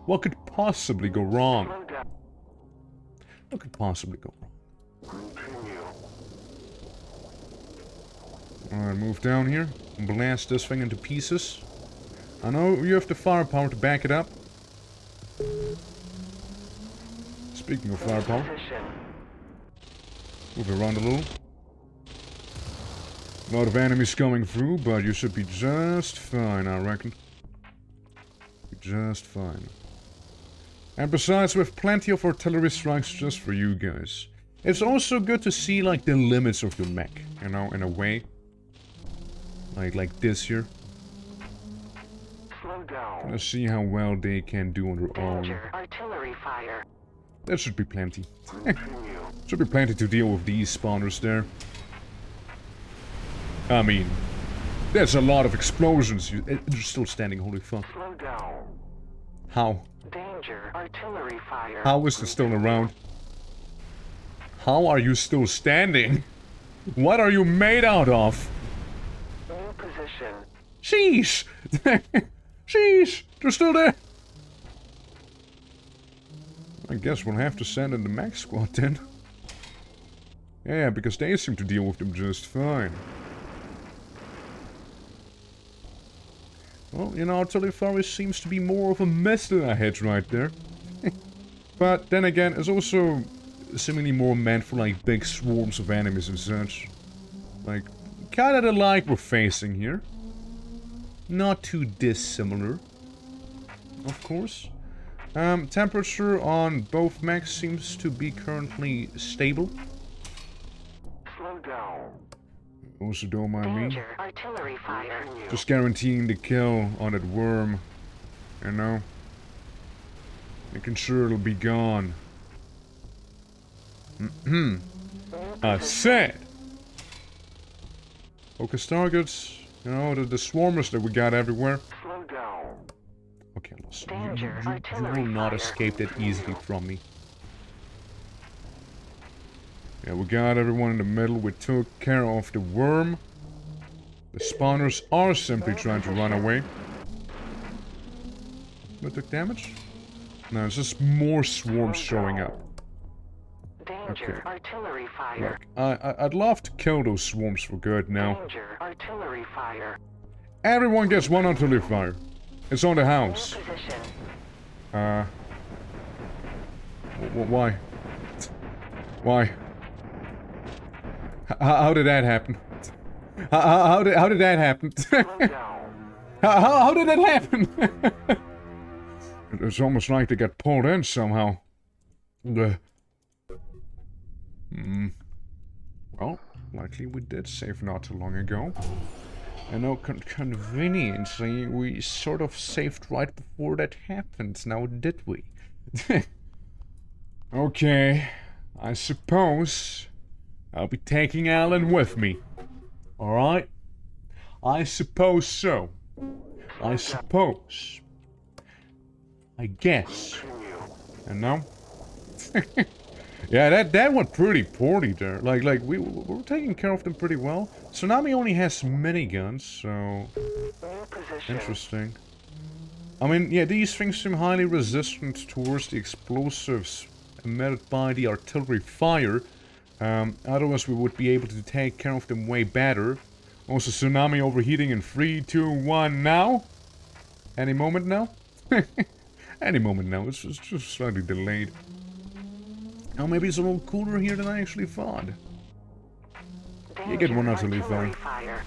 Speaker 1: What could possibly go wrong? What could possibly go wrong? Alright, move down here. Blast this thing into pieces. I know you have the firepower to back it up. Speaking of firepower. Move around a little. A lot of enemies coming through, but you should be just fine, I reckon. Be just fine. And besides, we have plenty of artillery strikes just for you guys. It's also good to see, like, the limits of your mech, you know, in a way. Like this here. Let's see how well they can do on their own.
Speaker 3: Artillery fire.
Speaker 1: That should be plenty. Should be plenty to deal with these spawners there. I mean, there's a lot of explosions. They're still standing, holy fuck. How?
Speaker 3: Danger. Artillery fire.
Speaker 1: How is it still around? How are you still standing? What are you made out of?
Speaker 3: New position.
Speaker 1: Sheesh! Sheesh! They're still there! I guess we'll have to send in the Mech squad then. Yeah, because they seem to deal with them just fine. Well, you know, artillery fire seems to be more of a mess than I had right there. But then again, it's also seemingly more meant for like big swarms of enemies and such. Like, kinda the like we're facing here. Not too dissimilar, of course. Temperature on both mechs seems to be currently stable.
Speaker 2: Slow down.
Speaker 1: Also, don't mind me.
Speaker 3: Danger. Artillery fire.
Speaker 1: Just guaranteeing the kill on that worm, you know? Making sure it'll be gone. I said! Focus targets. You know, the swarmers that we got everywhere.
Speaker 2: Slow down.
Speaker 1: Okay, listen.
Speaker 3: Danger.
Speaker 1: You
Speaker 3: Artillery
Speaker 1: will not
Speaker 3: fire.
Speaker 1: escape that easily from me. Yeah, we got everyone in the middle. We took care of the worm. The spawners are simply trying to run away. What took damage? No, it's just more swarms showing up.
Speaker 3: Danger.
Speaker 1: Okay.
Speaker 3: Artillery fire.
Speaker 1: Look, I'd love to kill those swarms for good now.
Speaker 3: Danger. Artillery fire.
Speaker 1: Everyone gets one artillery fire. It's on the house.
Speaker 3: New position.
Speaker 1: Why? Why? How did that happen? How did that happen?
Speaker 2: Slow down.
Speaker 1: How did that happen? It's almost like they got pulled in somehow. Well, likely we did save not too long ago. I know conveniently we sort of saved right before that happened, now did we? Okay, I suppose I'll be taking Alan with me. Alright? I suppose so. I suppose. I guess.
Speaker 2: Continue.
Speaker 1: And now? Yeah, that went pretty poorly there. Like we were taking care of them pretty well. Tsunami only has miniguns, so
Speaker 3: New position.
Speaker 1: interesting. I mean, yeah, these things seem highly resistant towards the explosives emitted by the artillery fire. Otherwise, we would be able to take care of them way better. Also, Tsunami overheating in 3, 2, 1, now? Any moment now? Any moment now, it's just slightly delayed. Oh, maybe it's a little cooler here than I actually thought. You get one utterly
Speaker 3: Artillery
Speaker 1: fine.
Speaker 3: fire.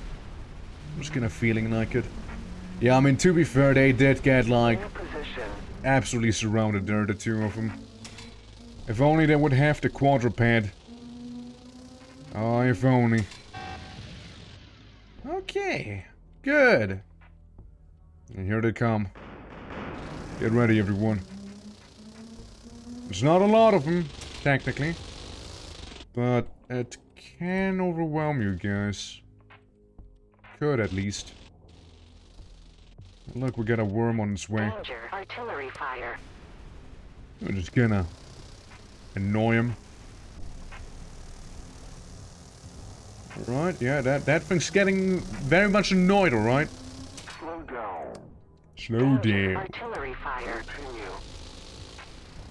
Speaker 1: I'm just kinda feeling like it. Yeah, I mean, to be fair, they did get, like,
Speaker 3: New position.
Speaker 1: absolutely surrounded there, the two of them. If only they would have the quadruped. Oh, if only. Okay, good. And here they come. Get ready, everyone. There's not a lot of them, technically. But it can overwhelm you guys. Could, at least. Look, we got a worm on its way.
Speaker 3: Danger. Artillery fire.
Speaker 1: We're just gonna annoy him. Alright, yeah, that thing's getting very much annoyed, alright?
Speaker 2: Slow down.
Speaker 1: Slow
Speaker 3: Danger.
Speaker 1: down.
Speaker 3: Artillery fire.
Speaker 2: Continue.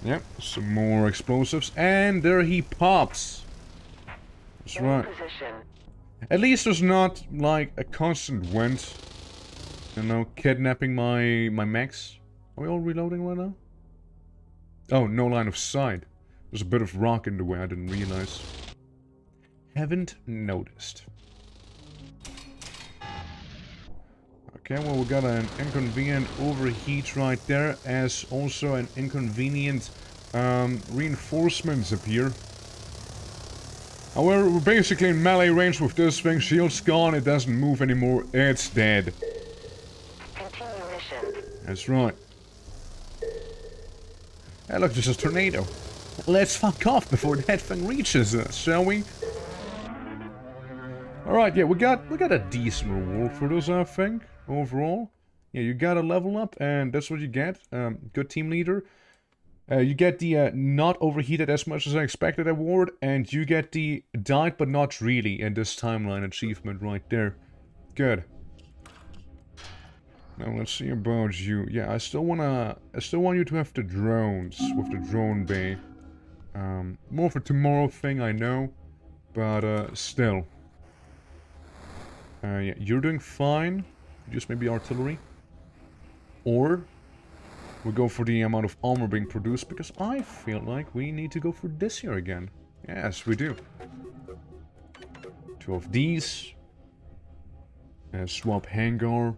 Speaker 1: Yep, some more explosives, and there he pops. That's
Speaker 3: New
Speaker 1: right.
Speaker 3: position.
Speaker 1: At least there's not, like, a constant wind. You know, kidnapping my mechs. Are we all reloading right now? Oh, no line of sight. There's a bit of rock in the way, I didn't realize. Haven't noticed. Okay, well, we got an inconvenient overheat right there, as also an inconvenient reinforcements appear. However, we're basically in melee range with this thing. Shield's gone, it doesn't move anymore, it's dead.
Speaker 3: Continue mission.
Speaker 1: That's right. Hey, look, there's a tornado. Let's fuck off before that thing reaches us, shall we? Alright, yeah, we got a decent reward for this, I think, overall. Yeah, you gotta level up, and that's what you get. Good team leader. You get the not overheated as much as I expected award, and you get the died but not really in this timeline achievement right there. Good. Now let's see about you. Yeah, I still want you to have the drones with the drone bay. More for tomorrow thing, I know, but still. Yeah, you're doing fine. Just maybe artillery. Or we go for the amount of armor being produced, because I feel like we need to go for this here again. Yes, we do. 2 of these. Swap hangar.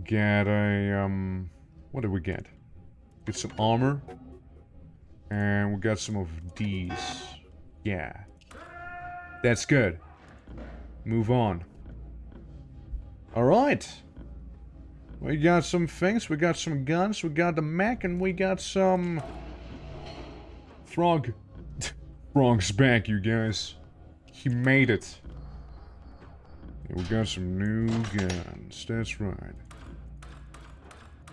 Speaker 1: Get a, what did we get? Get some armor. And we got some of these. Yeah. That's good. Move on. Alright. We got some things, we got some guns, we got the mech, and we got some... Frog. Frog's back, you guys. He made it. Yeah, we got some new guns, that's right.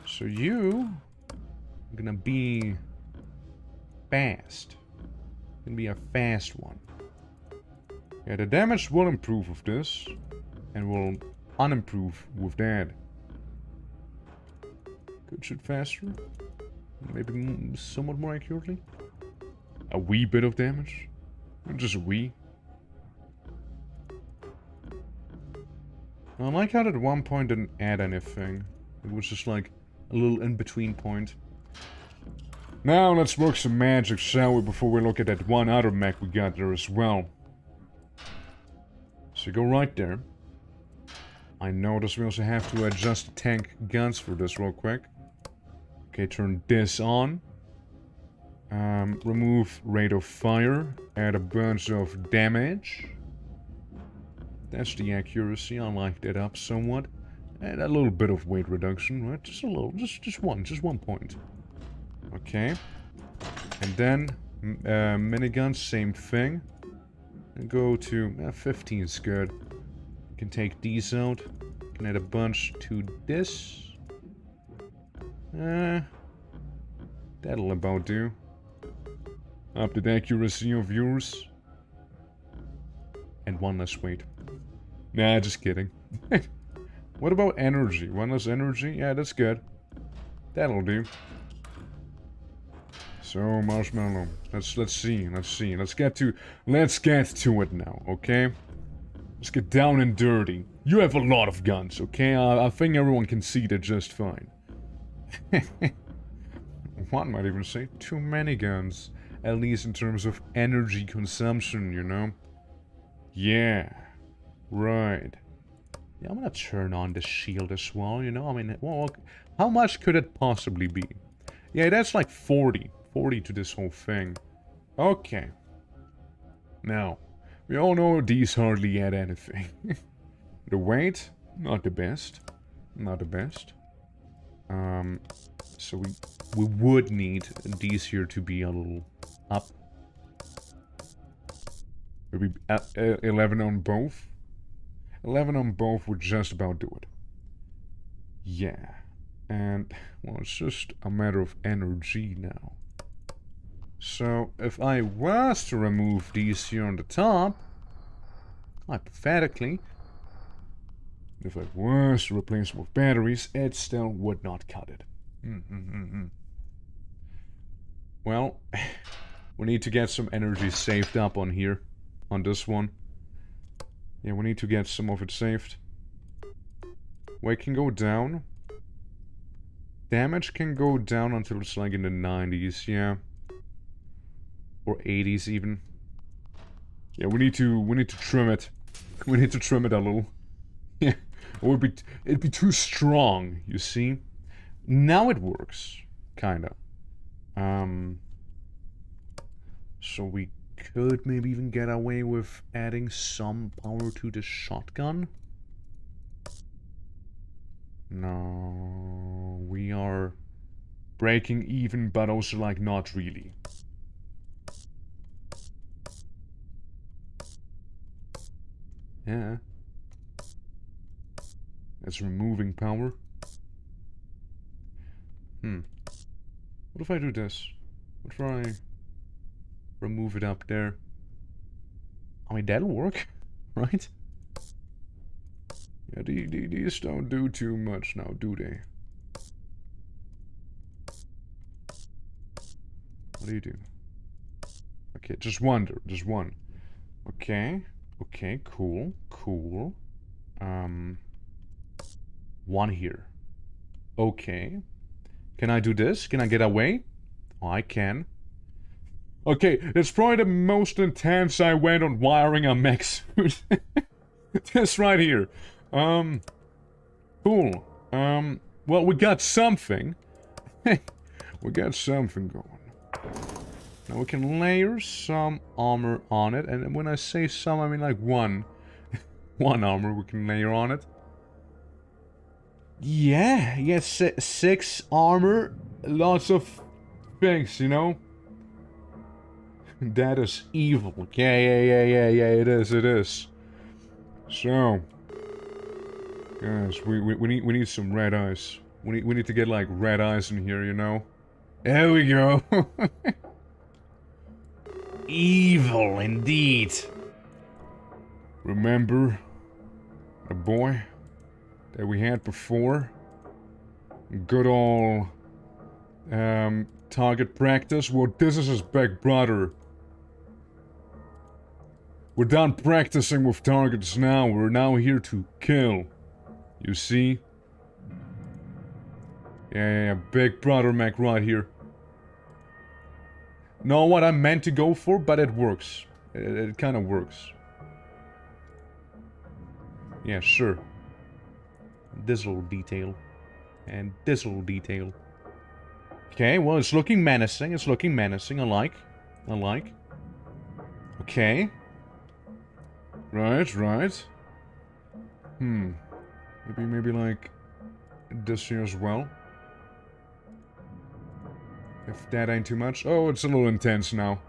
Speaker 1: So you... are gonna be... fast. Gonna be a fast one. Yeah, the damage will improve with this. And will unimprove with that. Could shoot faster. Maybe somewhat more accurately. A wee bit of damage. Just a wee. I like how that at one point didn't add anything. It was just like a little in-between point. Now let's work some magic, shall we, before we look at that one other mech we got there as well. So go right there. I notice we also have to adjust the tank guns for this real quick. Okay, turn this on. Remove rate of fire. Add a bunch of damage. That's the accuracy. I like that up somewhat. And a little bit of weight reduction, right? Just a little, just one point. Okay. And then Miniguns, same thing. And go to 15 is good. Can take these out. Can add a bunch to this. That'll about do. Up to the accuracy of yours. And one less weight. Nah, just kidding. What about energy? One less energy? Yeah, that's good. That'll do. So, marshmallow. Let's see. Let's get to it now, okay? Let's get down and dirty. You have a lot of guns, okay? I think everyone can see that just fine. One might even say too many guns. At least in terms of energy consumption, you know? Yeah. Right. Yeah, I'm gonna turn on the shield as well, you know? I mean, well, how much could it possibly be? Yeah, that's like 40. 40 to this whole thing. Okay. Now, we all know these hardly add anything. The weight, not the best. Not the best. So we would need these here to be a little up. Maybe 11 on both. 11 on both would just about do it. Yeah. And, well, it's just a matter of energy now. So, if I was to remove these here on the top, hypothetically, if I was to replace them with batteries, it still would not cut it. Well, we need to get some energy saved up on here, on this one. Yeah, we need to get some of it saved. Weight can go down. Damage can go down until it's like in the 90s, yeah. Or 80s even. Yeah, we need to trim it. We need to trim it a little. Yeah, or it'd be too strong, you see. Now it works, kinda. So we could maybe even get away with adding some power to the shotgun. No, we are breaking even, but also like not really. Yeah. That's removing power. What if I do this? What if I remove it up there? I mean, that'll work, right? Yeah, these don't do too much now, do they? What do you do? Okay, just one. Okay. Okay, cool. One here. Okay. Can I do this? Can I get away? Oh, I can. Okay, that's probably the most intense I went on wiring a mech suit. This right here. Cool. Well, we got something. We got something going. Now we can layer some armor on it, and when I say some, I mean like one. One armor we can layer on it. Yeah, yes, 6 armor, lots of things, you know? That is evil. Yeah, it is. So, guys, we need some red eyes. We need to get like red eyes in here, you know? There we go. Evil indeed. Remember the boy that we had before? Good old target practice. Well, this is his big brother. We're done practicing with targets now. We're now here to kill. You see? Yeah, big brother mech right here. Not what I meant to go for, but it works. It kind of works. Yeah, sure. This little detail. And this little detail. Okay, well, it's looking menacing. I like. Okay. Right. Maybe like this here as well. If that ain't too much. Oh, it's a little intense now.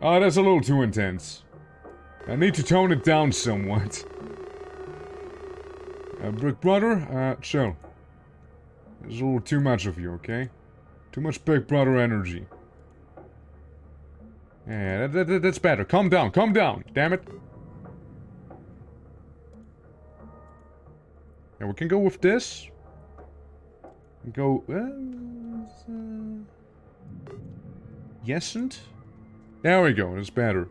Speaker 1: Oh, that's a little too intense. I need to tone it down somewhat. Brick Brother, chill. There's a little too much of you, okay? Too much Big Brother energy. Yeah, that's better. Calm down, damn it. Yeah, we can go with this. Go, Yesn't? There we go, that's better.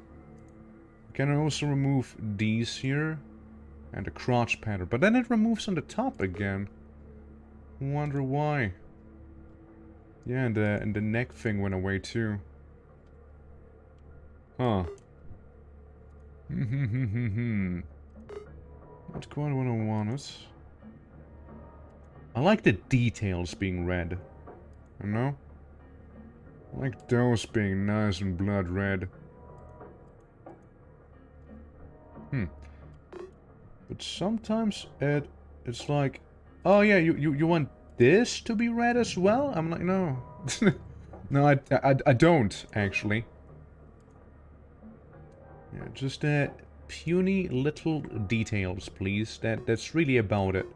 Speaker 1: Can I also remove these here? And the crotch pattern. But then it removes on the top again. Wonder why. Yeah, and the neck thing went away too. Huh. Not quite what I wanted. I like the details being red. You know? I like those being nice and blood red. But sometimes it's like, oh yeah, you want this to be red as well? I'm like, no. No, I don't, actually. Yeah, just puny little details, please. That's really about it.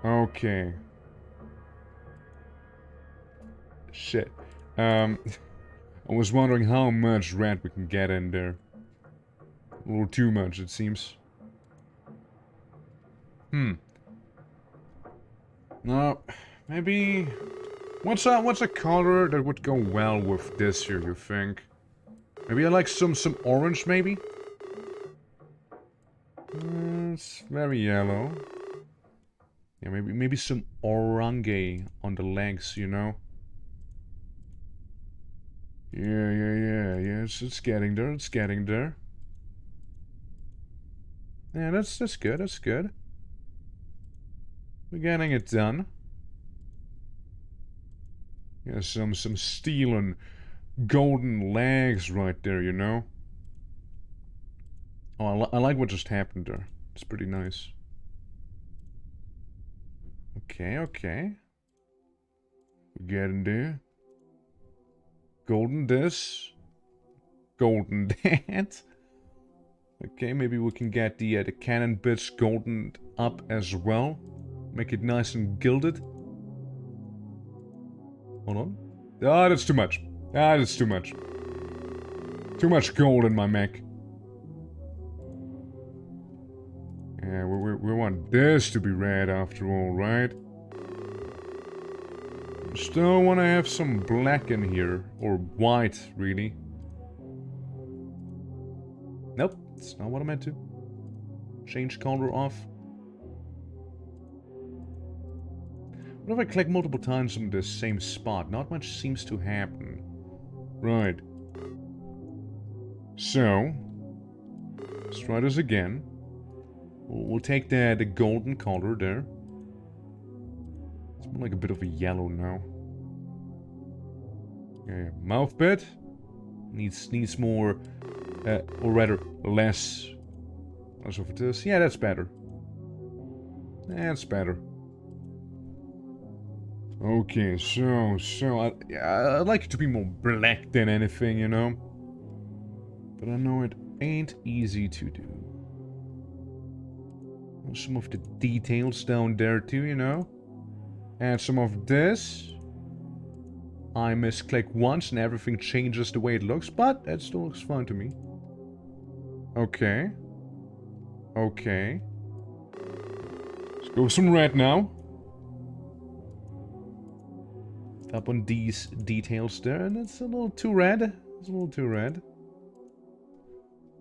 Speaker 1: Okay. Shit. I was wondering how much red we can get in there. A little too much, it seems. No, maybe... What's a color that would go well with this here, you think? Maybe I like some orange, maybe? It's very yellow. Yeah, maybe some orange on the legs, you know? Yeah, it's getting there, it's getting there. Yeah, that's good, that's good. We're getting it done. Yeah, some steel and golden legs right there, you know? Oh, I like what just happened there. It's pretty nice. Okay. We're getting there. Golden this. Golden that. Okay, maybe we can get the cannon bits goldened up as well. Make it nice and gilded. Hold on. Ah, that's too much. Ah, that's too much. Too much gold in my mech. Yeah, we want this to be red after all, right? Still want to have some black in here. Or white, really. Nope, that's not what I meant to. Change color off. What if I click multiple times on the same spot? Not much seems to happen. Right. So, let's try this again. We'll take the golden color there. It's more like a bit of a yellow now. Yeah, mouth bit. Needs more, or rather, less of this. Yeah, that's better. That's better. Okay, so I'd like it to be more black than anything, you know? But I know it ain't easy to do. Some of the details down there too, you know? And some of this. I misclick once and everything changes the way it looks, but it still looks fine to me. Okay. Let's go with some red now. Up on these details there, and it's a little too red. It's a little too red.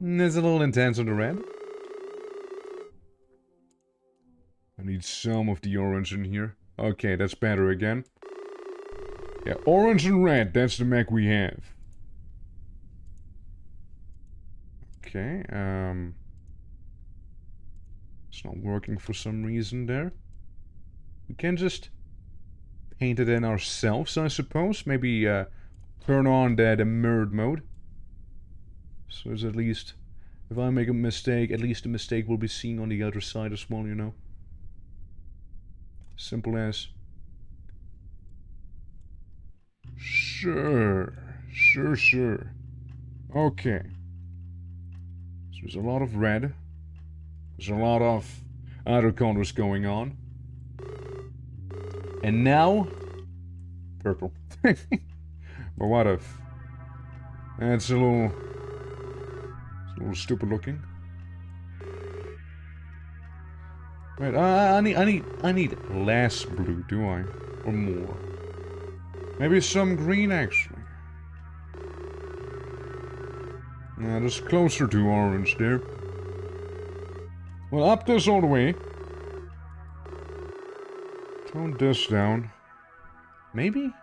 Speaker 1: It's a little intense on the red. I need some of the orange in here. Okay, that's better again. Yeah, orange and red, that's the mech we have. Okay, it's not working for some reason there. We can just paint it in ourselves, I suppose. Maybe turn on the mirrored mode. So it's at least, if I make a mistake, at least the mistake will be seen on the other side as well, you know. Simple as. Sure. Okay. So there's a lot of red. There's a lot of other colors going on. And now... purple. But what if... It's a little stupid looking. Wait, I need less blue, do I? Or more? Maybe some green, actually. Yeah, just closer to orange there. Well, up this all the way. Tone this down. Maybe?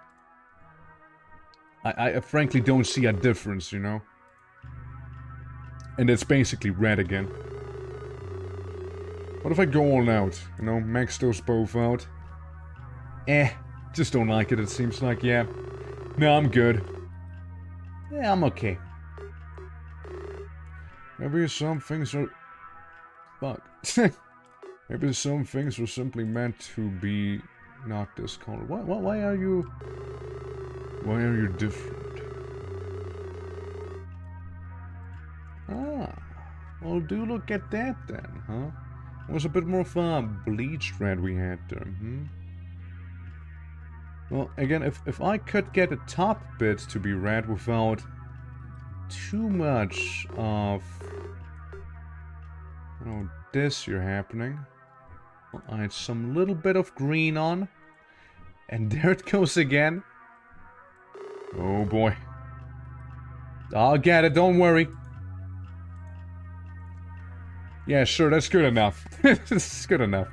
Speaker 1: I frankly don't see a difference, you know? And it's basically red again. What if I go all out? You know, max those both out? Just don't like it, it seems like, yeah. No, I'm good. Yeah, I'm okay. Maybe some things are... fuck. Maybe some things were simply meant to be not this color. Why are you... why are you different? Ah. Well, do look at that then, huh? It was a bit more of a bleached red we had there, Well, again, if I could get the top bit to be red without too much of... you know, this here happening. I'll add some little bit of green on. And there it goes again. Oh boy. I'll get it, don't worry. Yeah, sure, that's good enough. That's good enough.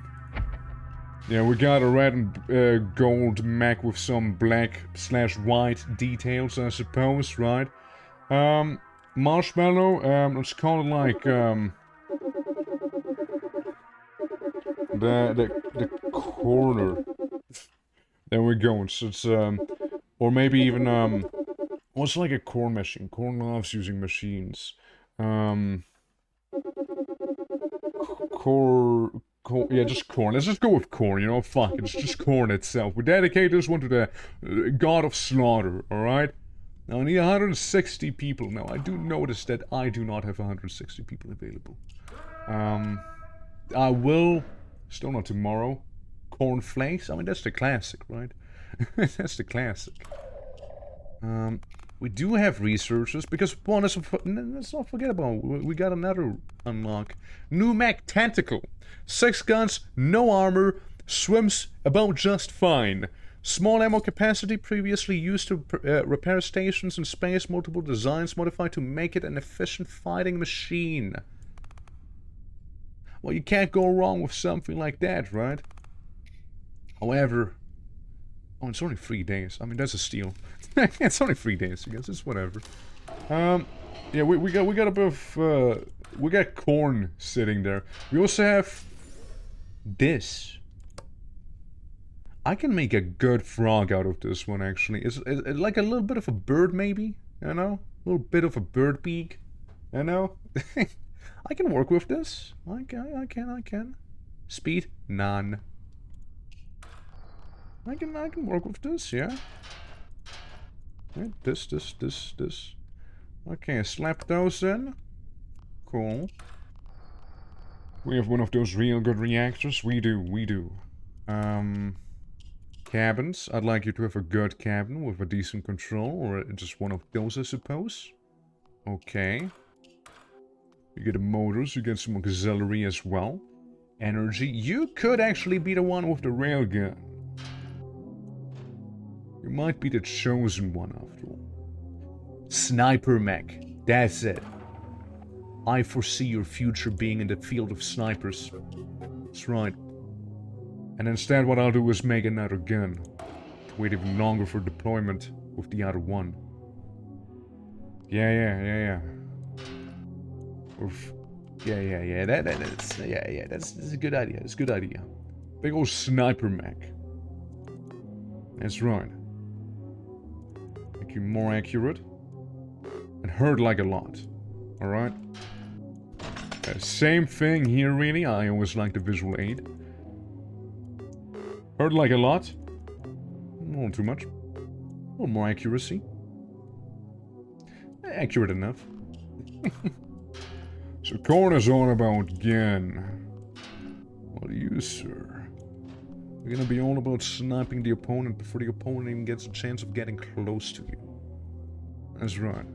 Speaker 1: Yeah, we got a red and gold mech with some black/white details, I suppose, right? Marshmallow, let's call it like, the corner. There we go. So it's, or maybe even, what's like a corn machine? Corn loves using machines. Yeah, just corn. Let's just go with corn, you know? Fuck, it's just corn itself. We dedicate this one to the god of slaughter, alright? Now, I need 160 people. Now, I do notice that I do not have 160 people available. I will... still not tomorrow. Cornflakes? I mean, that's the classic, right? That's the classic. We do have researchers, because one is... let's not forget about... we got another unlock. New mech Tentacle. 6 guns, no armor, swims about just fine. Small ammo capacity, previously used to repair stations in space. Multiple designs modified to make it an efficient fighting machine. Well, you can't go wrong with something like that, right? However... oh, it's only 3 days. I mean, that's a steal. It's only 3 days, I guess. It's whatever. Yeah, we got a bit of... we got corn sitting there. We also have... this. I can make a good frog out of this one, actually. It's like a little bit of a bird, maybe? You know? A little bit of a bird beak. You know? I can work with this. I can. Speed? None. I can work with this, yeah. Right, this. Okay, slap those in. Cool. We have one of those real good reactors. We do. Cabins. I'd like you to have a good cabin with a decent control, or just one of those, I suppose. Okay. You get the motors, you get some auxiliary as well. Energy. You could actually be the one with the railgun. You might be the chosen one after all. Sniper mech. That's it. I foresee your future being in the field of snipers. That's right. And instead what I'll do is make another gun. Wait even longer for deployment with the other one. Yeah. Oof. Yeah. That's a good idea. It's a good idea. Big old sniper mech. That's right. Make you more accurate. And hurt like a lot. Alright? Same thing here, really. I always like the visual aid. Hurt like a lot. Not too much. A little more accuracy. accurate enough. So corn is all about again. What do you, sir? We're gonna be all about sniping the opponent before the opponent even gets a chance of getting close to you. That's right.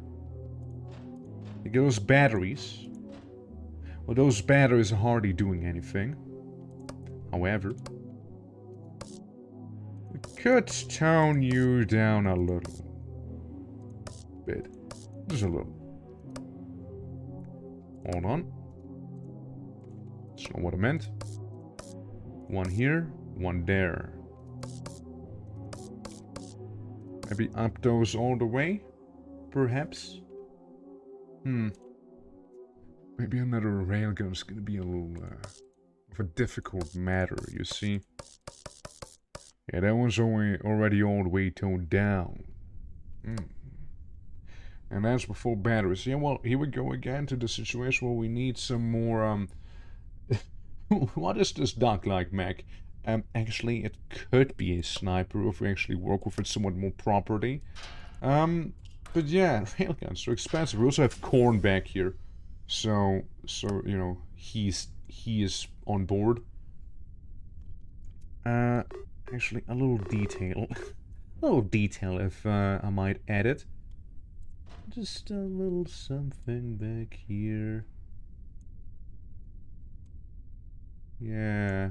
Speaker 1: You get those batteries. Well, those batteries are hardly doing anything. However, we could tone you down a little bit. Just a little. Hold on. That's not what I meant. One here, one there. Maybe up those all the way? Perhaps? Maybe another railgun is gonna be a little of a difficult matter, you see? Yeah, that one's already all the way toned down. And that's before batteries. Yeah, well, here we go again to the situation where we need some more, what is this dog like, Mech? Actually, it could be a sniper if we actually work with it somewhat more properly. But yeah, railguns are expensive. We also have corn back here. So, you know, he is on board. Actually, a little detail. A little detail, if I might add it. Just a little something back here. Yeah.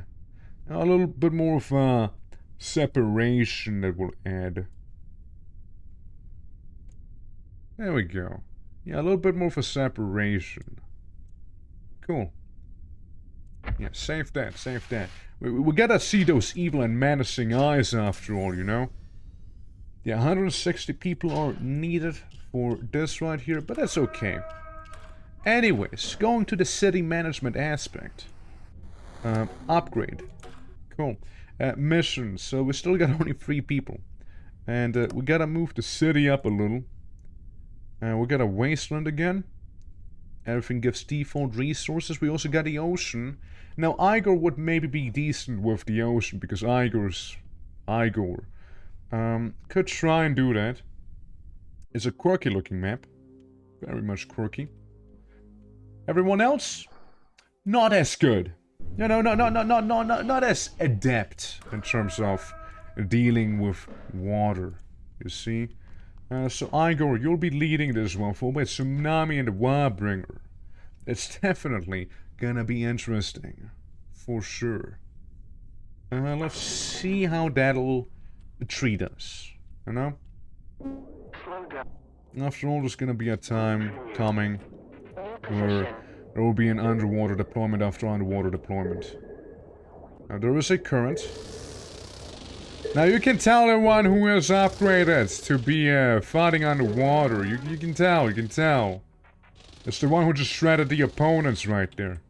Speaker 1: A little bit more of a separation that will add. There we go. Yeah, a little bit more of a separation. Cool. Yeah, save that, save that. We gotta see those evil and menacing eyes after all, you know? Yeah, 160 people are needed for this right here, but that's okay. Anyways, going to the city management aspect. Upgrade. Cool. Missions. So we still got only 3 people. And we gotta move the city up a little. We got a wasteland again. Everything gives default resources. We also got the ocean. Now, Igor would maybe be decent with the ocean, because Igor's Igor. Could try and do that. It's a quirky looking map. Very much quirky. Everyone else? Not as good. Not as adept in terms of dealing with water. You see? So Igor, you'll be leading this one for with Tsunami and the Warbringer. It's definitely gonna be interesting. For sure. Let's see how that'll treat us. You know?
Speaker 2: Slow down.
Speaker 1: After all, there's gonna be a time coming where there will be an underwater deployment after underwater deployment. Now there is a current. Now you can tell the one who is upgraded to be fighting underwater. You can tell, you can tell. It's the one who just shredded the opponents right there.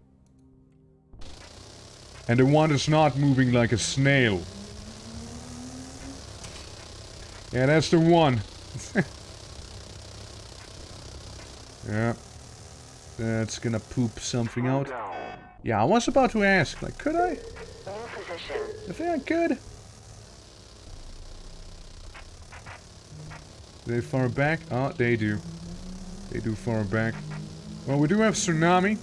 Speaker 1: And the one that's not moving like a snail. Yeah, that's the one. Yeah. That's gonna poop something
Speaker 2: Slow
Speaker 1: out.
Speaker 2: down.
Speaker 1: Yeah, I was about to ask, like, could I?
Speaker 3: New position.
Speaker 1: I think I could. They far back? Oh, they do. They do far back. Well, we do have Tsunami.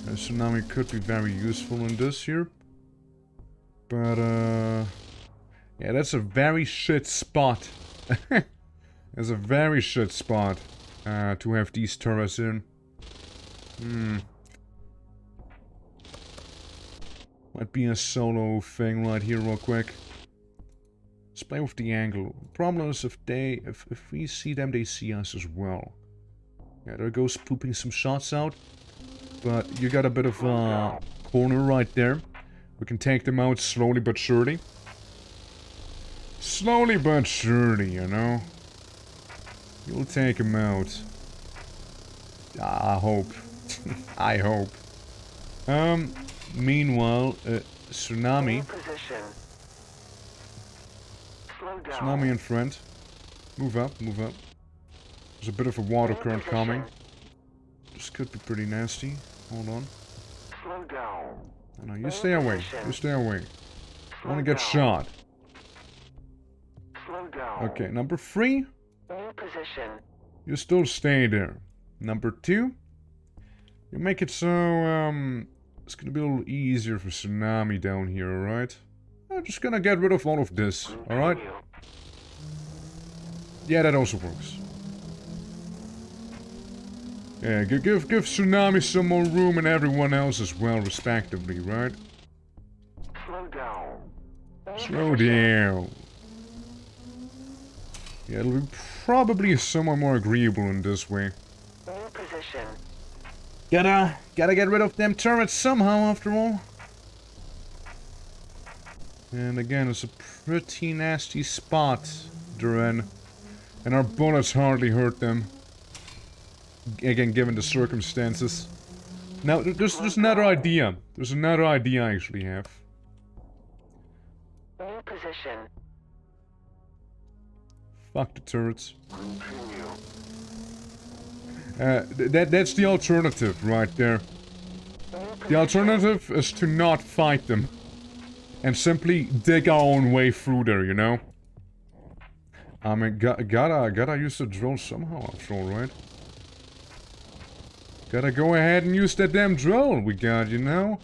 Speaker 1: Tsunami could be very useful in this here. But, yeah, that's a very shit spot. That's a very shit spot to have these turrets in. Might be a solo thing right here real quick. Let's play with the angle. Problem is if we see them, they see us as well. Yeah, there goes pooping some shots out. But you got a bit of a corner right there. We can take them out slowly but surely. Slowly but surely, you know. You'll take them out. I hope. I hope. Meanwhile, Tsunami.
Speaker 2: New position. Slow down.
Speaker 1: Tsunami and friend. Move up, move up. There's a bit of a water current coming. This could be pretty nasty. Hold on.
Speaker 2: Slow down.
Speaker 1: No, you stay away. You stay away. I wanna get shot.
Speaker 2: Slow down.
Speaker 1: Okay, number 3.
Speaker 3: New position.
Speaker 1: You still stay there. Number 2, you make it so, it's gonna be a little easier for Tsunami down here, alright? I'm just gonna get rid of all of this, alright?
Speaker 2: Continue.
Speaker 1: Yeah, that also works. Yeah, give Tsunami some more room and everyone else as well, respectively, right?
Speaker 2: Slow down.
Speaker 1: Slow down. Yeah, it'll be probably somewhat more agreeable in this way.
Speaker 3: New position.
Speaker 1: Gotta get rid of them turrets somehow, after all. And again, it's a pretty nasty spot they're in. And our bullets hardly hurt them. Again, given the circumstances. Now, there's another idea. There's another idea I actually have.
Speaker 3: New position.
Speaker 1: Fuck the turrets.
Speaker 2: Continue.
Speaker 1: That's the alternative right there. The alternative is to not fight them. And simply dig our own way through there, you know? I mean, gotta use the drill somehow after all, right? Gotta go ahead and use that damn drill we got, you know?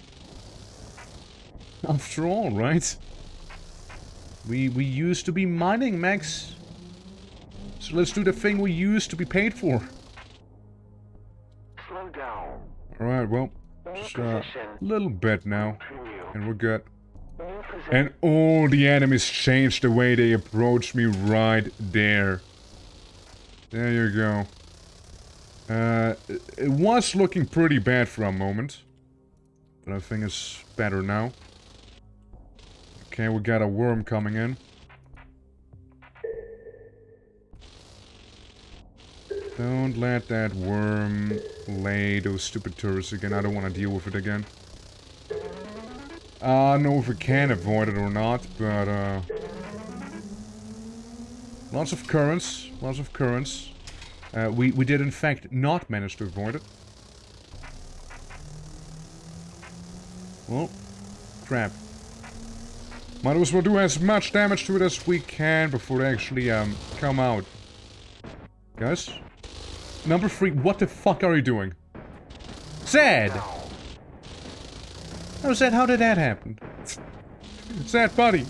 Speaker 1: After all, right? We used to be mining mechs. So let's do the thing we used to be paid for.
Speaker 2: Slow down.
Speaker 1: Alright, well,
Speaker 3: New
Speaker 1: just a
Speaker 3: position.
Speaker 1: little bit now.
Speaker 2: Continue.
Speaker 1: And we're good.
Speaker 3: New position.
Speaker 1: And all the enemies changed the way they approached me right there. There you go. It was looking pretty bad for a moment. But I think it's better now. Okay, we got a worm coming in. Don't let that worm lay those stupid turrets again. I don't want to deal with it again. I don't know if we can avoid it or not, but lots of currents, lots of currents. We did in fact not manage to avoid it. Well, crap. Might as well do as much damage to it as we can before they actually come out. Guys? Number 3, what the fuck are you doing? Zed! Oh, Zed, how did that happen? Zed, buddy!
Speaker 3: New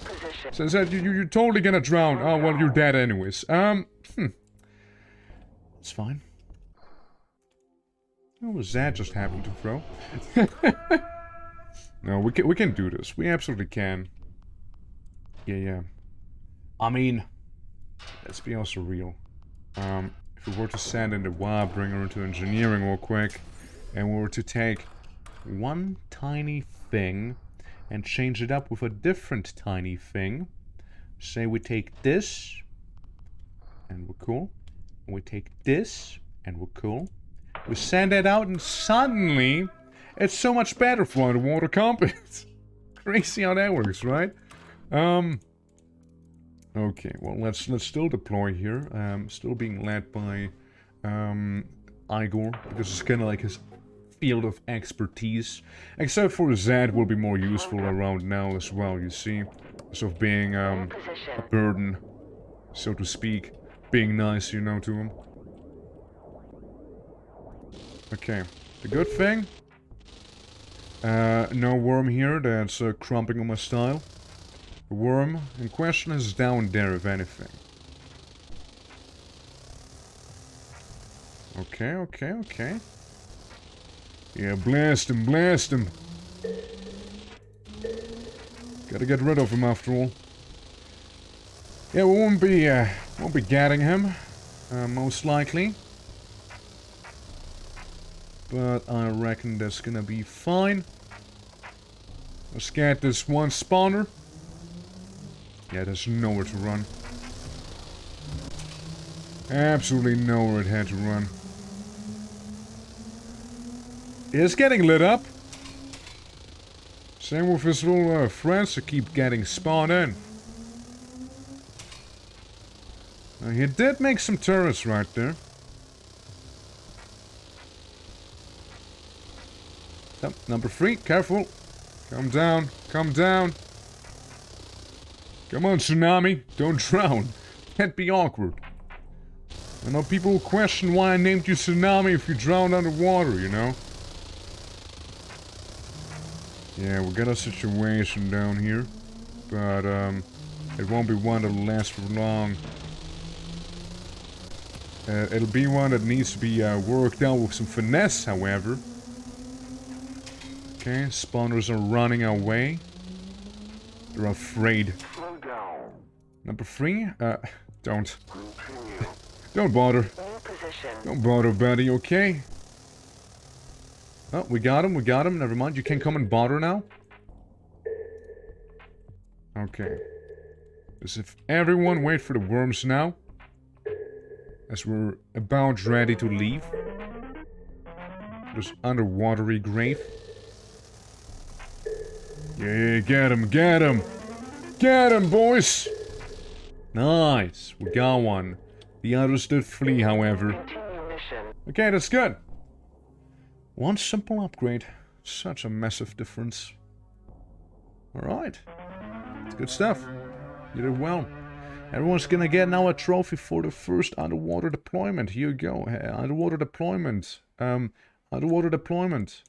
Speaker 3: position.
Speaker 1: So, Zed, you're totally gonna drown. Oh, well, you're dead anyways. It's fine. What was that just happened to throw? No, we can do this. We absolutely can. Yeah. I mean, let's be also real. If we were to send in the WAB, bring her into engineering real quick, and we were to take one tiny thing and change it up with a different tiny thing. Say we take this, and we're cool. And we take this, and we're cool. We send it out, and suddenly, it's so much better for underwater combat. Crazy how that works, right? Okay, well, let's still deploy here. Still being led by Igor, because it's kind of like his field of expertise. Except for Zed will be more useful around now as well, you see. Instead of being a
Speaker 3: Position.
Speaker 1: burden, so to speak. Being nice, you know, to him. Okay, the good thing... no worm here, that's crumping on my style. The worm in question is down there, if anything. Okay. Yeah, blast him. Gotta get rid of him after all. Yeah, we won't be getting him, most likely. But I reckon that's gonna be fine. Let's get this one spawner. Yeah, there's nowhere to run. Absolutely nowhere it had to run. It's getting lit up. Same with his little friends that keep getting spawned in. Now, he did make some turrets right there. Oh, number 3, careful. Come down. Come on, Tsunami. Don't drown. Can't be awkward. I know people will question why I named you Tsunami if you drowned underwater, you know? Yeah, we got a situation down here. But, it won't be one that'll last for long. It'll be one that needs to be worked out with some finesse, however. Okay, spawners are running away. They're afraid.
Speaker 2: Slow down.
Speaker 1: Number 3? Don't.
Speaker 2: Continue.
Speaker 1: Don't bother.
Speaker 3: New position.
Speaker 1: Don't bother, buddy, okay? Oh, we got him, Never mind, you can come and bother now. Okay. As if everyone wait for the worms now. As we're about ready to leave. There's underwatery grave. Yeah, get him, get him! Get him, boys! Nice, we got one. The others did flee, however.
Speaker 3: Continue mission.
Speaker 1: Okay, that's good. One simple upgrade. Such a massive difference. Alright. It's good stuff. You did well. Everyone's gonna get now a trophy for the first underwater deployment. Here you go. Underwater deployment. Underwater deployment.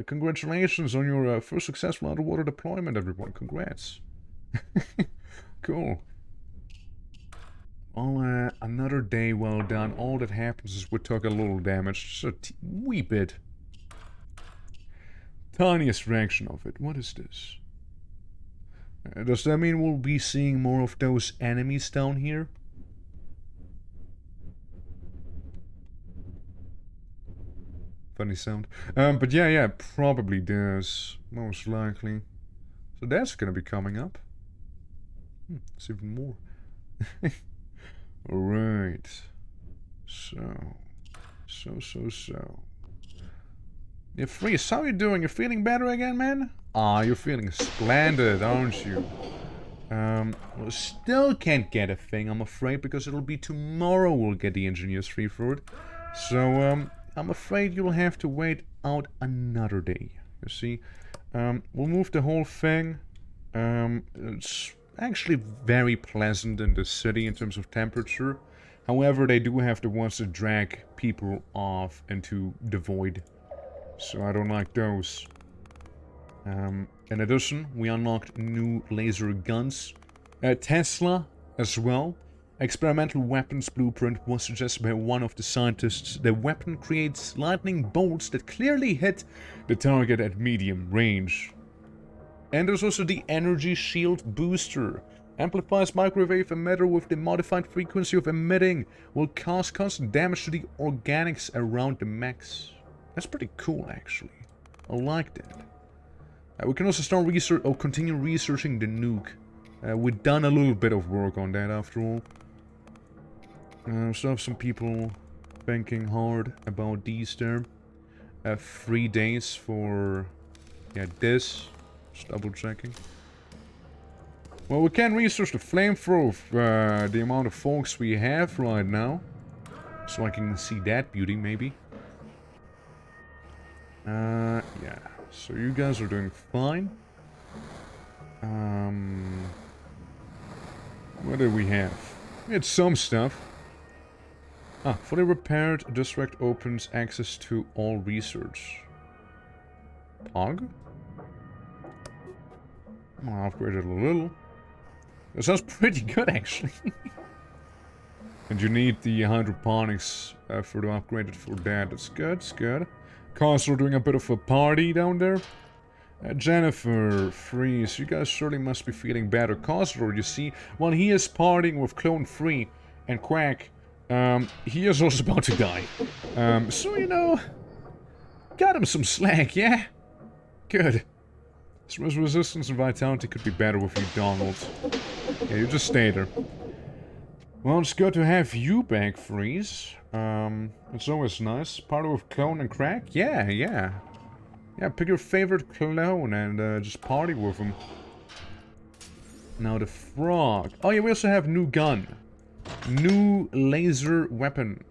Speaker 1: Congratulations on your first successful underwater deployment, everyone. Congrats. Cool. Well, another day well done. All that happens is we took a little damage. Just a wee bit. Tiniest fraction of it. What is this? Does that mean we'll be seeing more of those enemies down here? Funny sound. But yeah, probably does. Most likely. So that's gonna be coming up. It's even more. Alright. So. Yeah, Freeze, how you doing? You feeling better again, man? Ah, you're feeling splendid, aren't you? We still can't get a thing, I'm afraid, because it'll be tomorrow we'll get the engineers free for it. So, I'm afraid you'll have to wait out another day. You see? We'll move the whole thing. It's actually very pleasant in the city in terms of temperature. However, they do have the ones that drag people off into the void. So I don't like those. In addition, we unlocked new laser guns. Tesla as well. Experimental weapons blueprint was suggested by one of the scientists. The weapon creates lightning bolts that clearly hit the target at medium range. And there's also the energy shield booster. Amplifies microwave emitter with the modified frequency of emitting. Will cause constant damage to the organics around the mechs. That's pretty cool, actually. I like that. We can also start continue researching the nuke. We've done a little bit of work on that, after all. So have some people thinking hard about these there. 3 days for this. Just double checking. Well, we can research the flamethrower of the amount of folks we have right now. So I can see that beauty, maybe. Yeah. So you guys are doing fine. What do we have? We had some stuff. Fully repaired district opens access to all research. Pog? I'll upgrade it a little. That sounds pretty good, actually. And you need the hydroponics for to upgrade it for that. That's good, it's good. Cars are doing a bit of a party down there. Jennifer, Freeze, you guys surely must be feeling better. Cosler, you see, while he is partying with Clone Free and Quack, he is also about to die. So, you know, got him some slack, yeah? Good. His resistance and vitality could be better with you, Donald. Yeah, you just stay there. Well, it's good to have you back, Freeze. It's always nice. Party with Clone and Crack? Yeah. Yeah, pick your favorite clone and just party with him. Now the frog. Oh yeah, we also have new gun. New laser weapon.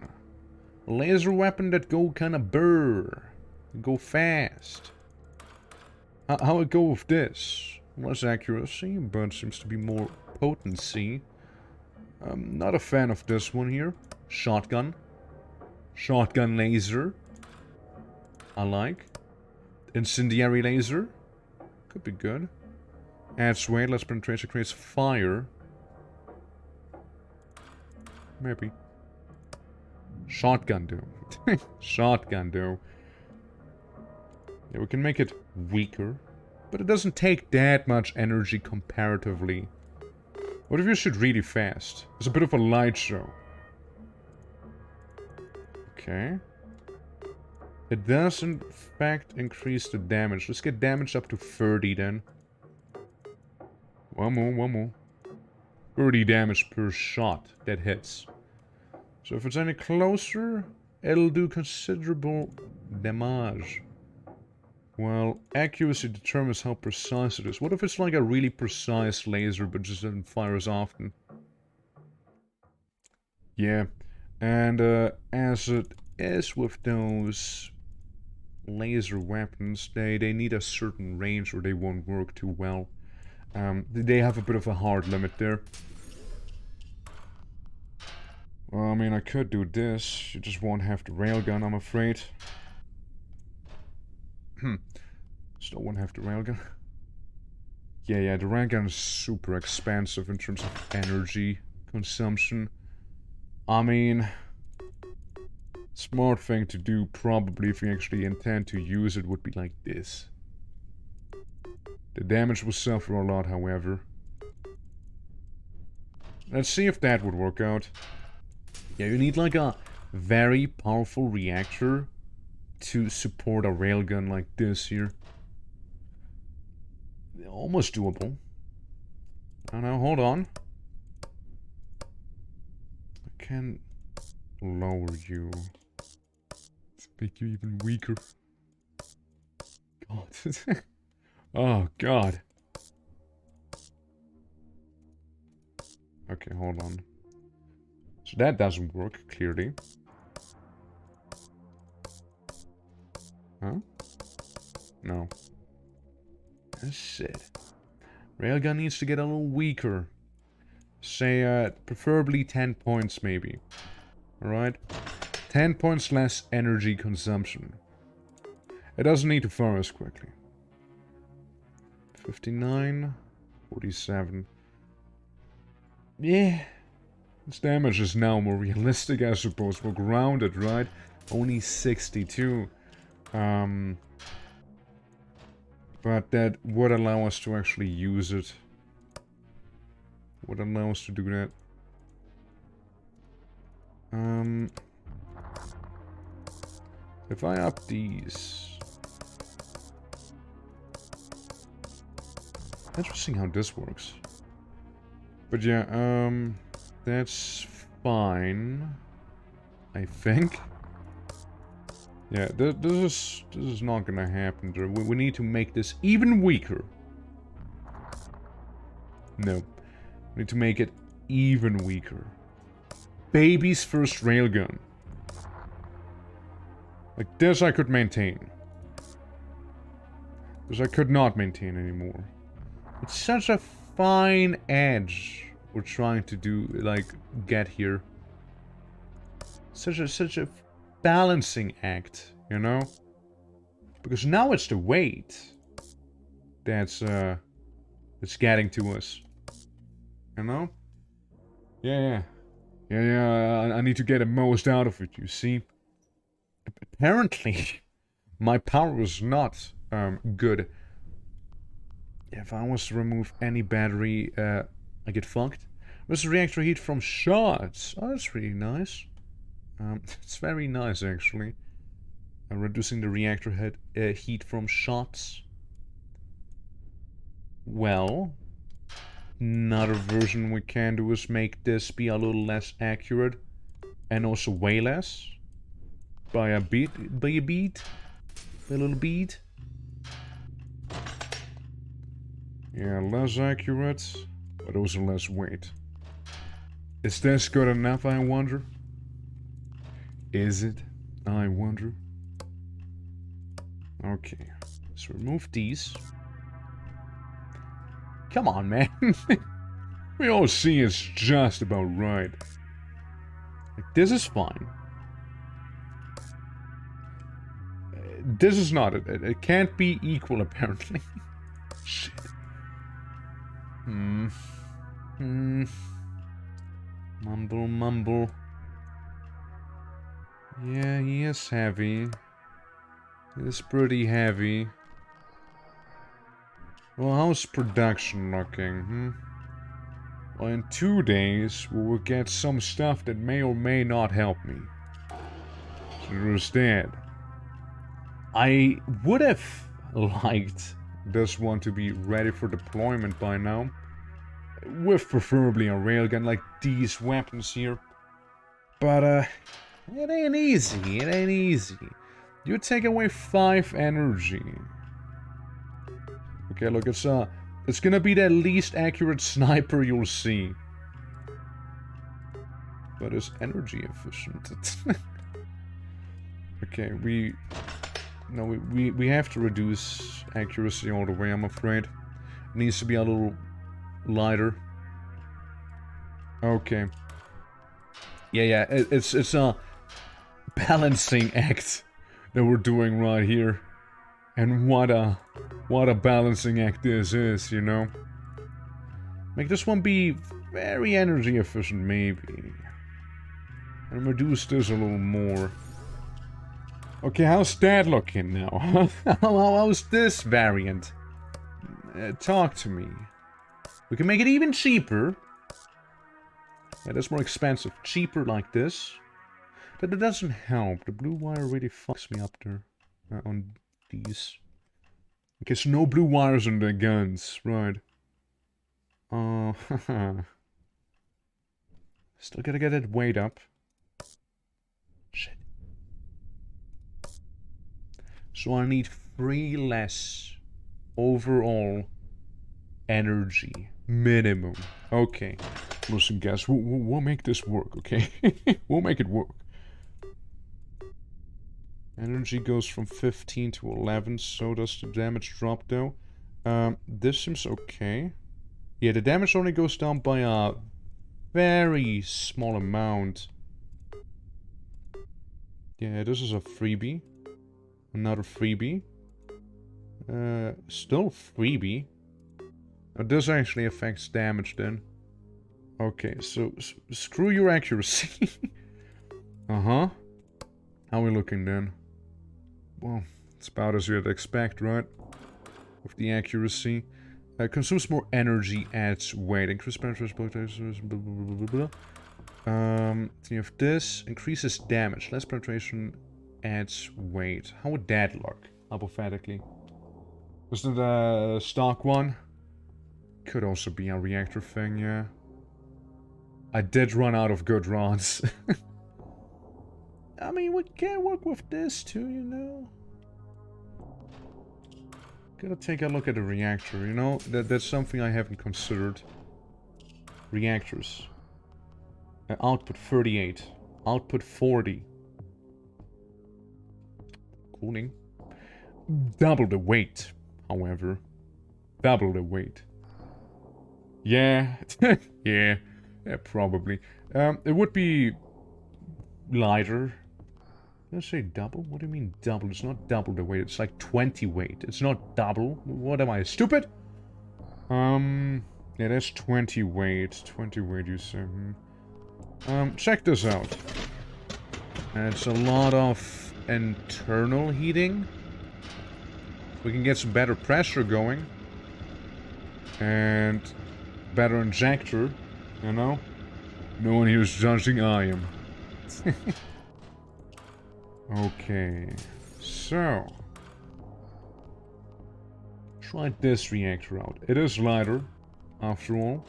Speaker 1: Laser weapon that go kinda burr. Go fast. How it go with this? Less accuracy, but seems to be more potency. I'm not a fan of this one here. Shotgun. Shotgun laser. I like. Incendiary laser. Could be good. Adds weight, less penetration, creates fire. Maybe. Shotgun though. Shotgun though. Yeah, we can make it weaker. But it doesn't take that much energy comparatively. What if you shoot really fast? It's a bit of a light show. Okay. It does in fact increase the damage. Let's get damage up to 30 then. One more. 30 damage per shot that hits. So if it's any closer, it'll do considerable damage. Well, accuracy determines how precise it is. What if it's like a really precise laser but just doesn't fire as often? Yeah, and as it is with those laser weapons, they need a certain range or they won't work too well. They have a bit of a hard limit there. Well, I mean, I could do this. You just won't have the railgun, I'm afraid. Still won't have the railgun. Yeah, the railgun is super expensive in terms of energy consumption. I mean, smart thing to do probably if you actually intend to use it would be like this. The damage will suffer a lot, however. Let's see if that would work out. Yeah, you need like a very powerful reactor to support a railgun like this here. Almost doable. Oh no, hold on. I can lower you. Let's make you even weaker. God. Oh, God. Okay, hold on. So that doesn't work, clearly. Huh? No. That's it. Railgun needs to get a little weaker. Say, preferably 10 points, maybe. Alright? 10 points less energy consumption. It doesn't need to fire as quickly. 59. 47. Yeah. This damage is now more realistic, I suppose. We're grounded, right? Only 62. But that would allow us to actually use it. Would allow us to do that. If I up these... Interesting how this works. But yeah, that's fine. I think. Yeah, this is not gonna happen. We need to make this even weaker. No. We need to make it even weaker. Baby's first railgun. Like this I could maintain. This I could not maintain anymore. It's such a fine edge we're trying to do, like, get here. Such a balancing act, you know? Because now it's the weight that's getting to us. You know? Yeah. I need to get the most out of it, you see? Apparently, my power is not good. If I was to remove any battery, I get fucked. There's reactor heat from shots. Oh, that's really nice. It's very nice, actually. Reducing the reactor heat from shots. Well, another version we can do is make this be a little less accurate. And also way less. By a beat. By a beat. By a little beat. Yeah, less accurate, but also less weight. Is this good enough, I wonder? Is it? I wonder. Okay, let's remove these. Come on, man. We all see it's just about right. Like, this is fine. This is not. It can't be equal, apparently. Shit. Mumble, mumble. Yeah, he is heavy. It's pretty heavy. Well, how's production looking, Well, in 2 days, we will get some stuff that may or may not help me. So you understand? I would have liked this one to be ready for deployment by now. With preferably a railgun like these weapons here. But, it ain't easy. It ain't easy. You take away 5 energy. Okay, look, it's gonna be the least accurate sniper you'll see. But it's energy efficient. Okay, we have to reduce accuracy all the way, I'm afraid. It needs to be a little lighter. Okay. Yeah, it's a balancing act that we're doing right here. And what a balancing act this is, you know? Make this one be very energy efficient, maybe. And reduce this a little more. Okay, how's that looking now? How's this variant? Talk to me. We can make it even cheaper. Yeah, that's more expensive. Cheaper like this. But that doesn't help. The blue wire really fucks me up there. On these. Okay, so no blue wires on the guns. Right. Oh, still gotta get that weight up. Shit. So I need 3 less overall energy. Minimum. Okay. Listen, guys, we'll make this work, okay? We'll make it work. Energy goes from 15 to 11, so does the damage drop, though. This seems okay. Yeah, the damage only goes down by a very small amount. Yeah, this is a freebie. Another freebie. Still freebie. Oh, this actually affects damage, then. Okay, so screw your accuracy. Uh-huh. How are we looking, then? Well, it's about as you'd expect, right? With the accuracy. Consumes more energy, adds weight. Increase penetration, blah, blah, blah, blah. So you have this. Increases damage. Less penetration, adds weight. How would that look, hypothetically? Was it a stock one? Could also be a reactor thing, yeah. I did run out of good rods. I mean, we can work with this too, you know. Gotta take a look at the reactor, you know. That's something I haven't considered. Reactors. Output 38. Output 40. Cooling. Double the weight, however. Double the weight. Yeah. Yeah, probably. It would be lighter. Did I say double? What do you mean double? It's not double the weight. It's like 20 weight. It's not double. What am I, stupid? Yeah, that's 20 weight. 20 weight, you say. Check this out. It's a lot of internal heating. We can get some better pressure going. And better injector, you know? No one here is judging, I am. Okay, so try this reactor out. It is lighter, after all.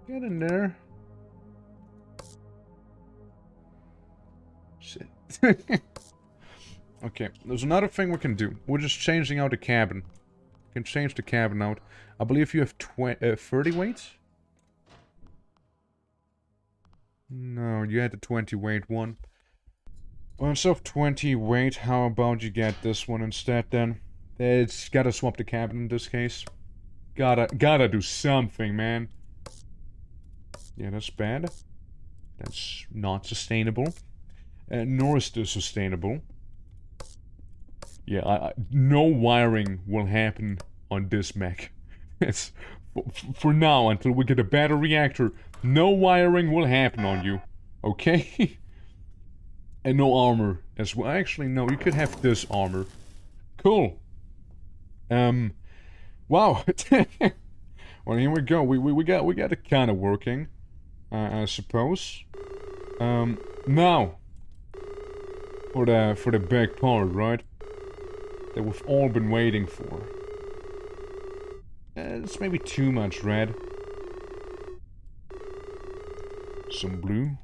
Speaker 1: Get in there. Shit. Okay, there's another thing we can do. We're just changing out the cabin. We can change the cabin out. I believe you have 30 weight? No, you had the 20 weight one. Well, instead of 20 weight, how about you get this one instead then? It's gotta swap the cabin in this case. Gotta do something, man. Yeah, that's bad. That's not sustainable. Nor is this sustainable. Yeah, no wiring will happen on this mech. It's for now, until we get a better reactor, no wiring will happen on you. Okay? And no armor as well. Actually, no, you could have this armor. Cool. Wow. Well, here we go. We got it kind of working, I suppose. Now for the big part, right? That we've all been waiting for. It's maybe too much red. Some blue.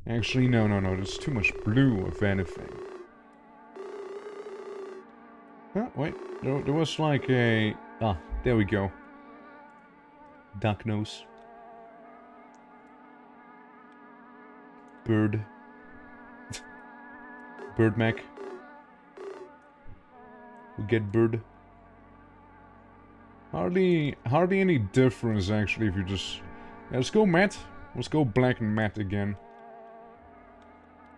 Speaker 1: Actually, no, there's too much blue, if anything. Oh, wait, there was like a... Ah, there we go. Duck nose. Bird. Bird mech. We get bird. Hardly any difference, actually, if you just... Yeah, let's go matte. Let's go black and matte again.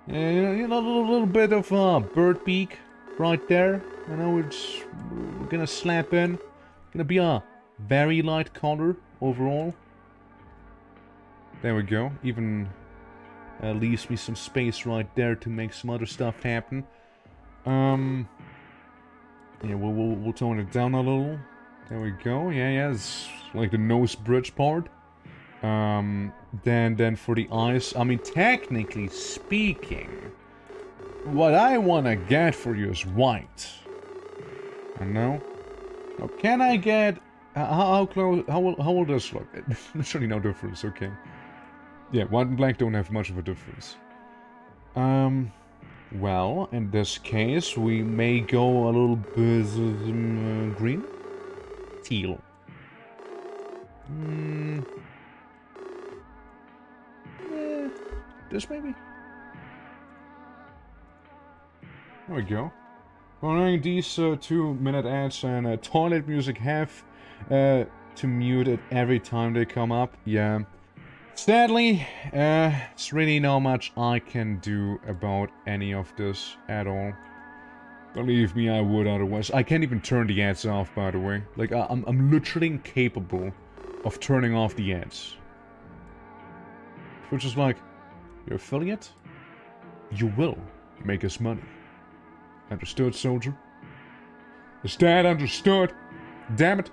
Speaker 1: Yeah, you know, a little bit of bird beak right there. You know, we're gonna slap in. Gonna be a very light color overall. There we go. Even leaves me some space right there to make some other stuff happen. Yeah, we'll tone it down a little. There we go. Yeah, it's like the nose bridge part. Then for the eyes, I mean, technically speaking, what I wanna get for you is white. I know. Now, can I get how close? How will this look? There's really no difference. Okay. Yeah, white and black don't have much of a difference. Well, in this case, we may go a little bit green, teal. This maybe? There we go. Following these 2-minute ads and toilet music have to mute it every time they come up. Yeah. Sadly, it's really not much I can do about any of this at all. Believe me, I would otherwise. I can't even turn the ads off, by the way. Like, I'm literally incapable of turning off the ads. Which is like, your affiliate? You will make us money. Understood, soldier? Is that understood? Damn it!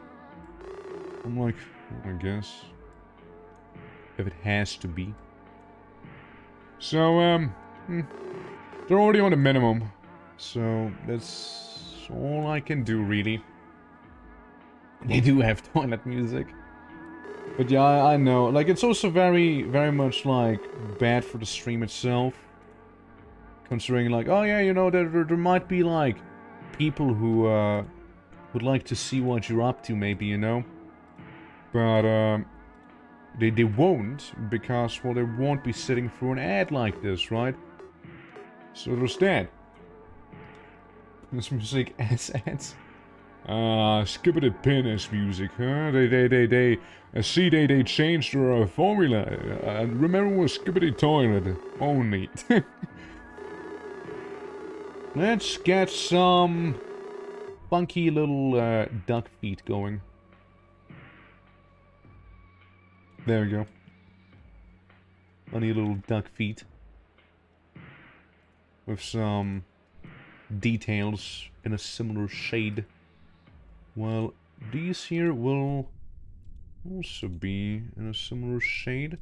Speaker 1: I'm like, I guess. If it has to be. So, they're already on the minimum. So, that's all I can do, really. They do have toilet music. But yeah, I know. Like, it's also very much, like, bad for the stream itself. Considering, like, oh yeah, you know, there might be, like, people who, would like to see what you're up to, maybe, you know? But, they won't, because, well, they won't be sitting through an ad like this, right? So there's that. This music as ads. Skippity pin as music, huh? They changed their formula. Remember it was Skippity Toilet only. Let's get some funky little duck feet going. There we go. Funny little duck feet. With some details in a similar shade. Well, these here will also be in a similar shade.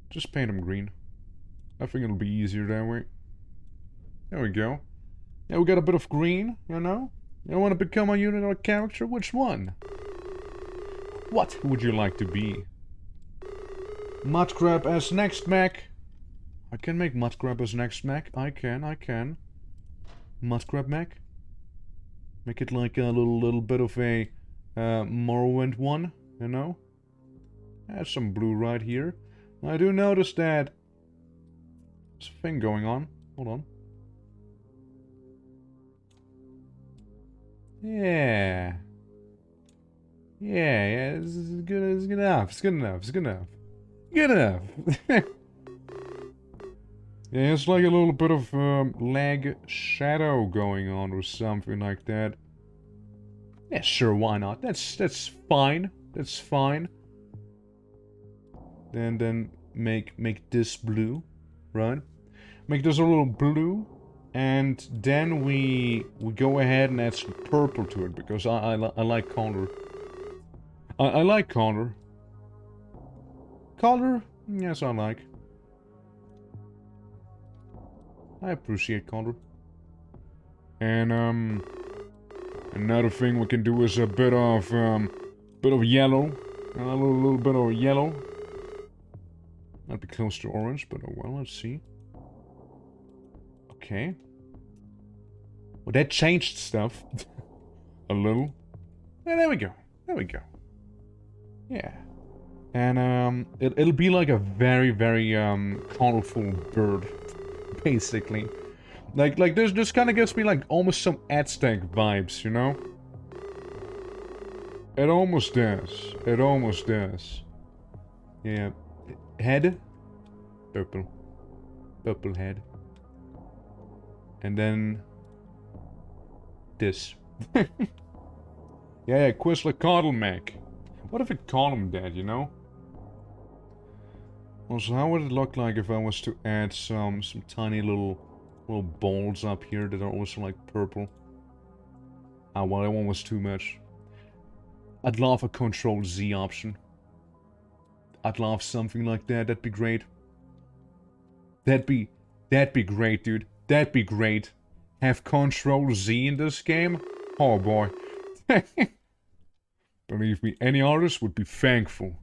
Speaker 1: Just paint them green. I think it'll be easier that way. There we go. Yeah, we got a bit of green, you know? You want to become a unit or a character? Which one? What would you like to be? Mudcrab as next mech. I can make Mudcrab as next mech. I can. Mudcrab mech. Make it like a little bit of a Morrowind one, you know? Add some blue right here. I do notice that there's a thing going on. Hold on. Yeah. Yeah, it's good. It's good enough. It's good enough. It's good enough. Good enough. Yeah, it's like a little bit of lag shadow going on or something like that. Yeah, sure, why not? That's fine. That's fine. Then make this blue, right? Make this a little blue, and then we go ahead and add some purple to it because I like color. I like color. Color? Yes, I like. I appreciate color. And another thing we can do is a bit of yellow. A little bit of yellow. Might be close to orange, but oh well, let's see. Okay. Well, that changed stuff. A little. Yeah, there we go. There we go. Yeah. And it'll be like a very colorful bird, basically. Like this kind of gives me like almost some Aztec vibes, you know? It almost does. It almost does. Yeah. Head. Purple. Purple head. And then this. Yeah, Quetzalcoatl mech. What if I call him that, you know? Also, how would it look like if I was to add some tiny little balls up here that are also like purple? Ah, well, that one was too much. I'd love a Control Z option. I'd love something like that. That'd be great. That'd be great, dude. That'd be great. Have Control Z in this game? Oh boy. Believe me, any artist would be thankful.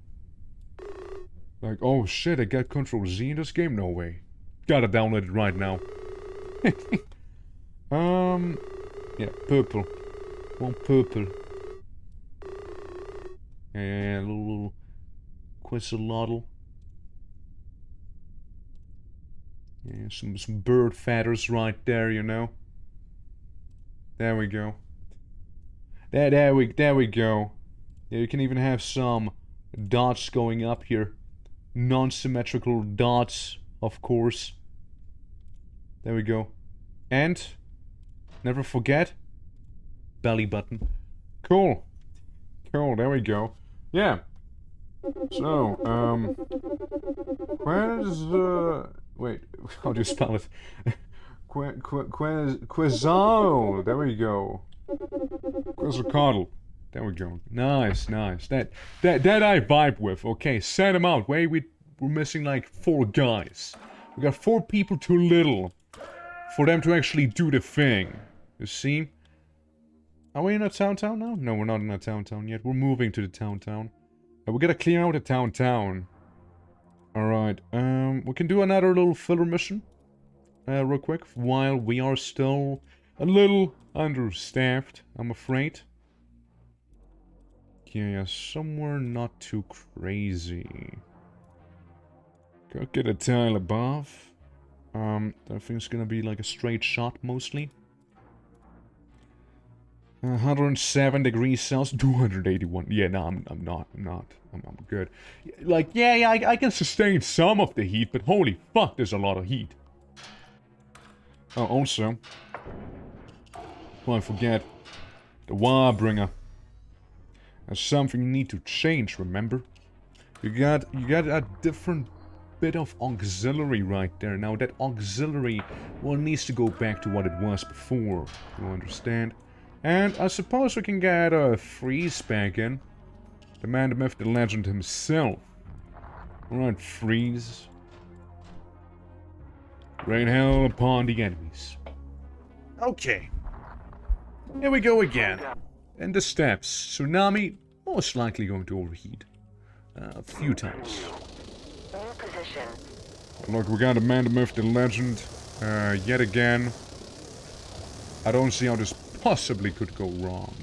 Speaker 1: Like, oh shit, I got Control Z in this game? No way. Gotta download it right now. Yeah, purple. One purple. Yeah, little Quetzalcoatl. Yeah, some bird feathers right there, you know. There we go. There we go. Yeah, you can even have some dots going up here. Non-symmetrical dots, of course. There we go. And never forget belly button. Cool. Cool, there we go. Yeah. So, where's wait, how do you spell it? Quetzal. There we go. Quetzalcoatl. There we go. Nice, nice. That I vibe with. Okay, send them out. Wait, we're missing like 4 guys. We got 4 people too little for them to actually do the thing. You see? Are we in a town now? No, we're not in a town yet. We're moving to the town. We gotta clear out the town. Alright, we can do another little filler mission. Real quick, while we are still a little understaffed, I'm afraid. Yeah, somewhere not too crazy. Go get a tile above. I think it's gonna be like a straight shot, mostly. 107 degrees Celsius, 281. Yeah, no, I'm not. I'm good. Like, yeah, I can sustain some of the heat, but holy fuck, there's a lot of heat. Oh, also, don't forget the Warbringer. That's something you need to change, remember? You got a different bit of auxiliary right there. Now that auxiliary, well, needs to go back to what it was before. You understand? And I suppose we can get a Freeze back in. The man, the myth, the legend himself. Alright, Freeze. Rain hell upon the enemies. Okay. Here we go again. And the steps. Tsunami, most likely going to overheat. A few times.
Speaker 3: In position.
Speaker 1: Look, we got a man, the myth, the legend. Yet again. I don't see how this possibly could go wrong.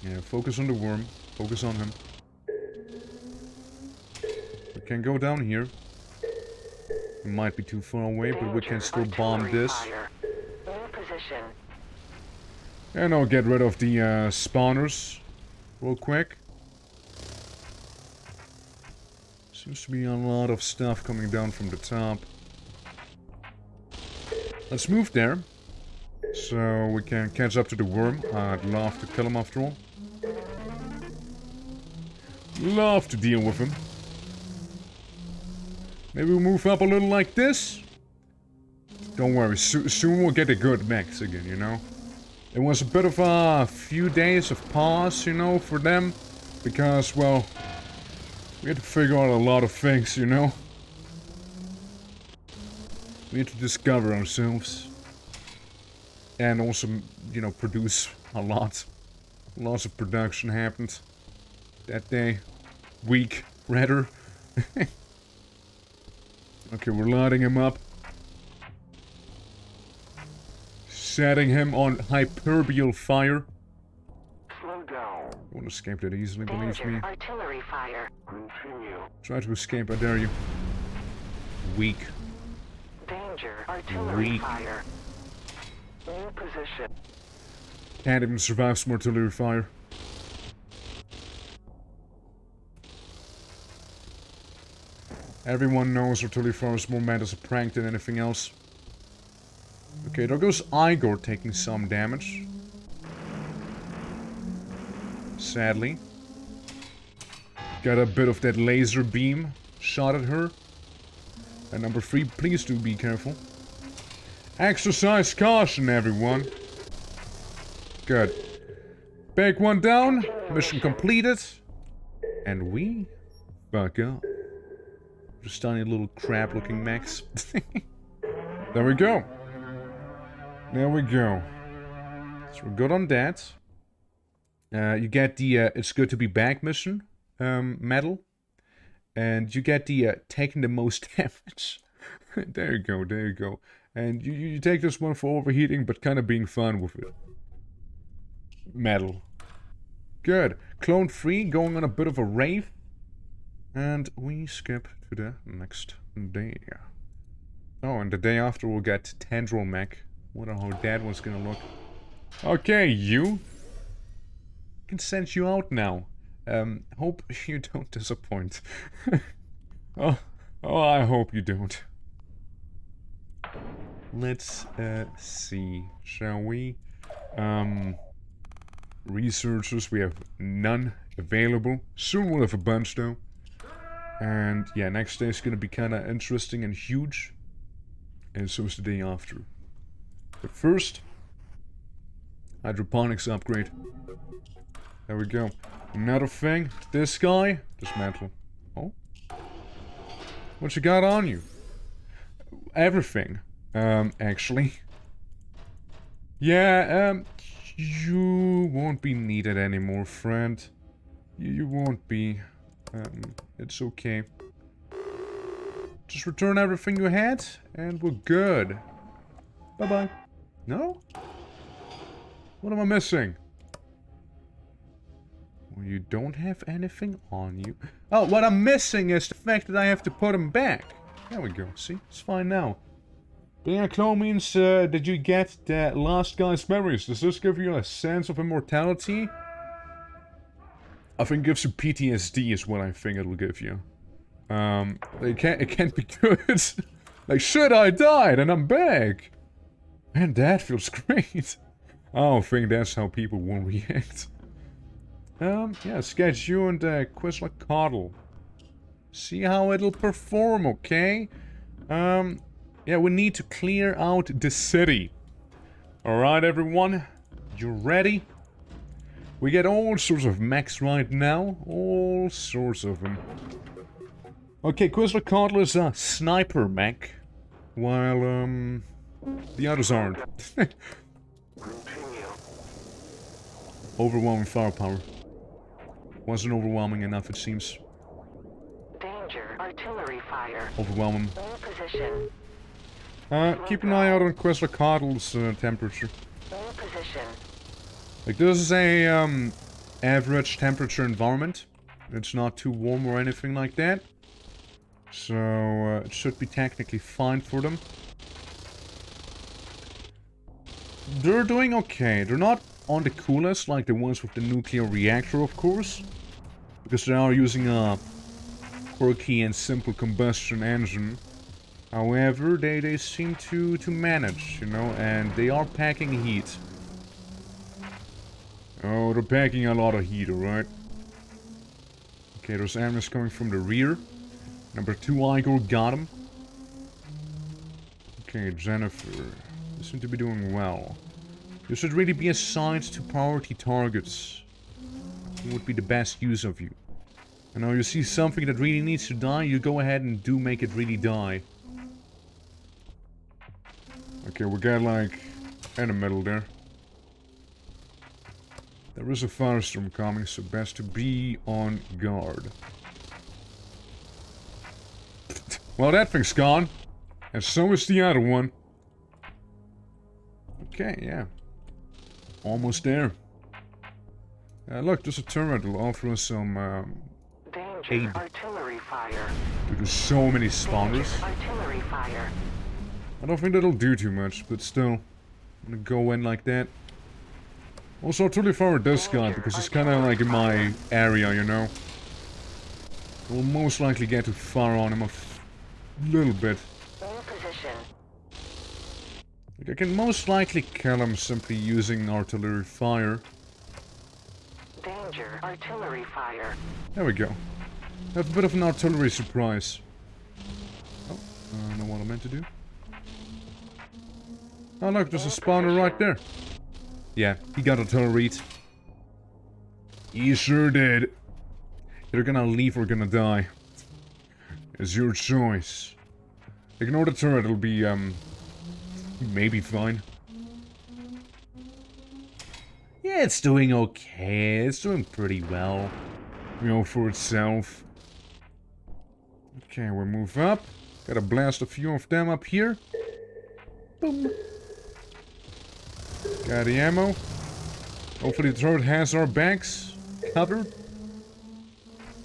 Speaker 1: Yeah, focus on the worm. Focus on him. We can go down here. It might be too far away, but we can still bomb this.
Speaker 3: In position.
Speaker 1: And I'll get rid of the spawners real quick. Seems to be a lot of stuff coming down from the top. Let's move there. So we can catch up to the worm. I'd love to kill him after all. Love to deal with him. Maybe we'll move up a little like this. Don't worry, soon we'll get a good Mechs again, you know. It was a bit of a few days of pause, you know, for them. Because, well, we had to figure out a lot of things, you know. We had to discover ourselves. And also, you know, produce a lot. Lots of production happened that day. Week, rather. Okay, we're lighting him up. Setting him on hyperbial fire.
Speaker 2: Slow down.
Speaker 1: Won't escape that easily, believe me.
Speaker 3: Artillery fire.
Speaker 2: Continue.
Speaker 1: Try to escape, I dare you. Weak.
Speaker 3: Danger. Artillery
Speaker 1: Weak.
Speaker 3: fire.
Speaker 2: In position.
Speaker 1: Can't even survive some artillery fire. Everyone knows artillery fire is more meant as a prank than anything else. Okay, there goes Igor taking some damage. Sadly. Got a bit of that laser beam shot at her. And number 3, please do be careful. Exercise caution, everyone. Good. Big one down. Mission completed. And we back up. Just tiny little crab-looking mechs. There we go. There we go. So we're good on that. You get the It's Good to Be Back mission medal. And you get the taking the most damage. There you go, there you go. And you take this one for overheating, but kind of being fun with it. Medal. Good. Clone 3 going on a bit of a rave. And we skip to the next day. Oh, and the day after we'll get Tendril Mech. Wonder how that one's gonna look. Okay, you. Can send you out now. Hope you don't disappoint. oh, I hope you don't. Let's see, shall we? Researchers, we have none available. Soon we'll have a bunch though. And yeah, next day is gonna be kinda interesting and huge. And so is the day after. But first, hydroponics upgrade. There we go. Another thing, this guy, dismantle. Oh. What you got on you? Everything, actually. Yeah, you won't be needed anymore, friend. You won't be. It's okay. Just return everything you had, and we're good. Bye-bye. No? What am I missing? Well, you don't have anything on you. Oh, what I'm missing is the fact that I have to put him back. There we go. See? It's fine now. Being a clone means that you get the last guy's memories. Does this give you a sense of immortality? I think it gives you PTSD is what I think it will give you. It can't be good. Like, shit, I died and I'm back. Man, that feels great. I don't think that's how people will react. Yeah, sketch you and Quetzalcoatl. See how it'll perform, okay? Yeah, we need to clear out the city. Alright, everyone. You ready? We get all sorts of mechs right now. All sorts of them. Okay, Quetzalcoatl is a sniper mech. While, the others aren't.
Speaker 2: Continue.
Speaker 1: Overwhelming firepower. Wasn't overwhelming enough, it seems.
Speaker 3: Danger. Artillery fire.
Speaker 1: Overwhelming.
Speaker 3: In position.
Speaker 1: Keep an eye out on Quetzalcoatl's temperature.
Speaker 3: In position.
Speaker 1: Like, this is a, average temperature environment. It's not too warm or anything like that. So, it should be technically fine for them. They're doing okay. They're not on the coolest, like the ones with the nuclear reactor, of course. Because they are using a quirky and simple combustion engine. However, they seem to manage, you know, and they are packing heat. Oh, they're packing a lot of heat, alright? Okay, there's enemies coming from the rear. Number 2 Igor got him. Okay, Jennifer. You seem to be doing well. You should really be assigned to priority targets. It would be the best use of you. And now you see something that really needs to die, you go ahead and do make it really die. Okay, we got like in the middle there. There is a firestorm coming, so best to be on guard. Well, that thing's gone. And so is the other one. Okay, yeah. Almost there. Look, there's a turret that'll offer us some
Speaker 3: Danger.
Speaker 1: aid.
Speaker 3: Artillery fire.
Speaker 1: There's so many spawners.
Speaker 3: Danger. Artillery fire.
Speaker 1: I don't think that'll do too much, but still. I'm gonna go in like that. Also, I'll totally fire this guy, because he's kinda like in my area, you know. We'll most likely get to fire on him a little bit.
Speaker 3: New position.
Speaker 1: I can most likely kill him simply using artillery fire.
Speaker 3: Danger. Artillery fire.
Speaker 1: There we go. That's a bit of an artillery surprise. Oh, I don't know what I meant to do. Oh look, there's a spawner right there. Yeah, he got artillery. He sure did. You're gonna leave or gonna die. It's your choice. Ignore the turret, it'll be, maybe fine. Yeah, it's doing okay. It's doing pretty well. You know, for itself. Okay, we'll move up. Gotta blast a few of them up here. Boom. Got the ammo. Hopefully the turret has our backs covered.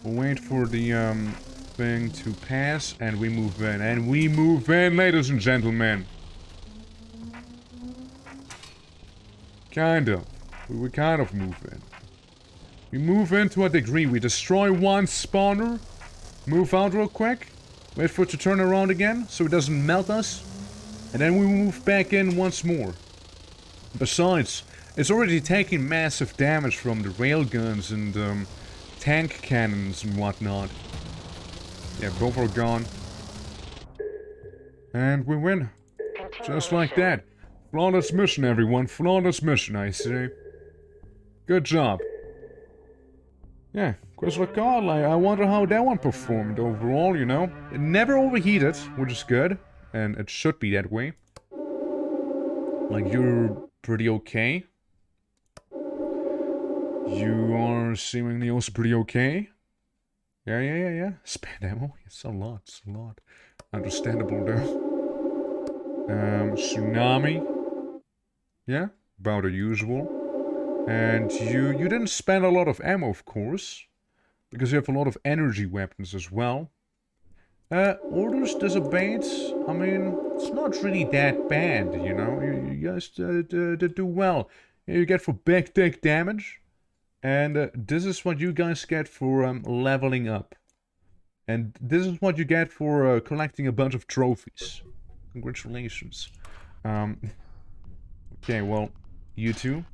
Speaker 1: We'll wait for the, thing to pass, and we move in. And we move in, ladies and gentlemen. Kind of. We kind of move in. We move in to a degree. We destroy one spawner, move out real quick, wait for it to turn around again so it doesn't melt us, and then we move back in once more. Besides, it's already taking massive damage from the railguns and tank cannons and whatnot. Yeah, both are gone. And we win. Just like that. Flawless mission, everyone. Flawless mission, I say. Good job. Yeah, Crystal Call, I wonder how that one performed overall, you know. It never overheated, which is good. And it should be that way. Like, you're pretty okay. You are seemingly also pretty okay. Yeah. Spend ammo? It's a lot, Understandable though. Tsunami. Yeah, about the usual. And you didn't spend a lot of ammo, of course. Because you have a lot of energy weapons as well. Orders disobeyed. I mean, it's not really that bad, you know. You guys did do well. You get for big tick damage. And this is what you guys get for leveling up. And this is what you get for collecting a bunch of trophies. Congratulations. Okay, well, you two.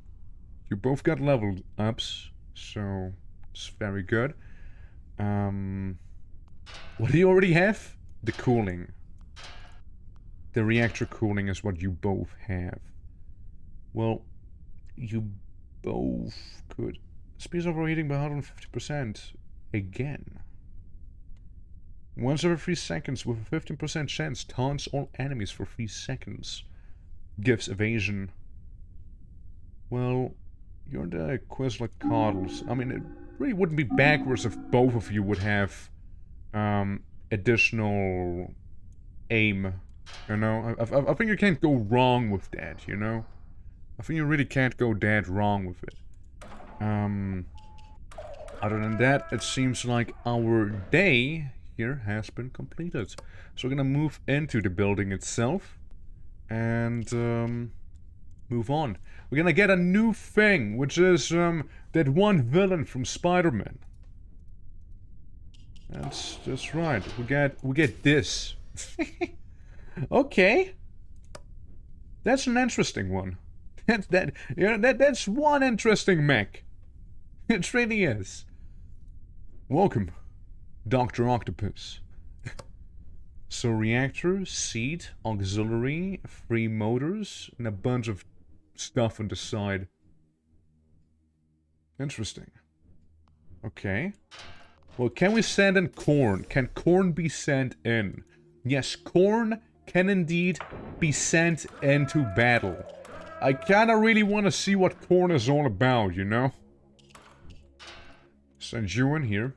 Speaker 1: You both got leveled ups. So, it's very good. What do you already have? The cooling. The reactor cooling is what you both have. Well, you both could. Speeds overheating by 150% again. Once every 3 seconds with a 15% chance taunts all enemies for 3 seconds. Gives evasion. Well, you're the Quetzalcoatlus. I mean, it really wouldn't be backwards if both of you would have additional aim. You know, I think you can't go wrong with that, you know? I think you really can't go that wrong with it. Other than that, it seems like our day here has been completed. So we're gonna move into the building itself. And, move on. We're gonna get a new thing, which is that one villain from Spider-Man. That's right. We get this. Okay. That's an interesting one. That's one interesting mech. It really is. Welcome, Dr. Octopus. So reactor, seat, auxiliary, 3 motors, and a bunch of stuff on the side. Interesting. Okay. Well, can we send in corn? Can corn be sent in? Yes, corn can indeed be sent into battle. I kinda really want to see what corn is all about, you know? Send you in here.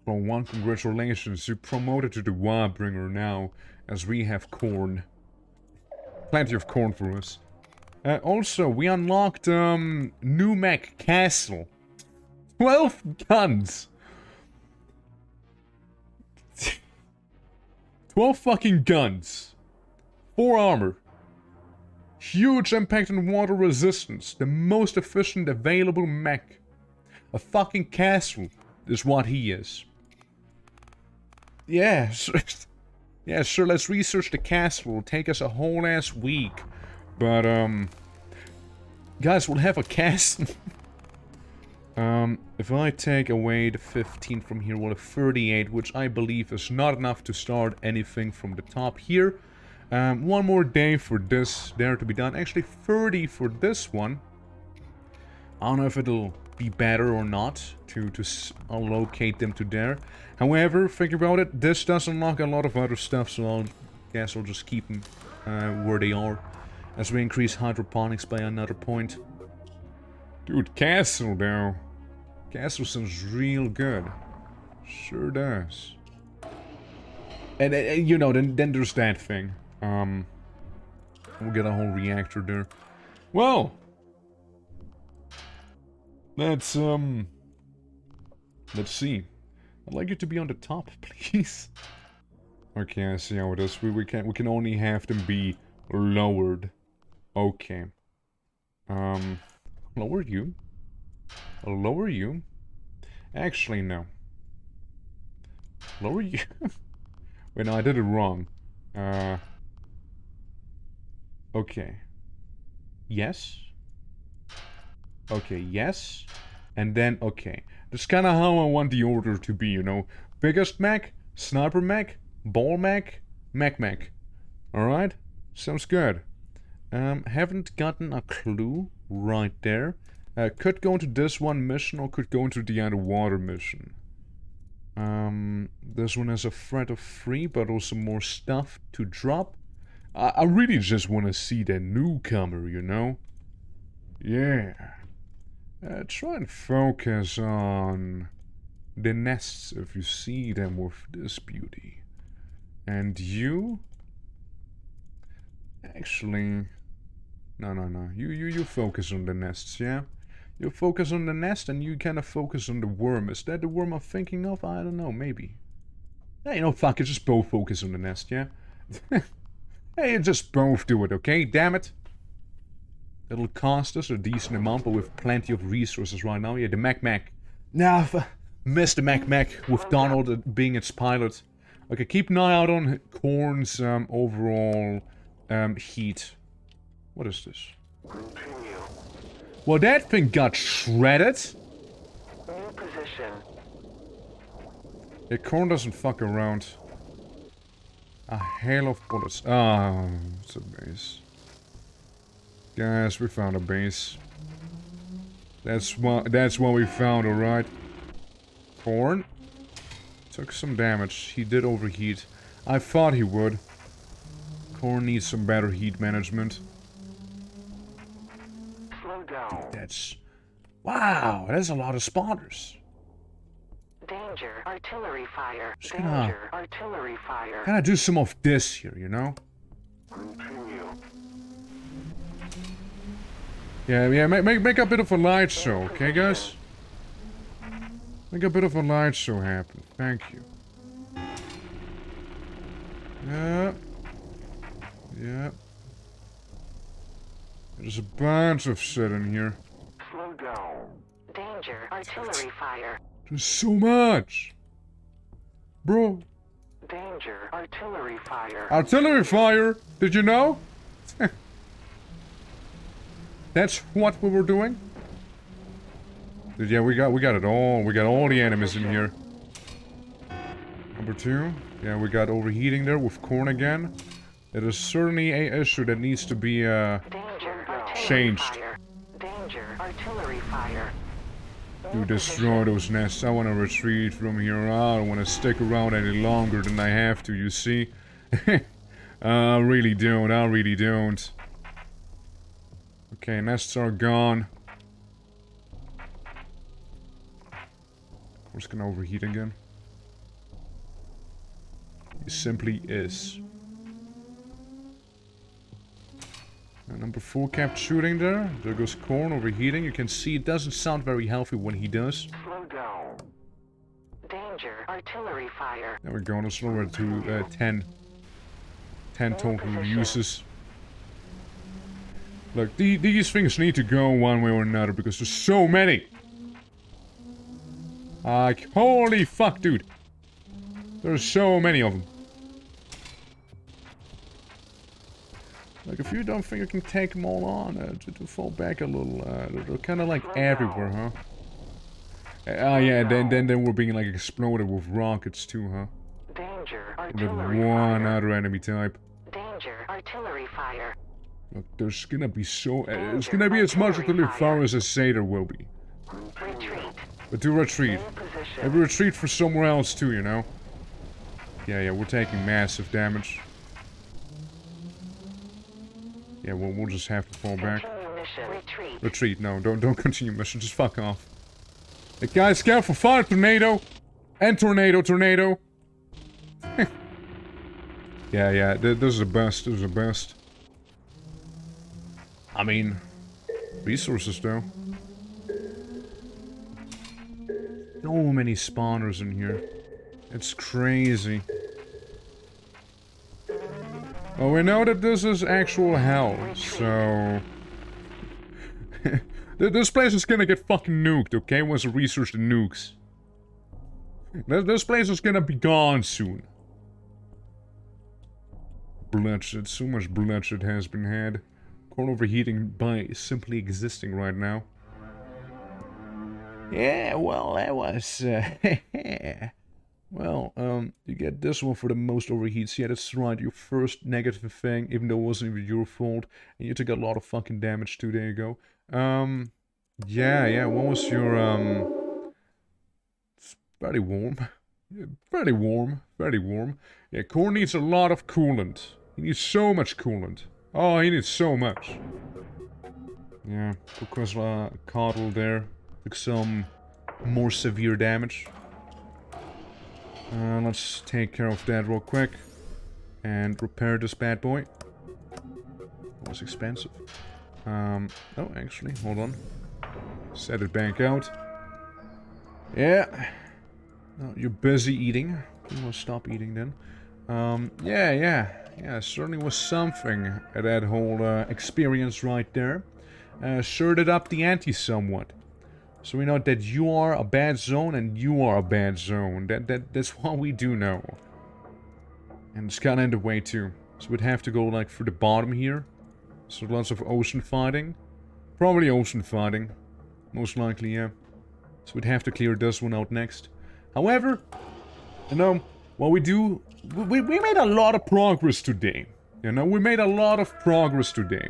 Speaker 1: Well, one, congratulations, you promoted to the Warbringer now, as we have corn. Plenty of corn for us. Also, we unlocked, new mech castle. 12 guns! 12 fucking guns. 4 armor. Huge impact and water resistance. The most efficient available mech. A fucking castle is what he is. Yeah, yeah, sure, let's research the castle. It'll take us a whole ass week. But, guys, we'll have a castle. If I take away the 15 from here, we'll have 38, which I believe is not enough to start anything from the top here. One more day for this there to be done. Actually, 30 for this one. I don't know if it'll be better or not to allocate them to there. However, think about it, this does unlock a lot of other stuff, so I guess I'll just keep them where they are. As we increase hydroponics by another point. Dude, castle though. Castle sounds real good. Sure does. And you know, then there's that thing. We'll get a whole reactor there. Well, let's see. I'd like you to be on the top, please. Okay, I see how it is. We can only have them be lowered. Okay. Lower you. I'll lower you. Actually, no. Lower you. Wait, no, I did it wrong. Okay. Yes. Okay, yes. And then, okay. That's kind of how I want the order to be, you know. Biggest mech, sniper mech, ball mech, mech. Alright? Sounds good. Haven't gotten a clue right there. Could go into this one mission or could go into the underwater mission. This one has a threat of 3, but also more stuff to drop. I really just want to see the newcomer, you know? Yeah. Try and focus on the nests if you see them with this beauty. And you? Actually... No. You focus on the nests, yeah? You focus on the nest and you kind of focus on the worm. Is that the worm I'm thinking of? I don't know, maybe. Hey, you know, fuck it, just both focus on the nest, yeah? Hey, just both do it, okay? Damn it. It'll cost us a decent amount, but with plenty of resources right now. Yeah, the Mech. Nah, missed the Mech with Donald being its pilot. Okay, keep an eye out on Korn's overall heat. What is this?
Speaker 2: Continue.
Speaker 1: Well, that thing got shredded.
Speaker 2: New position.
Speaker 1: Yeah, Korn doesn't fuck around. A hail of bullets. Ah, it's a base. Guys, we found a base. That's what we found, alright. Korn took some damage. He did overheat. I thought he would. Korn needs some better heat management.
Speaker 2: Slow down.
Speaker 1: That's... Wow, that's a lot of spawners.
Speaker 3: Danger. Artillery fire.
Speaker 1: Just gonna-
Speaker 3: Danger. Artillery fire.
Speaker 1: Gotta do some of this here, you know?
Speaker 2: Continue.
Speaker 1: Yeah, make a bit of a light show, okay, guys? Make a bit of a light show happen. Thank you. Yeah. There's a bunch of shit in here.
Speaker 2: Slow down.
Speaker 3: Danger. Artillery fire.
Speaker 1: There's so much! Bro.
Speaker 2: Danger. Artillery fire.
Speaker 1: Artillery fire! Did you know? That's what we were doing? Yeah, we got it all. We got all the enemies in here. Number 2. Yeah, we got overheating there with corn again. It is certainly a issue that needs to be
Speaker 3: Danger. Artillery
Speaker 1: changed.
Speaker 3: fire. Danger. Artillery fire.
Speaker 1: To destroy those nests. I want to retreat from here. I don't want to stick around any longer than I have to, you see? I really don't. I really don't. Okay, nests are gone. We're just gonna overheat again. It simply is. Number 4 kept shooting there. There goes corn overheating. You can see it doesn't sound very healthy when he does.
Speaker 2: Slow down.
Speaker 3: Danger. Artillery fire.
Speaker 1: There we go. Let's lower it to 10. 10 total uses. Look, these things need to go one way or another because there's so many. Like, holy fuck, dude. There's so many of them. Like, if you don't think you can take them all on, to fall back a little, they're kind of like everywhere, huh? Oh yeah, then we're being like exploded with rockets too, huh?
Speaker 3: Danger.
Speaker 1: With
Speaker 3: Artillery
Speaker 1: one
Speaker 3: fire.
Speaker 1: other enemy type.
Speaker 3: Danger. Artillery fire.
Speaker 1: Look, there's gonna be so, it's gonna be as much artillery fire as I say there will be.
Speaker 3: Retreat.
Speaker 1: But do retreat.
Speaker 2: New position.
Speaker 1: Maybe retreat for somewhere else too, you know? Yeah, we're taking massive damage. Yeah, we'll just have to fall back.
Speaker 3: Continue mission. Retreat.
Speaker 1: Retreat, no, don't continue mission, just fuck off. Hey guys, careful, fire tornado! And tornado! yeah, this is a bust, this is a bust. I mean, resources though. So many spawners in here. It's crazy. Well, we know that this is actual hell, so... This place is gonna get fucking nuked, okay? Once we research the nukes. This place is gonna be gone soon. Bloodshed, so much bloodshed has been had. Corn overheating by simply existing right now. Yeah, well, that was, well, you get this one for the most overheats. Yeah, that's right, your first negative thing, even though it wasn't even your fault. And you took a lot of fucking damage too, there you go. Yeah, what was your, it's very warm. Yeah, very warm. Yeah, corn needs a lot of coolant. He needs so much coolant. Oh, he needs so much. Yeah, because, Coddle there took some more severe damage. Let's take care of that real quick. And repair this bad boy. That was expensive. Oh, actually, hold on. Set it back out. Yeah. Oh, you're busy eating. You will stop eating then. Yeah, certainly was something at that whole experience right there. Shirted up the ante somewhat. So we know that you are a bad zone and you are a bad zone. That's what we do know. And it's kinda in the way too. So we'd have to go like for the bottom here. So lots of ocean fighting. Probably ocean fighting. Most likely, yeah. So we'd have to clear this one out next. However, you know, what we do... We made a lot of progress today. You know, we made a lot of progress today.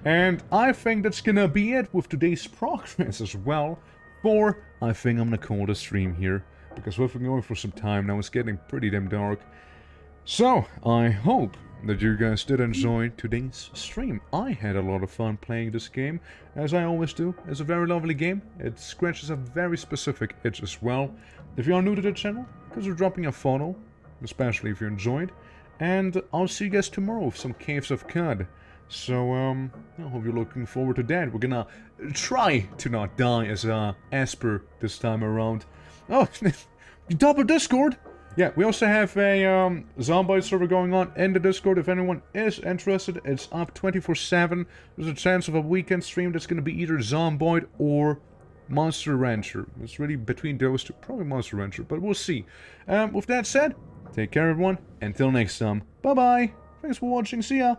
Speaker 1: And I think that's gonna be it with today's progress as well. For, I think I'm gonna call the stream here. Because we've been going for some time now, it's getting pretty damn dark. So, I hope that you guys did enjoy today's stream. I had a lot of fun playing this game, as I always do. It's a very lovely game. It scratches a very specific itch as well. If you are new to the channel, consider dropping a follow, especially if you enjoyed. And I'll see you guys tomorrow with some Caves of Cud. So, I hope you're looking forward to that. We're gonna try to not die as Asper this time around. Oh, you double Discord? Yeah, we also have a zombie server going on in the Discord. If anyone is interested, it's up 24/7. There's a chance of a weekend stream that's going to be either Zomboid or Monster Rancher. It's really between those two. Probably Monster Rancher, but we'll see. With that said, take care everyone. Until next time, bye-bye. Thanks for watching. See ya.